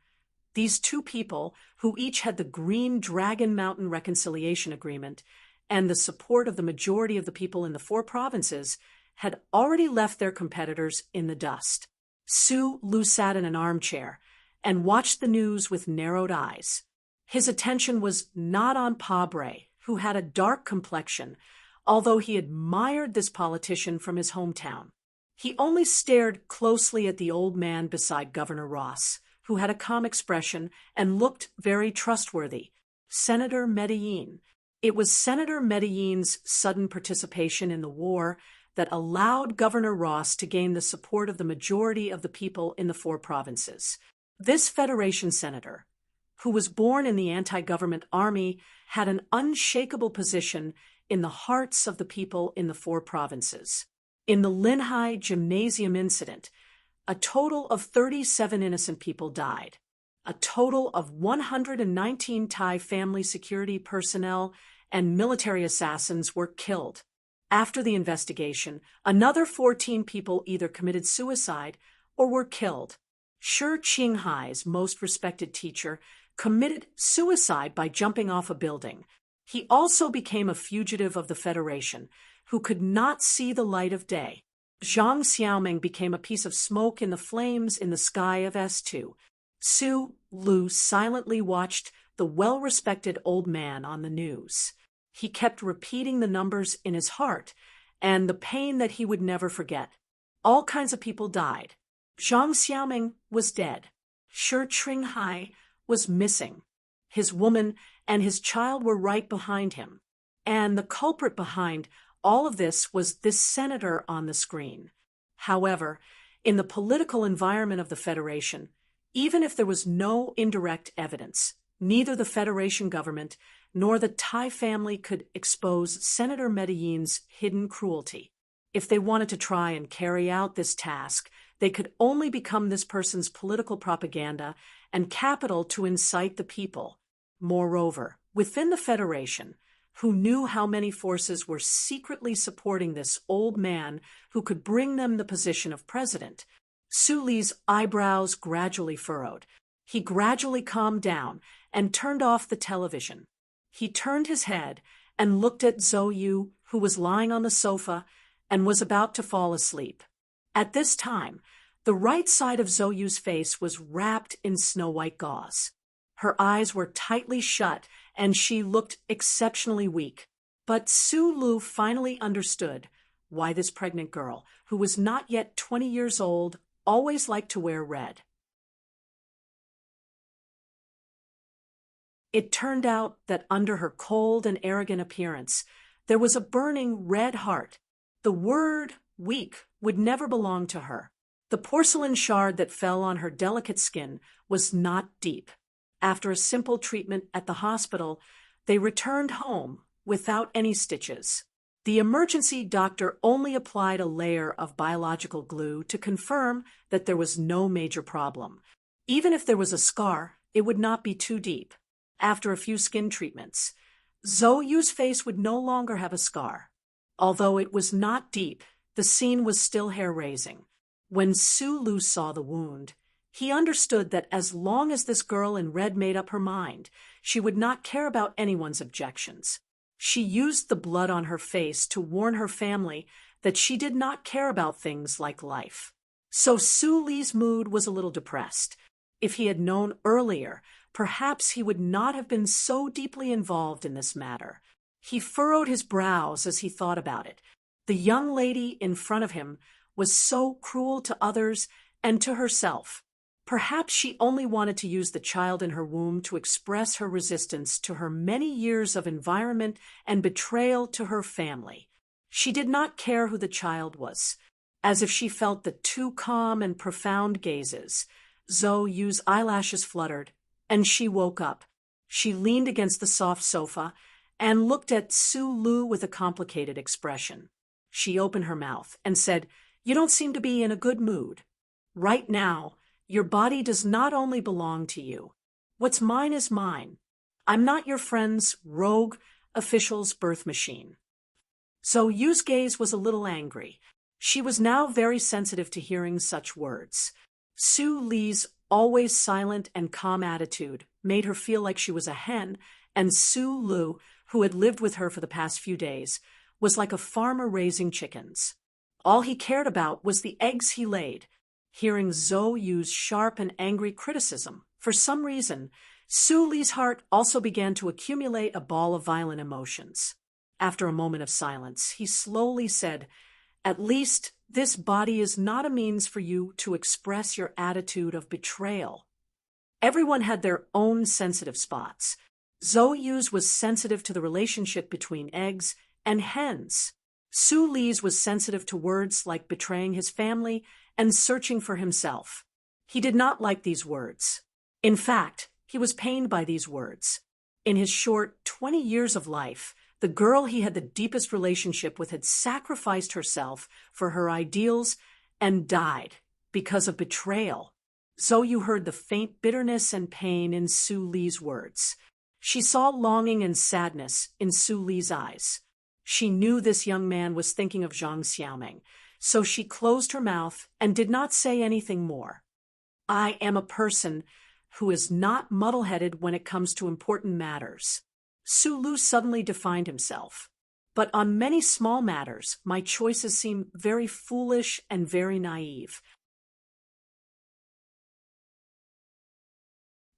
these two people, who each had the Green Dragon Mountain Reconciliation Agreement and the support of the majority of the people in the 4 provinces, had already left their competitors in the dust. Su Lu sat in an armchair and watched the news with narrowed eyes. His attention was not on Pabre, who had a dark complexion, although he admired this politician from his hometown. He only stared closely at the old man beside Governor Ross, who had a calm expression and looked very trustworthy, Senator Medellin. It was Senator Medellin's sudden participation in the war that allowed Governor Ross to gain the support of the majority of the people in the 4 provinces. This Federation senator, who was born in the anti-government army, had an unshakable position in the hearts of the people in the 4 provinces. In the Linhai Gymnasium incident, a total of 37 innocent people died. A total of 119 Thai family security personnel and military assassins were killed. After the investigation, another 14 people either committed suicide or were killed. Shi Qinghai's most respected teacher committed suicide by jumping off a building. He also became a fugitive of the Federation, who could not see the light of day. Zhang Xiaoming became a piece of smoke in the flames in the sky of S2. Su Lu silently watched the well-respected old man on the news. He kept repeating the numbers in his heart and the pain that he would never forget. All kinds of people died. Zhang Xiaoming was dead. Shi Tringhai was missing. His woman and his child were right behind him. And the culprit behind all of this was this senator on the screen. However, in the political environment of the Federation, even if there was no indirect evidence, neither the Federation government nor the Tai family could expose Senator Medellin's hidden cruelty. If they wanted to try and carry out this task, they could only become this person's political propaganda and capital to incite the people. Moreover, within the Federation, who knew how many forces were secretly supporting this old man who could bring them the position of president, Su Li's eyebrows gradually furrowed. He gradually calmed down and turned off the television. He turned his head and looked at Zhou Yu, who was lying on the sofa and was about to fall asleep. At this time, the right side of Zhou Yu's face was wrapped in snow-white gauze. Her eyes were tightly shut, and she looked exceptionally weak. But Su Lu finally understood why this pregnant girl, who was not yet 20 years old, always liked to wear red. It turned out that under her cold and arrogant appearance, there was a burning red heart. The word weak would never belong to her. The porcelain shard that fell on her delicate skin was not deep. After a simple treatment at the hospital, they returned home without any stitches. The emergency doctor only applied a layer of biological glue to confirm that there was no major problem. Even if there was a scar, it would not be too deep. After a few skin treatments, Zhou Yu's face would no longer have a scar. Although it was not deep, the scene was still hair-raising. When Su Lu saw the wound, he understood that as long as this girl in red made up her mind, she would not care about anyone's objections. She used the blood on her face to warn her family that she did not care about things like life. So Su Li's mood was a little depressed. If he had known earlier, perhaps he would not have been so deeply involved in this matter. He furrowed his brows as he thought about it. The young lady in front of him was so cruel to others and to herself. Perhaps she only wanted to use the child in her womb to express her resistance to her many years of environment and betrayal to her family. She did not care who the child was. As if she felt the too calm and profound gazes, Zhou Yu's eyelashes fluttered, and she woke up. She leaned against the soft sofa and looked at Su Lu with a complicated expression. She opened her mouth and said, "You don't seem to be in a good mood. Right now, your body does not only belong to you. What's mine is mine. I'm not your friend's rogue official's birth machine." Zhou Yu's gaze was a little angry. She was now very sensitive to hearing such words. Su Li's always silent and calm attitude made her feel like she was a hen, and Su Lu, who had lived with her for the past few days, was like a farmer raising chickens. All he cared about was the eggs he laid. Hearing Zhou Yu's sharp and angry criticism, for some reason, Su Li's heart also began to accumulate a ball of violent emotions. After a moment of silence, he slowly said, "At least this body is not a means for you to express your attitude of betrayal." Everyone had their own sensitive spots. Zhou Yu's was sensitive to the relationship between eggs and hens. Su Li's was sensitive to words like betraying his family and searching for himself. He did not like these words. In fact, he was pained by these words. In his short 20 years of life, the girl he had the deepest relationship with had sacrificed herself for her ideals and died because of betrayal. Zhou Yu heard the faint bitterness and pain in Su Li's words. She saw longing and sadness in Su Li's eyes. She knew this young man was thinking of Zhang Xiaoming, so she closed her mouth and did not say anything more. "I am a person who is not muddle-headed when it comes to important matters." Su Lu suddenly defined himself. But on many small matters, my choices seem very foolish and very naive.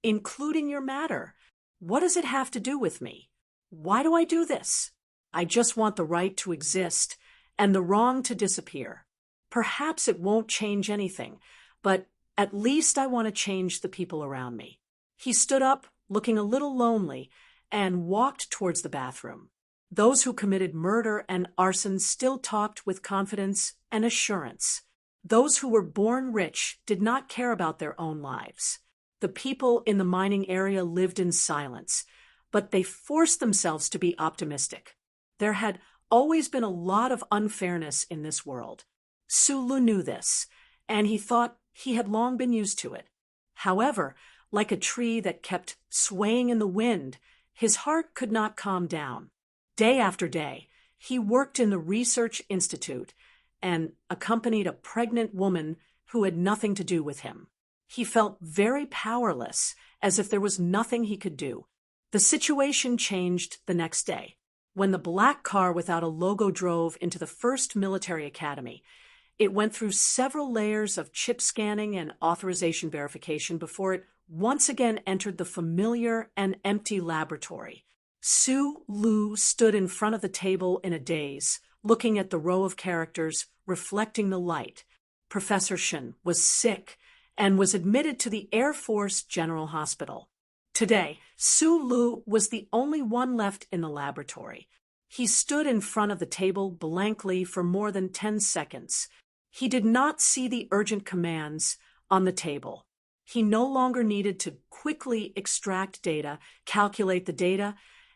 Including your matter. What does it have to do with me? Why do I do this? I just want the right to exist and the wrong to disappear. Perhaps it won't change anything, but at least I want to change the people around me. He stood up, looking a little lonely, and walked towards the bathroom. Those who committed murder and arson still talked with confidence and assurance. Those who were born rich did not care about their own lives. The people in the mining area lived in silence, but they forced themselves to be optimistic. There had always been a lot of unfairness in this world. Sulu knew this, and he thought he had long been used to it. However, like a tree that kept swaying in the wind, his heart could not calm down. Day after day, he worked in the research institute and accompanied a pregnant woman who had nothing to do with him. He felt very powerless, as if there was nothing he could do. The situation changed the next day, when the black car without a logo drove into the first military academy. It went through several layers of chip scanning and authorization verification before it once again entered the familiar and empty laboratory. Sulu stood in front of the table in a daze, looking at the row of characters reflecting the light. Professor Shen was sick and was admitted to the Air Force General Hospital. Today, Sulu was the only one left in the laboratory. He stood in front of the table blankly for more than 10 seconds. He did not see the urgent commands on the table. He no longer needed to quickly extract data, calculate the data,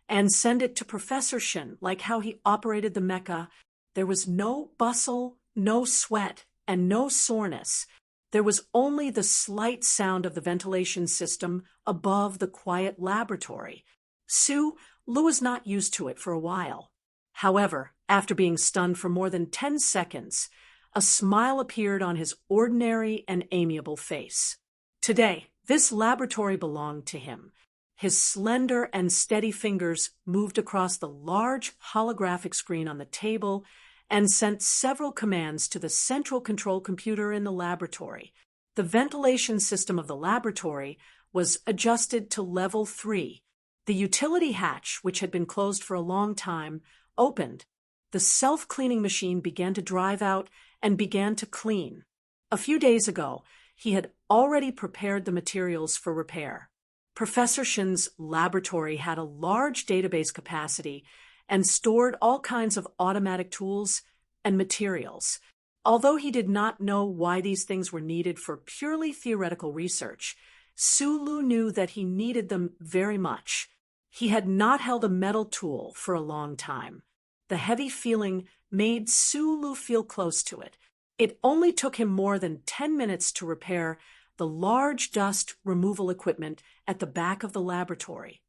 and send it to Professor Shen, like how he operated the mecha. There was no bustle, no sweat, and no soreness. There was only the slight sound of the ventilation system above the quiet laboratory. Sulu was not used to it for a while. However, after being stunned for more than 10 seconds, a smile appeared on his ordinary and amiable face. Today, this laboratory belonged to him. His slender and steady fingers moved across the large holographic screen on the table and sent several commands to the central control computer in the laboratory. The ventilation system of the laboratory was adjusted to level 3. The utility hatch, which had been closed for a long time, opened. The self-cleaning machine began to drive out and began to clean. A few days ago, he had already prepared the materials for repair. Professor Shen's laboratory had a large database capacity and stored all kinds of automatic tools and materials. Although he did not know why these things were needed for purely theoretical research, Sulu knew that he needed them very much. He had not held a metal tool for a long time. The heavy feeling made Sulu feel close to it. It only took him more than 10 minutes to repair the large dust removal equipment at the back of the laboratory.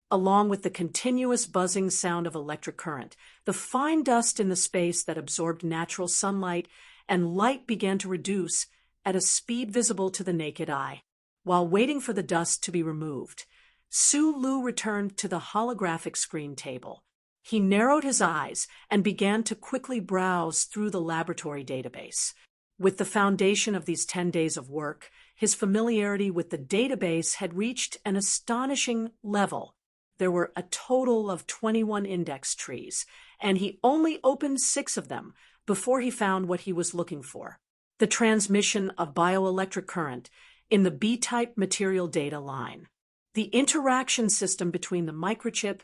Along with the continuous buzzing sound of electric current, the fine dust in the space that absorbed natural sunlight and light began to reduce at a speed visible to the naked eye. While waiting for the dust to be removed, Sulu returned to the holographic screen table. He narrowed his eyes and began to quickly browse through the laboratory database. With the foundation of these 10 days of work, his familiarity with the database had reached an astonishing level. There were a total of 21 index trees, and he only opened 6 of them before he found what he was looking for: the transmission of bioelectric current in the B-type material data line, the interaction system between the microchip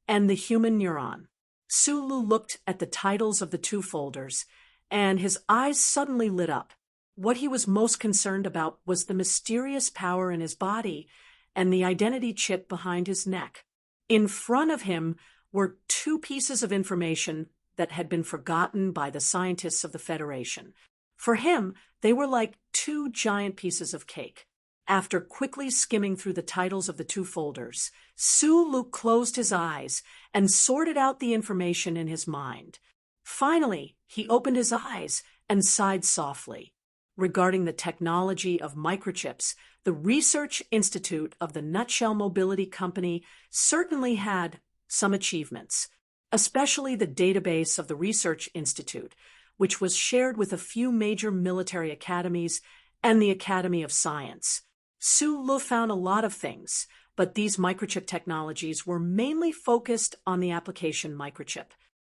and the human neuron. Sulu looked at the titles of the 2 folders, and his eyes suddenly lit up. What he was most concerned about was the mysterious power in his body and the identity chip behind his neck. In front of him were 2 pieces of information that had been forgotten by the scientists of the Federation. For him, they were like 2 giant pieces of cake. After quickly skimming through the titles of the 2 folders, Sulu closed his eyes and sorted out the information in his mind. Finally, he opened his eyes and sighed softly. regarding the technology of microchips, the Research Institute of the Nutshell Mobility Company certainly had some achievements, especially the database of the Research Institute, which was shared with a few major military academies and the Academy of Science. Su Lu found a lot of things, but these microchip technologies were mainly focused on the application microchip.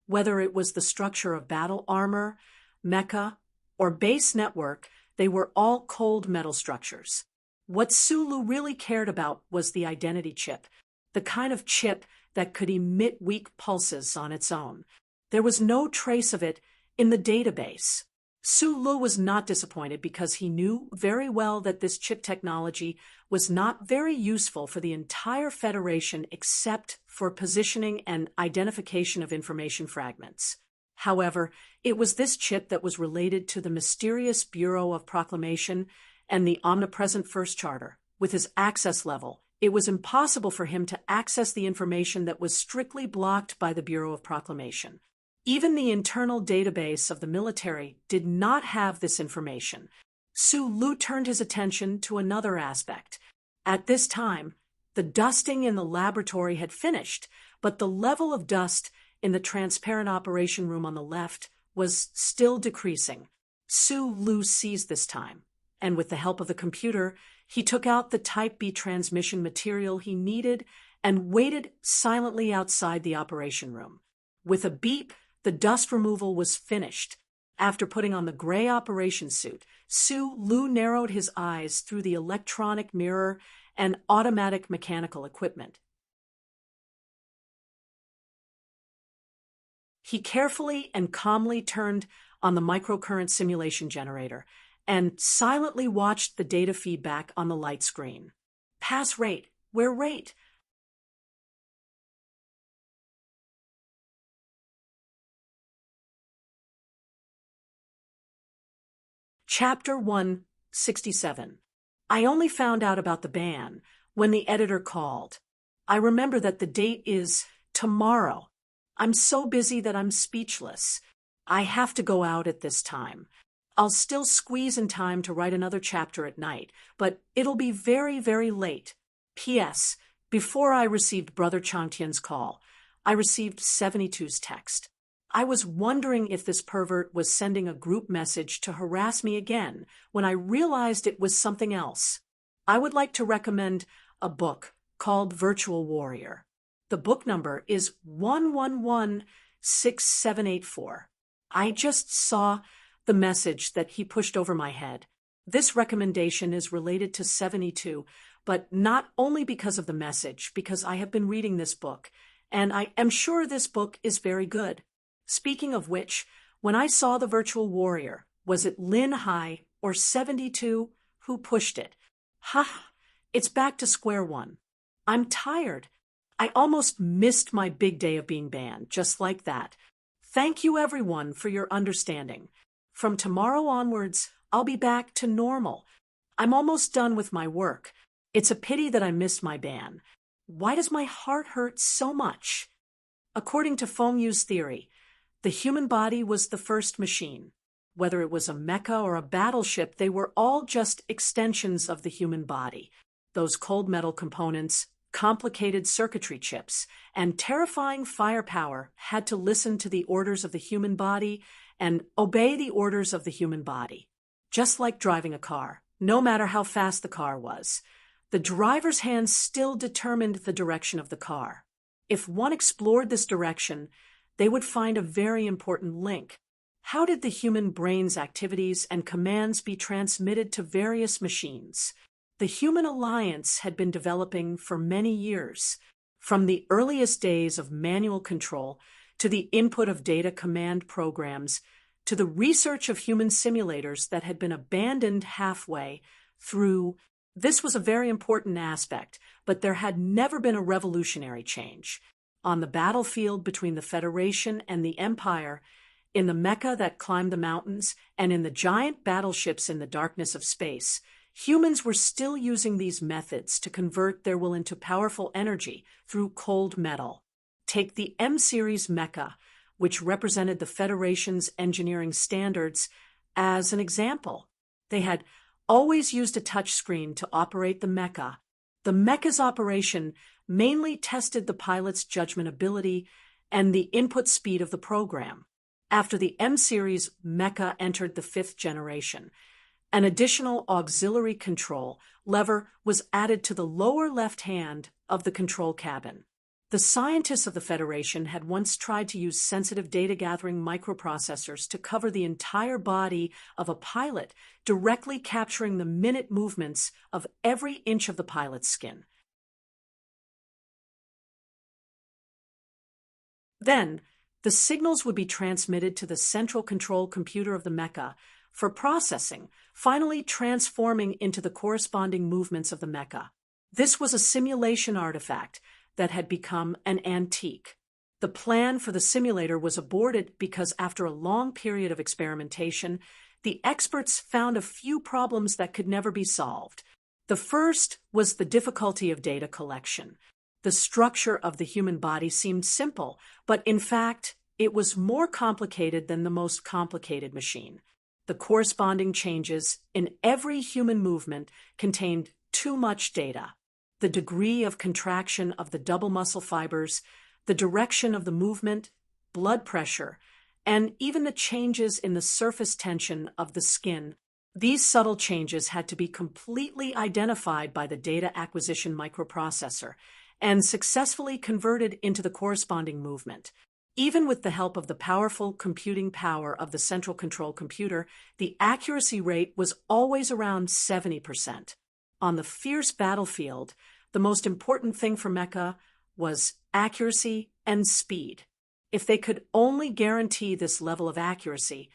Whether it was the structure of battle armor, mecha, or base network, they were all cold metal structures. What Su Lu really cared about was the identity chip, the kind of chip that could emit weak pulses on its own. There was no trace of it in the database. Su Lu was not disappointed because he knew very well that this chip technology was not very useful for the entire Federation except for positioning and identification of information fragments. However, it was this chip that was related to the mysterious Bureau of Proclamation and the omnipresent First Charter. With his access level, it was impossible for him to access the information that was strictly blocked by the Bureau of Proclamation. Even the internal database of the military did not have this information. Su Lu turned his attention to another aspect. At this time, the dusting in the laboratory had finished, but the level of dust in the transparent operation room on the left was still decreasing. Su Lu seized this time, and with the help of the computer, he took out the Type B transmission material he needed and waited silently outside the operation room. With a beep, the dust removal was finished. After putting on the gray operation suit, Su Lu narrowed his eyes through the electronic mirror and automatic mechanical equipment. He carefully and calmly turned on the microcurrent simulation generator and silently watched the data feedback on the light screen. Pass rate. Where rate? Chapter 167. I only found out about the ban when the editor called. I remember that the date is tomorrow. I'm so busy that I'm speechless. I have to go out at this time. I'll still squeeze in time to write another chapter at night, but it'll be very, very late. P.S. Before I received Brother Changtian's call, I received 72's text. I was wondering if this pervert was sending a group message to harass me again when I realized it was something else. I would like to recommend a book called Virtual Warrior. The book number is 1116784. I just saw the message that he pushed over my head. This recommendation is related to 72, but not only because of the message, because I have been reading this book, and I am sure this book is very good. Speaking of which, when I saw the Virtual Warrior, was it Lin Hai or 72 who pushed it? Ha! It's back to square one. I'm tired. I almost missed my big day of being banned, just like that. Thank you everyone for your understanding. From tomorrow onwards, I'll be back to normal. I'm almost done with my work. It's a pity that I missed my ban. Why does my heart hurt so much? According to Feng Yu's theory, the human body was the first machine. Whether it was a mecha or a battleship, they were all just extensions of the human body. Those cold metal components, complicated circuitry chips, and terrifying firepower had to listen to the orders of the human body and obey the orders of the human body. Just like driving a car, no matter how fast the car was, the driver's hands still determined the direction of the car. If one explored this direction, they would find a very important link. How did the human brain's activities and commands be transmitted to various machines? The human alliance had been developing for many years, from the earliest days of manual control to the input of data command programs to the research of human simulators that had been abandoned halfway through. This was a very important aspect, but there had never been a revolutionary change. On the battlefield between the Federation and the Empire, in the mecha that climbed the mountains, and in the giant battleships in the darkness of space, humans were still using these methods to convert their will into powerful energy through cold metal. Take the M-series mecha, which represented the Federation's engineering standards, as an example. They had always used a touchscreen to operate the mecha. The mecha's operation mainly tested the pilot's judgment ability and the input speed of the program. After the M-series mecha entered the 5th generation, an additional auxiliary control lever was added to the lower left hand of the control cabin. The scientists of the Federation had once tried to use sensitive data-gathering microprocessors to cover the entire body of a pilot, directly capturing the minute movements of every inch of the pilot's skin. Then, the signals would be transmitted to the central control computer of the mecha for processing, finally transforming into the corresponding movements of the mecha. This was a simulation artifact that had become an antique. The plan for the simulator was aborted because after a long period of experimentation, the experts found a few problems that could never be solved. The first was the difficulty of data collection. The structure of the human body seemed simple, but in fact, it was more complicated than the most complicated machine. The corresponding changes in every human movement contained too much data. The degree of contraction of the double muscle fibers, the direction of the movement, blood pressure, and even the changes in the surface tension of the skin. These subtle changes had to be completely identified by the data acquisition microprocessor and successfully converted into the corresponding movement. Even with the help of the powerful computing power of the central control computer, the accuracy rate was always around 70%. On the fierce battlefield, the most important thing for mecha was accuracy and speed. If they could only guarantee this level of accuracy,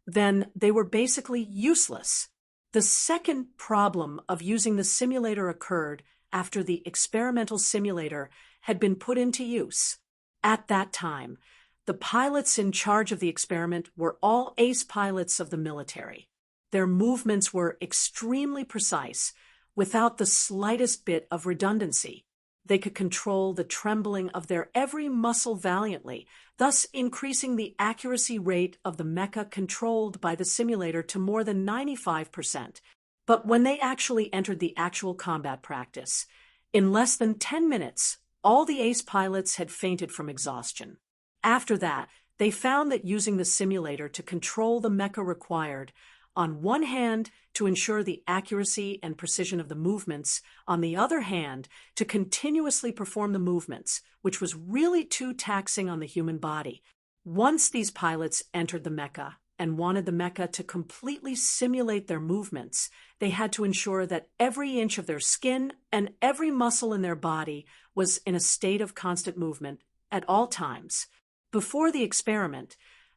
then they were basically useless. The second problem of using the simulator occurred after the experimental simulator had been put into use. At that time, the pilots in charge of the experiment were all ace pilots of the military. Their movements were extremely precise, without the slightest bit of redundancy. They could control the trembling of their every muscle valiantly, thus increasing the accuracy rate of the mecha controlled by the simulator to more than 95%. But when they actually entered the actual combat practice, in less than 10 minutes, all the ace pilots had fainted from exhaustion. After that, they found that using the simulator to control the mecha required, on one hand, to ensure the accuracy and precision of the movements, on the other hand, to continuously perform the movements, which was really too taxing on the human body. Once these pilots entered the mecha and wanted the mecha to completely simulate their movements, they had to ensure that every inch of their skin and every muscle in their body was in a state of constant movement at all times. Before the experiment,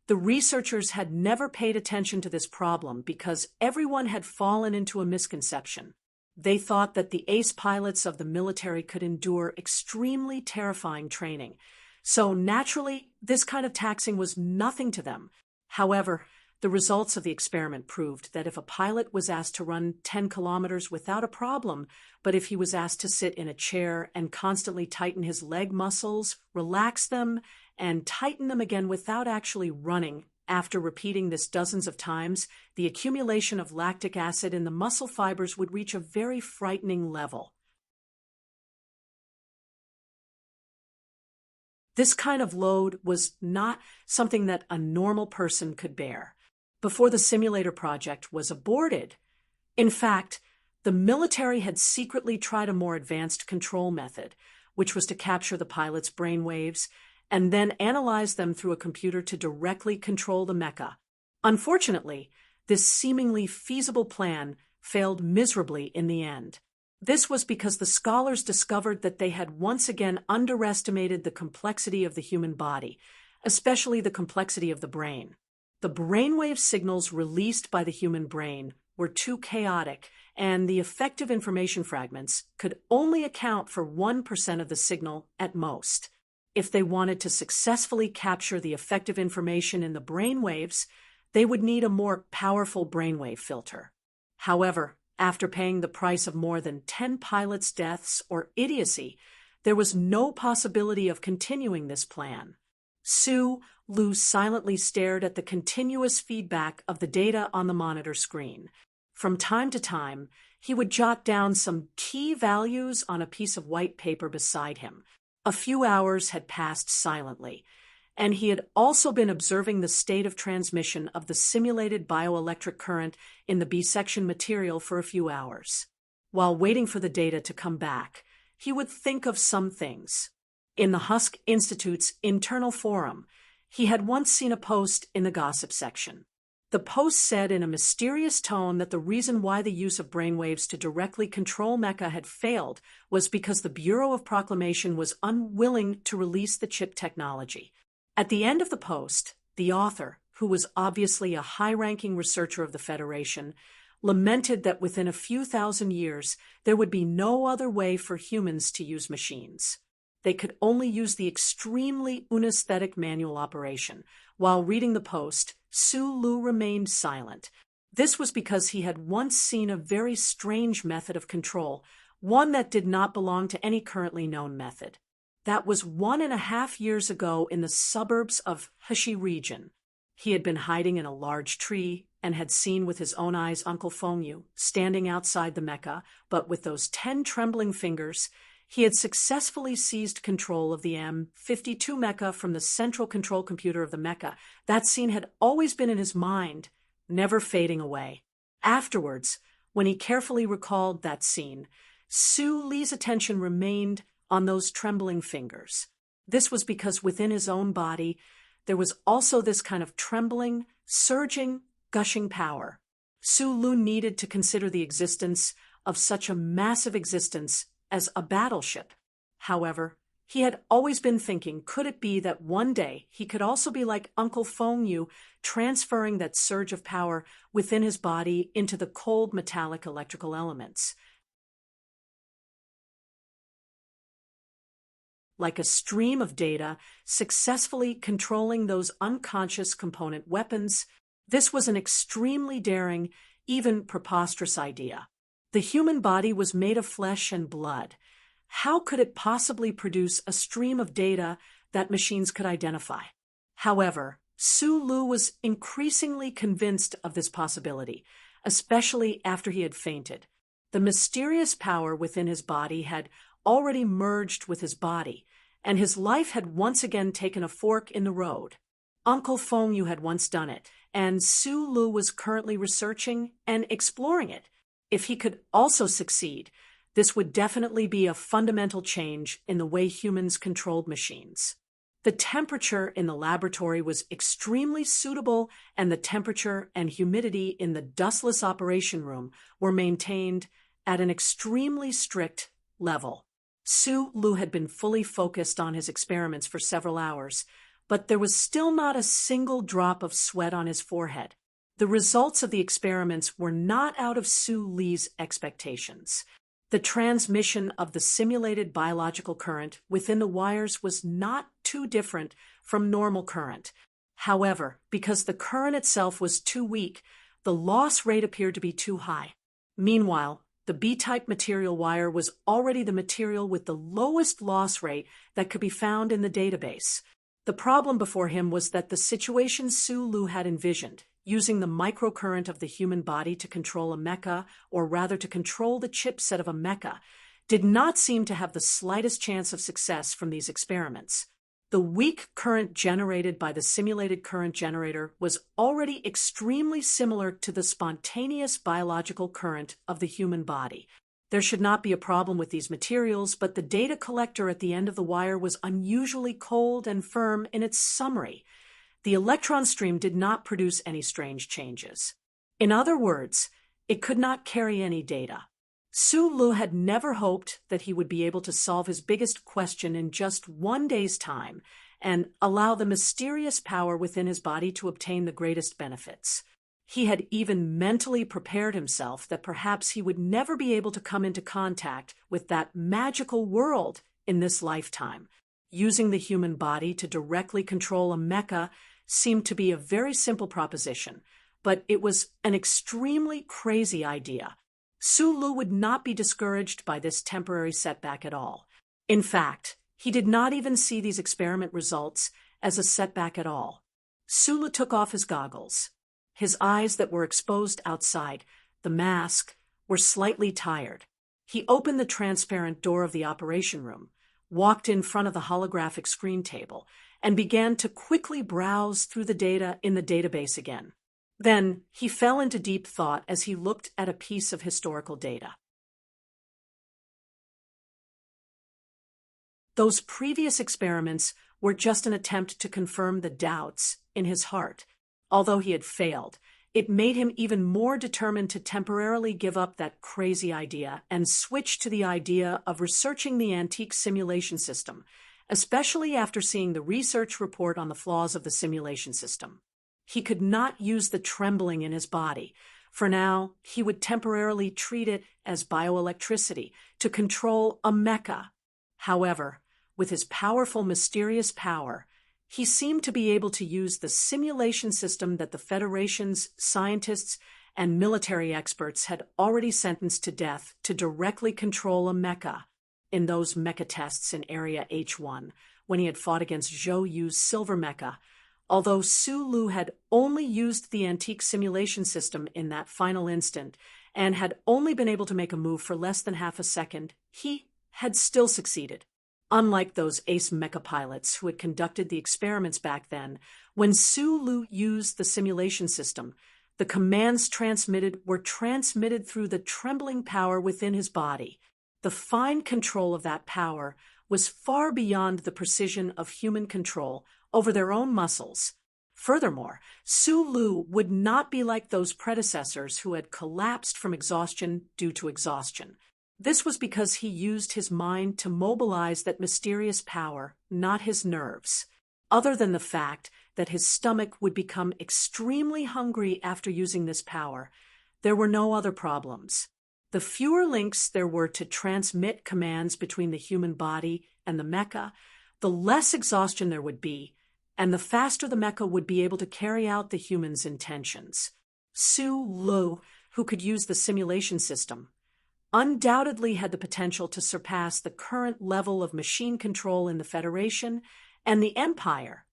the researchers had never paid attention to this problem because everyone had fallen into a misconception. They thought that the ace pilots of the military could endure extremely terrifying training. So naturally, this kind of taxing was nothing to them. However, the results of the experiment proved that if a pilot was asked to run 10 kilometers without a problem, but if he was asked to sit in a chair and constantly tighten his leg muscles, relax them, and tighten them again without actually running, after repeating this dozens of times, the accumulation of lactic acid in the muscle fibers would reach a very frightening level. This kind of load was not something that a normal person could bear. Before the simulator project was aborted, in fact, the military had secretly tried a more advanced control method, which was to capture the pilot's brainwaves and then analyze them through a computer to directly control the mecha. Unfortunately, this seemingly feasible plan failed miserably in the end. This was because the scholars discovered that they had once again underestimated the complexity of the human body, especially the complexity of the brain. The brainwave signals released by the human brain were too chaotic, and the effective information fragments could only account for 1% of the signal at most. If they wanted to successfully capture the effective information in the brainwaves, they would need a more powerful brainwave filter. However, after paying the price of more than 10 pilots' deaths or idiocy, there was no possibility of continuing this plan. Lu silently stared at the continuous feedback of the data on the monitor screen. From time to time, he would jot down some key values on a piece of white paper beside him. A few hours had passed silently, and he had also been observing the state of transmission of the simulated bioelectric current in the B-section material for a few hours. While waiting for the data to come back, he would think of some things. In the Husk Institute's internal forum, he had once seen a post in the gossip section. The post said in a mysterious tone that the reason why the use of brainwaves to directly control mecha had failed was because the Bureau of Proclamation was unwilling to release the chip technology. At the end of the post, the author, who was obviously a high-ranking researcher of the Federation, lamented that within a few thousand years there would be no other way for humans to use machines. They could only use the extremely unesthetic manual operation. While reading the post, Su Lu remained silent. This was because he had once seen a very strange method of control, one that did not belong to any currently known method. That was 1.5 years ago in the suburbs of Heshi region. He had been hiding in a large tree and had seen with his own eyes Uncle Fengyu standing outside the mecha, but with those 10 trembling fingers, he had successfully seized control of the M52 mecha from the central control computer of the mecha. That scene had always been in his mind, never fading away. Afterwards, when he carefully recalled that scene, Su Li's attention remained on those trembling fingers. This was because within his own body, there was also this kind of trembling, surging, gushing power. Su Lu needed to consider the existence of such a massive existence as a battleship. However, he had always been thinking, could it be that one day he could also be like Uncle Fengyu, transferring that surge of power within his body into the cold metallic electrical elements? Like a stream of data, successfully controlling those unconscious component weapons, this was an extremely daring, even preposterous idea. The human body was made of flesh and blood. How could it possibly produce a stream of data that machines could identify? However, Su Lu was increasingly convinced of this possibility, especially after he had fainted. The mysterious power within his body had already merged with his body, and his life had once again taken a fork in the road. Uncle Fengyu had once done it, and Su Lu was currently researching and exploring it. If he could also succeed, this would definitely be a fundamental change in the way humans controlled machines. The temperature in the laboratory was extremely suitable, and the temperature and humidity in the dustless operation room were maintained at an extremely strict level. Su Lu had been fully focused on his experiments for several hours, but there was still not a single drop of sweat on his forehead. The results of the experiments were not out of Su Li's expectations. The transmission of the simulated biological current within the wires was not too different from normal current. However, because the current itself was too weak, the loss rate appeared to be too high. Meanwhile, the B-type material wire was already the material with the lowest loss rate that could be found in the database. The problem before him was that the situation Su Lu had envisioned, using the microcurrent of the human body to control a mecha, or rather to control the chipset of a mecha, did not seem to have the slightest chance of success from these experiments. The weak current generated by the simulated current generator was already extremely similar to the spontaneous biological current of the human body. There should not be a problem with these materials, but the data collector at the end of the wire was unusually cold and firm in its summary. The electron stream did not produce any strange changes. In other words, it could not carry any data. Su Lu had never hoped that he would be able to solve his biggest question in just 1 day's time and allow the mysterious power within his body to obtain the greatest benefits. He had even mentally prepared himself that perhaps he would never be able to come into contact with that magical world in this lifetime. Using the human body to directly control a mecha seemed to be a very simple proposition, but it was an extremely crazy idea. Su Lu would not be discouraged by this temporary setback at all. In fact, he did not even see these experiment results as a setback at all. Su Lu took off his goggles. His eyes that were exposed outside the mask, were slightly tired. He opened the transparent door of the operation room, walked in front of the holographic screen table, and began to quickly browse through the data in the database again. Then he fell into deep thought as he looked at a piece of historical data. Those previous experiments were just an attempt to confirm the doubts in his heart. Although he had failed, it made him even more determined to temporarily give up that crazy idea and switch to the idea of researching the antique simulation system, especially after seeing the research report on the flaws of the simulation system. He could not use the trembling in his body. For now, he would temporarily treat it as bioelectricity to control a mecha. However, with his powerful, mysterious power, he seemed to be able to use the simulation system that the Federation's scientists and military experts had already sentenced to death to directly control a mecha in those mecha tests in Area H1 when he had fought against Zhou Yu's silver mecha. Although Su Lu had only used the antique simulation system in that final instant and had only been able to make a move for less than half a second, he had still succeeded. Unlike those ace mecha pilots who had conducted the experiments back then, when Su Lu used the simulation system, the commands transmitted were transmitted through the trembling power within his body. The fine control of that power was far beyond the precision of human control over their own muscles. Furthermore, Su Lu would not be like those predecessors who had collapsed from exhaustion due to exhaustion. This was because he used his mind to mobilize that mysterious power, not his nerves. Other than the fact that his stomach would become extremely hungry after using this power, there were no other problems. The fewer links there were to transmit commands between the human body and the mecha, the less exhaustion there would be, and the faster the mecha would be able to carry out the human's intentions. Su Lu, who could use the simulation system, undoubtedly had the potential to surpass the current level of machine control in the Federation and the Empire.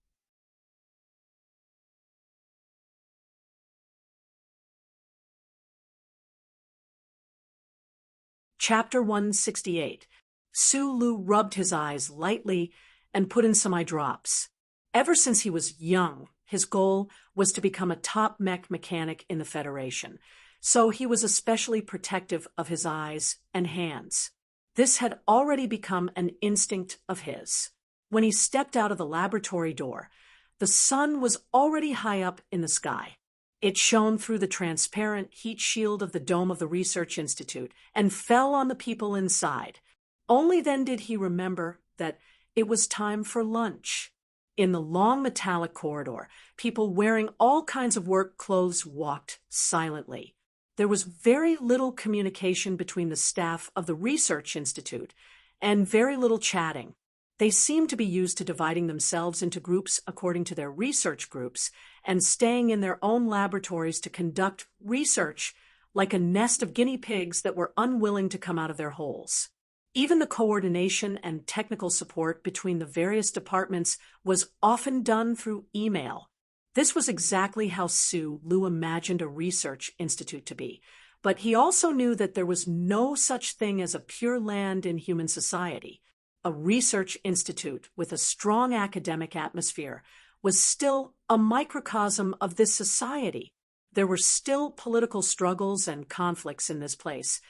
Chapter 168. Su Lu rubbed his eyes lightly and put in some eye drops. Ever since he was young, his goal was to become a top mech mechanic in the Federation, so he was especially protective of his eyes and hands. This had already become an instinct of his. When he stepped out of the laboratory door, the sun was already high up in the sky. It shone through the transparent heat shield of the dome of the Research Institute and fell on the people inside. Only then did he remember that it was time for lunch. In the long metallic corridor, people wearing all kinds of work clothes walked silently. There was very little communication between the staff of the Research Institute and very little chatting. They seemed to be used to dividing themselves into groups according to their research groups and staying in their own laboratories to conduct research like a nest of guinea pigs that were unwilling to come out of their holes. Even the coordination and technical support between the various departments was often done through email. This was exactly how Su Lu imagined a research institute to be, but he also knew that there was no such thing as a pure land in human society. A research institute with a strong academic atmosphere was still a microcosm of this society. There were still political struggles and conflicts in this place,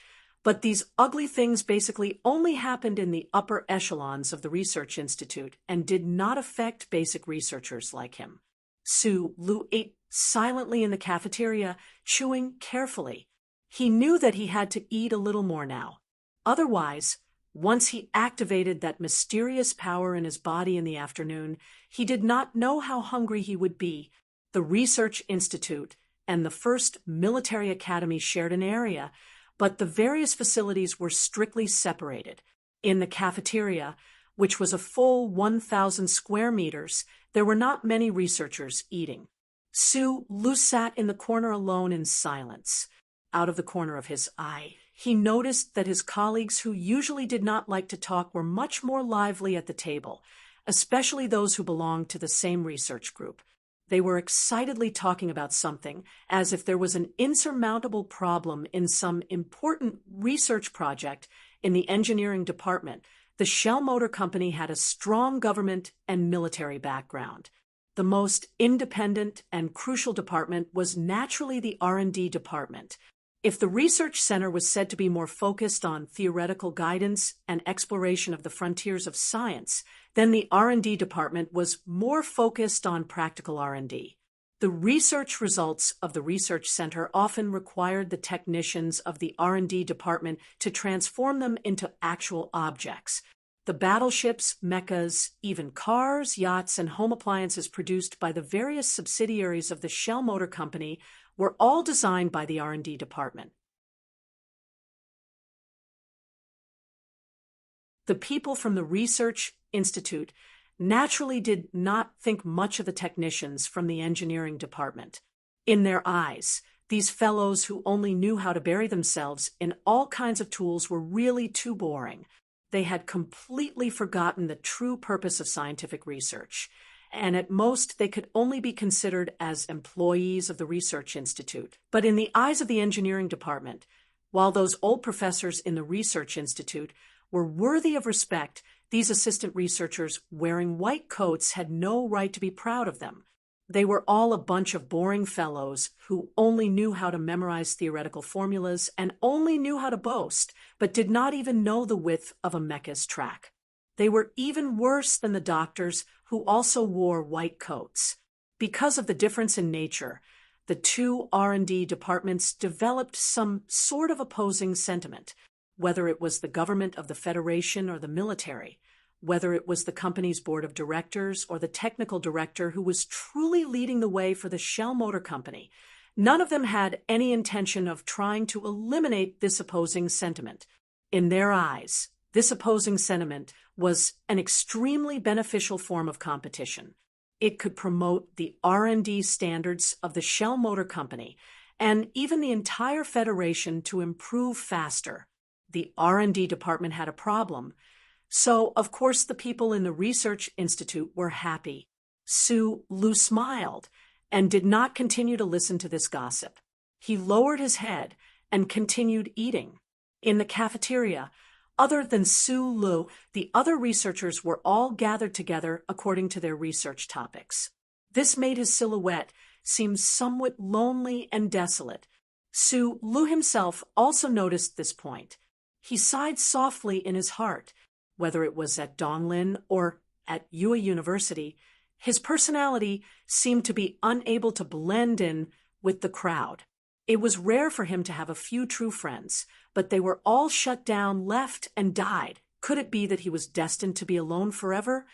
but these ugly things basically only happened in the upper echelons of the Research Institute and did not affect basic researchers like him. Su Lu ate silently in the cafeteria, chewing carefully. He knew that he had to eat a little more now. Otherwise, once he activated that mysterious power in his body in the afternoon, he did not know how hungry he would be. The Research Institute and the First Military Academy shared an area, but the various facilities were strictly separated. In the cafeteria, which was a full 1,000 square meters, there were not many researchers eating. Su Lu sat in the corner alone in silence. Out of the corner of his eye, he noticed that his colleagues who usually did not like to talk were much more lively at the table, especially those who belonged to the same research group. They were excitedly talking about something, as if there was an insurmountable problem in some important research project in the engineering department. The Shell Motor Company had a strong government and military background. The most independent and crucial department was naturally the R&D department. If the research center was said to be more focused on theoretical guidance and exploration of the frontiers of science, then the R&D department was more focused on practical R&D. The research results of the research center often required the technicians of the R&D department to transform them into actual objects. The battleships, mechas, even cars, yachts, and home appliances produced by the various subsidiaries of the Shell Motor Company were all designed by the R&D department. The people from the Research Institute naturally did not think much of the technicians from the engineering department. In their eyes, these fellows who only knew how to bury themselves in all kinds of tools were really too boring. They had completely forgotten the true purpose of scientific research, and at most they could only be considered as employees of the Research Institute. But in the eyes of the engineering department, while those old professors in the Research Institute were worthy of respect, these assistant researchers wearing white coats had no right to be proud of them. They were all a bunch of boring fellows who only knew how to memorize theoretical formulas and only knew how to boast, but did not even know the width of a mecha's track. They were even worse than the doctors, who also wore white coats. Because of the difference in nature, the two R&D departments developed some sort of opposing sentiment, whether it was the government of the Federation or the military, whether it was the company's board of directors or the technical director who was truly leading the way for the Shell Motor Company. None of them had any intention of trying to eliminate this opposing sentiment. In their eyes, this opposing sentiment was an extremely beneficial form of competition. It could promote the R&D standards of the Shell Motor Company and even the entire Federation to improve faster. The R&D department had a problem, so of course the people in the Research Institute were happy. Sue Lu smiled and did not continue to listen to this gossip. He lowered his head and continued eating. In the cafeteria, other than Sue Lu, the other researchers were all gathered together according to their research topics. This made his silhouette seem somewhat lonely and desolate. Sue Lu himself also noticed this point. He sighed softly in his heart. Whether it was at Donglin or at Yue University, his personality seemed to be unable to blend in with the crowd. It was rare for him to have a few true friends, but they were all shut down, left, and died. Could it be that he was destined to be alone forever?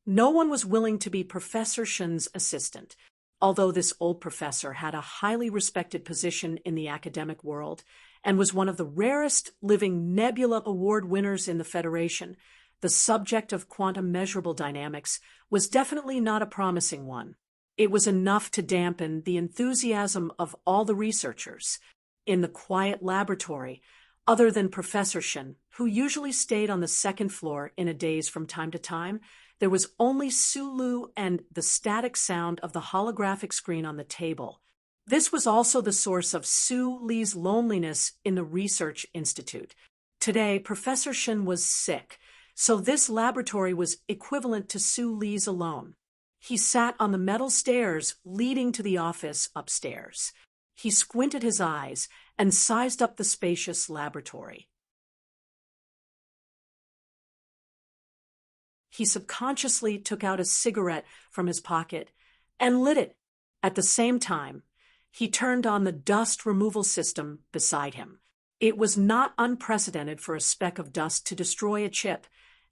No one was willing to be Professor Shen's assistant. Although this old professor had a highly respected position in the academic world and was one of the rarest living Nebula Award winners in the Federation, the subject of quantum measurable dynamics was definitely not a promising one. It was enough to dampen the enthusiasm of all the researchers. In the quiet laboratory, other than Professor Shen, who usually stayed on the second floor in a daze from time to time, there was only Sue Lu and the static sound of the holographic screen on the table. This was also the source of Sue Li's loneliness in the Research Institute. Today, Professor Shen was sick, so this laboratory was equivalent to Sue Li's alone. He sat on the metal stairs leading to the office upstairs. He squinted his eyes and sized up the spacious laboratory. He subconsciously took out a cigarette from his pocket and lit it. At the same time, he turned on the dust removal system beside him. It was not unprecedented for a speck of dust to destroy a chip,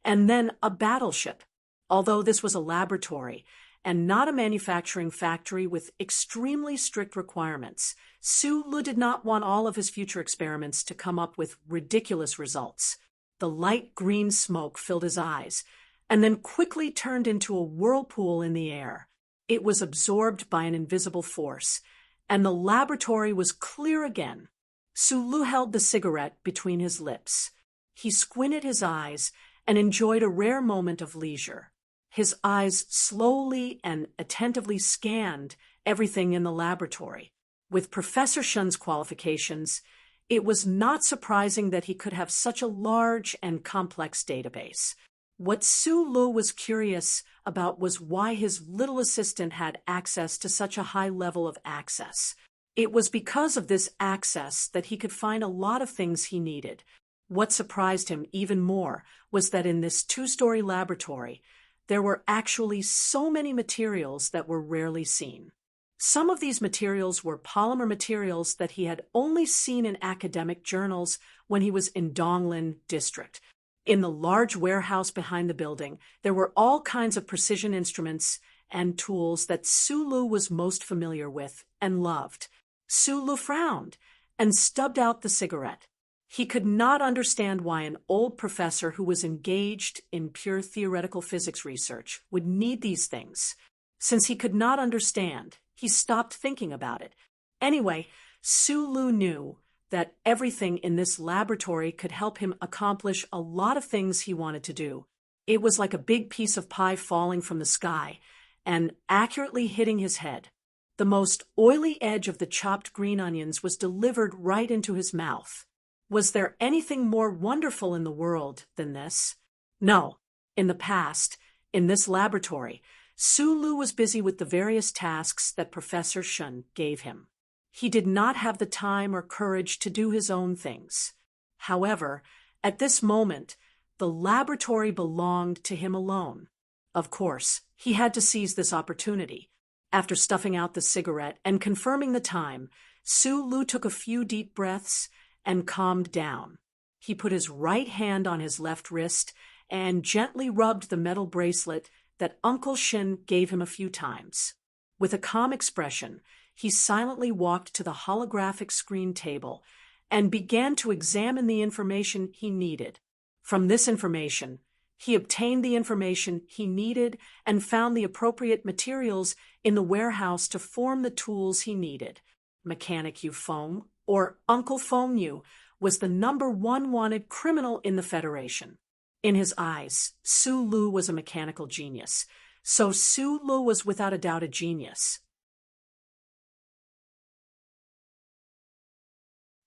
and then a battleship. Although this was a laboratory and not a manufacturing factory with extremely strict requirements, Sue Lu did not want all of his future experiments to come up with ridiculous results. The light green smoke filled his eyes, and then quickly turned into a whirlpool in the air. It was absorbed by an invisible force, and the laboratory was clear again. Sue Lu held the cigarette between his lips. He squinted his eyes and enjoyed a rare moment of leisure. His eyes slowly and attentively scanned everything in the laboratory. With Professor Shun's qualifications, it was not surprising that he could have such a large and complex database. What Su Lu was curious about was why his little assistant had access to such a high level of access. It was because of this access that he could find a lot of things he needed. What surprised him even more was that in this two-story laboratory, there were actually so many materials that were rarely seen. Some of these materials were polymer materials that he had only seen in academic journals when he was in Donglin District. In the large warehouse behind the building, there were all kinds of precision instruments and tools that Su Lu was most familiar with and loved. Su Lu frowned and stubbed out the cigarette. He could not understand why an old professor who was engaged in pure theoretical physics research would need these things. Since he could not understand, he stopped thinking about it. Anyway, Su Lu knew that everything in this laboratory could help him accomplish a lot of things he wanted to do. It was like a big piece of pie falling from the sky and accurately hitting his head. The most oily edge of the chopped green onions was delivered right into his mouth. Was there anything more wonderful in the world than this? No. In the past, in this laboratory, Su Lu was busy with the various tasks that Professor Shun gave him. He did not have the time or courage to do his own things. However, at this moment, the laboratory belonged to him alone. Of course, he had to seize this opportunity. After stuffing out the cigarette and confirming the time, Su Lu took a few deep breaths and calmed down. He put his right hand on his left wrist and gently rubbed the metal bracelet that Uncle Shin gave him a few times. With a calm expression, he silently walked to the holographic screen table and began to examine the information he needed. From this information, he obtained the information he needed and found the appropriate materials in the warehouse to form the tools he needed. Mechanic Yu Feng, or Uncle Feng Yu, was the #1 wanted criminal in the Federation. In his eyes, Su Lu was a mechanical genius, so Su Lu was without a doubt a genius.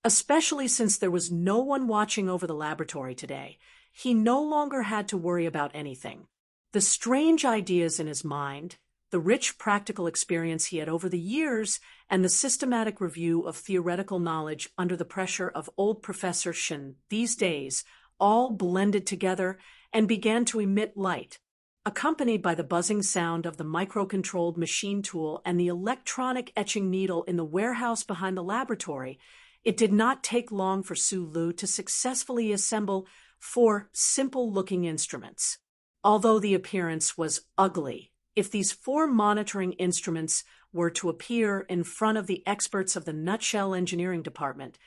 Especially since there was no one watching over the laboratory today, he no longer had to worry about anything. The strange ideas in his mind, the rich practical experience he had over the years, and the systematic review of theoretical knowledge under the pressure of old Professor Shin these days all blended together and began to emit light. Accompanied by the buzzing sound of the micro-controlled machine tool and the electronic etching needle in the warehouse behind the laboratory, it did not take long for Su Lu to successfully assemble 4 simple-looking instruments. Although the appearance was ugly, if these 4 monitoring instruments were to appear in front of the experts of the Nutshell Engineering Department,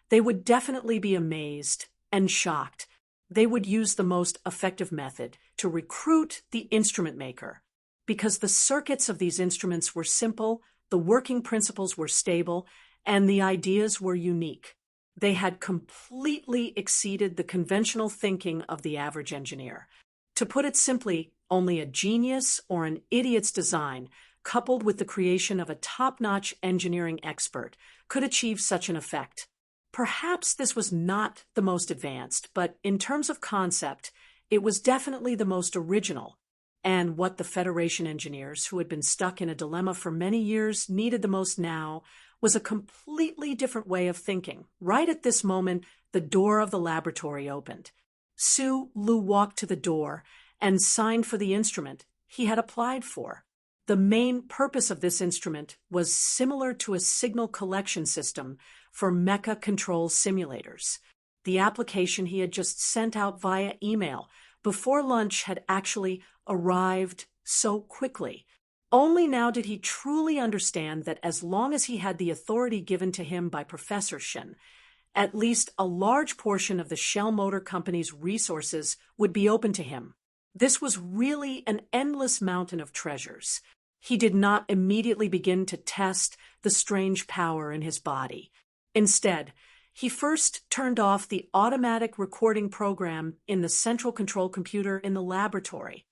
they would definitely be amazed and shocked. They would use the most effective method to recruit the instrument maker. Because the circuits of these instruments were simple, the working principles were stable, and the ideas were unique. They had completely exceeded the conventional thinking of the average engineer. To put it simply, only a genius or an idiot's design, coupled with the creation of a top-notch engineering expert, could achieve such an effect. Perhaps this was not the most advanced, but in terms of concept, it was definitely the most original. And what the Federation engineers, who had been stuck in a dilemma for many years, needed the most now was a completely different way of thinking. Right at this moment, the door of the laboratory opened. Su Lu walked to the door and signed for the instrument he had applied for. The main purpose of this instrument was similar to a signal collection system for mecha control simulators. The application he had just sent out via email before lunch had actually arrived so quickly. Only now did he truly understand that as long as he had the authority given to him by Professor Shin, at least a large portion of the Shell Motor Company's resources would be open to him. This was really an endless mountain of treasures. He did not immediately begin to test the strange power in his body. Instead, he first turned off the automatic recording program in the central control computer in the laboratory.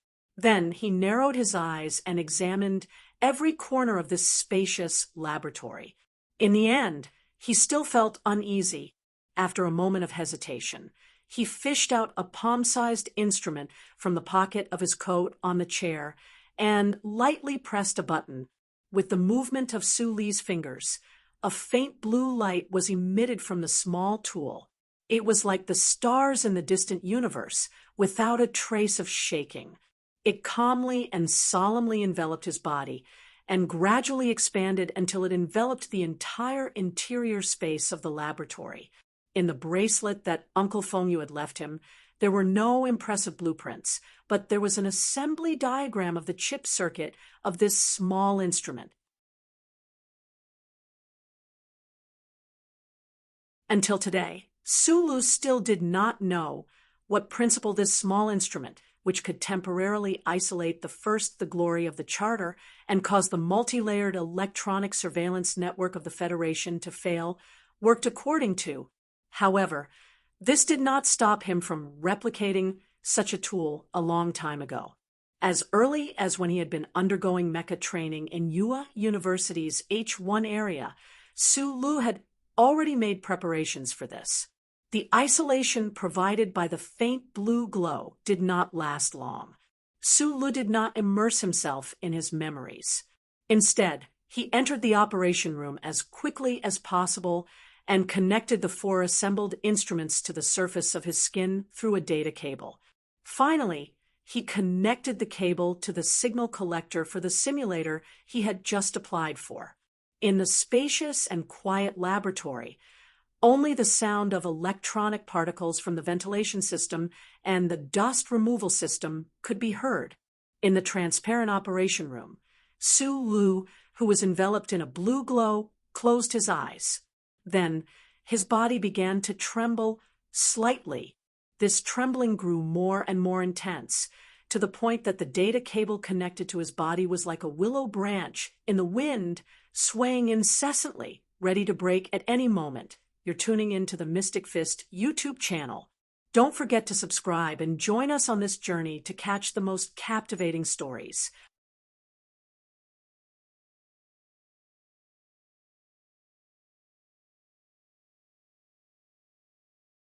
Then he narrowed his eyes and examined every corner of this spacious laboratory. In the end, he still felt uneasy. After a moment of hesitation, he fished out a palm-sized instrument from the pocket of his coat on the chair and lightly pressed a button. With the movement of Su Li's fingers, a faint blue light was emitted from the small tool. It was like the stars in the distant universe, without a trace of shaking. It calmly and solemnly enveloped his body, and gradually expanded until it enveloped the entire interior space of the laboratory. In the bracelet that Uncle Fengyu had left him, there were no impressive blueprints, but there was an assembly diagram of the chip circuit of this small instrument. Until today, Su Lu still did not know what principle this small instrument, which could temporarily isolate the glory of the Charter and cause the multi-layered electronic surveillance network of the Federation to fail, worked according to. However, this did not stop him from replicating such a tool a long time ago. As early as when he had been undergoing mecha training in Yua University's H1 area, Su Lu had already made preparations for this. The isolation provided by the faint blue glow did not last long. Su Lu did not immerse himself in his memories. Instead, he entered the operation room as quickly as possible and connected the 4 assembled instruments to the surface of his skin through a data cable. Finally, he connected the cable to the signal collector for the simulator he had just applied for. In the spacious and quiet laboratory, only the sound of electronic particles from the ventilation system and the dust removal system could be heard. In the transparent operation room, Su Lu, who was enveloped in a blue glow, closed his eyes. Then his body began to tremble slightly. This trembling grew more and more intense, to the point that the data cable connected to his body was like a willow branch in the wind, swaying incessantly, ready to break at any moment. You're tuning into the Mystic Fist YouTube channel. Don't forget to subscribe and join us on this journey to catch the most captivating stories.